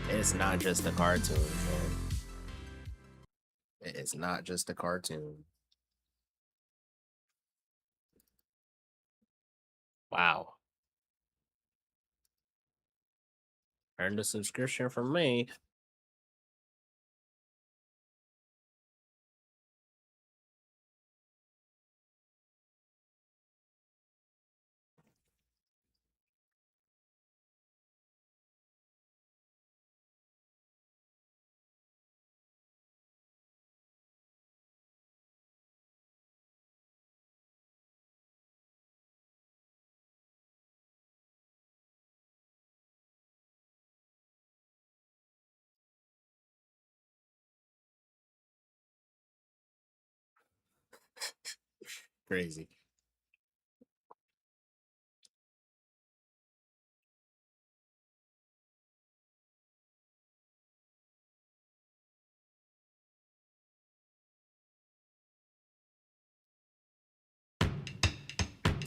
It's not just a cartoon, man. It's not just a cartoon. Wow. Earned a subscription from me. Crazy.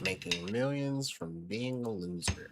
Making millions from being a loser.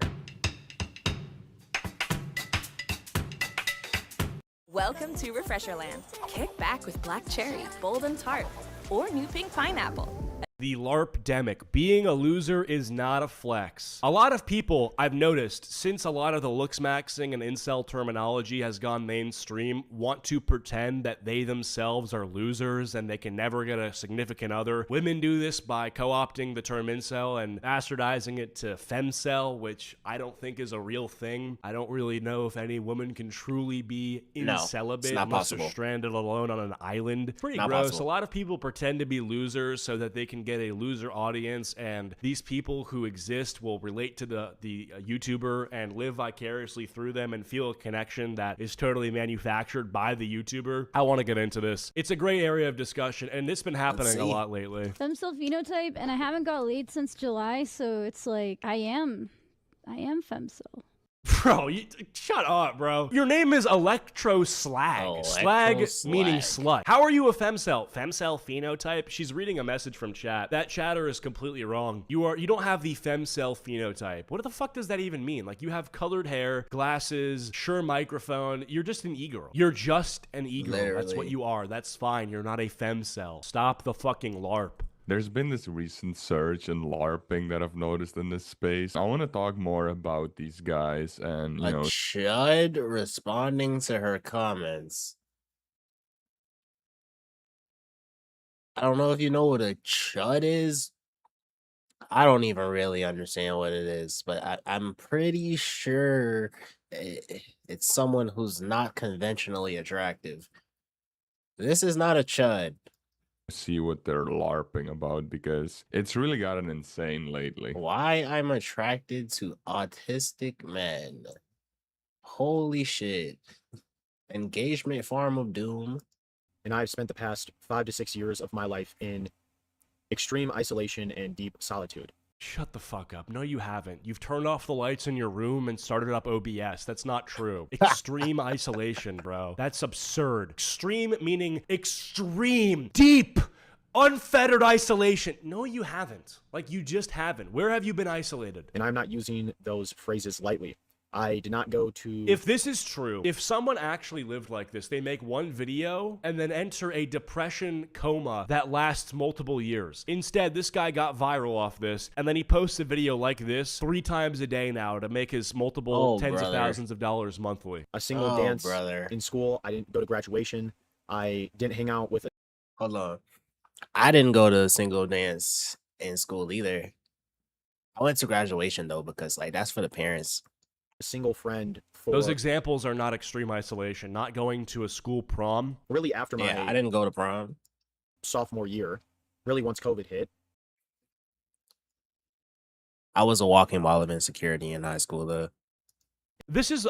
Welcome to Refresherland. Kick back with black cherry, bold and tart, or new pink pineapple. The LARPdemic. Being a loser is not a flex. A lot of people, I've noticed, since a lot of the looks-maxing and incel terminology has gone mainstream, want to pretend that they themselves are losers and they can never get a significant other. Women do this by co-opting the term incel and bastardizing it to femcel, which I don't think is a real thing. I don't really know if any woman can truly be incelibate unless they're stranded alone on an island. Pretty gross. A lot of people pretend to be losers so that they can get a loser audience, and these people who exist will relate to the YouTuber and live vicariously through them and feel a connection that is totally manufactured by the YouTuber. I want to get into this. It's a great area of discussion, and it's been happening a lot lately. Femcel phenotype, and I haven't got laid since July, so it's like I am femcel. Bro, shut up, bro. Your name is Electro Slag. Slag meaning slut. How are you a femcel? Femcel phenotype? She's reading a message from chat. That chatter is completely wrong. You don't have the femcel phenotype. What the fuck does that even mean? Like, you have colored hair, glasses, Shure microphone. You're just an e-girl. You're just an e-girl. That's what you are. That's fine. You're not a femcel. Stop the fucking LARP. There's been this recent surge in LARPing that I've noticed in this space. I want to talk more about these guys and, you know... Chud responding to her comments. I don't know if you know what a chud is. I don't even really understand what it is, but I'm pretty sure it's someone who's not conventionally attractive. This is not a chud. see what they're LARPing about because it's really gotten insane lately. Why I'm attracted to autistic men. Holy shit. Engagement Farm of Doom. And I've spent the past 5 to 6 years of my life in extreme isolation and deep solitude. Shut the fuck up. No, you haven't. You've turned off the lights in your room and started up OBS. That's not true. Extreme isolation, bro. That's absurd. Extreme meaning extreme, deep, unfettered isolation. No, you haven't. Like, you just haven't. Where have you been isolated? And I'm not using those phrases lightly. I did not go to... If this is true, if someone actually lived like this, they make one video and then enter a depression coma that lasts multiple years. Instead, this guy got viral off this, and then he posts a video like this 3 times a day now to make his multiple tens of thousands of dollars monthly. A single dance in school. I didn't go to graduation. I didn't hang out with... Hold on. I didn't go to a single dance in school either. I went to graduation, though, because, like, that's for the parents. A single friend for... Those examples are not extreme isolation. Not going to a school prom. Really after my... Yeah, I didn't go to prom. Sophomore year. Really once COVID hit. I was a walking wall of insecurity in high school, though.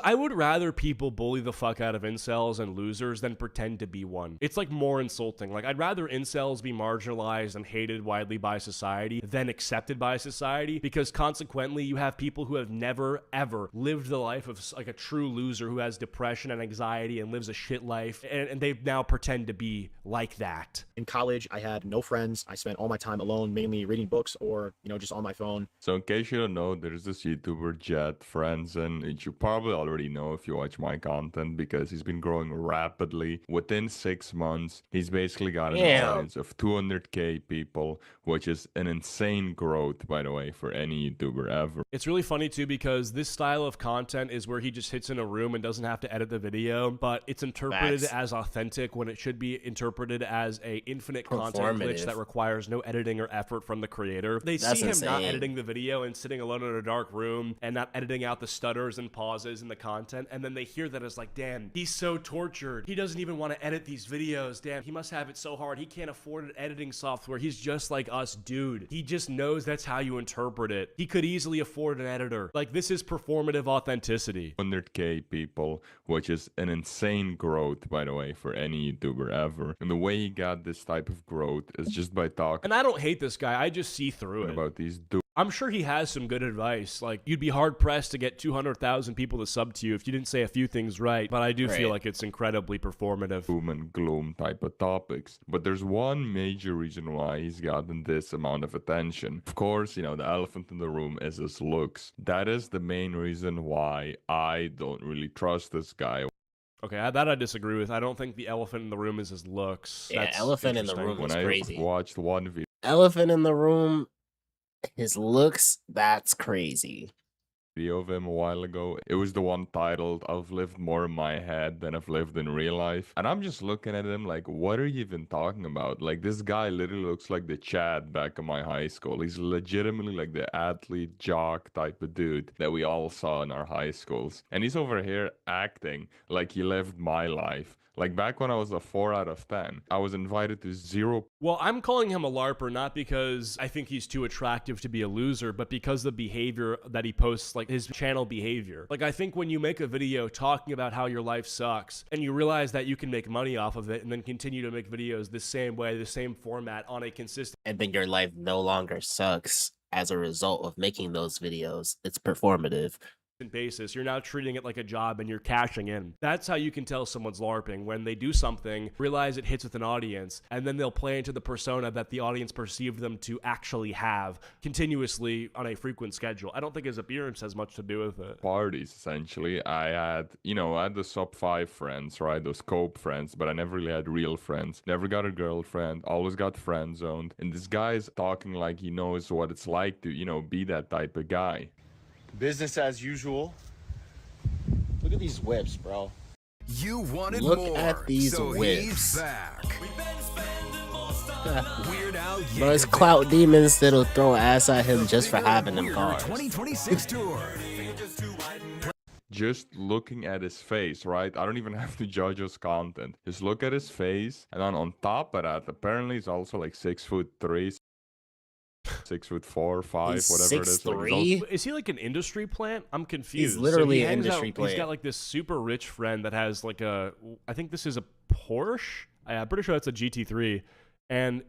I would rather people bully the fuck out of incels and losers than pretend to be one. It's like more insulting. Like, I'd rather incels be marginalized and hated widely by society than accepted by society, because consequently you have people who have never ever lived the life of like a true loser who has depression and anxiety and lives a shit life, and they now pretend to be like that. In college, I had no friends. I spent all my time alone, mainly reading books or, you know, just on my phone. So in case you don't know, there's this YouTuber, Jet Friends, and you probably already know if you watch my content because he's been growing rapidly. Within 6 months, he's basically got an audience of 200k people, which is an insane growth, by the way, for any YouTuber ever. It's really funny too because this style of content is where he just hits in a room and doesn't have to edit the video, but it's interpreted as authentic when it should be interpreted as a infinite content glitch that requires no editing or effort from the creator. They see him not editing the video and sitting alone in a dark room and not editing out the stutters and pauses in the content, and then they hear that as like, damn, he's so tortured. He doesn't even want to edit these videos. Damn, he must have it so hard. He can't afford an editing software. He's just like us, dude. He just knows that's how you interpret it. He could easily afford an editor. Like, this is performative authenticity. 100k people, which is an insane growth, by the way, for any YouTuber ever. And the way he got this type of growth is just by talking. And I don't hate this guy. I just see through it. About these I'm sure he has some good advice. Like, you'd be hard-pressed to get 200,000 people to sub to you if you didn't say a few things right, but I do feel like it's incredibly performative. Doom and gloom type of topics. But there's one major reason why he's gotten this amount of attention. Of course, you know, the elephant in the room is his looks. That is the main reason why I don't really trust this guy. Okay, that I disagree with. I don't think the elephant in the room is his looks. Yeah, elephant in the room is crazy. I watched one video. Elephant in the room, his looks, that's crazy. Video of him a while ago. It was the one titled, "I've lived more in my head than I've lived in real life." And I'm just looking at him like, what are you even talking about? Like, this guy literally looks like the Chad back in my high school. He's legitimately like the athlete, jock type of dude that we all saw in our high schools. And he's over here acting like he lived my life. Like, back when I was a 4 out of 10, I was invited to 0. Well, I'm calling him a LARPer not because I think he's too attractive to be a loser, but because the behavior that he posts, like his channel behavior. Like, I think when you make a video talking about how your life sucks and you realize that you can make money off of it and then continue to make videos the same way, the same format on a consistent... And then your life no longer sucks as a result of making those videos. It's performative. Basis, you're now treating it like a job and you're cashing in. That's how you can tell someone's LARPing, when they do something, realize it hits with an audience, and then they'll play into the persona that the audience perceived them to actually have continuously on a frequent schedule. I don't think his appearance has much to do with it. Parties, essentially. I had the sub 5 friends, right? Those cope friends, but I never really had real friends. Never got a girlfriend, always got friend zoned. And this guy's talking like he knows what it's like to, be that type of guy. Business as usual. Look at these whips, bro. You wanted Look more. at these so whips. He's back. Weird Al There's clout demons that'll throw ass at him just for having them cars. 2026 tour. just looking at his face, right? I don't even have to judge his content. Just look at his face, and then on top of that, apparently he's also like 6'3", 6'4", 5", He's whatever it is. Like, 6'3"? Is he like an industry plant? I'm confused. He's literally he an hangs industry out, plant. He's got like this super rich friend that has like a, I think this is a Porsche. I'm pretty sure that's a GT3. And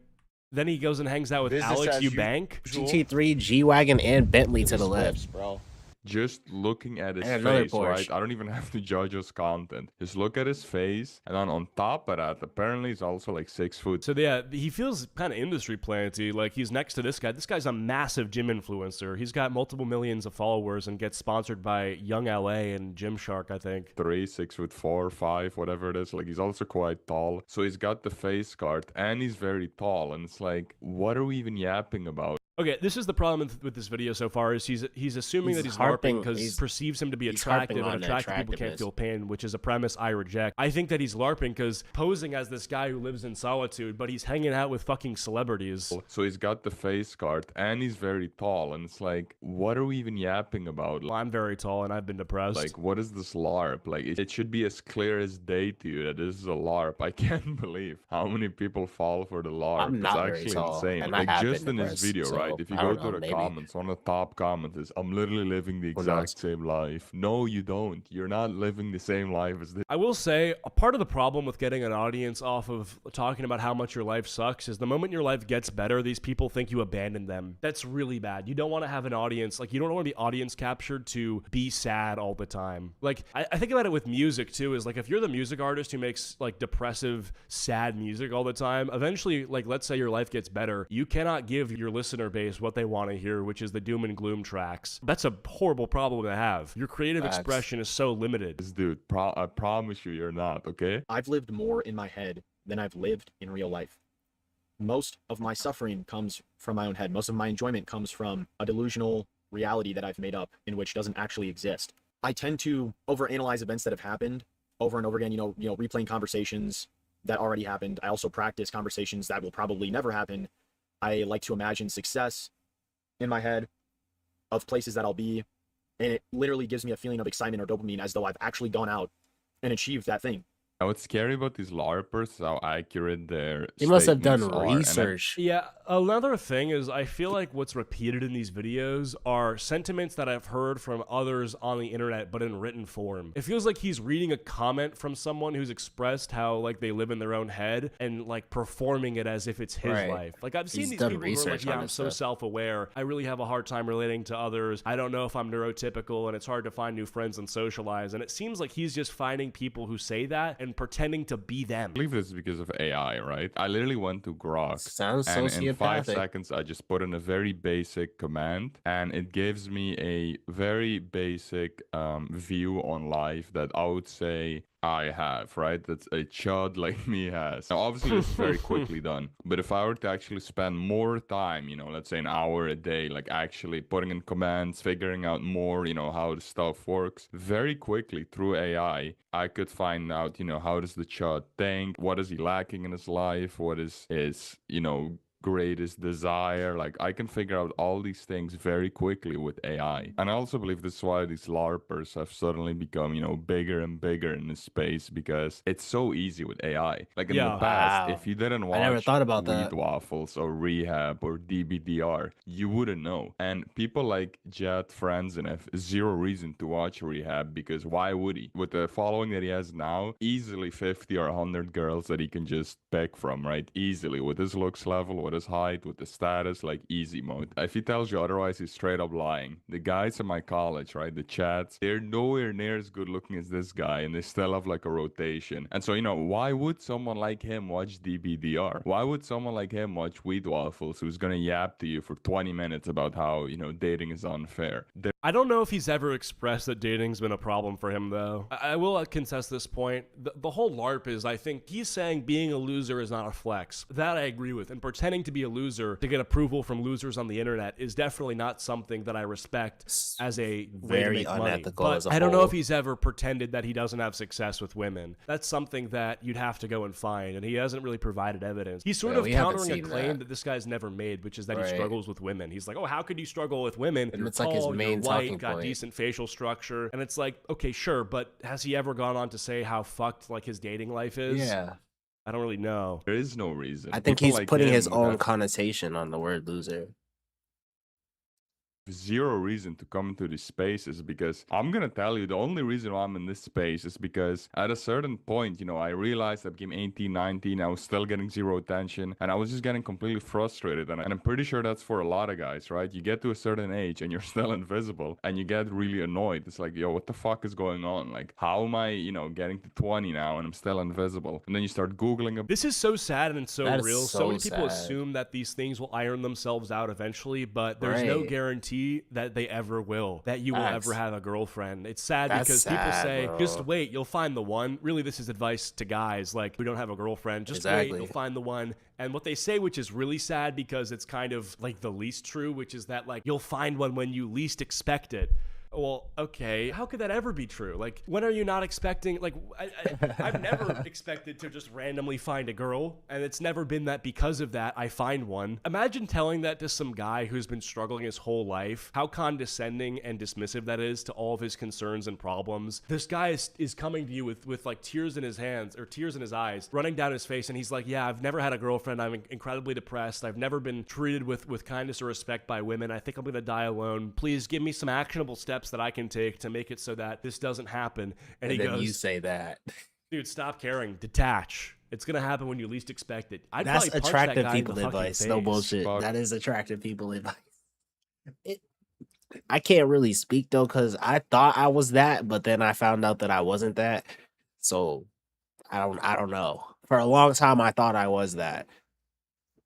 then he goes and hangs out with Business Alex as Eubank. GT3, G-Wagon, and Bentley to the left. bro. just looking at his And another face, Porsche. right? I don't even have to judge his content. Just look at his face, and then on top of that, apparently he's also like 6 foot. So yeah, he feels kind of industry planty. Like he's next to this guy. This guy's a massive gym influencer. He's got multiple millions of followers and gets sponsored by Young LA and Gymshark, I think. 3, 6'4", 5", whatever it is. Like he's also quite tall. So he's got the face card, and he's very tall. And it's like, what are we even yapping about? Okay, this is the problem with this video so far is he's assuming that he's LARPing because he perceives him to be attractive, and attractive people can't feel pain, which is a premise I reject. I think that he's LARPing because posing as this guy who lives in solitude, but he's hanging out with fucking celebrities. So he's got the face card, and he's very tall, and it's like, what are we even yapping about? Well, I'm very tall, and I've been depressed. Like, what is this LARP? Like, it should be as clear as day to you that this is a LARP. I can't believe how many people fall for the LARP. I'm not it's very actually tall, insane. and Like, I have just been in this depressed, video, so right? If you I go don't to know, the maybe. comments, one of the top comments is, I'm literally living the exact same life. No, you don't. You're not living the same life as this. I will say, a part of the problem with getting an audience off of talking about how much your life sucks is the moment your life gets better, these people think you abandoned them. That's really bad. You don't want to have an audience, like, you don't want to be audience captured to be sad all the time. Like, I think about it with music, too, is like, if you're the music artist who makes, like, depressive, sad music all the time, eventually, like, let's say your life gets better, you cannot give your listener base what they want to hear, which is the doom and gloom tracks. That's a horrible problem to have. Your creative expression is so limited. Dude, I promise you're not, okay? I've lived more in my head than I've lived in real life. Most of my suffering comes from my own head. Most of my enjoyment comes from a delusional reality that I've made up in which doesn't actually exist. I tend to overanalyze events that have happened over and over again, you know, replaying conversations that already happened. I also practice conversations that will probably never happen. I like to imagine success in my head of places that I'll be, and it literally gives me a feeling of excitement or dopamine as though I've actually gone out and achieved that thing. Now, what's scary about these LARPers is how accurate their He must have done statements are, and I- research. Yeah, another thing is I feel like what's repeated in these videos are sentiments that I've heard from others on the internet, but in written form. It feels like he's reading a comment from someone who's expressed how, like, they live in their own head and, like, performing it as if it's his Right. life. Like, I've seen He's these done people who are like, research yeah, on I'm this so stuff. self-aware. I really have a hard time relating to others. I don't know if I'm neurotypical, and it's hard to find new friends and socialize. And it seems like he's just finding people who say that and pretending to be them. I believe this is because of AI, right? I literally went to Grok, Sounds and in 5 sociopathic. seconds, I just put in a very basic command, and it gives me a very basic view on life that I would say I have, right? That's a chud like me has. Now, obviously, this is very quickly done, but if I were to actually spend more time, you know, let's say an hour a day, like actually putting in commands, figuring out more, you know, how the stuff works, very quickly through AI, I could find out, you know, how does the chud think? What is he lacking in his life? What is his, you know, greatest desire? Like, I can figure out all these things very quickly with AI. And I also believe this is why these LARPers have suddenly become, you know, bigger and bigger in this space, because it's so easy with AI. Like in the past, Wow. if you didn't watch I never thought about that. Weed Waffles or Rehab or DBDR, you wouldn't know. And people like Jet Franzen have zero reason to watch Rehab, because why would he? With the following that he has now, easily 50 or 100 girls that he can just pick from, right? Easily, with his looks level, with his height, with the status, like easy mode. If he tells you otherwise, he's straight up lying. The guys in my college, right, the chats, they're nowhere near as good looking as this guy, and they still have like a rotation. And so, you know, why would someone like him watch DBDR? Why would someone like him watch Weed Waffles, who's gonna yap to you for 20 minutes about how, you know, dating is unfair? I don't know if he's ever expressed that dating's been a problem for him, though. I will contest this point. The whole LARP is, I think, he's saying being a loser is not a flex. That I agree with. And pretending pretending to be a loser to get approval from losers on the internet is definitely not something that I respect as a way to Very make money. unethical But as a I don't know whole. if he's ever pretended that he doesn't have success with women. That's something that you'd have to go and find, and he hasn't really provided evidence. He's sort Yeah, of we haven't countering a seen claim that. that this guy's never made, which is that Right. he struggles with women. He's like, oh, how could you struggle with women? And You're it's like his tall, main you're white, talking got point. decent facial structure. And it's like, okay, sure, but has he ever gone on to say how fucked like his dating life is? Yeah. I don't really know. There is no reason. I think People he's like putting him his would own have connotation on the word loser. zero reason to come into this space is because I'm gonna tell you the only reason why I'm in this space is because at a certain point, you know, I realized I became 18, 19, I was still getting zero attention, and I was just getting completely frustrated. And I'm pretty sure that's for a lot of guys, right? You get to a certain age and you're still invisible and you get really annoyed. It's like, yo, what the fuck is going on? Like, how am I, you know, getting to 20 now and I'm still invisible? And then you start Googling about This is so sad and so That is real. So so many people sad. assume that these things will iron themselves out eventually, but there's no Right. guarantee that they ever will, that you will Facts. ever have a girlfriend. It's sad That's because people sad, say, bro. just wait, you'll find the one. Really, this is advice to guys like, we don't have a girlfriend. Just wait, Exactly. you'll find the one. And what they say, which is really sad because it's kind of like the least true, which is that like, you'll find one when you least expect it. Well, okay, how could that ever be true? Like, when are you not expecting, like, I've never expected to just randomly find a girl, and it's never been that because of that I find one. Imagine telling that to some guy who's been struggling his whole life, how condescending and dismissive that is to all of his concerns and problems. This guy is coming to you with like tears in his hands, or tears in his eyes, running down his face, and he's like, yeah, I've never had a girlfriend, I'm incredibly depressed, I've never been treated with kindness or respect by women, I think I'm gonna die alone, please give me some actionable steps that I can take to make it so that this doesn't happen. And he then goes, you say that. dude, stop caring, detach. It's gonna happen when you least expect it. I'd That's probably punch attractive that guy in people the fucking advice. No face. bullshit. Fuck. That is attractive people advice. I can't really speak though, because I thought I was that, but then I found out that I wasn't that. So I don't know. For a long time, I thought I was that.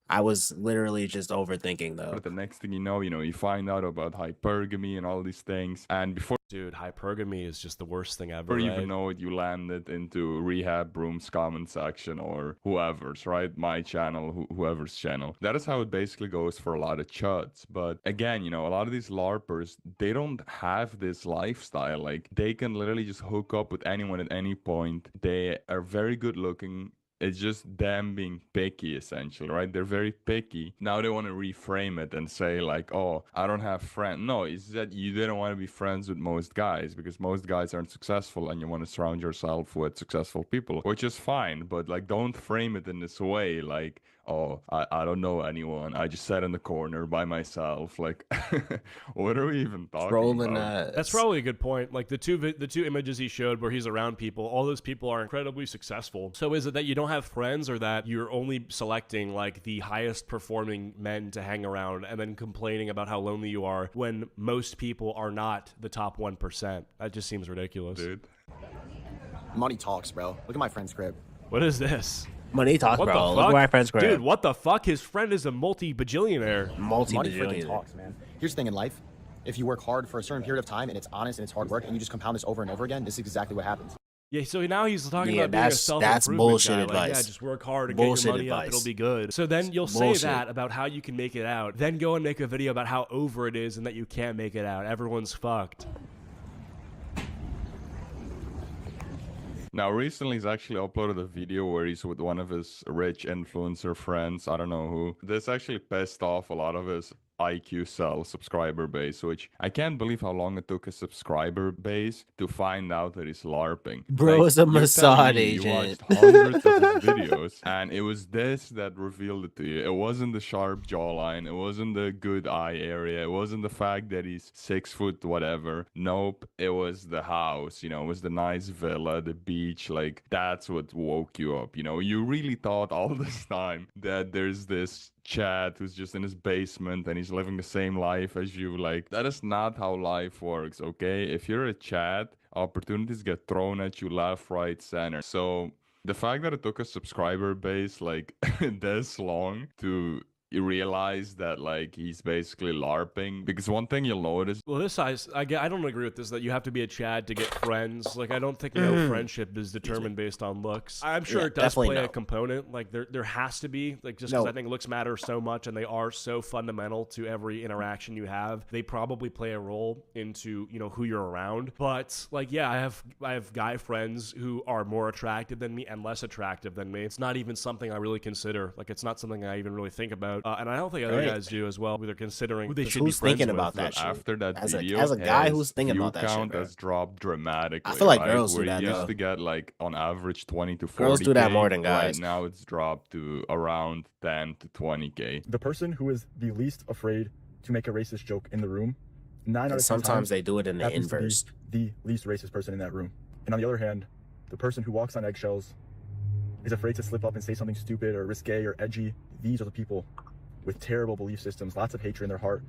I was literally just overthinking though. But the next thing you know, you find out about hypergamy and all these things. And before Dude, hypergamy is just the worst thing ever. you Right? even know it, you landed into Rehab Room's comment section or whoever's, right? My channel, whoever's channel. That is how it basically goes for a lot of chuds. But again, a lot of these LARPers, they don't have this lifestyle. Like, they can literally just hook up with anyone at any point. They are very good looking. It's just them being picky, essentially, right? They're very picky. Now they want to reframe it and say, like, oh, I don't have friends. No, it's that you didn't want to be friends with most guys because most guys aren't successful and you want to surround yourself with successful people, which is fine. But, like, don't frame it in this way, like, oh, I don't know anyone. I just sat in the corner by myself. Like, what are we even talking Trolling about? That's probably a good point. Like the two images he showed where he's around people, all those people are incredibly successful. So is it that you don't have friends, or that you're only selecting like the highest performing men to hang around and then complaining about how lonely you are when most people are not the top 1%? That just seems ridiculous. Dude. Money talks, bro. Look at my friend's crib. What is this? Money talk, What bro. the Look fuck? at my friend's crib. Dude, what the fuck? His friend is a multi-bajillionaire. Money freaking talks, man. Here's the thing in life. If you work hard for a certain period of time and it's honest and it's hard work and you just compound this over and over again, this is exactly what happens. Yeah, so now he's talking Yeah, about being a that's self-improvement bullshit guy. advice. Like, yeah, just work hard and Bullshit get your money up, advice. it'll be good. So then you'll Bullshit. say that about how you can make it out. Then go and make a video about how over it is and that you can't make it out. Everyone's fucked. Now, recently he's actually uploaded a video where he's with one of his rich influencer friends. I don't know who. This actually pissed off a lot of his IQ Cell subscriber base, which I can't believe how long it took his subscriber base to find out that he's LARPing. Bro is a you're telling Mossad me you agent. watched hundreds of his videos, and it was this that revealed it to you. It wasn't the sharp jawline. It wasn't the good eye area. It wasn't the fact that he's 6 foot whatever. Nope. It was the house. It was the nice villa, the beach. Like, that's what woke you up. You really thought all this time that there's this Chad who's just in his basement and he's living the same life as you. Like, that is not how life works, okay? If you're a Chad, opportunities get thrown at you left, right, center. So the fact that it took a subscriber base like this long to you realize that like he's basically LARPing. Because one thing you'll notice. Well, I don't agree with this, that you have to be a Chad to get friends. Like, I don't think no friendship is determined based on looks. I'm sure it does play a component. Like, there has to be, like, just because I think looks matter so much and they are so fundamental to every interaction you have, they probably play a role into, you know, who you're around. But like, yeah, I have guy friends who are more attractive than me and less attractive than me. It's not even something I really consider. Like, it's not something I even really think about. And I don't think other guys do as well. They're considering who they should be friends thinking with. about that shit? After that As video, a guy who's thinking about that shit, count bro. has dropped dramatically. I feel like right? girls do Where that, you used though. to get like on average 20 to 40. Girls do that more than guys. Right now it's dropped to around 10 to 20K. The person who is the least afraid to make a racist joke in the room, 9 out of 10 sometimes times they do it in the happens to be inverse. The least racist person in that room. And on the other hand, the person who walks on eggshells, is afraid to slip up and say something stupid or risque or edgy, these are the people with terrible belief systems, lots of hatred in their heart.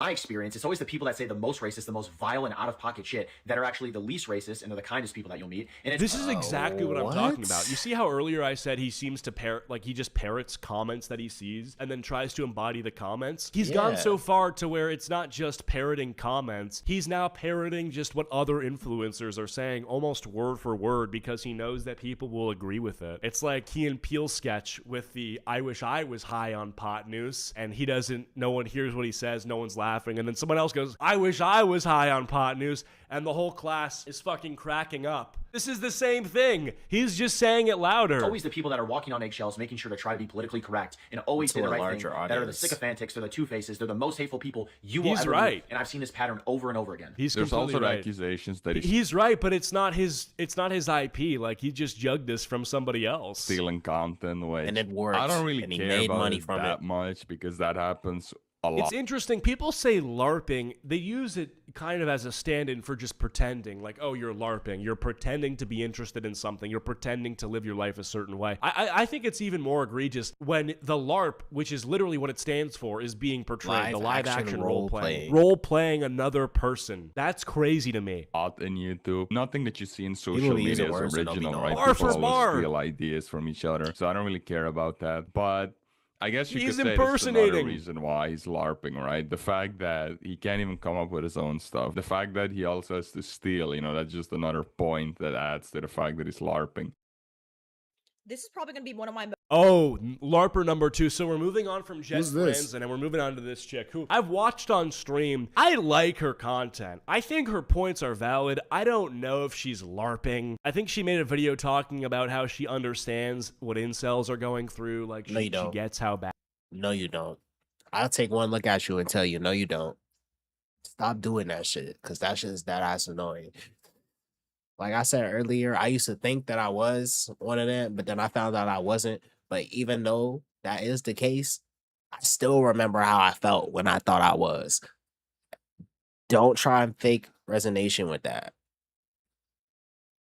My experience, it's always the people that say the most racist, the most vile and out-of-pocket shit that are actually the least racist and are the kindest people that you'll meet. And This is exactly what I'm talking about. You see how earlier I said he seems to parrot, like he just parrots comments that he sees and then tries to embody the comments? He's gone so far to where it's not just parroting comments. He's now parroting just what other influencers are saying almost word for word because he knows that people will agree with it. It's like Key and Peele sketch with the I wish I was high on pot noose, and he doesn't, no one hears what he says, no one's laughing, and then someone else goes, I wish I was high on pot noose, and the whole class is fucking cracking up. This is the same thing. He's just saying it louder. It's always the people that are walking on eggshells, making sure to try to be politically correct and always say the right thing, that are the sycophantics, they're the two-faces, they're the most hateful people you will ever meet. And I've seen this pattern over and over again. There's also accusations that he's right, but it's not his IP. Like, he just jugged this from somebody else. Stealing content, which and it works. I don't really and he care made about money it from that it. much because that happens a lot. It's interesting. People say LARPing. They use it kind of as a stand-in for just pretending. Like, oh, you're LARPing. You're pretending to be interested in something. You're pretending to live your life a certain way. I think it's even more egregious when the LARP, which is literally what it stands for, is being portrayed. The live action role-playing. Role-playing another person. That's crazy to me. In YouTube, nothing that you see in social People use media the is words that don't be original, known. right? Bar People for always bar. steal ideas from each other. So I don't really care about that. But I guess you He's could say that's another impersonating. reason why he's LARPing, right? The fact that he can't even come up with his own stuff. The fact that he also has to steal, you know, that's just another point that adds to the fact that he's LARPing. This is probably going to be one of my Oh, LARPer number 2. So we're moving on from Jess Who's this? Franzen and we're moving on to this chick who I've watched on stream. I like her content. I think her points are valid. I don't know if she's LARPing. I think she made a video talking about how she understands what incels are going through. Like, No, you she don't. gets how bad. No, you don't. I'll take one look at you and tell you, no, you don't. Stop doing that shit, because that shit is that ass annoying. Like I said earlier, I used to think that I was one of them, but then I found out I wasn't. But even though that is the case, I still remember how I felt when I thought I was. Don't try and fake resonation with that.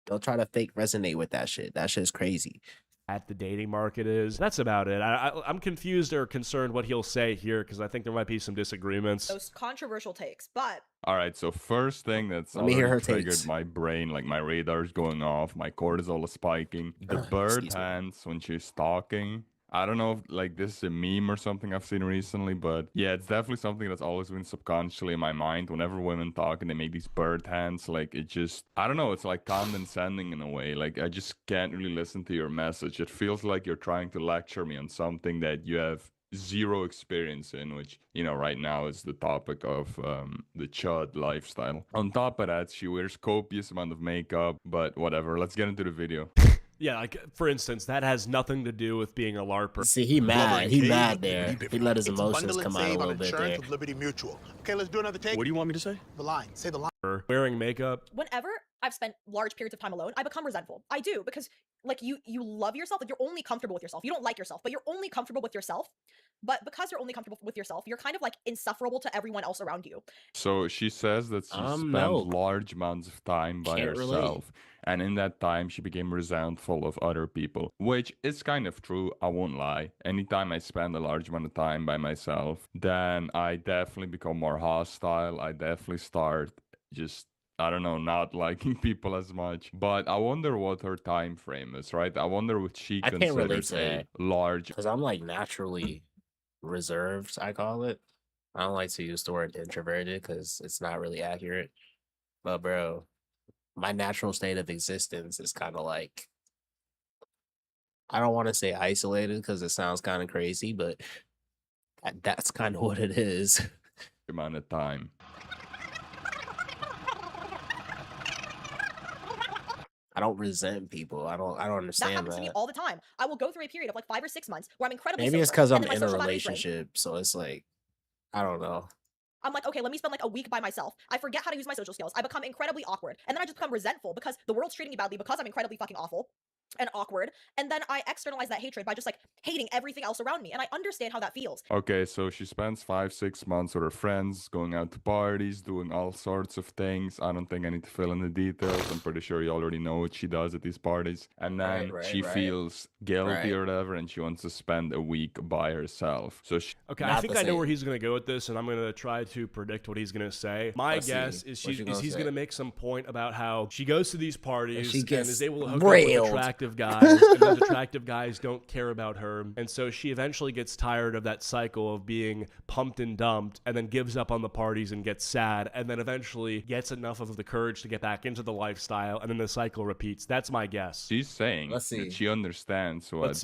Don't try to fake resonate with that shit. That shit's crazy. At the dating market is. That's about it. I'm confused or concerned what he'll say here because I think there might be some disagreements. most controversial takes, but All right, so first thing that's Let me hear already her triggered takes. my brain, like my radar's going off, my cortisol is spiking. The bird excuse me. hands when she's talking. I don't know if like this is a meme or something I've seen recently, but yeah, it's definitely something that's always been subconsciously in my mind. Whenever women talk and they make these bird hands, like it just, I don't know, it's like condescending in a way. Like I just can't really listen to your message. It feels like you're trying to lecture me on something that you have zero experience in, which, you know, right now is the topic of the chud lifestyle. On top of that, she wears copious amount of makeup, but whatever, let's get into the video. Yeah, like, for instance, that has nothing to do with being a LARPer. See, he mad. He mad there. He let his emotions come out a save little on bit insurance there. with Liberty Mutual. Okay, let's do another take. What do you want me to say? The line. Say the line. Wearing makeup. whenever I've spent large periods of time alone, I become resentful. I do, because like you love yourself, like you're only comfortable with yourself. You don't like yourself, but you're only comfortable with yourself. But because you're only comfortable with yourself, you're kind of like insufferable to everyone else around you. So she says that she spent no. large amounts of time by Can't relate. herself. And in that time, she became resentful of other people, which is kind of true. I won't lie. Anytime I spend a large amount of time by myself, then I definitely become more hostile. I definitely start just, I don't know, not liking people as much. But I wonder what her time frame is, right? I wonder what she I can't relate considers to a large. Because I'm like naturally reserved, I call it. I don't like to use the word introverted because it's not really accurate. But bro, my natural state of existence is kind of like, I don't want to say isolated because it sounds kind of crazy, but that's kind of what it is. Amount of time. I don't resent people. I don't That understand happens to me that. all the time. I will go through a period of like 5 or 6 months where I'm incredibly Maybe it's sober, because I'm and then my in a social battery's drained. relationship, so it's like, I don't know. I'm like, okay, let me spend like a week by myself. I forget how to use my social skills. I become incredibly awkward. And then I just become resentful because the world's treating me badly because I'm incredibly fucking awful and awkward. And then I externalize that hatred by just like hating everything else around me. And I understand how that feels. Okay, so she spends 5-6 months with her friends, going out to parties, doing all sorts of things. I don't think I need to fill in the details. I'm pretty sure you already know what she does at these parties. And then she feels guilty or whatever, and she wants to spend a week by herself. So she Okay, I think I know where he's going to go with this, and I'm going to try to predict what he's going to say. My guess is he's going to make some point about how she goes to these parties and is able to hook up with attractive guys, and those attractive guys don't care about her, and so she eventually gets tired of that cycle of being pumped and dumped, and then gives up on the parties and gets sad, and then eventually gets enough of the courage to get back into the lifestyle, and then the cycle repeats. That's my guess. She's saying that she understands what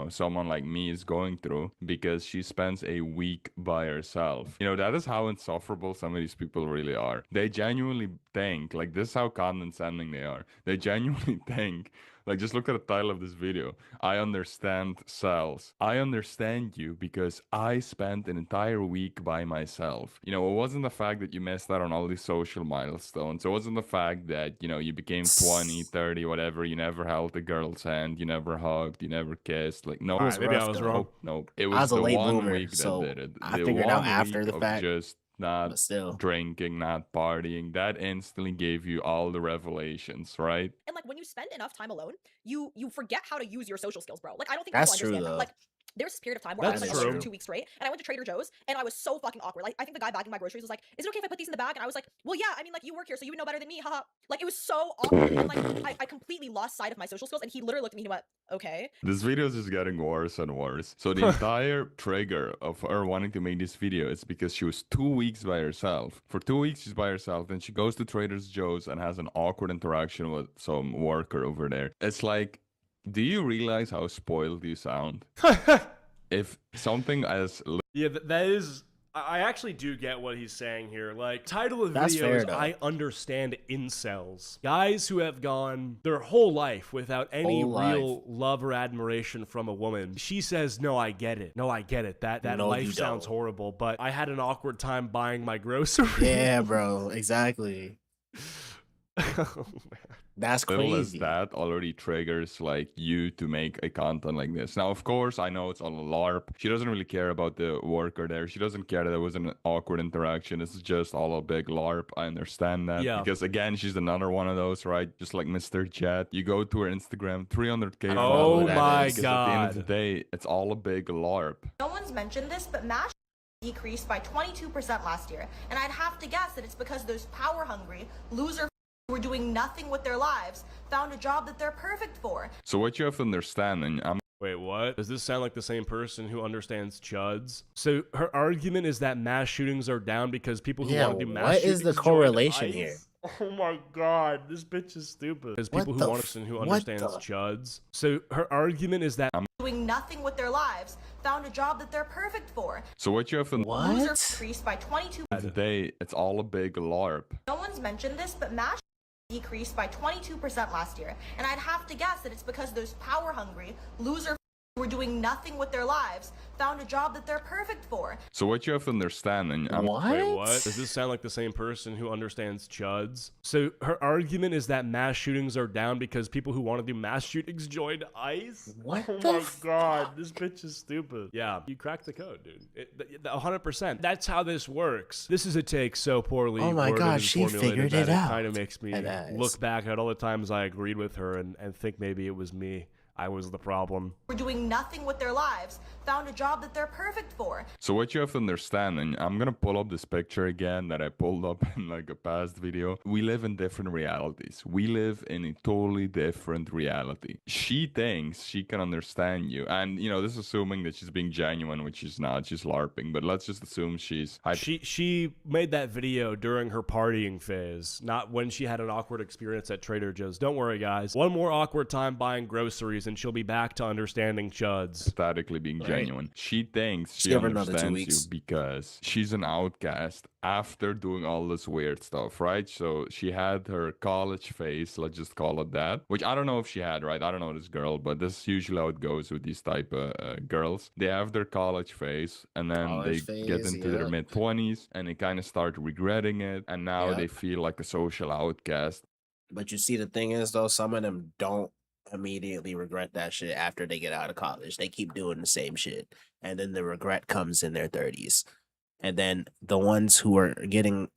someone like me is going through because she spends a week by herself. That is how insufferable some of these people really are. They genuinely think, like, this is how condescending they are. They genuinely think, like, just look at the title of this video. I understand cells. I understand you because I spent an entire week by myself. It wasn't the fact that you missed out on all these social milestones. It wasn't the fact that, you became 20, 30, whatever. You never held a girl's hand. You never hugged. You never kissed. Like, no. Maybe I was wrong. Nope. It I was was a the late one bloomer, week that so did it. I The figured out one after week the of fact, just not drinking, not partying. That instantly gave you all the revelations, right? And like when you spend enough time alone, you forget how to use your social skills, bro. Like I don't think That's people true, understand that. though. Like there was this period of time where I was That's like alone true. for 2 weeks straight, and I went to Trader Joe's, and I was so fucking awkward. Like I think the guy bagging my groceries was like, "Is it okay if I put these in the bag?" And I was like, "Well, yeah. I mean, like you work here, so you would know better than me." Haha. Like it was so awkward, and like I completely lost sight of my social skills. And he literally looked at me and he went, "Okay." This video is just getting worse and worse. So the entire trigger of her wanting to make this video is because she was 2 weeks by herself. For 2 weeks she's by herself, then she goes to Trader Joe's and has an awkward interaction with some worker over there. It's like, do you realize how spoiled you sound? If something as Yeah, that is. I actually do get what he's saying here. Like, title of That's video fair, is though. I understand incels. Guys who have gone their whole life without any Whole life. real love or admiration from a woman. She says, no, I get it. No, I get it. That No, life you sounds don't. horrible, but I had an awkward time buying my groceries. Yeah, bro, exactly. Oh, That's little as crazy. that already triggers like you to make a content like this. Now, of course, I know it's all a LARP. She doesn't really care about the worker there. She doesn't care that there was an awkward interaction. This is just all a big LARP. I understand that. Yeah. Because again, she's another one of those, right? Just like Mr. Jet. You go to her Instagram, 300K Oh followers. my Because at the end of the God. day, it's all a big LARP. No one's mentioned this, but MASH decreased by 22% last year. And I'd have to guess that it's because those power-hungry, loser who were doing nothing with their lives found a job that they're perfect for. So what you have to understand, and I'm Wait, what? Does this sound like the same person who understands chuds? So her argument is that mass shootings are down because people who Yeah, want to do mass what shootings is the join correlation ICE? here? Oh my god, this bitch is stupid. There's people What who the want who what understands the- chuds. So her argument is that Doing nothing with their lives found a job that they're perfect for. So what you have to Loser decreased by 22%. today, it's all a big LARP. No one's mentioned this, but MASH decreased by 22% last year. And I'd have to guess that it's because those power-hungry, loser who were doing nothing with their lives found a job that they're perfect for. So what you have to understand, and I'm Wait, what? Does this sound like the same person who understands chuds? So her argument is that mass shootings are down because people who want to do mass shootings joined ICE? What Oh the my god, this bitch is stupid. Yeah, you cracked the code, dude. 100%. That's how this works. This is a take so poorly Oh my worded God, and she formulated figured that it out. kind of makes me That ass. look back at all the times I agreed with her and think maybe it was me. I was the problem. Were doing nothing with their lives, found a job that they're perfect for. So what you have to understand, and I'm gonna pull up this picture again that I pulled up in like a past video. We live in different realities. We live in a totally different reality. She thinks she can understand you. And, you know, this is assuming that she's being genuine, which she's not. She's LARPing. But let's just assume she's... She made that video during her partying phase, not when she had an awkward experience at Trader Joe's. Don't worry, guys. One more awkward time buying groceries and she'll be back to understanding chuds. Statically being genuine. She thinks she understands you because she's an outcast after doing all this weird stuff, right? So she had her college phase, let's just call it that, which I don't know if she had, right? I don't know this girl, but this is usually how it goes with these type of girls. They have their college phase and then they get into their mid-20s and they kind of start regretting it. And now they feel like a social outcast. But you see, the thing is, though, some of them don't immediately regret that shit after they get out of college. They keep doing the same shit. And then the regret comes in their 30s. And then the ones who are getting,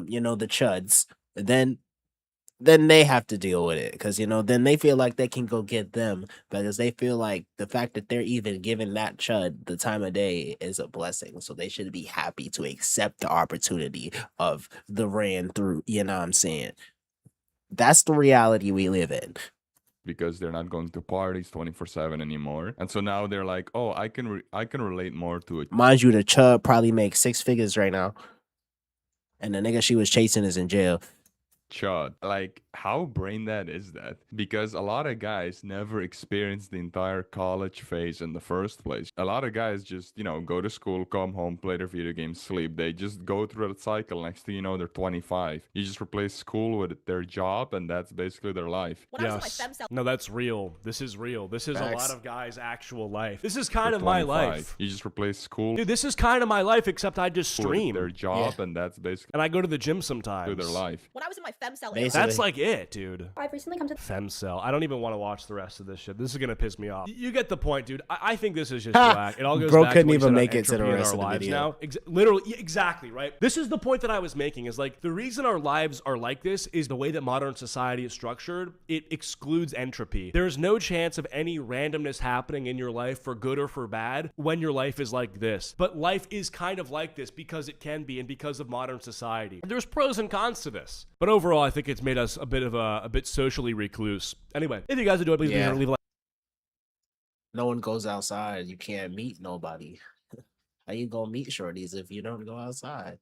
you know, the chuds, then they have to deal with it. Because, you know, then they feel like they can go get them. Because they feel like the fact that they're even giving that chud the time of day is a blessing. So they should be happy to accept the opportunity of the ran through, you know what I'm saying? That's the reality we live in. Because they're not going to parties 24/7 anymore, and so now they're like, oh, I can relate more to it. Mind you, the chub probably makes 6 figures right now, and the nigga she was chasing is in jail. Chud, like, how brain dead is that? Because a lot of guys never experience the entire college phase in the first place. A lot of guys just, you know, go to school, come home, play their video games, sleep. They just go through that cycle. Next thing you know, they're 25. You just replace school with their job, and that's basically their life. Yes. No, that's real. This is real. This is a lot of guys' actual life. This is kind of my life. You just replace school. Dude, this is kind of my life, except I just stream. Their job, and that's basically... And I go to the gym sometimes. To their life. When I was in my femcell era, that's like it, dude. I've recently come to femcell. I don't even want to watch the rest of this shit. This is gonna piss me off. You get the point, dude. I think this is just whack. It all goes Bro back couldn't to even make it to the rest of the video. Now. Literally, exactly, right? This is the point that I was making, is like, the reason our lives are like this is the way that modern society is structured. It excludes entropy. There's no chance of any randomness happening in your life for good or for bad when your life is like this. But life is kind of like this because it can be, and because of modern society. There's pros and cons to this. But overall, I think it's made us a bit socially recluse. Anyway, if you guys enjoyed, please leave a like. No one goes outside. You can't meet nobody. How you gonna meet shorties if you don't go outside?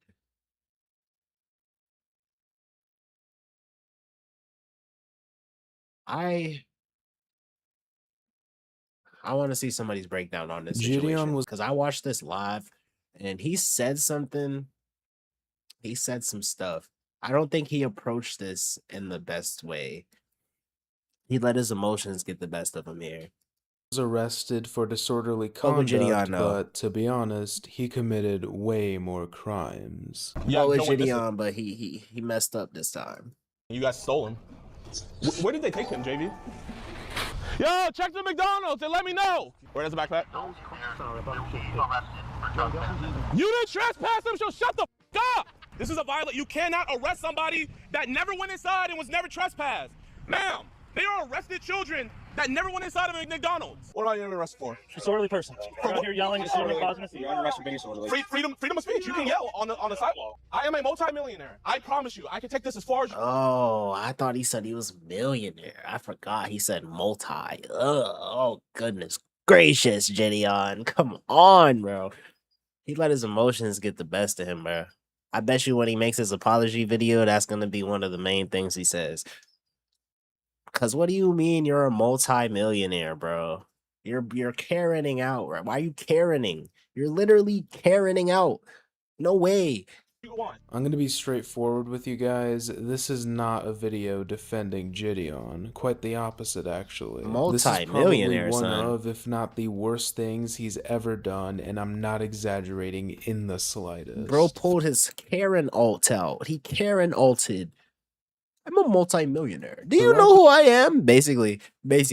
I want to see somebody's breakdown on this situation, because I watched this live and he said something. He said some stuff. I don't think he approached this in the best way. He let his emotions get the best of him here. Was arrested for disorderly conduct, but to be honest, he committed way more crimes. Yeah, Gideon, but he messed up this time. You guys stole him. Where did they take him, JV? Yo, check the McDonald's and let me know. Where does the backpack? You didn't trespass him, so shut the f up. This is a violation. You cannot arrest somebody that never went inside and was never trespassed. Ma'am, they are arrested children that never went inside of a McDonald's. What are you arrested for? Disorderly person. You're out here yelling, disorderly causing a scene. You're arrested being disorderly. Freedom of speech. You can yell on the sidewalk. I am a multi-millionaire. I promise you, I can take this as far as you. Oh, I thought he said he was a millionaire. I forgot he said multi. Ugh, oh, goodness gracious, Gideon. Come on, bro. He let his emotions get the best of him, bro. I bet you when he makes his apology video, that's going to be one of the main things he says. Because what do you mean you're a multi-millionaire, bro? You're Karening out, right? Why are you Karening? You're literally Karening out. No way. I'm going to be straightforward with you guys. This is not a video defending Gideon. Quite the opposite, actually. Multi-millionaire, this is probably son. one of, if not the worst things he's ever done, and I'm not exaggerating in the slightest. Bro pulled his Karen alt out. He Karen alted. I'm a multi-millionaire. Do you know who I am? Basically. Do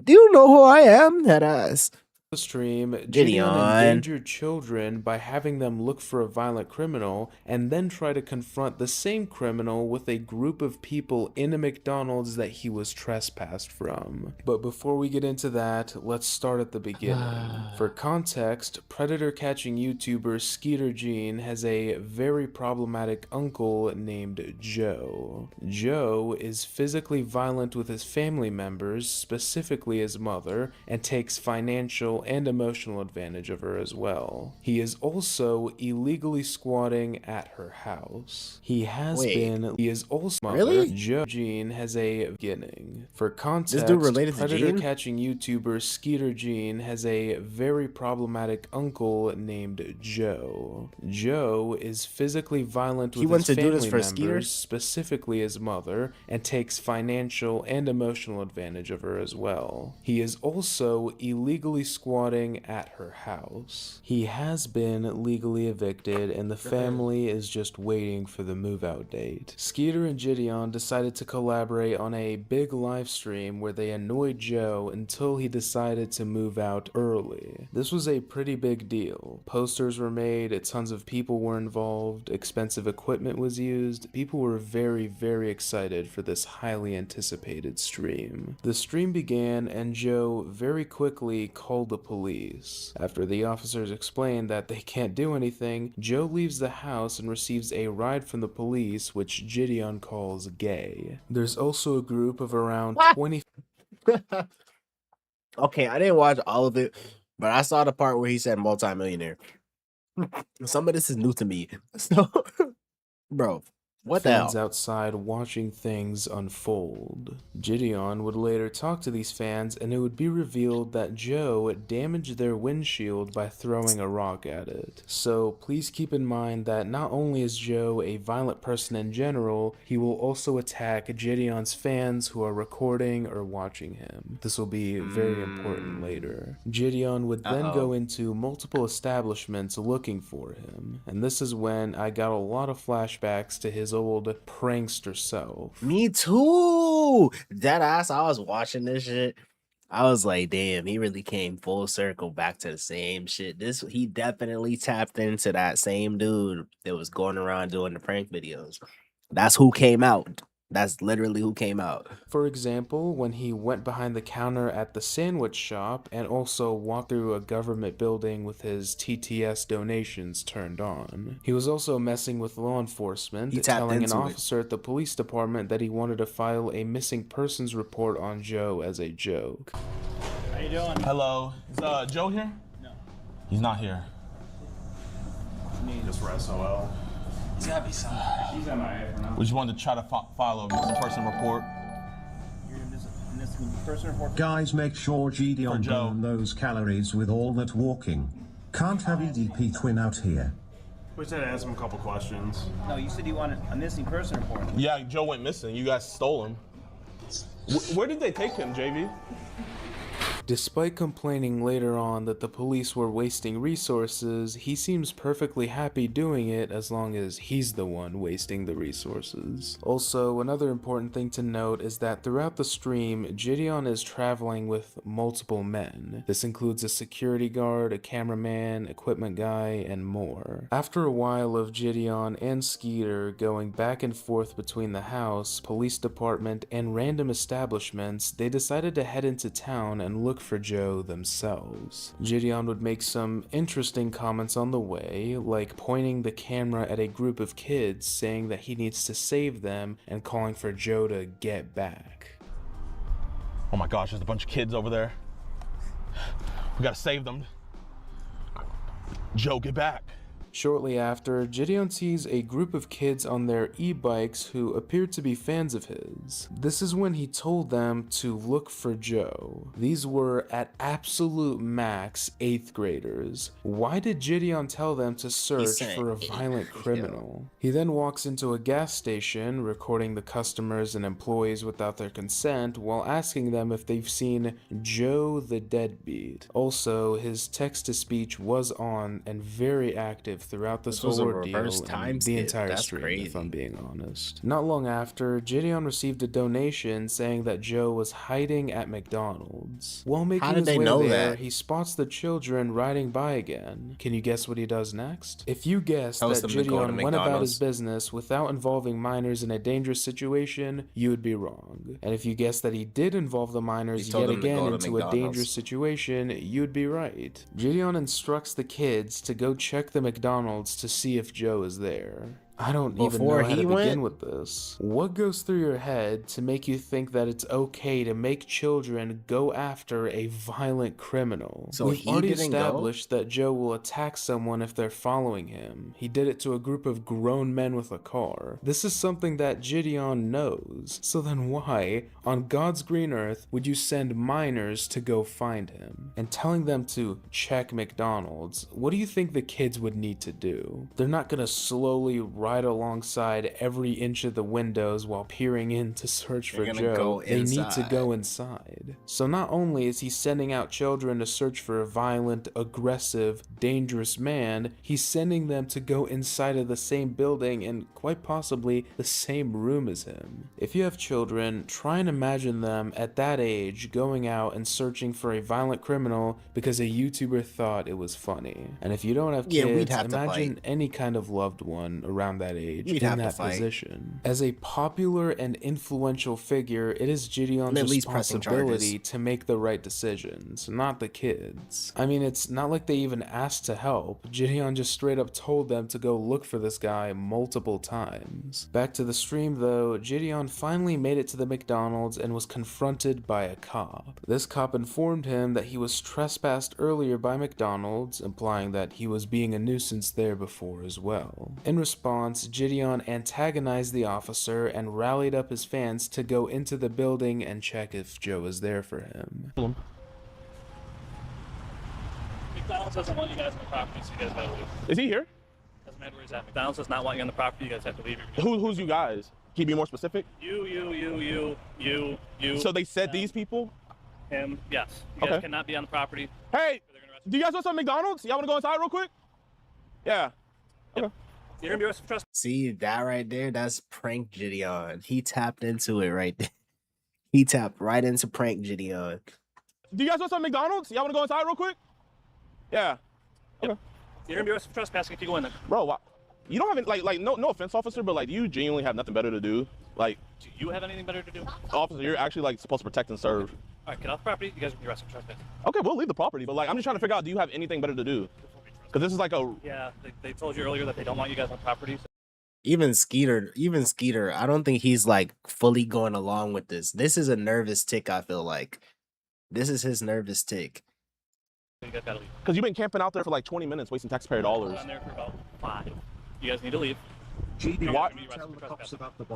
you know who I am? That ass. stream, Gideon Gideon. endangered children by having them look for a violent criminal and then try to confront the same criminal with a group of people in a McDonald's that he was trespassed from. But before we get into that, let's start at the beginning. For context, predator catching YouTuber Skeeter Gene has a very problematic uncle named Joe. Joe is physically violent with his family members, specifically his mother, and takes financial and emotional advantage of her as well. He is also illegally squatting at her house. He is also Really? Joe Gene has a beginning. For context, dude related to predator Gene? catching YouTuber Skeeter Gene has a very problematic uncle named Joe. Joe is physically violent with He went his to do this family for members, Skeeter? specifically his mother, and takes financial and emotional advantage of her as well. He is also illegally squatting at her house. He has been legally evicted and the family is just waiting for the move-out date. Skeeter and Gideon decided to collaborate on a big live stream where they annoyed Joe until he decided to move out early. This was a pretty big deal. Posters were made, tons of people were involved, expensive equipment was used. People were very, very excited for this highly anticipated stream. The stream began and Joe very quickly called the police. After the officers explained that they can't do anything, Joe leaves the house and receives a ride from the police, which Gideon calls gay. There's also a group of around 20. Okay, I didn't watch all of it, but I saw the part where he said multimillionaire. Some of this is new to me. So, bro, what the fans hell? outside watching things unfold. Gideon would later talk to these fans and it would be revealed that Joe damaged their windshield by throwing a rock at it. So please keep in mind that not only is Joe a violent person in general, he will also attack Gideon's fans who are recording or watching him. This will be very important later. Gideon would then go into multiple establishments looking for him, and this is when I got a lot of flashbacks to his old prankster self. Me too. That ass. I was watching this shit. I was like, damn, he really came full circle back to the same shit. He definitely tapped into that same dude that was going around doing the prank videos. That's who came out. That's literally who came out. For example, when he went behind the counter at the sandwich shop and also walked through a government building with his TTS donations turned on. He was also messing with law enforcement, telling an officer at the police department that he wanted to file a missing persons report on Joe as a joke. How you doing? Hello. Is Joe here? No. He's not here. Just for SOL. He's gotta be somewhere. He's MIA for now. We just wanted to try to file a missing person report. Person report. Guys, make sure Gideon burn those calories with all that walking. Can't have EDP twin out here. We just had to ask him a couple questions. No, you said you wanted a missing person report. Yeah, Joe went missing. You guys stole him. Where did they take him, JV? Despite complaining later on that the police were wasting resources, he seems perfectly happy doing it as long as he's the one wasting the resources. Also, another important thing to note is that throughout the stream, Gideon is traveling with multiple men. This includes a security guard, a cameraman, equipment guy, and more. After a while of Gideon and Skeeter going back and forth between the house, police department, and random establishments, they decided to head into town and look for Joe themselves. Gideon would make some interesting comments on the way, like pointing the camera at a group of kids saying that he needs to save them and calling for Joe to get back. Oh my gosh, there's a bunch of kids over there. We gotta save them. Joe, get back. Shortly after, Gideon sees a group of kids on their e-bikes who appeared to be fans of his. This is when he told them to look for Joe. These were at absolute max 8th graders. Why did Gideon tell them to search for a violent criminal? He then walks into a gas station, recording the customers and employees without their consent while asking them if they've seen Joe the deadbeat. Also, his text-to-speech was on and very active throughout this This was whole a ordeal, reverse and time the skip. entire That's stream, crazy. if I'm being honest. Not long after, Gideon received a donation saying that Joe was hiding at McDonald's. While making did his they way know there, that? he spots the children riding by again. Can you guess what he does next? If you guess Tells that them to go to Gideon went about his McDonald's. business without involving minors in a dangerous situation, you would be wrong. And if you guess that he did involve the minors told yet them to again go to into a McDonald's. dangerous situation, you'd be right. Gideon instructs the kids to go check the McDonald's to see if Joe is there. I don't even Before know how he to begin went? with this. What goes through your head to make you think that it's okay to make children go after a violent criminal? So We've he already didn't go? established that Joe will attack someone if they're following him. He did it to a group of grown men with a car. This is something that Gideon knows. So then why, on God's green earth, would you send minors to go find him? And telling them to check McDonald's, what do you think the kids would need to do? They're not gonna slowly ride alongside every inch of the windows while peering in to search They're for gonna Joe. go They need to inside. go inside. So not only is he sending out children to search for a violent, aggressive, dangerous man, he's sending them to go inside of the same building and quite possibly the same room as him. If you have children, try and imagine them at that age going out and searching for a violent criminal because a YouTuber thought it was funny. And if you don't have Yeah, we'd kids, have to imagine fight. any kind of loved one around that age We'd in have to that fight. position. As a popular and influential figure, it is Gideon's At least pressing responsibility charges. to make the right decisions, not the kids. I mean, it's not like they even asked to help. Gideon just straight up told them to go look for this guy multiple times. Back to the stream though, Gideon finally made it to the McDonald's and was confronted by a cop. This cop informed him that he was trespassed earlier by McDonald's, implying that he was being a nuisance there before as well. In response, Gideon antagonized the officer and rallied up his fans to go into the building and check if Joe was there for him. McDonald's doesn't want you guys on the property, so you guys gotta leave. Is he here? Doesn't matter where he's at. McDonald's does not want you on the property. You guys have to leave. Who's you guys? Can you be more specific? You. So they said these people? Him. Yes. You guys cannot be on the property. Hey, do you guys want some McDonald's? Y'all want to go inside real quick? Yeah. Okay. You're gonna be arrested for trespassing. See that right there? That's prank Gideon. He tapped into it right there. He tapped right into prank Gideon. Do you guys want some McDonald's? Y'all want to go inside real quick? Yeah. Okay. You're gonna be arrested for trespassing if you go in there. Bro, you don't have any, like no offense, officer, but like, do you genuinely have nothing better to do? Like, Do you have anything better to do? officer, you're actually like supposed to protect and serve. All right, get off the property. You guys will be arrested for trespassing. Okay, we'll leave the property, but like, I'm just trying to figure out, do you have anything better to do? Because this is like a. Yeah, they told you earlier that they don't want you guys on property. So Even Skeeter, I don't think he's like fully going along with this. This is a nervous tick, I feel like. This is his nervous tick. you guys gotta leave. Because you've been camping out there for like 20 minutes, wasting taxpayer dollars. I'm there for about 5. You guys need to leave. Why?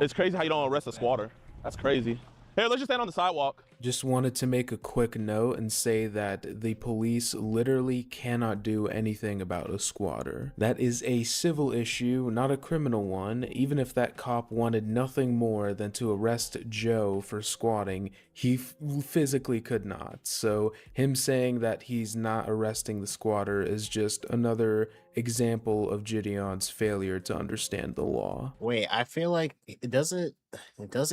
It's crazy how you don't arrest a squatter. That's crazy. Here, let's just stand on the sidewalk. Just wanted to make a quick note and say that the police literally cannot do anything about a squatter. That is a civil issue, not a criminal one. Even if that cop wanted nothing more than to arrest Joe for squatting, he physically could not. So him saying that he's not arresting the squatter is just another example of Gideon's failure to understand the law. Wait, I feel like doesn't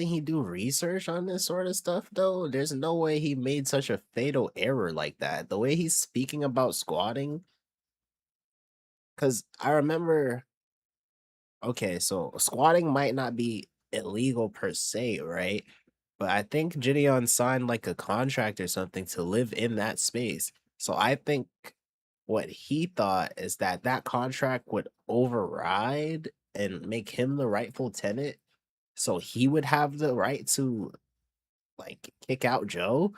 he do research on this sort of stuff though? There's no way he made such a fatal error like that. The way he's speaking about squatting, because I remember, okay, so squatting might not be illegal per se, right? But I think Gideon signed like a contract or something to live in that space. So I think what he thought is that that contract would override and make him the rightful tenant. So he would have the right to like kick out Joe,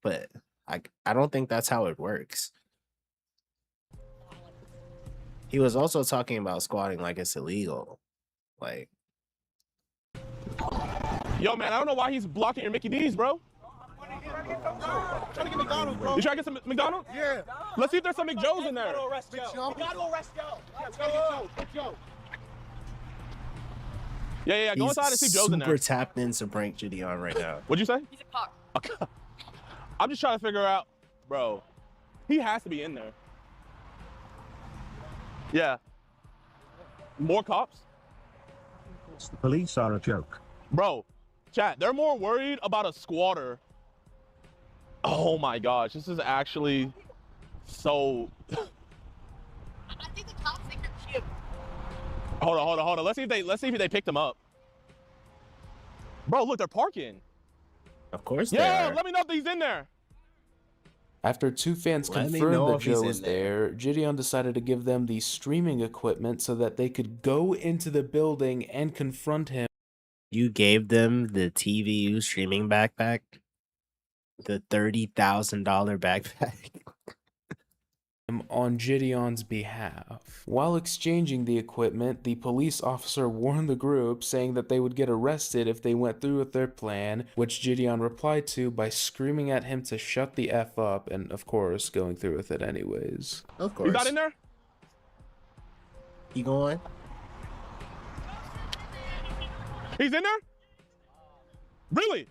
but I don't think that's how it works. He was also talking about squatting like it's illegal. Like, Yo, man, I don't know why he's blocking your Mickey D's, bro. Trying to get McDonald's, bro. You trying to get some McDonald's? Yeah. Let's see if there's some McJoes in there. We gotta arrest Joe. Let's go get Joe. Yeah, go he's inside and see if Joe's in there. super tapped into prank Gideon right now. What'd you say? He's a cop. I'm just trying to figure out, bro. He has to be in there. Yeah. More cops? The police are a joke. Bro, chat, they're more worried about a squatter. Oh my gosh, this is actually so... I think the cops think they're cute. Hold on. Let's see if they picked them up. Bro, look, they're parking. Of course they Yeah, are. let me know if he's in there. After two fans Let me confirmed know that if he's Joe in was there, Gideon decided to give them the streaming equipment so that they could go into the building and confront him. You gave them the TVU streaming backpack? The $30,000 backpack? On Gideon's behalf. While exchanging the equipment, the police officer warned the group, saying that they would get arrested if they went through with their plan, which Gideon replied to by screaming at him to shut the F up, and of course, going through with it anyways. Of course. You got in there? You going? He's in there? Really?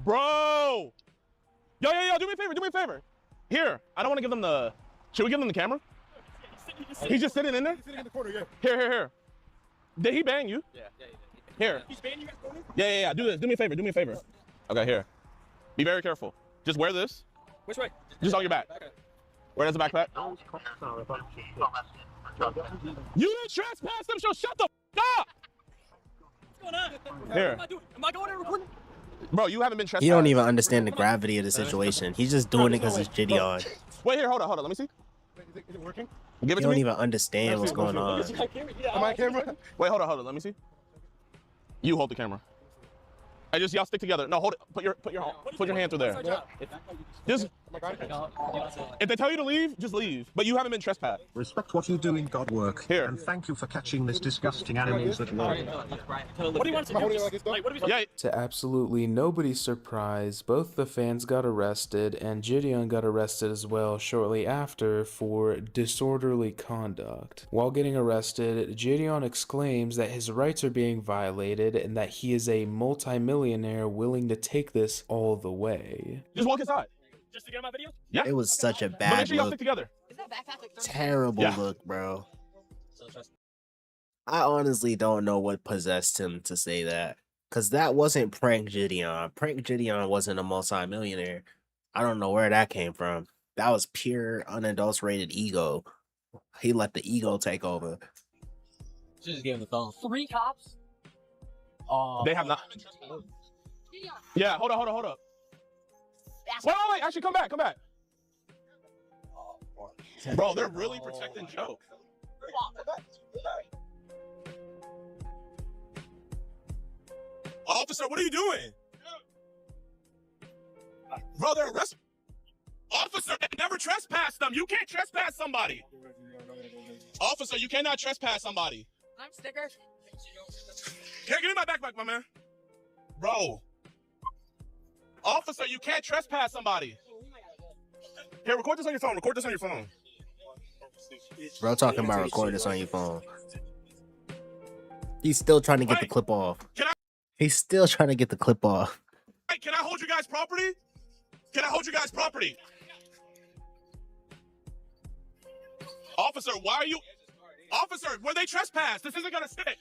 Bro! Yo, do me a favor. Here, I don't want to give them the... Should we give them the camera? He's just sitting in there? He's sitting in the corner, yeah. Here. Did he bang you? Yeah. Here. He's banging you guys for me? Yeah. Do this. Do me a favor. Okay, here. Be very careful. Just wear this. Which way? Just on your back. Okay. Where does the backpack? You didn't trespass them, so shut the f up! What's going on? Here. Am I going in recording? Bro, you haven't been trespassed. He don't even understand the gravity of the situation. He's just doing it because it's Gideon. Wait, here, hold on. Let me see. Is it working? Give He it to don't me. even understand what's going on. Am I on camera? Wait, hold on. Let me see. You hold the camera. Y'all stick together. No, hold it. Put your hand through there. Just if they tell you to leave, just leave. But you haven't been trespassed. Respect what you do in God work. Here. And thank you for catching this disgusting animals that love. What do you want to do? Yeah. To absolutely nobody's surprise, both the fans got arrested and Gideon got arrested as well shortly after for disorderly conduct. While getting arrested, Gideon exclaims that his rights are being violated and that he is a multi-millionaire willing to take this all the way. Just walk inside. Just to get on my video? Yeah. It was such a But make bad sure y'all look. stick together. Is that backpack like Terrible Yeah. look, bro. I honestly don't know what possessed him to say that. Because that wasn't prank Gideon. Prank Gideon wasn't a multi-millionaire. I don't know where that came from. That was pure, unadulterated ego. He let the ego take over. Just give him the phone. 3 cops? Oh. They have not. Yeah, hold up. Wait. Actually, come back. Bro, they're really protecting Joe. Officer, what are you doing? Bro, they're arresting. Officer, they never trespassed them. You can't trespass somebody. Officer, you cannot trespass somebody. I'm sticker. Here, give me my backpack, my man. Bro. Officer, you can't trespass somebody. Here, record this on your phone. Bro talking about record this on your phone. He's still trying to get the clip off. He's still trying to get the clip off. Hey, can I hold you guys' property? Officer, why are you... Officer, where they trespass? This isn't gonna stick.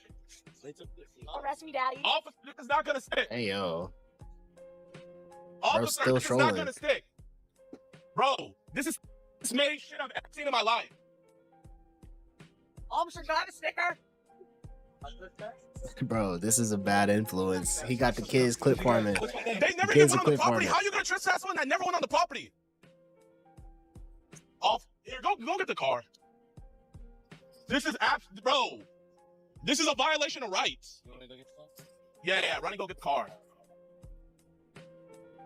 Arrest me, daddy. Officer, this is not gonna stick. Hey, yo. Officer, still this is not trolling. gonna stick. Bro, this is the smartest shit I've ever seen in my life. Officer, can I have a sticker? Bro, this is a bad influence. He got the kids clip farming. They never Kids even are went on the clip property. farming. How are you gonna trespass someone that never went on the property? Here, go get the car. This is bro. This is a violation of rights. Yeah, run and go get the car.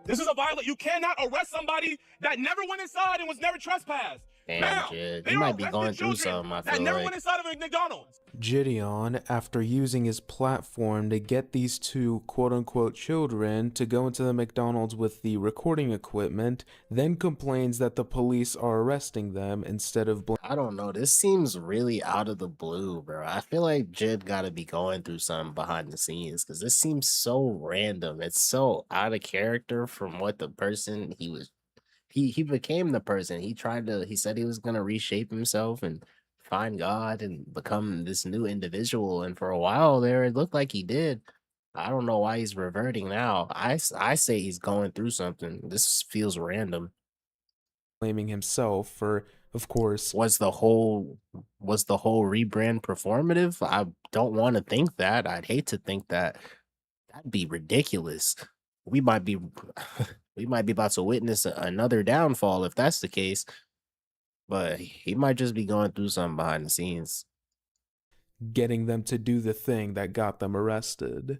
This is a violation. You cannot arrest somebody that never went inside and was never trespassed. Damn, Jid. You might be going through something, I that feel never like. went inside of a McDonald's. Gideon, after using his platform to get these two quote-unquote children to go into the McDonald's with the recording equipment, then complains that the police are arresting them instead of... I don't know. This seems really out of the blue, bro. I feel like Jid gotta be going through something behind the scenes because this seems so random. It's so out of character from what the person he became the person. He said he was gonna reshape himself and find God and become this new individual. And for a while there, it looked like he did. I don't know why he's reverting now. I say he's going through something. This feels random. Blaming himself for, of course, Was the whole rebrand performative? I don't want to think that. I'd hate to think that. That'd be ridiculous. We might be we might be about to witness another downfall if that's the case. But he might just be going through something behind the scenes. getting them to do the thing that got them arrested.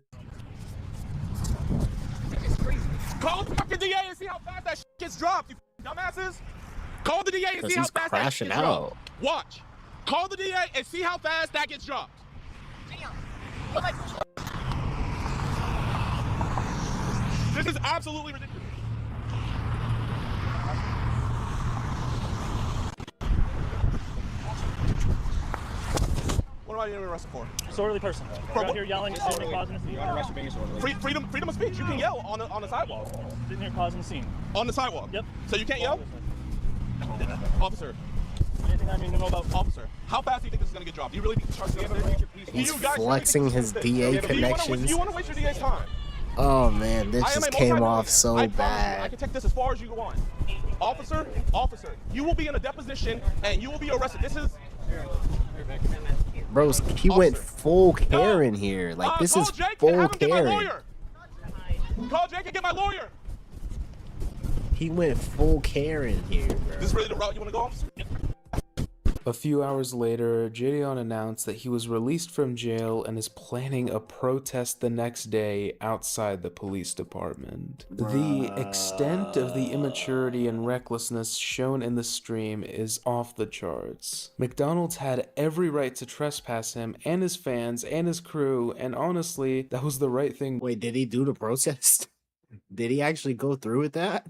Call the fucking DA and see how fast that shit gets dropped, you dumbasses. Call the DA and see how fast that shit gets dropped. Watch. Call the DA and see how fast that gets dropped. This is absolutely ridiculous. What am I being arrested for? Disorderly person. You're out here yelling, disorderly causing a scene. You're arrested being disorderly. Freedom of speech. You can yell on the sidewalk. Sitting here causing a scene. On the sidewalk. Yep. So you can't yell? Officer. Anything I need to know about? Officer, how fast do you think this is going to get dropped? Do you really think this is going to He's flexing his DA connections. Do you want to waste your DA's time? Oh man, this just came off so bad. I can take this as far as you want. Officer, you will be in a deposition and you will be arrested. This is... Bro, he went full Karen here. Like, this is full Karen. Call Jake and get my lawyer. He went full Karen here, bro. This is really the route you want to go, officer? A few hours later, Gideon announced that he was released from jail and is planning a protest the next day outside the police department. The extent of the immaturity and recklessness shown in the stream is off the charts. McDonald's had every right to trespass him and his fans and his crew, and honestly, that was the right thing. Wait, did he do the protest? Did he actually go through with that?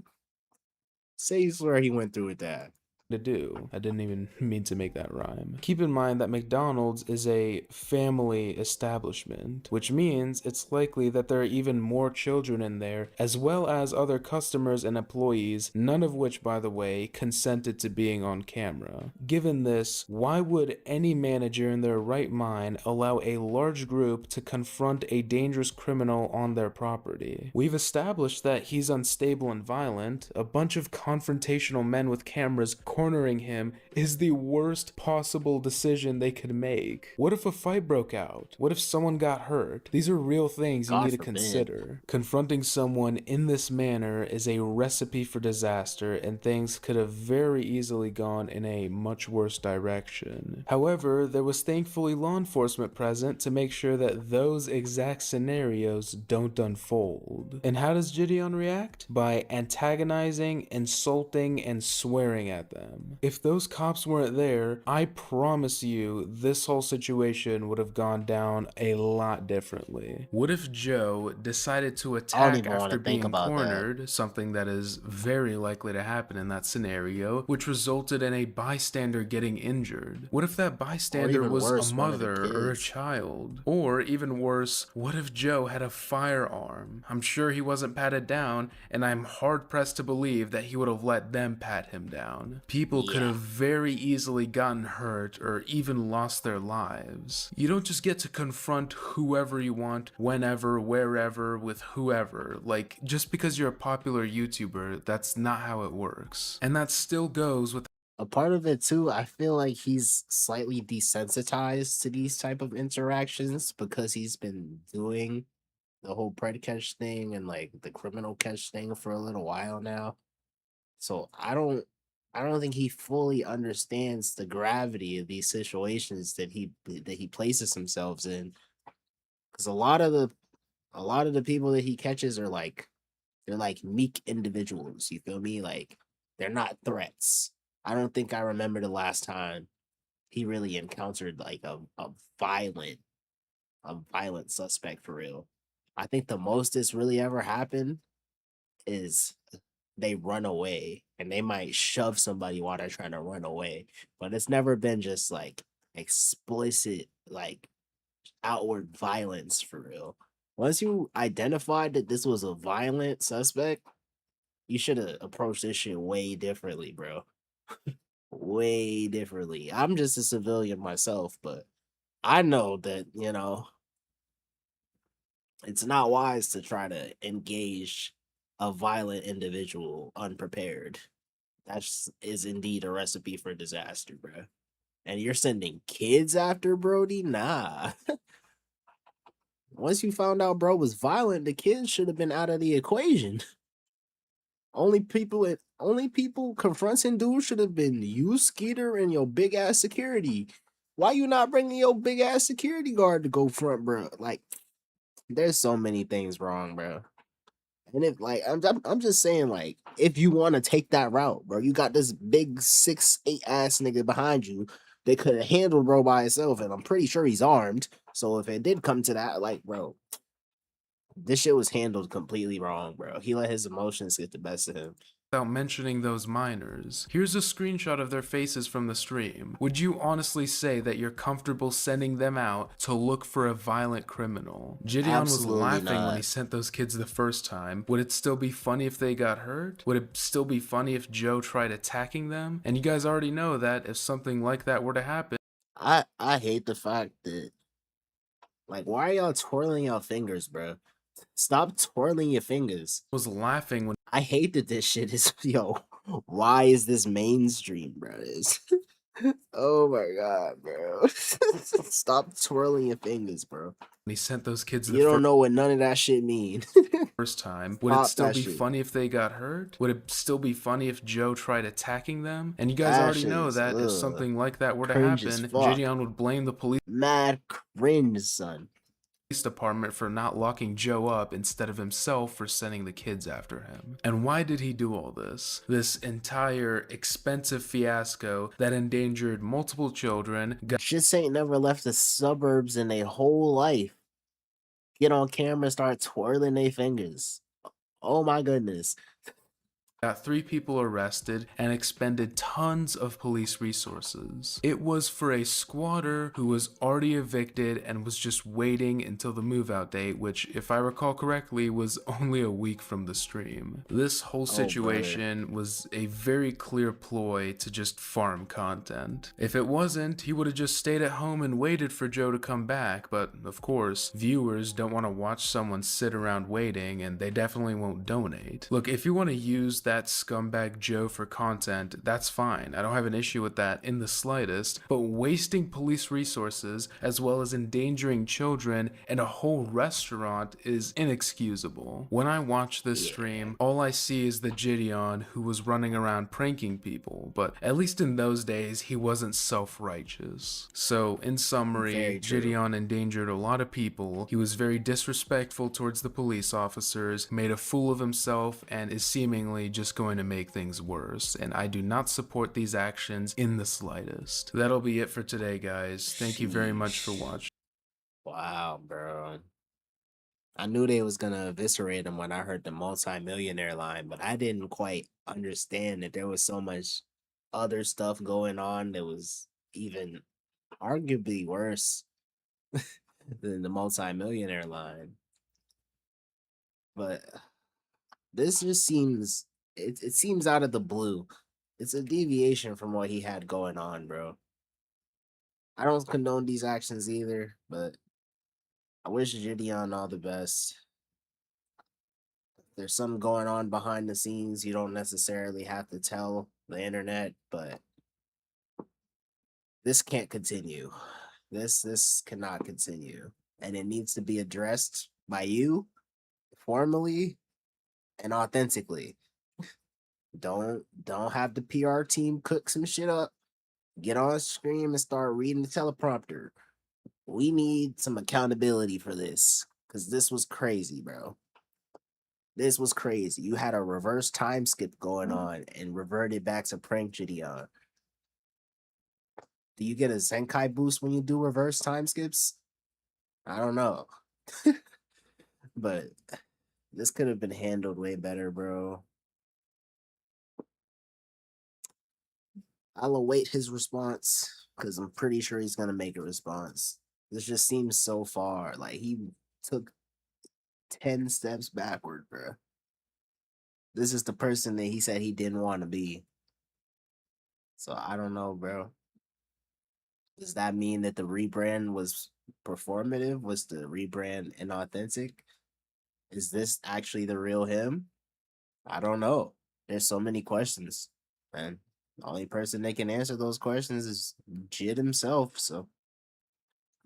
Say you swear he went through with that. To do. I didn't even mean to make that rhyme. Keep in mind that McDonald's is a family establishment, which means it's likely that there are even more children in there, as well as other customers and employees, none of which, by the way, consented to being on camera. Given this, why would any manager in their right mind allow a large group to confront a dangerous criminal on their property? We've established that he's unstable and violent. A bunch of confrontational men with cameras cornering him is the worst possible decision they could make. What if a fight broke out? What if someone got hurt? These are real things you need to consider. Confronting someone in this manner is a recipe for disaster, and things could have very easily gone in a much worse direction. However, there was thankfully law enforcement present to make sure that those exact scenarios don't unfold. And how does Gideon react? By antagonizing, insulting, and swearing at them. If those cops weren't there, I promise you this whole situation would have gone down a lot differently. What if Joe decided to attack after being cornered, something that is very likely to happen in that scenario, which resulted in a bystander getting injured? What if that bystander was a mother or a child? Or even worse, what if Joe had a firearm? I'm sure he wasn't patted down, and I'm hard pressed to believe that he would have let them pat him down. People could have very easily gotten hurt or even lost their lives. You don't just get to confront whoever you want, whenever, wherever, with whoever. Like, just because you're a popular YouTuber, that's not how it works. And that still goes with a part of it too. I feel like he's slightly desensitized to these type of interactions because he's been doing the whole pred catch thing and like the criminal catch thing for a little while now. So I don't think he fully understands the gravity of these situations that he places himself in. Because a lot of the people that he catches are like, they're like meek individuals. You feel me? Like, they're not threats. I don't think I remember the last time he really encountered like a violent suspect for real. I think the most that's really ever happened is they run away, and they might shove somebody while they're trying to run away. But it's never been just like explicit, like outward violence for real. Once you identified that this was a violent suspect, you should have approached this shit way differently, bro. way differently. I'm just a civilian myself, but I know that, it's not wise to try to engage a violent individual unprepared. Is indeed a recipe for disaster, bro. And you're sending kids after Brody? Nah. Once you found out bro was violent, the kids should have been out of the equation. Only people confronting dudes should have been you, Skeeter, and your big ass security. Why you not bringing your big ass security guard to go front, bro? Like, there's so many things wrong, bro. And if like I'm just saying, like, if you want to take that route, bro, you got this big 6'8" ass nigga behind you. They could have handled bro by himself, and I'm pretty sure he's armed. So if it did come to that, like, bro, this shit was handled completely wrong, bro. He let his emotions get the best of him. Without mentioning those minors. Here's a screenshot of their faces from the stream. Would you honestly say that you're comfortable sending them out to look for a violent criminal? Gideon was laughing when he sent those kids the first time. Would it still be funny if they got hurt? Would it still be funny if Joe tried attacking them? And you guys already know that if something like that were to happen, I hate the fact that, like, why are y'all twirling your fingers, bro? Stop twirling your fingers. Was laughing when I hate that this shit is why is this mainstream, bro? Oh my god, bro. Stop twirling your fingers, bro. he sent those kids You don't know what none of that shit mean. first time. Would it still be funny if they got hurt? Would it still be funny if Joe tried attacking them? And you guys That already shit know is, that if something like that were to cringe as happen, fuck. Gideon would blame the police Mad cringe, son. department for not locking Joe up instead of himself for sending the kids after him. And why did he do all this? This entire expensive fiasco that endangered multiple children, Shits ain't never left the suburbs in their whole life. Get on camera, start twirling their fingers. Oh my goodness. got 3 people arrested and expended tons of police resources. It was for a squatter who was already evicted and was just waiting until the move-out date, which, if I recall correctly, was only a week from the stream. This whole situation was a very clear ploy to just farm content. If it wasn't, he would have just stayed at home and waited for Joe to come back, but of course, viewers don't want to watch someone sit around waiting, and they definitely won't donate. Look, if you want to use that scumbag Joe for content, that's fine. I don't have an issue with that in the slightest, but wasting police resources as well as endangering children and a whole restaurant is inexcusable. When I watch this stream, all I see is the Gideon who was running around pranking people, but at least in those days, he wasn't self-righteous. So, in summary, Gideon endangered a lot of people, he was very disrespectful towards the police officers, made a fool of himself, and is seemingly just going to make things worse, and I do not support these actions in the slightest. That'll be it for today, guys. Thank you very much for watching. Wow, bro. I knew they was gonna eviscerate him when I heard the multi-millionaire line, but I didn't quite understand that there was so much other stuff going on that was even arguably worse than the multi-millionaire line. But this just seems it seems out of the blue. It's a deviation from what he had going on, bro. I don't condone these actions either, but I wish Gideon all the best. There's something going on behind the scenes you don't necessarily have to tell the internet, but this can't continue. This cannot continue, and it needs to be addressed by you formally and authentically. Don't have the PR team cook some shit up. Get on screen and start reading the teleprompter. We need some accountability for this, because this was crazy, bro. This was crazy. You had a reverse time skip going on and reverted back to prank Gideon. Do you get a Zenkai boost when you do reverse time skips? I don't know. But this could have been handled way better, bro. I'll await his response because I'm pretty sure he's gonna make a response. This just seems so far. Like he took 10 steps backward, bro. This is the person that he said he didn't want to be. So So I don't know, bro. Does that mean that the rebrand was performative? Was the rebrand inauthentic? Is this actually the real him? I don't know. There's so many questions, man. The only person that can answer those questions is Jid himself. So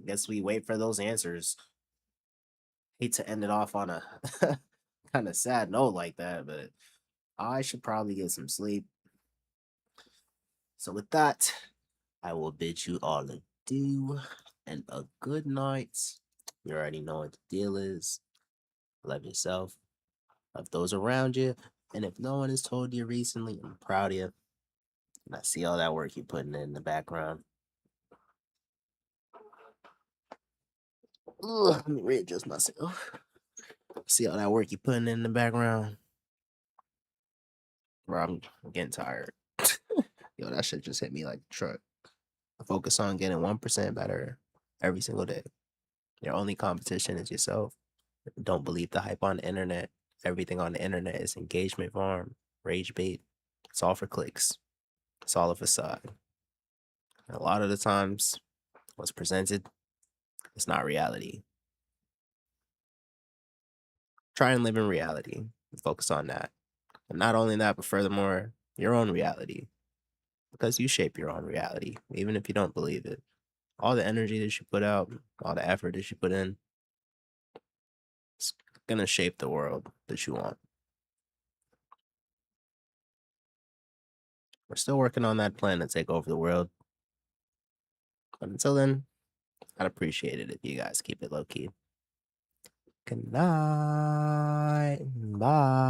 I guess we wait for those answers. Hate to end it off on a kind of sad note like that, but I should probably get some sleep. So with that, I will bid you all adieu and a good night. You already know what the deal is. Love yourself, love those around you, and if no one has told you recently, I'm proud of you. And I see all that work you're putting in the background. Ugh, let me readjust myself. See all that work you're putting in the background. Bro, I'm getting tired. Yo, that shit just hit me like a truck. I focus on getting 1% better every single day. Your only competition is yourself. Don't believe the hype on the internet. Everything on the internet is engagement farm, rage bait. It's all for clicks. It's all a facade. And a lot of the times, what's presented is not reality. Try and live in reality and focus on that. And not only that, but furthermore, your own reality. Because you shape your own reality, even if you don't believe it. All the energy that you put out, all the effort that you put in, it's gonna shape the world that you want. We're still working on that plan to take over the world. But until then, I'd appreciate it if you guys keep it low key. Good night. Bye.